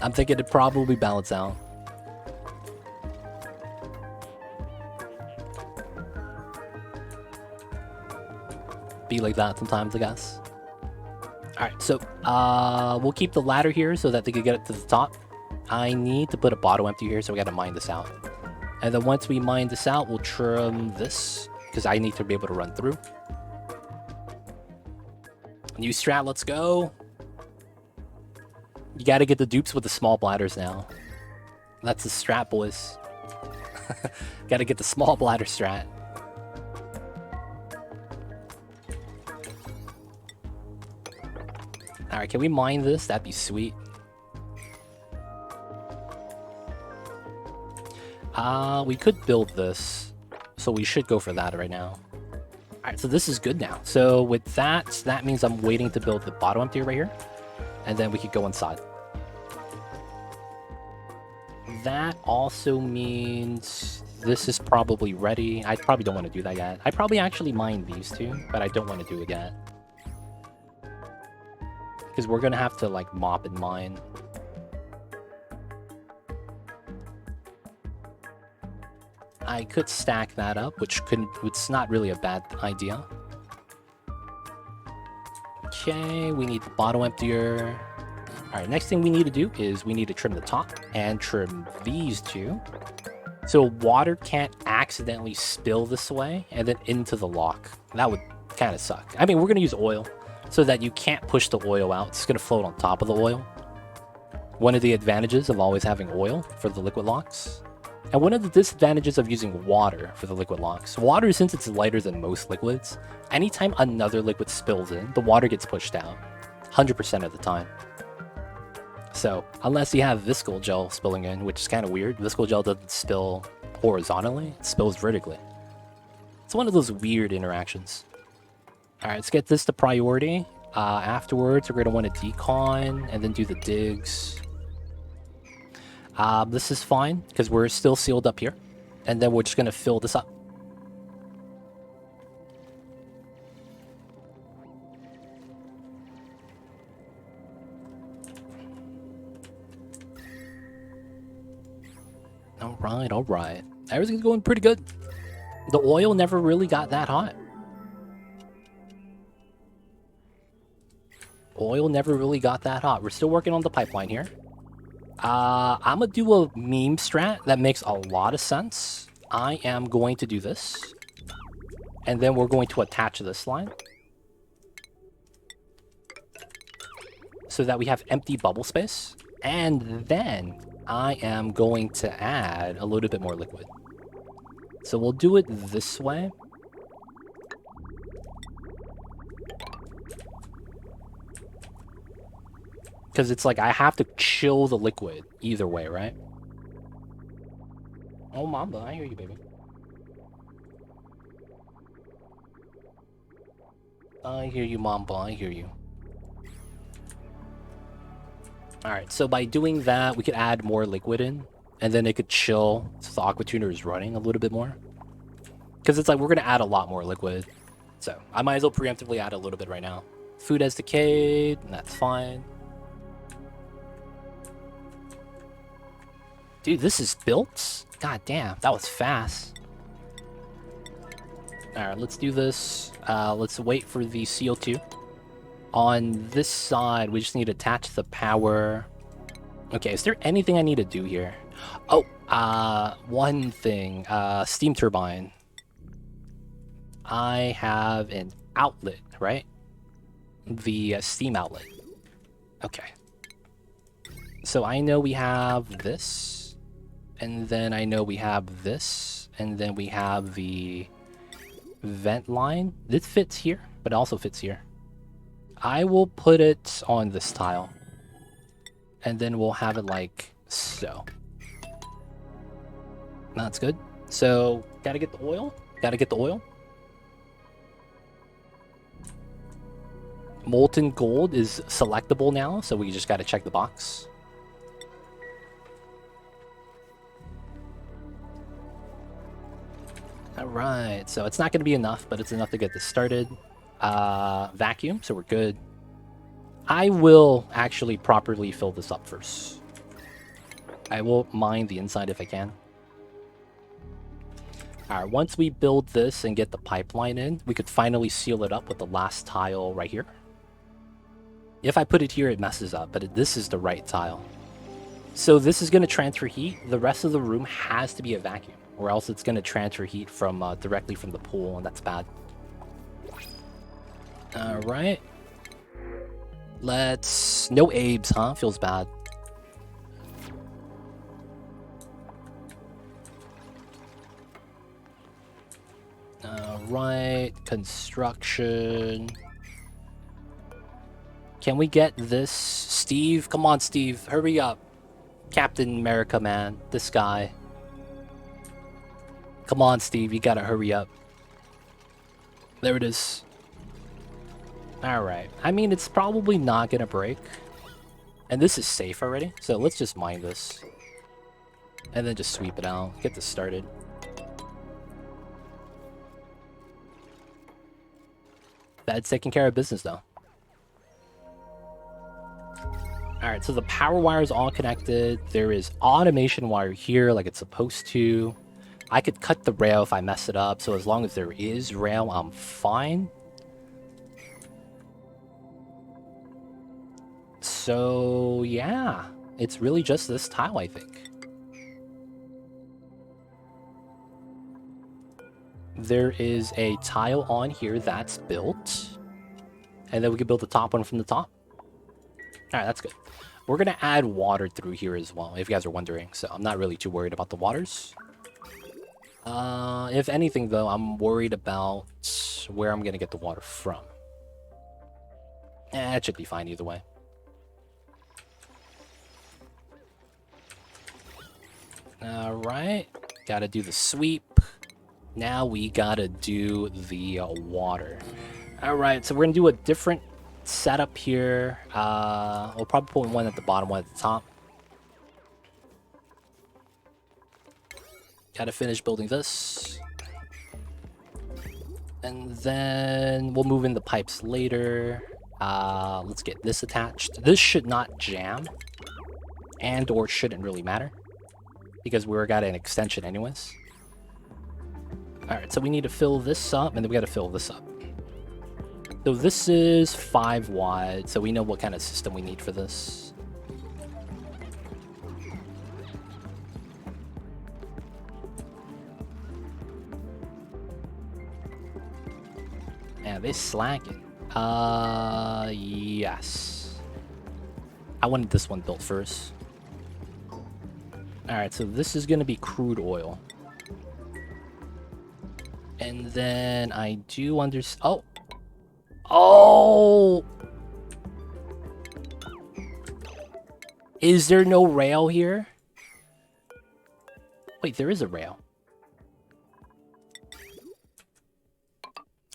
I'm thinking it'd probably balance out. Be like that sometimes, I guess. Alright, so we'll keep the ladder here so that they can get it to the top. I need to put a bottle empty here, so we gotta mine this out. And then once we mine this out, we'll trim this, because I need to be able to run through. New strat, let's go. You gotta get the dupes with the small bladders now. That's the strat, boys. Gotta get the small bladder strat. Alright, can we mine this? That'd be sweet. We could build this, so we should go for that right now. Alright, so this is good now. So with that, that means I'm waiting to build the bottom empty right here, and then we could go inside. That also means this is probably ready. I probably don't want to do that yet. I probably actually mine these two, but I don't want to do it yet. Because we're going to have to, like, mop and mine. I could stack that up, it's not really a bad idea. Okay, we need the bottle emptier. Alright, next thing we need to do is we need to trim the top and trim these two. So water can't accidentally spill this way and then into the lock. That would kind of suck. I mean, we're going to use oil so that you can't push the oil out. It's going to float on top of the oil. One of the advantages of always having oil for the liquid locks. And one of the disadvantages of using water for the liquid locks. Water, since it's lighter than most liquids, anytime another liquid spills in, the water gets pushed out. 100% of the time. So, unless you have visco gel spilling in, which is kind of weird. Visco gel doesn't spill horizontally, it spills vertically. It's one of those weird interactions. Alright, let's get this to priority. Afterwards, we're going to want to decon and then do the digs. This is fine, because we're still sealed up here. And then we're just going to fill this up. Alright, alright. Everything's going pretty good. The oil never really got that hot. Oil never really got that hot. We're still working on the pipeline here. I'm gonna do a meme strat that makes a lot of sense. I am going to do this. And then we're going to attach this line. So that we have empty bubble space. And then I am going to add a little bit more liquid. So we'll do it this way. Because it's like I have to chill the liquid either way, right? Oh, Mamba, I hear you, baby. I hear you, Mamba, I hear you. Alright, so by doing that, we could add more liquid in. And then it could chill so the aqua tuner is running a little bit more. Because it's like we're going to add a lot more liquid. So I might as well preemptively add a little bit right now. Food has decayed, and that's fine. Dude, this is built? God damn, that was fast. Alright, let's do this. Let's wait for the CO2. On this side, we just need to attach the power. Okay, is there anything I need to do here? Oh, one thing. Steam turbine. I have an outlet, right? The steam outlet. Okay. So I know we have this. And then I know we have this. And then we have the vent line. This fits here, but it also fits here. I will put it on this tile. And then we'll have it like so. That's good. So, gotta get the oil. Gotta get the oil. Molten gold is selectable now, so we just gotta check the box. Alright, so it's not gonna be enough, but it's enough to get this started. Vacuum, so we're good. I will actually properly fill this up first. I will mine the inside if I can. Alright, once we build this and get the pipeline in, we could finally seal it up with the last tile right here. If I put it here, it messes up, but this is the right tile. So this is going to transfer heat. The rest of the room has to be a vacuum, or else it's going to transfer heat from directly from the pool, and that's bad. Alright. Let's... No Abes, huh? Feels bad. Alright. Construction. Can we get this? Steve? Come on, Steve. Hurry up. Captain America, man. This guy. Come on, Steve. You gotta hurry up. There it is. Alright. I mean, it's probably not gonna break. And this is safe already. So let's just mine this. And then just sweep it out. Get this started. That's taking care of business, though. Alright, so the power wire is all connected. There is automation wire here like it's supposed to. I could cut the rail if I mess it up, so as long as there is rail, I'm fine. So, yeah. It's really just this tile, I think. There is a tile on here that's built. And then we can build the top one from the top. Alright, that's good. We're going to add water through here as well, if you guys are wondering. So I'm not really too worried about the waters. If anything, though, I'm worried about where I'm going to get the water from. It should be fine either way. Alright. Gotta do the sweep. Now we gotta do the water. Alright, so we're gonna do a different setup here. We'll probably put one at the bottom, one at the top. Gotta finish building this. And then we'll move in the pipes later. Let's get this attached. This should not jam. And or shouldn't really matter. Because we're got an extension anyways. Alright, so we need to fill this up, and then we gotta fill this up. So this is 5 wide, so we know what kind of system we need for this. Man, they slacking. Yes. I wanted this one built first. Alright, so this is gonna be crude oil. And then I do understand. Oh! Oh! Is there no rail here? Wait, there is a rail.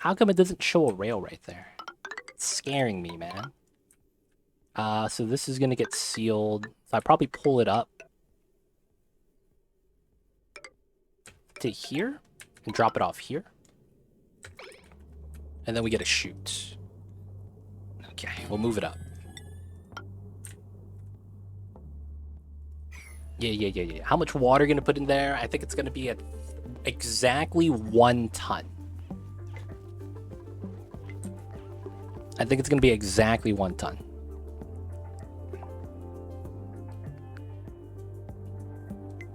How come it doesn't show a rail right there? It's scaring me, man. So this is gonna get sealed. So I probably pull it up to here and drop it off here. And then we get a chute. Okay, we'll move it up. Yeah. How much water gonna put in there? I think it's gonna be at exactly 1 ton. I think it's gonna be exactly 1 ton.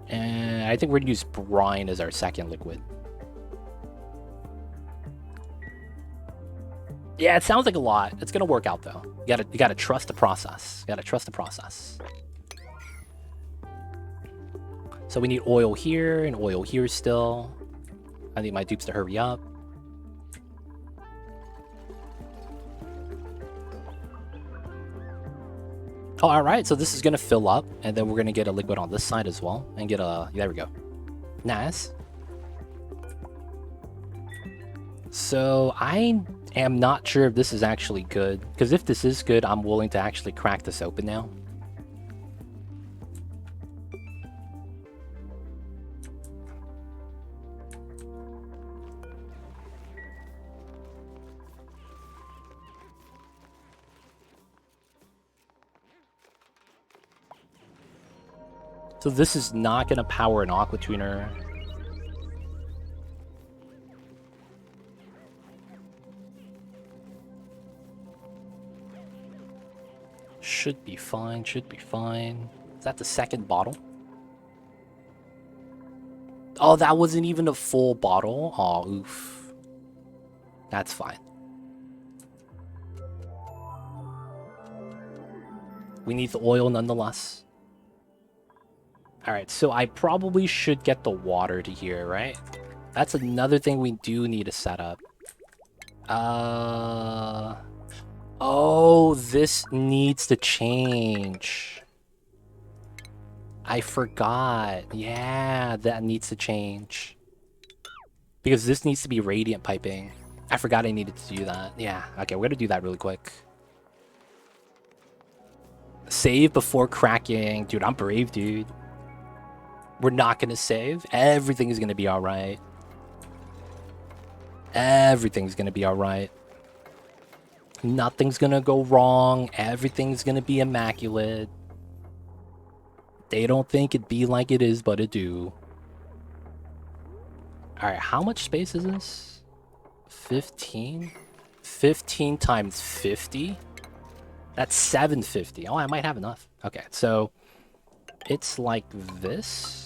And I think we're gonna use brine as our second liquid. Yeah, it sounds like a lot. It's gonna work out though. You gotta trust the process. You gotta trust the process. So we need oil here and oil here still. I need my dupes to hurry up. Oh, alright, so this is gonna fill up, and then we're gonna get a liquid on this side as well, and get a... There we go. Nice. So, I am not sure if this is actually good, because if this is good, I'm willing to actually crack this open now. So this is not going to power an aqua tuner. Should be fine, should be fine. Is that the second bottle? Oh, that wasn't even a full bottle? Oh, oof. That's fine. We need the oil nonetheless. Alright, so I probably should get the water to here, right? That's another thing we do need to set up. Oh, this needs to change. I forgot. Yeah, that needs to change. Because this needs to be radiant piping. I forgot I needed to do that. Yeah, okay, we're gonna do that really quick. Save before cracking. Dude, I'm brave, dude. We're not gonna save. Everything is gonna be alright. Everything's gonna be alright. Nothing's gonna go wrong. Everything's gonna be immaculate. They don't think it be like it is, but it do. Alright, how much space is this? 15? 15 times 50? That's 750. Oh, I might have enough. Okay, so it's like this.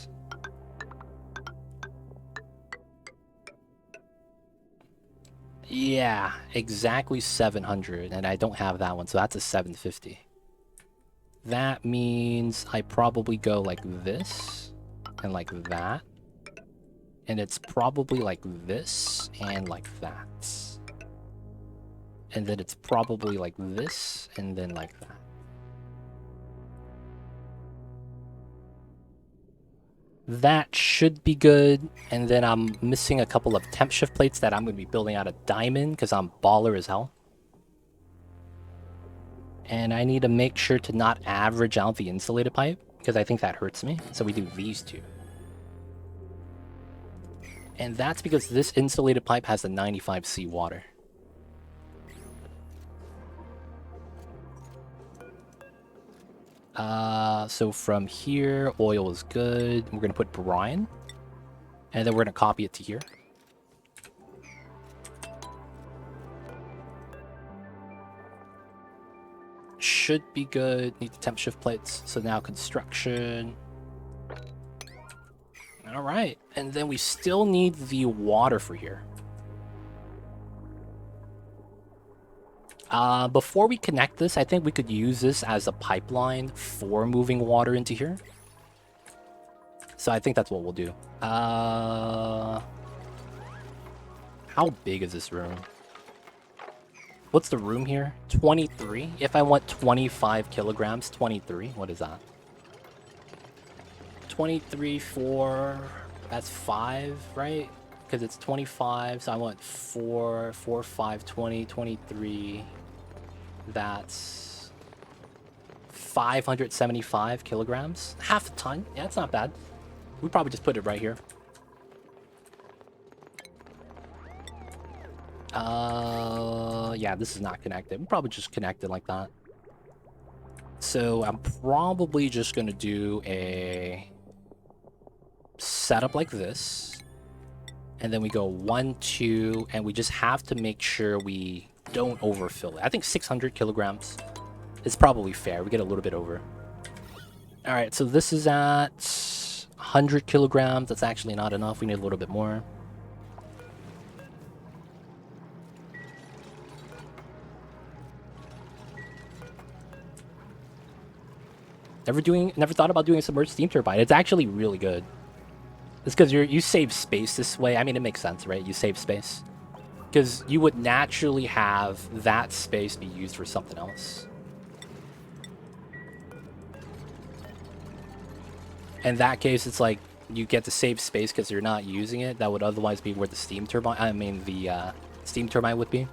Yeah, exactly 700, and I don't have that one, so that's a 750. That means I probably go like this, and like that. And it's probably like this, and like that. And then it's probably like this, and then like that. That should be good, and then I'm missing a couple of temp shift plates that I'm going to be building out of diamond, because I'm baller as hell. And I need to make sure to not average out the insulated pipe, because I think that hurts me, so we do these two. And that's because this insulated pipe has a 95C water. So from here, oil is good. We're going to put brine. And then we're going to copy it to here. Should be good. Need the temp shift plates. So now construction. All right. And then we still need the water for here. Before we connect this, I think we could use this as a pipeline for moving water into here. So I think that's what we'll do. How big is this room? What's the room here? 23. If I want 25 kilograms, 23. What is that? 23, 4. That's 5, right? Because it's 25. So I want 4, 4, 5, 20, 23. That's 575 kilograms. Half a ton. Yeah, that's not bad. We probably just put it right here. Yeah, this is not connected. We'll probably just connect it like that. So I'm probably just gonna do a setup like this. And then we go 1, 2, and we just have to make sure we don't overfill it. I think 600 kilograms is probably fair. We get a little bit over. All right, so this is at 100 kilograms. That's actually not enough. We need a little bit more. Never thought about doing a submerged steam turbine. It's actually really good. It's because you save space this way. I mean, it makes sense, right? You save space. Because you would naturally have that space be used for something else. In that case, it's like you get to save space because you're not using it. That would otherwise be where the steam turbine, steam turbine would be.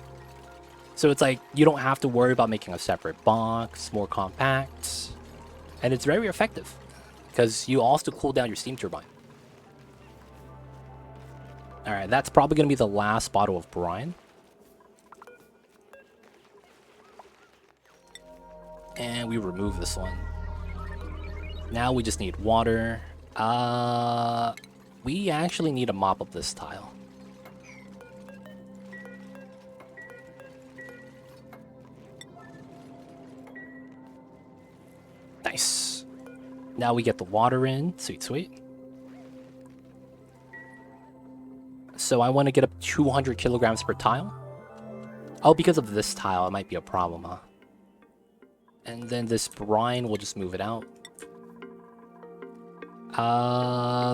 So it's like you don't have to worry about making a separate box, more compact. And it's very effective because you also cool down your steam turbine. All right, that's probably going to be the last bottle of brine. And we remove this one. Now we just need water. We actually need to mop up this tile. Nice. Now we get the water in. Sweet, sweet. So I want to get up 200 kilograms per tile. Oh, because of this tile, it might be a problem, huh? And then this brine, we'll just move it out.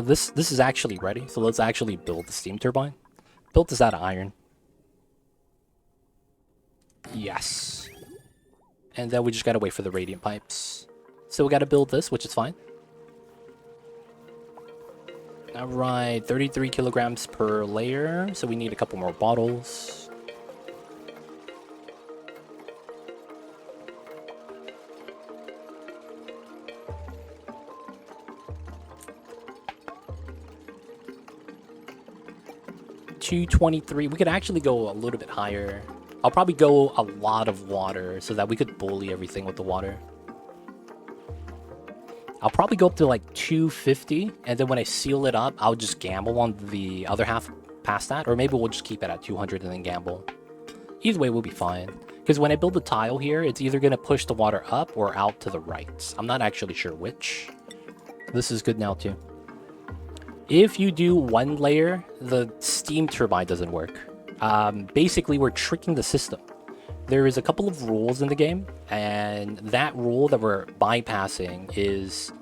This is actually ready, so let's actually build the steam turbine. Built this out of iron. Yes. And then we just gotta wait for the radiant pipes. So we gotta build this, which is fine. Alright, 33 kilograms per layer, so we need a couple more bottles. $223. We could actually go a little bit higher. I'll probably go a lot of water so that we could bully everything with the water. I'll probably go up to like 250, and then when I seal it up, I'll just gamble on the other half past that, or maybe we'll just keep it at 200 and then gamble. Either way, we'll be fine. Because when I build the tile here, it's either going to push the water up or out to the right. I'm not actually sure which. This is good now too. If you do one layer, the steam turbine doesn't work. Basically, we're tricking the system. There is a couple of rules in the game, and that rule that we're bypassing is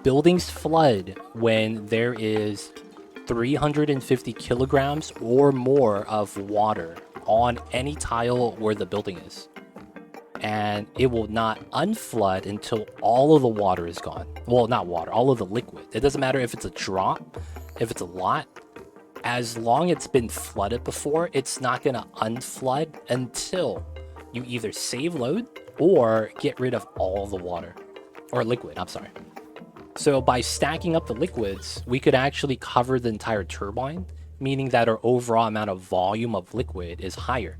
buildings flood when there is 350 kilograms or more of water on any tile where the building is. And it will not unflood until all of the water is gone. Well, not water, all of the liquid. It doesn't matter if it's a drop, if it's a lot. As long as it's been flooded before, it's not going to unflood until you either save load or get rid of all the water. Or liquid, I'm sorry. So by stacking up the liquids, we could actually cover the entire turbine, meaning that our overall amount of volume of liquid is higher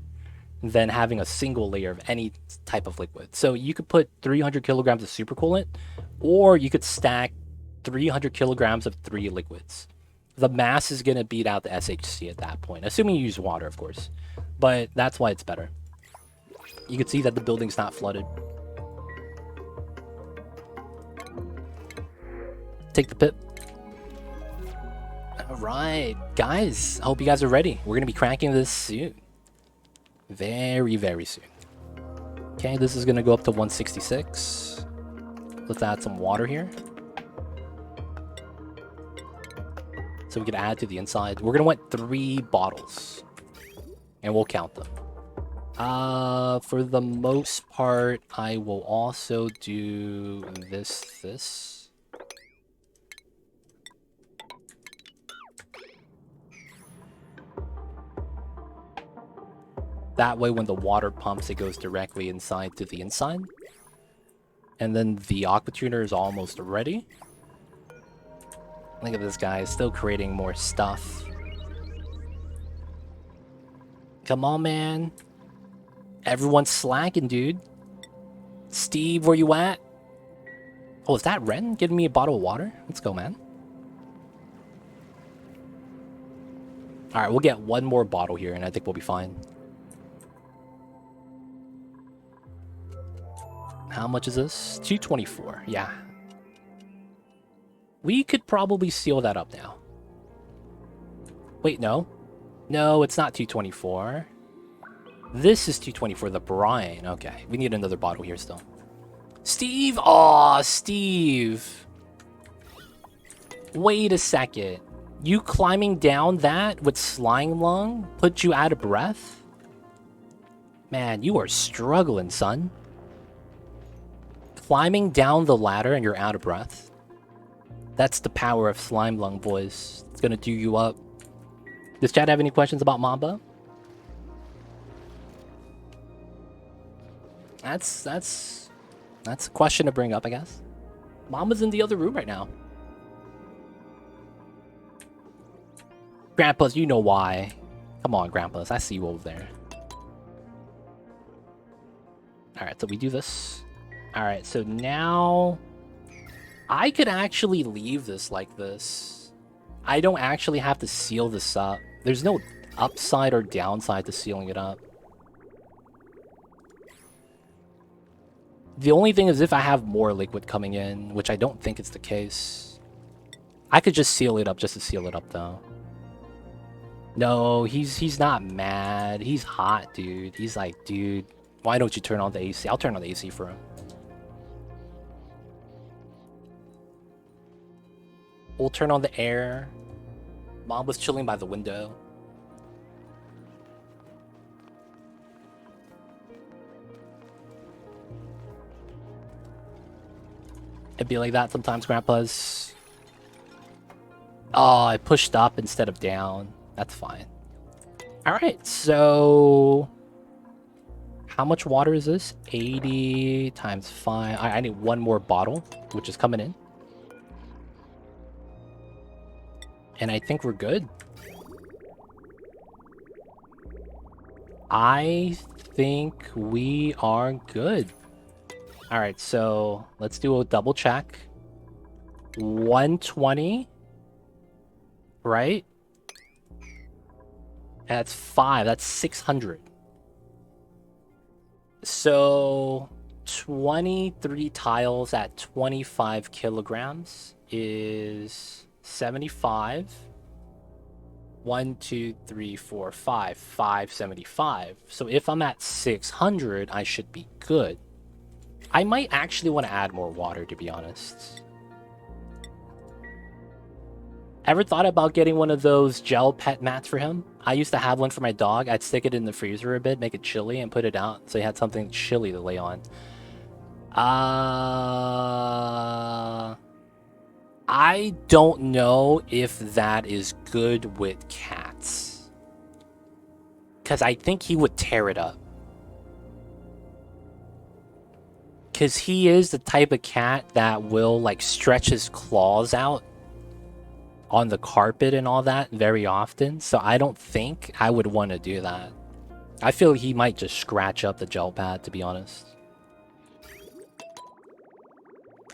than having a single layer of any type of liquid. So you could put 300 kilograms of supercoolant, or you could stack 300 kilograms of 3 liquids. The mass is going to beat out the SHC at that point, assuming you use water, of course. But that's why it's better. You can see that the building's not flooded. Take the pip. All right, guys. I hope you guys are ready. We're going to be cracking this soon. Very, very soon. Okay, this is going to go up to 166. Let's add some water here. So we can add to the inside. We're going to want 3 bottles. And we'll count them. For the most part, I will also do this. That way, when the water pumps, it goes directly inside to the inside. And then the aqua tuner is almost ready. Look at this guy, still creating more stuff. Come on, man. Everyone's slacking, dude. Steve, where you at? Oh, is that Ren giving me a bottle of water? Let's go, man. Alright, we'll get 1 more bottle here, and I think we'll be fine. How much is this? 224. Yeah. We could probably seal that up now. Wait, no. No, it's not 224. This is 224, the brine. Okay, we need another bottle here still. Steve! Aw, Steve! Wait a second. You climbing down that with slime lung put you out of breath? Man, you are struggling, son. Climbing down the ladder and you're out of breath. That's the power of slime lung, boys. It's gonna do you up. Does chat have any questions about Mamba? That's a question to bring up, I guess. Mama's in the other room right now. Grandpas, you know why. Come on, Grandpas. I see you over there. Alright, so we do this. Alright, so now I could actually leave this like this. I don't actually have to seal this up. There's no upside or downside to sealing it up. The only thing is if I have more liquid coming in, which I don't think is the case. I could just seal it up just to seal it up, though. No, he's not mad. He's hot, dude. He's like, dude, why don't you turn on the AC? I'll turn on the AC for him. We'll turn on the air. Mom was chilling by the window. It'd be like that sometimes, Grandpas. Oh, I pushed up instead of down. That's fine. Alright, so... how much water is this? 80 times 5. I need 1 more bottle, which is coming in. And I think we're good. I think we are good. Alright, so let's do a double check. 120. Right? That's 5. That's 600. So 23 tiles at 25 kilograms is 75. 1, 2, 3, 4, 5. 575. So if I'm at 600, I should be good. I might actually want to add more water, to be honest. Ever thought about getting one of those gel pet mats for him? I used to have one for my dog. I'd stick it in the freezer a bit, make it chilly, and put it out so he had something chilly to lay on. I don't know if that is good with cats. Because I think he would tear it up. Because he is the type of cat that will, like, stretch his claws out on the carpet and all that very often. So I don't think I would want to do that. I feel he might just scratch up the gel pad, to be honest.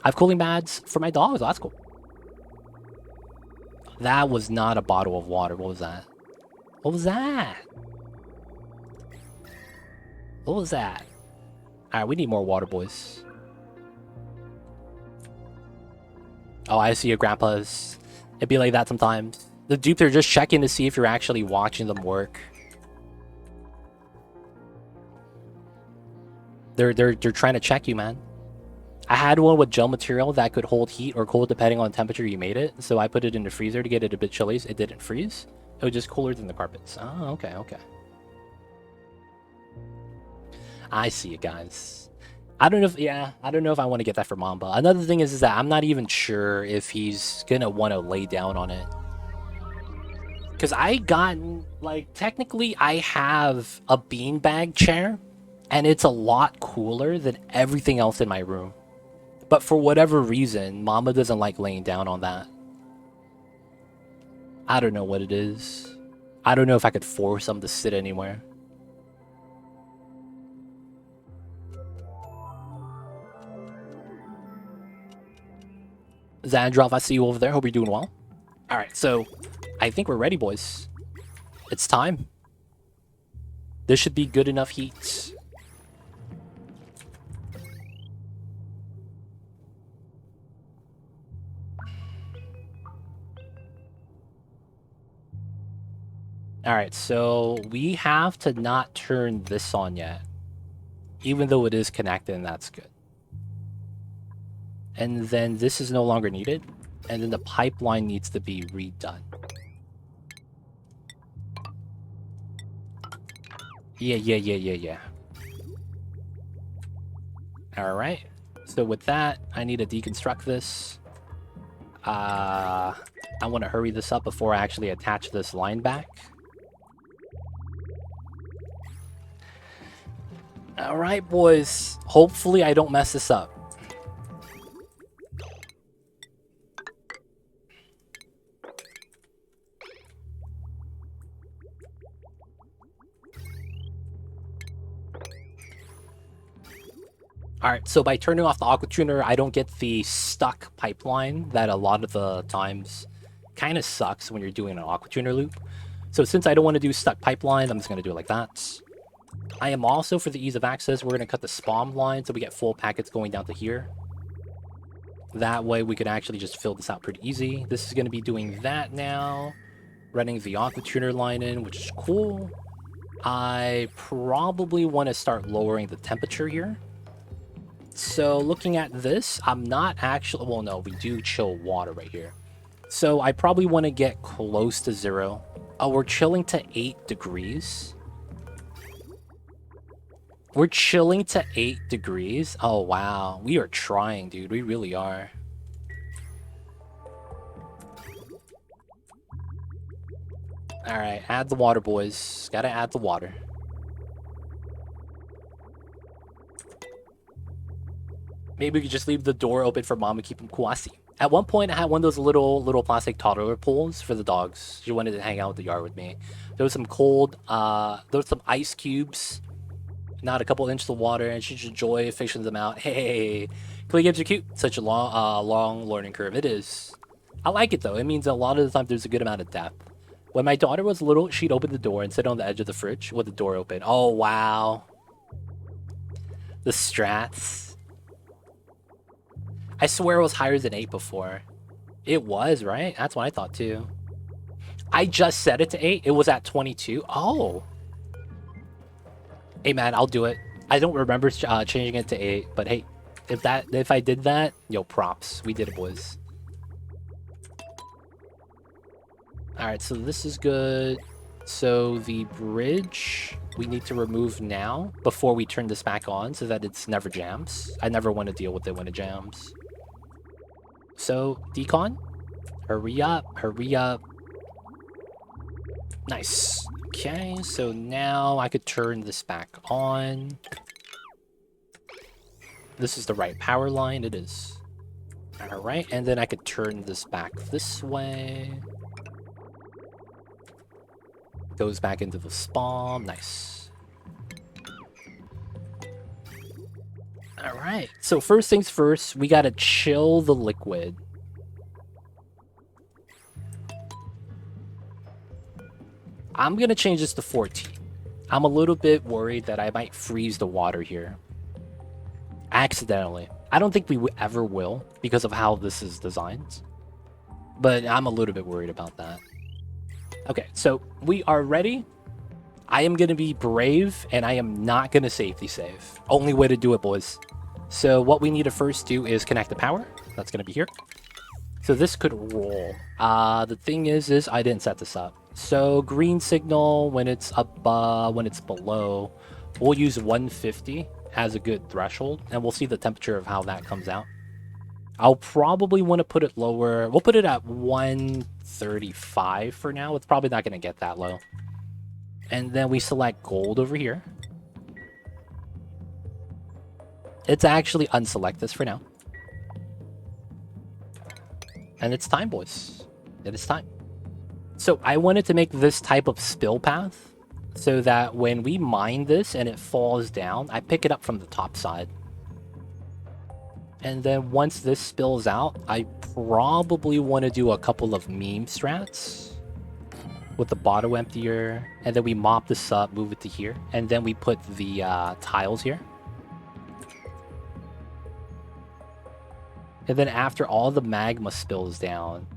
I have cooling pads for my dogs. Oh, that's cool. That was not a bottle of water. What was that? What was that? What was that? Alright, we need more water, boys. Oh, I see your grandpa's. It'd be like that sometimes. The dupes are just checking to see if you're actually watching them work. They're trying to check you, man. I had one with gel material that could hold heat or cold depending on the temperature you made it. So I put it in the freezer to get it a bit chilly. It didn't freeze. It was just cooler than the carpets. Oh, okay, okay. I see it, guys. I don't know if, yeah, I don't know if I want to get that for Mamba. Another thing is that I'm not even sure if he's gonna want to lay down on it. Because I got, like, technically I have a beanbag chair. And it's a lot cooler than everything else in my room. But for whatever reason, Mama doesn't like laying down on that. I don't know what it is. I don't know if I could force him to sit anywhere. Zandrov, I see you over there. Hope you're doing well. Alright, so I think we're ready, boys. It's time. This should be good enough heat. Alright, so we have to not turn this on yet. Even though it is connected, and that's good. And then this is no longer needed. And then the pipeline needs to be redone. Yeah. Alright. So with that, I need to deconstruct this. I want to hurry this up before I actually attach this line back. Alright, boys. Hopefully I don't mess this up. Alright, so by turning off the aqua tuner, I don't get the stuck pipeline that a lot of the times kind of sucks when you're doing an aqua tuner loop. So since I don't want to do stuck pipeline, I'm just going to do it like that. I am also, for the ease of access, we're going to cut the spawn line so we get full packets going down to here. That way we can actually just fill this out pretty easy. This is going to be doing that now. Running the aqua tuner line in, which is cool. I probably want to start lowering the temperature here. So looking at this, I'm not actually... Well, no, we do chill water right here. So I probably want to get close to 0. Oh, we're chilling to 8 degrees. We're chilling to 8 degrees? Oh, wow. We are trying, dude. We really are. Alright, add the water, boys. Gotta add the water. Maybe we could just leave the door open for Mom and keep him cool. I see. At one point, I had one of those little plastic toddler pools for the dogs. She wanted to hang out with the yard with me. There was some cold, there was some ice cubes. Not a couple inches of water, and she just enjoy fishing them out. Hey, play games are cute. Such a long learning curve. It is. I like it, though. It means a lot of the time there's a good amount of depth. When my daughter was little, she'd open the door and sit on the edge of the fridge with the door open. Oh, wow. The strats. I swear it was higher than 8 before. It was, right? That's what I thought, too. I just set it to 8. It was at 22. Oh. Hey, man, I'll do it. I don't remember changing it to 8, but hey, if I did that, yo, props. We did it, boys. Alright, so this is good. So the bridge we need to remove now before we turn this back on so that it's never jams. I never want to deal with it when it jams. So, decon, hurry up, hurry up. Nice. Okay, so now I could turn this back on. This is the right power line. It is. All right, and then I could turn this back this way. Goes back into the spawn. Nice. All right. So first things first, we gotta chill the liquid. I'm gonna change this to 14. I'm a little bit worried that I might freeze the water here. Accidentally. I don't think we ever will because of how this is designed. But I'm a little bit worried about that. Okay, so we are ready. I am going to be brave, and I am not going to safety save. Only way to do it, boys. So what we need to first do is connect the power. That's going to be here. So this could roll. The thing is I didn't set this up. So green signal when it's above, when it's below, we'll use 150 as a good threshold, and we'll see the temperature of how that comes out. I'll probably want to put it lower. We'll put it at 135 for now. It's probably not going to get that low. And then we select gold over here. It's actually unselect this for now. And it's time, boys. It is time. So I wanted to make this type of spill path so that when we mine this and it falls down, I pick it up from the top side. And then once this spills out, I probably want to do a couple of meme strats with the bottle emptier. And then we mop this up, move it to here. And then we put the tiles here. And then after all the magma spills down,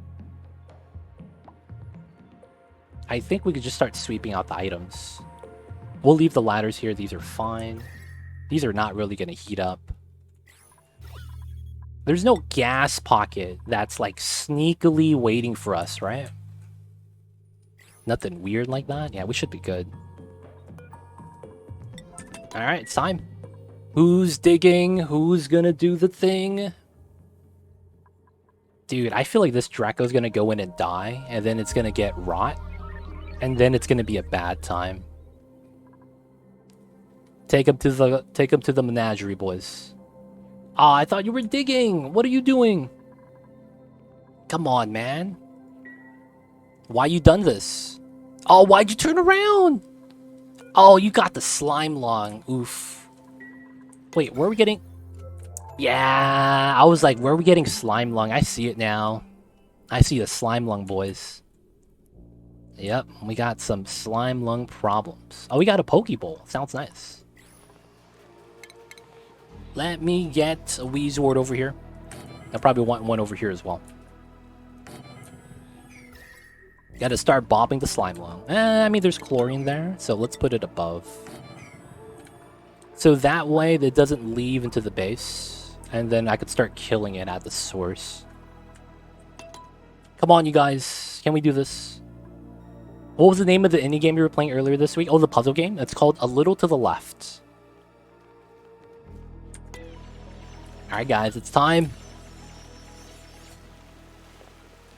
I think we could just start sweeping out the items. We'll leave the ladders here. These are fine. These are not really going to heat up. There's no gas pocket that's like sneakily waiting for us, right? Nothing weird like that. Yeah, we should be good. All right, it's time. Who's digging? Who's going to do the thing? Dude, I feel like this Draco's going to go in and die, and then it's going to get rot. And then it's gonna be a bad time. Take him to the menagerie, boys. Ah, I thought you were digging. What are you doing? Come on, man. Why you done this? Oh, why'd you turn around? Oh, you got the slime lung. Oof. Wait, where are we getting? Yeah, I was like, where are we getting slime lung? I see it now. I see the slime lung, boys. Yep, we got some slime lung problems. Oh, we got a Pokeball. Sounds nice. Let me get a Weezord over here. I probably want one over here as well. Gotta start bobbing the slime lung. I mean, there's chlorine there, so let's put it above. So that way, it doesn't leave into the base. And then I could start killing it at the source. Come on, you guys. Can we do this? What was the name of the indie game you were playing earlier this week? Oh, the puzzle game? It's called A Little to the Left. Alright, guys, it's time.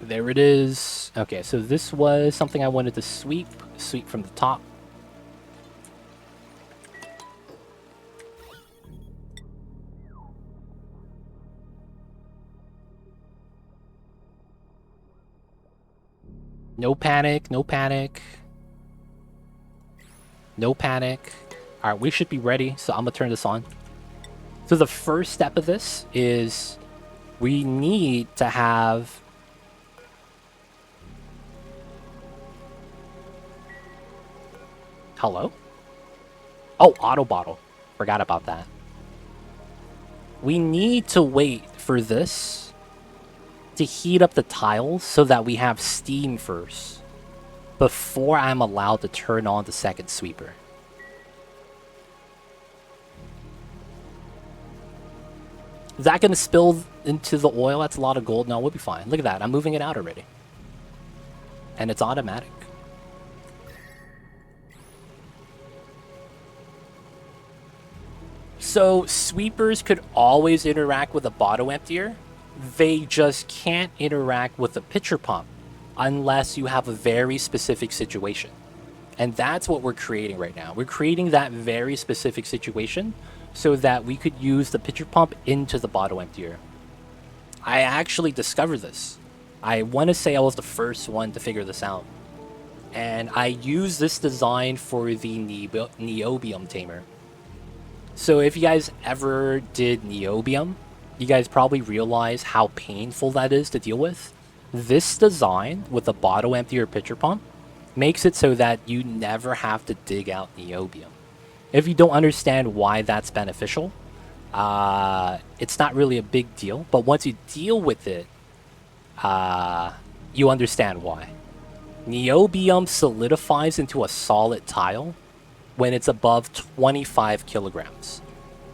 There it is. Okay, so this was something I wanted to sweep. Sweep from the top. No panic, no panic. No panic. Alright, we should be ready, so I'm gonna turn this on. So the first step of this is we need to have... Hello? Oh, auto bottle. Forgot about that. We need to wait for this to heat up the tiles so that we have steam first before I'm allowed to turn on the second sweeper. Is that going to spill into the oil? That's a lot of gold. No, we'll be fine. Look at that. I'm moving it out already. And it's automatic. So sweepers could always interact with a bottle emptier. They just can't interact with a pitcher pump unless you have a very specific situation. And that's what we're creating right now. We're creating that very specific situation so that we could use the pitcher pump into the bottle emptier. I actually discovered this. I want to say I was the first one to figure this out. And I used this design for the Neobium Tamer. So if you guys ever did Neobium, you guys probably realize how painful that is to deal with. This design with the bottle emptier pitcher pump makes it so that you never have to dig out Neobium. If you don't understand why that's beneficial, it's not really a big deal. But once you deal with it, you understand why. Neobium solidifies into a solid tile when it's above 25 kilograms.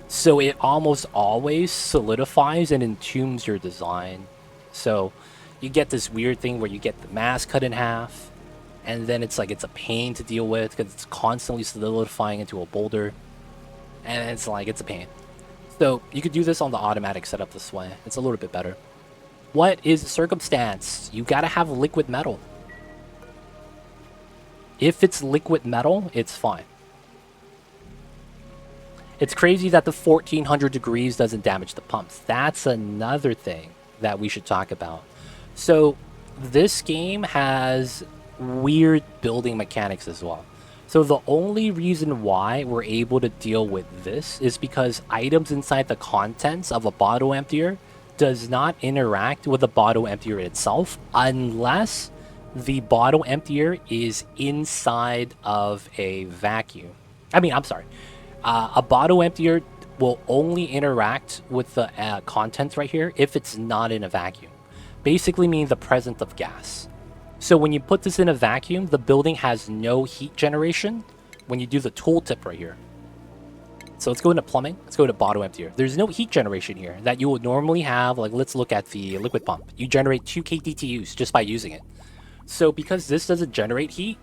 So it almost always solidifies and entombs your design. So you get this weird thing where you get the mass cut in half, and then it's like it's a pain to deal with because it's constantly solidifying into a boulder, and it's like it's a pain. So you could do this on the automatic setup this way. It's a little bit better. What is the circumstance? You gotta have liquid metal. If it's liquid metal, it's fine. It's crazy that the 1400 degrees doesn't damage the pumps. That's another thing that we should talk about. So this game has weird building mechanics as well. So the only reason why we're able to deal with this is because items inside the contents of a bottle emptier does not interact with the bottle emptier itself unless the bottle emptier is inside of a vacuum. I'm sorry. A bottle emptier will only interact with the contents right here if it's not in a vacuum. Basically means the presence of gas. So when you put this in a vacuum, the building has no heat generation when you do the tooltip right here. So let's go into plumbing. Let's go to bottle emptier. There's no heat generation here that you would normally have. Like, let's look at the liquid pump. You generate 2 kTTUs just by using it. So because this doesn't generate heat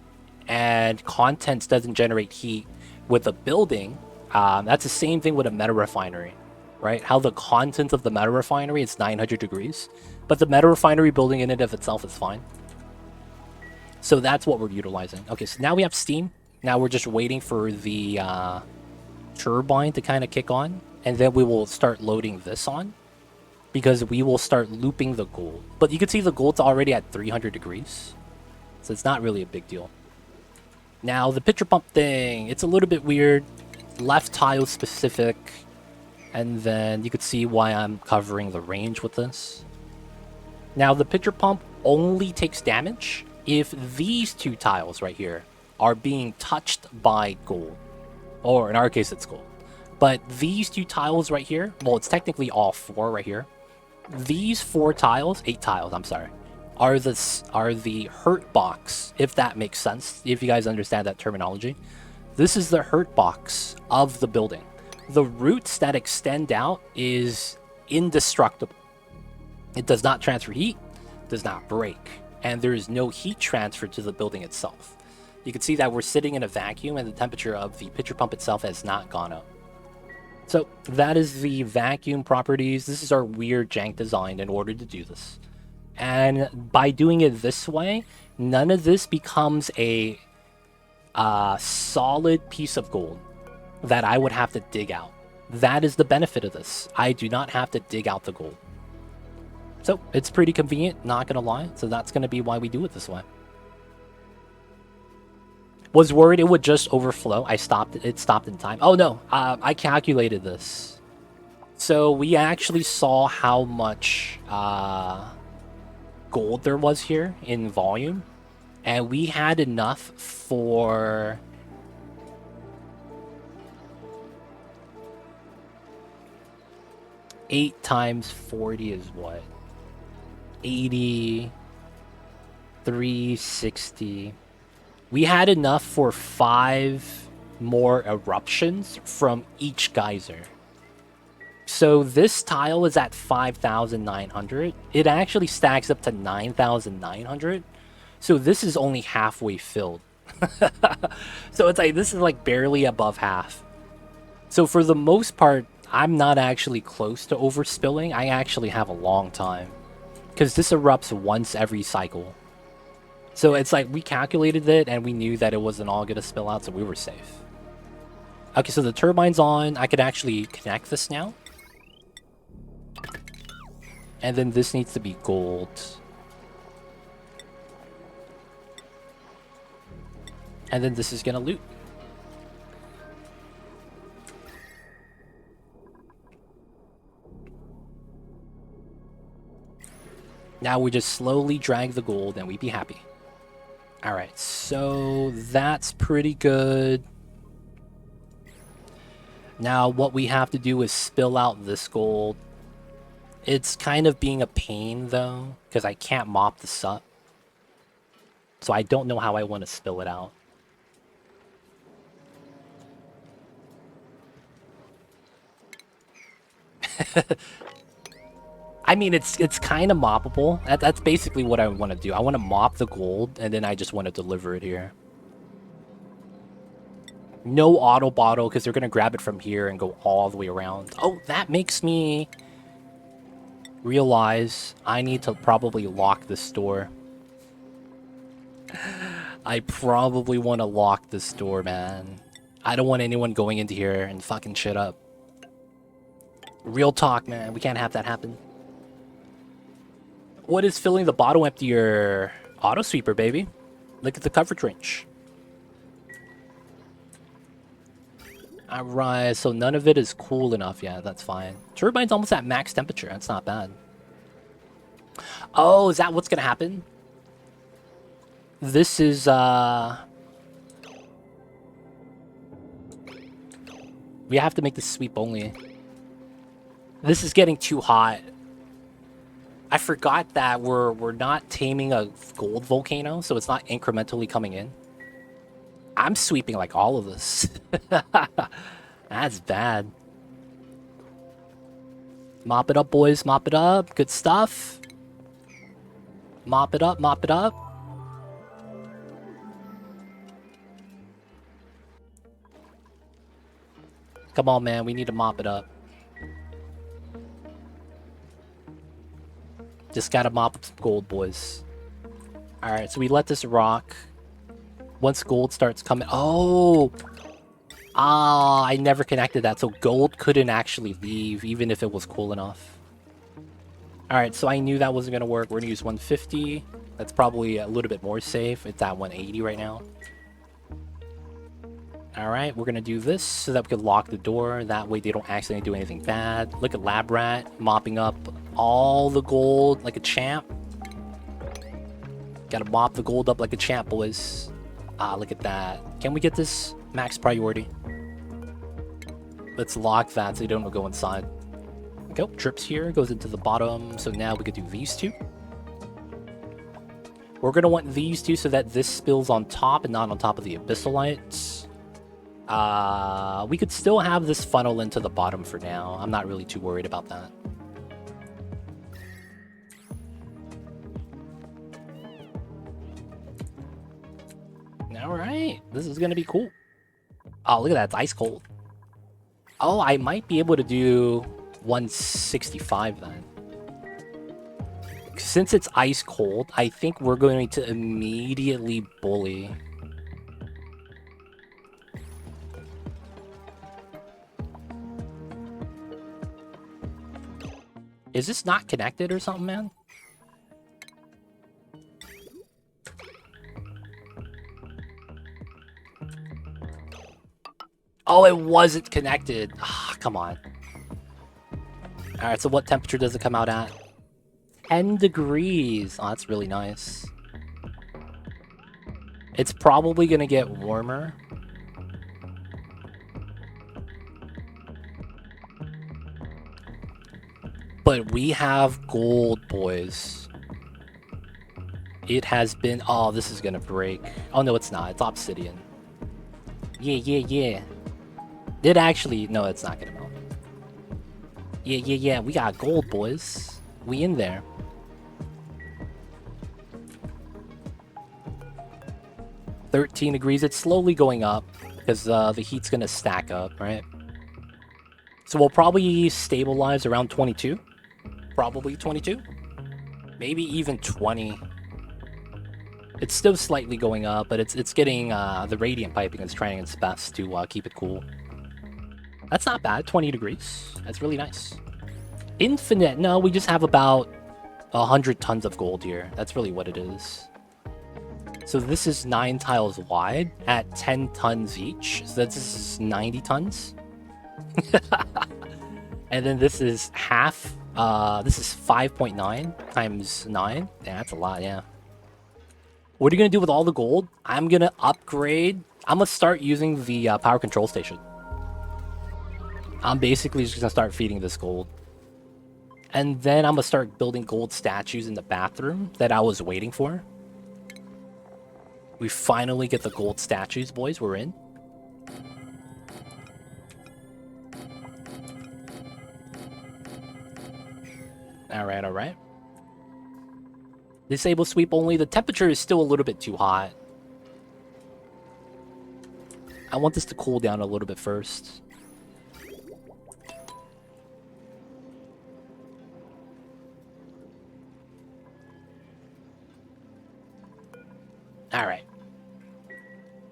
and contents doesn't generate heat with a building, that's the same thing with a meta refinery, right? How the contents of the meta refinery is 900 degrees, but the meta refinery building in and of itself is fine. So that's what we're utilizing. Okay, so now we have steam. Now we're just waiting for the turbine to kind of kick on, and then we will start loading this on because we will start looping the gold. But you can see the gold's already at 300 degrees, so it's not really a big deal. Now the pitcher pump thing, it's a little bit weird. Left tile specific, and then you could see why I'm covering the range with this. Now the pitcher pump only takes damage if these two tiles right here are being touched by gold, or in our case it's gold. But these two tiles right here, well, it's technically all 4 right here. These 8 tiles, I'm sorry, are the hurt box, if that makes sense, if you guys understand that terminology. This is the hurt box of the building. The roots that extend out is indestructible. It does not transfer heat, does not break, and there is no heat transfer to the building itself. You can see that we're sitting in a vacuum and the temperature of the pitcher pump itself has not gone up. So that is the vacuum properties. This is our weird jank design in order to do this. And by doing it this way, none of this becomes a solid piece of gold that I would have to dig out. That is the benefit of this. I do not have to dig out the gold. So it's pretty convenient, not gonna lie. So that's gonna be why we do it this way. Was worried it would just overflow. It stopped in time. Oh no, I calculated this. So we actually saw how much gold there was here in volume, and we had enough for 8 times 40 is what? 80, 360. We had enough for 5 more eruptions from each geyser. So this tile is at 5,900. It actually stacks up to 9,900. So this is only halfway filled. So it's like, this is like barely above half. So for the most part, I'm not actually close to overspilling. I actually have a long time, because this erupts once every cycle. So it's like we calculated it and we knew that it wasn't all going to spill out, so we were safe. Okay, so the turbine's on. I could actually connect this now. And then this needs to be gold. And then this is gonna loot. Now we just slowly drag the gold and we'd be happy. Alright, so that's pretty good. Now what we have to do is spill out this gold. It's kind of being a pain though, because I can't mop this up. So I don't know how I want to spill it out. I mean, it's kind of moppable. That's basically what I want to do. I want to mop the gold, and then I just want to deliver it here. No auto bottle, because they're going to grab it from here and go all the way around. Oh, that makes me realize I need to probably lock this door. I probably want to lock this door, man. I don't want anyone going into here and fucking shit up. Real talk, man. We can't have that happen. What is filling the bottle empty? Your auto sweeper, baby. Look at the coverage range. Alright, so none of it is cool enough. Yeah, that's fine. Turbine's almost at max temperature. That's not bad. Oh, is that what's gonna happen? This is, we have to make this sweep only. This is getting too hot. I forgot that we're not taming a gold volcano, so it's not incrementally coming in. I'm sweeping like all of this. That's bad. Mop it up, boys. Mop it up. Good stuff. Mop it up. Mop it up. Come on, man. We need to mop it up. Just gotta mop up some gold, boys. Alright, so we let this rock. Once gold starts coming... Oh! Ah, I never connected that. So gold couldn't actually leave, even if it was cool enough. Alright, so I knew that wasn't gonna work. We're gonna use 150. That's probably a little bit more safe. It's at 180 right now. Alright, we're gonna do this so that we can lock the door. That way they don't accidentally do anything bad. Look at Lab Rat mopping up all the gold like a champ. Gotta mop the gold up like a champ, boys. Ah, look at that. Can we get this max priority? Let's lock that so you don't go inside. Okay, trips here, goes into the bottom. So now we could do these two. We're gonna want these two so that this spills on top and not on top of the abyssalites. We could still have this funnel into the bottom for now. I'm not really too worried about that. Alright, this is gonna be cool. Oh, look at that, it's ice cold. Oh, I might be able to do 165 then. Since it's ice cold, I think we're going to immediately bully. Is this not connected or something, man? Oh, it wasn't connected. Ah, come on. Alright, so what temperature does it come out at? 10 degrees. Oh, that's really nice. It's probably gonna get warmer. But we have gold, boys. It has been... Oh, this is gonna break. Oh, no, it's not. It's obsidian. Yeah, yeah, yeah. It actually... No, it's not gonna melt. Yeah, yeah, yeah. We got gold, boys. We in there. $13 degrees. It's slowly going up because the heat's gonna stack up, right? So we'll probably stabilize around 22. Probably 22. Maybe even 20. It's still slightly going up, but it's getting the radiant piping is trying its best to keep it cool. That's not bad. 20 degrees. That's really nice. Infinite. No, we just have about 100 tons of gold here. That's really what it is. So this is 9 tiles wide at 10 tons each. So this is 90 tons. And then this is half. This is 5.9 times 9. Yeah, that's a lot, yeah. What are you going to do with all the gold? I'm going to upgrade. I'm going to start using the power control station. I'm basically just going to start feeding this gold. And then I'm going to start building gold statues in the bathroom that I was waiting for. We finally get the gold statues, boys. We're in. Alright, alright. Disable sweep only. The temperature is still a little bit too hot. I want this to cool down a little bit first. Alright.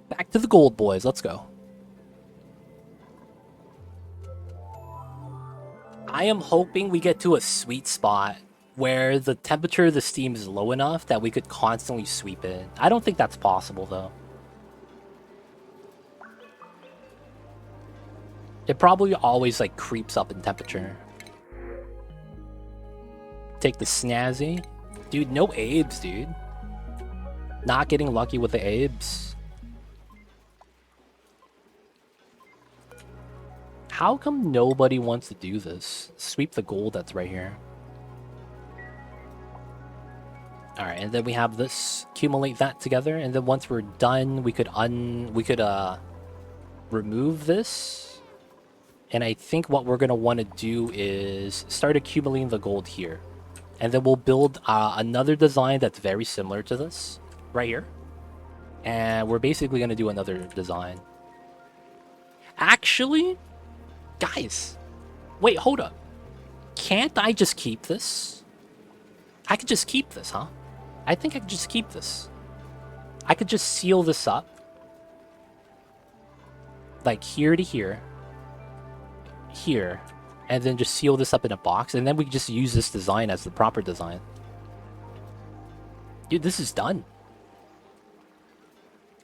Back to the gold, boys. Let's go. I am hoping we get to a sweet spot where the temperature of the steam is low enough that we could constantly sweep it. I don't think that's possible, though. It probably always, like, creeps up in temperature. Take the snazzy. Dude, no Abes, dude. Not getting lucky with the Abes. How come nobody wants to do this? Sweep the gold that's right here. Alright, and then we have this. Accumulate that together, and then once we're done, we could remove this. And I think what we're gonna want to do is start accumulating the gold here. And then we'll build another design that's very similar to this, right here. And we're basically gonna do another design. Actually, guys, wait, hold up. Can't I just keep this? I could just keep this, huh? I think I could just keep this. I could just seal this up. Like here to here. Here. And then just seal this up in a box. And then we can just use this design as the proper design. Dude, this is done.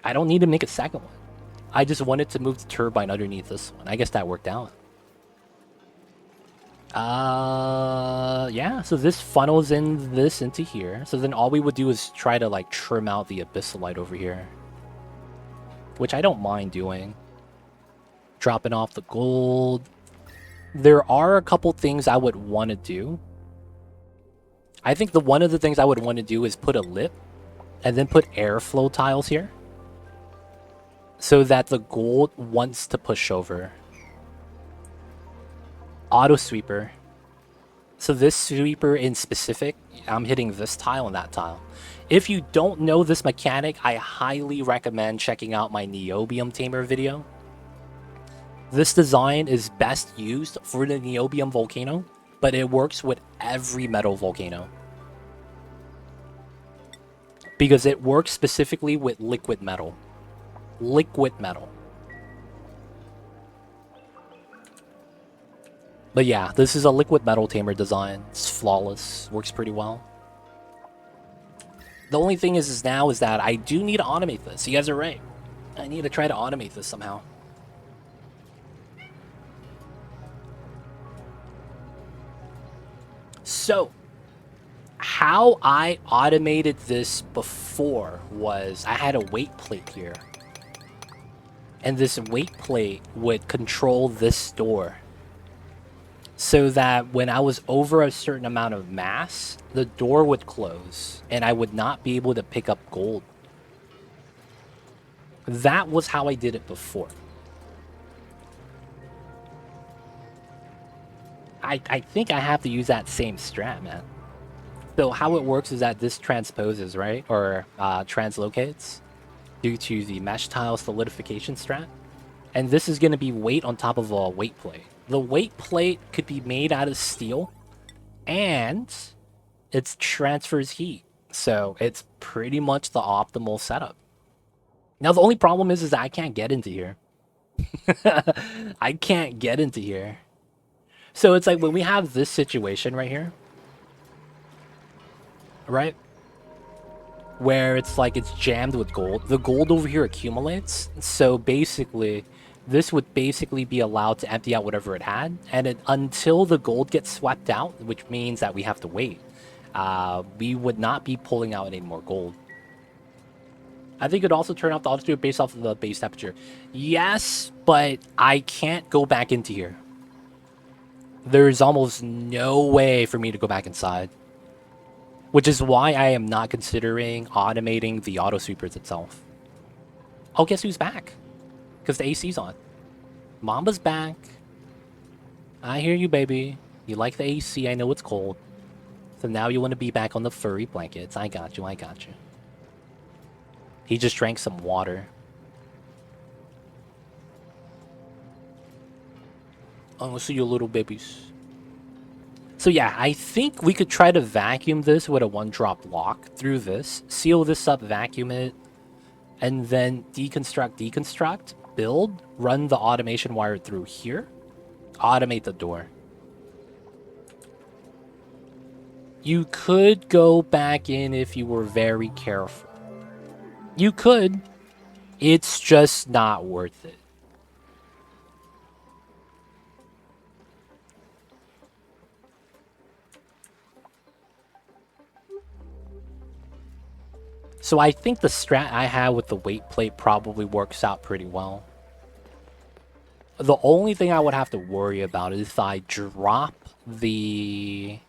I don't need to make a second one. I just wanted to move the turbine underneath this one. I guess that worked out. Yeah, so this funnels in this into here. So then all we would do is try to, like, trim out the abyssalite over here. Which I don't mind doing. Dropping off the gold. There are a couple things I would want to do. I think one of the things I would want to do is put a lip. And then put airflow tiles here. So that the gold wants to push over. Auto sweeper. So this sweeper in specific, I'm hitting this tile and that tile. If you don't know this mechanic, I highly recommend checking out my Niobium Tamer video. This design is best used for the Niobium volcano, but it works with every metal volcano. Because it works specifically with liquid metal. Liquid metal. But yeah, this is a liquid metal tamer design. It's flawless. Works pretty well. The only thing is now is that I do need to automate this. You guys are right. I need to try to automate this somehow. So, how I automated this before was I had a weight plate here. And this weight plate would control this door. So that when I was over a certain amount of mass, the door would close and I would not be able to pick up gold. That was how I did it before. I think I have to use that same strat, man. So how it works is that this transposes, right? Or translocates due to the mesh tile solidification strat. And this is going to be weight on top of a weight plate. The weight plate could be made out of steel, and it transfers heat. So it's pretty much the optimal setup. Now, the only problem is that I can't get into here. I can't get into here. So it's like when we have this situation right here, right? Where it's like it's jammed with gold. The gold over here accumulates. So basically, this would basically be allowed to empty out whatever it had. And until the gold gets swept out, which means that we have to wait, we would not be pulling out any more gold. I think it also turn off the auto based off of the base temperature. Yes, but I can't go back into here. There's almost no way for me to go back inside. Which is why I am not considering automating the auto sweepers itself. Oh, guess who's back? Because the AC's on. Mamba's back. I hear you, baby. You like the AC, I know it's cold. So now you want to be back on the furry blankets. I got you, I got you. He just drank some water. Oh, see you little babies. So yeah, I think we could try to vacuum this with a one-drop lock through this, seal this up, vacuum it, and then deconstruct, build, run the automation wire through here, automate the door. You could go back in if you were very careful. You could. It's just not worth it. So I think the strat I have with the weight plate probably works out pretty well. The only thing I would have to worry about is if I drop the...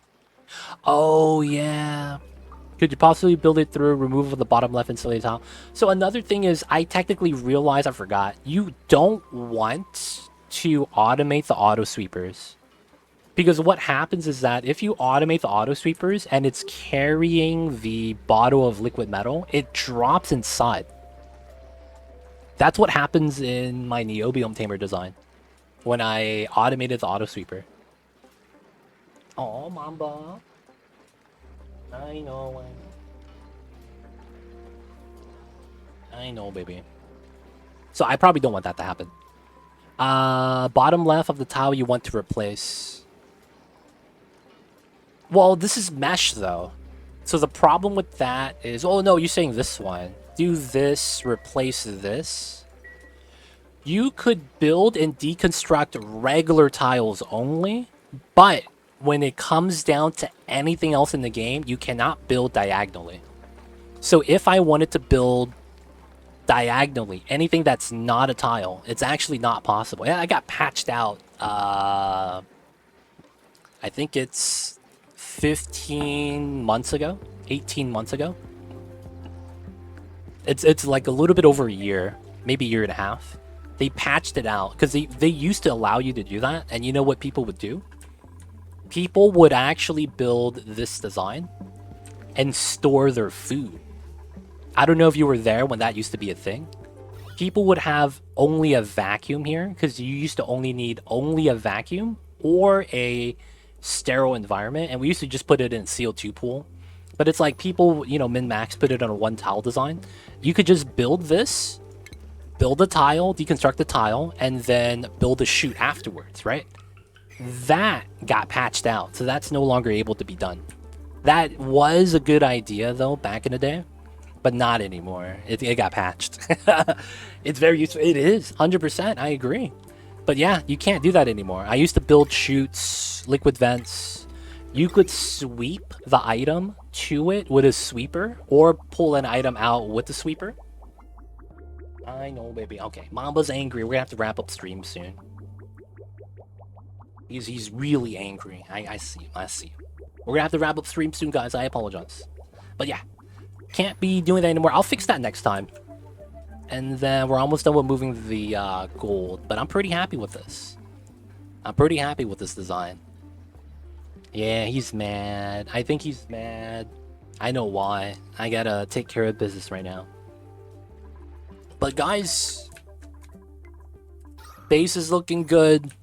Oh, yeah. Could you possibly build it through removal of the bottom left insulated tile? So another thing is, I technically realized, I forgot, you don't want to automate the auto sweepers. Because what happens is that if you automate the auto sweepers and it's carrying the bottle of liquid metal, it drops inside. That's what happens in my Neobium Tamer design when I automated the auto sweeper. Oh, Mamba. I know. I know, baby. So I probably don't want that to happen. Bottom left of the tile you want to replace. Well, this is mesh, though. So the problem with that is... Oh, no, you're saying this one. Do this, replace this. You could build and deconstruct regular tiles only, but when it comes down to anything else in the game, you cannot build diagonally. So if I wanted to build diagonally, anything that's not a tile, it's actually not possible. Yeah, I got patched out. I think it's 15 months ago, 18 months ago. It's like a little bit over a year, maybe a year and a half. They patched it out because they used to allow you to do that. And you know what people would do? People would actually build this design and store their food. I don't know if you were there when that used to be a thing. People would have only a vacuum here because you used to only need only a vacuum or a sterile environment, and we used to just put it in CO2 pool. But it's like people, you know, min-max put it on a one tile design. You could just build this, build a tile, deconstruct the tile, and then build a chute afterwards, right? That got patched out, so that's no longer able to be done. That was a good idea, though, back in the day, but not anymore. It got patched. It's very useful. It is, 100%, I agree. But yeah, you can't do that anymore. I used to build chutes, liquid vents. You could sweep the item to it with a sweeper, or pull an item out with the sweeper. I know, baby. Okay, Mamba's angry. We're gonna have to wrap up stream soon. He's really angry. I see him. I see him. We're gonna have to wrap up stream soon, guys. I apologize. But yeah, can't be doing that anymore. I'll fix that next time. And then we're almost done with moving the gold. But I'm pretty happy with this. I'm pretty happy with this design. Yeah, he's mad. I think he's mad. I know why. I gotta take care of business right now. But guys, base is looking good.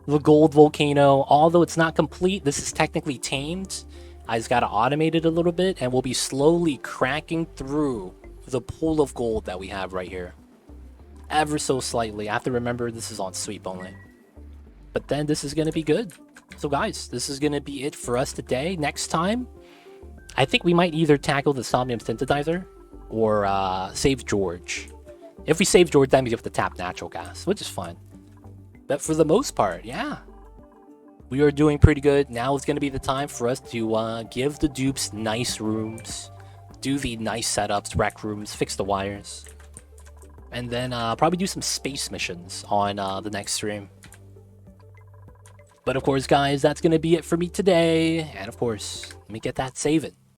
The gold volcano, although it's not complete, this is technically tamed. I just gotta automate it a little bit, and we'll be slowly cracking through the pool of gold that we have right here. ever so slightly. I have to remember this is on sweep only. But then this is going to be good. So guys, this is going to be it for us today. Next time, I think we might either tackle the Somnium Synthesizer or save George. If we save George, then we have to tap natural gas, which is fine. But for the most part, yeah. We are doing pretty good. Now is going to be the time for us to give the dupes nice rooms, do the nice setups, rec rooms, fix the wires, and then probably do some space missions on the next stream. But of course, guys, that's going to be it for me today. And of course, let me get that saving.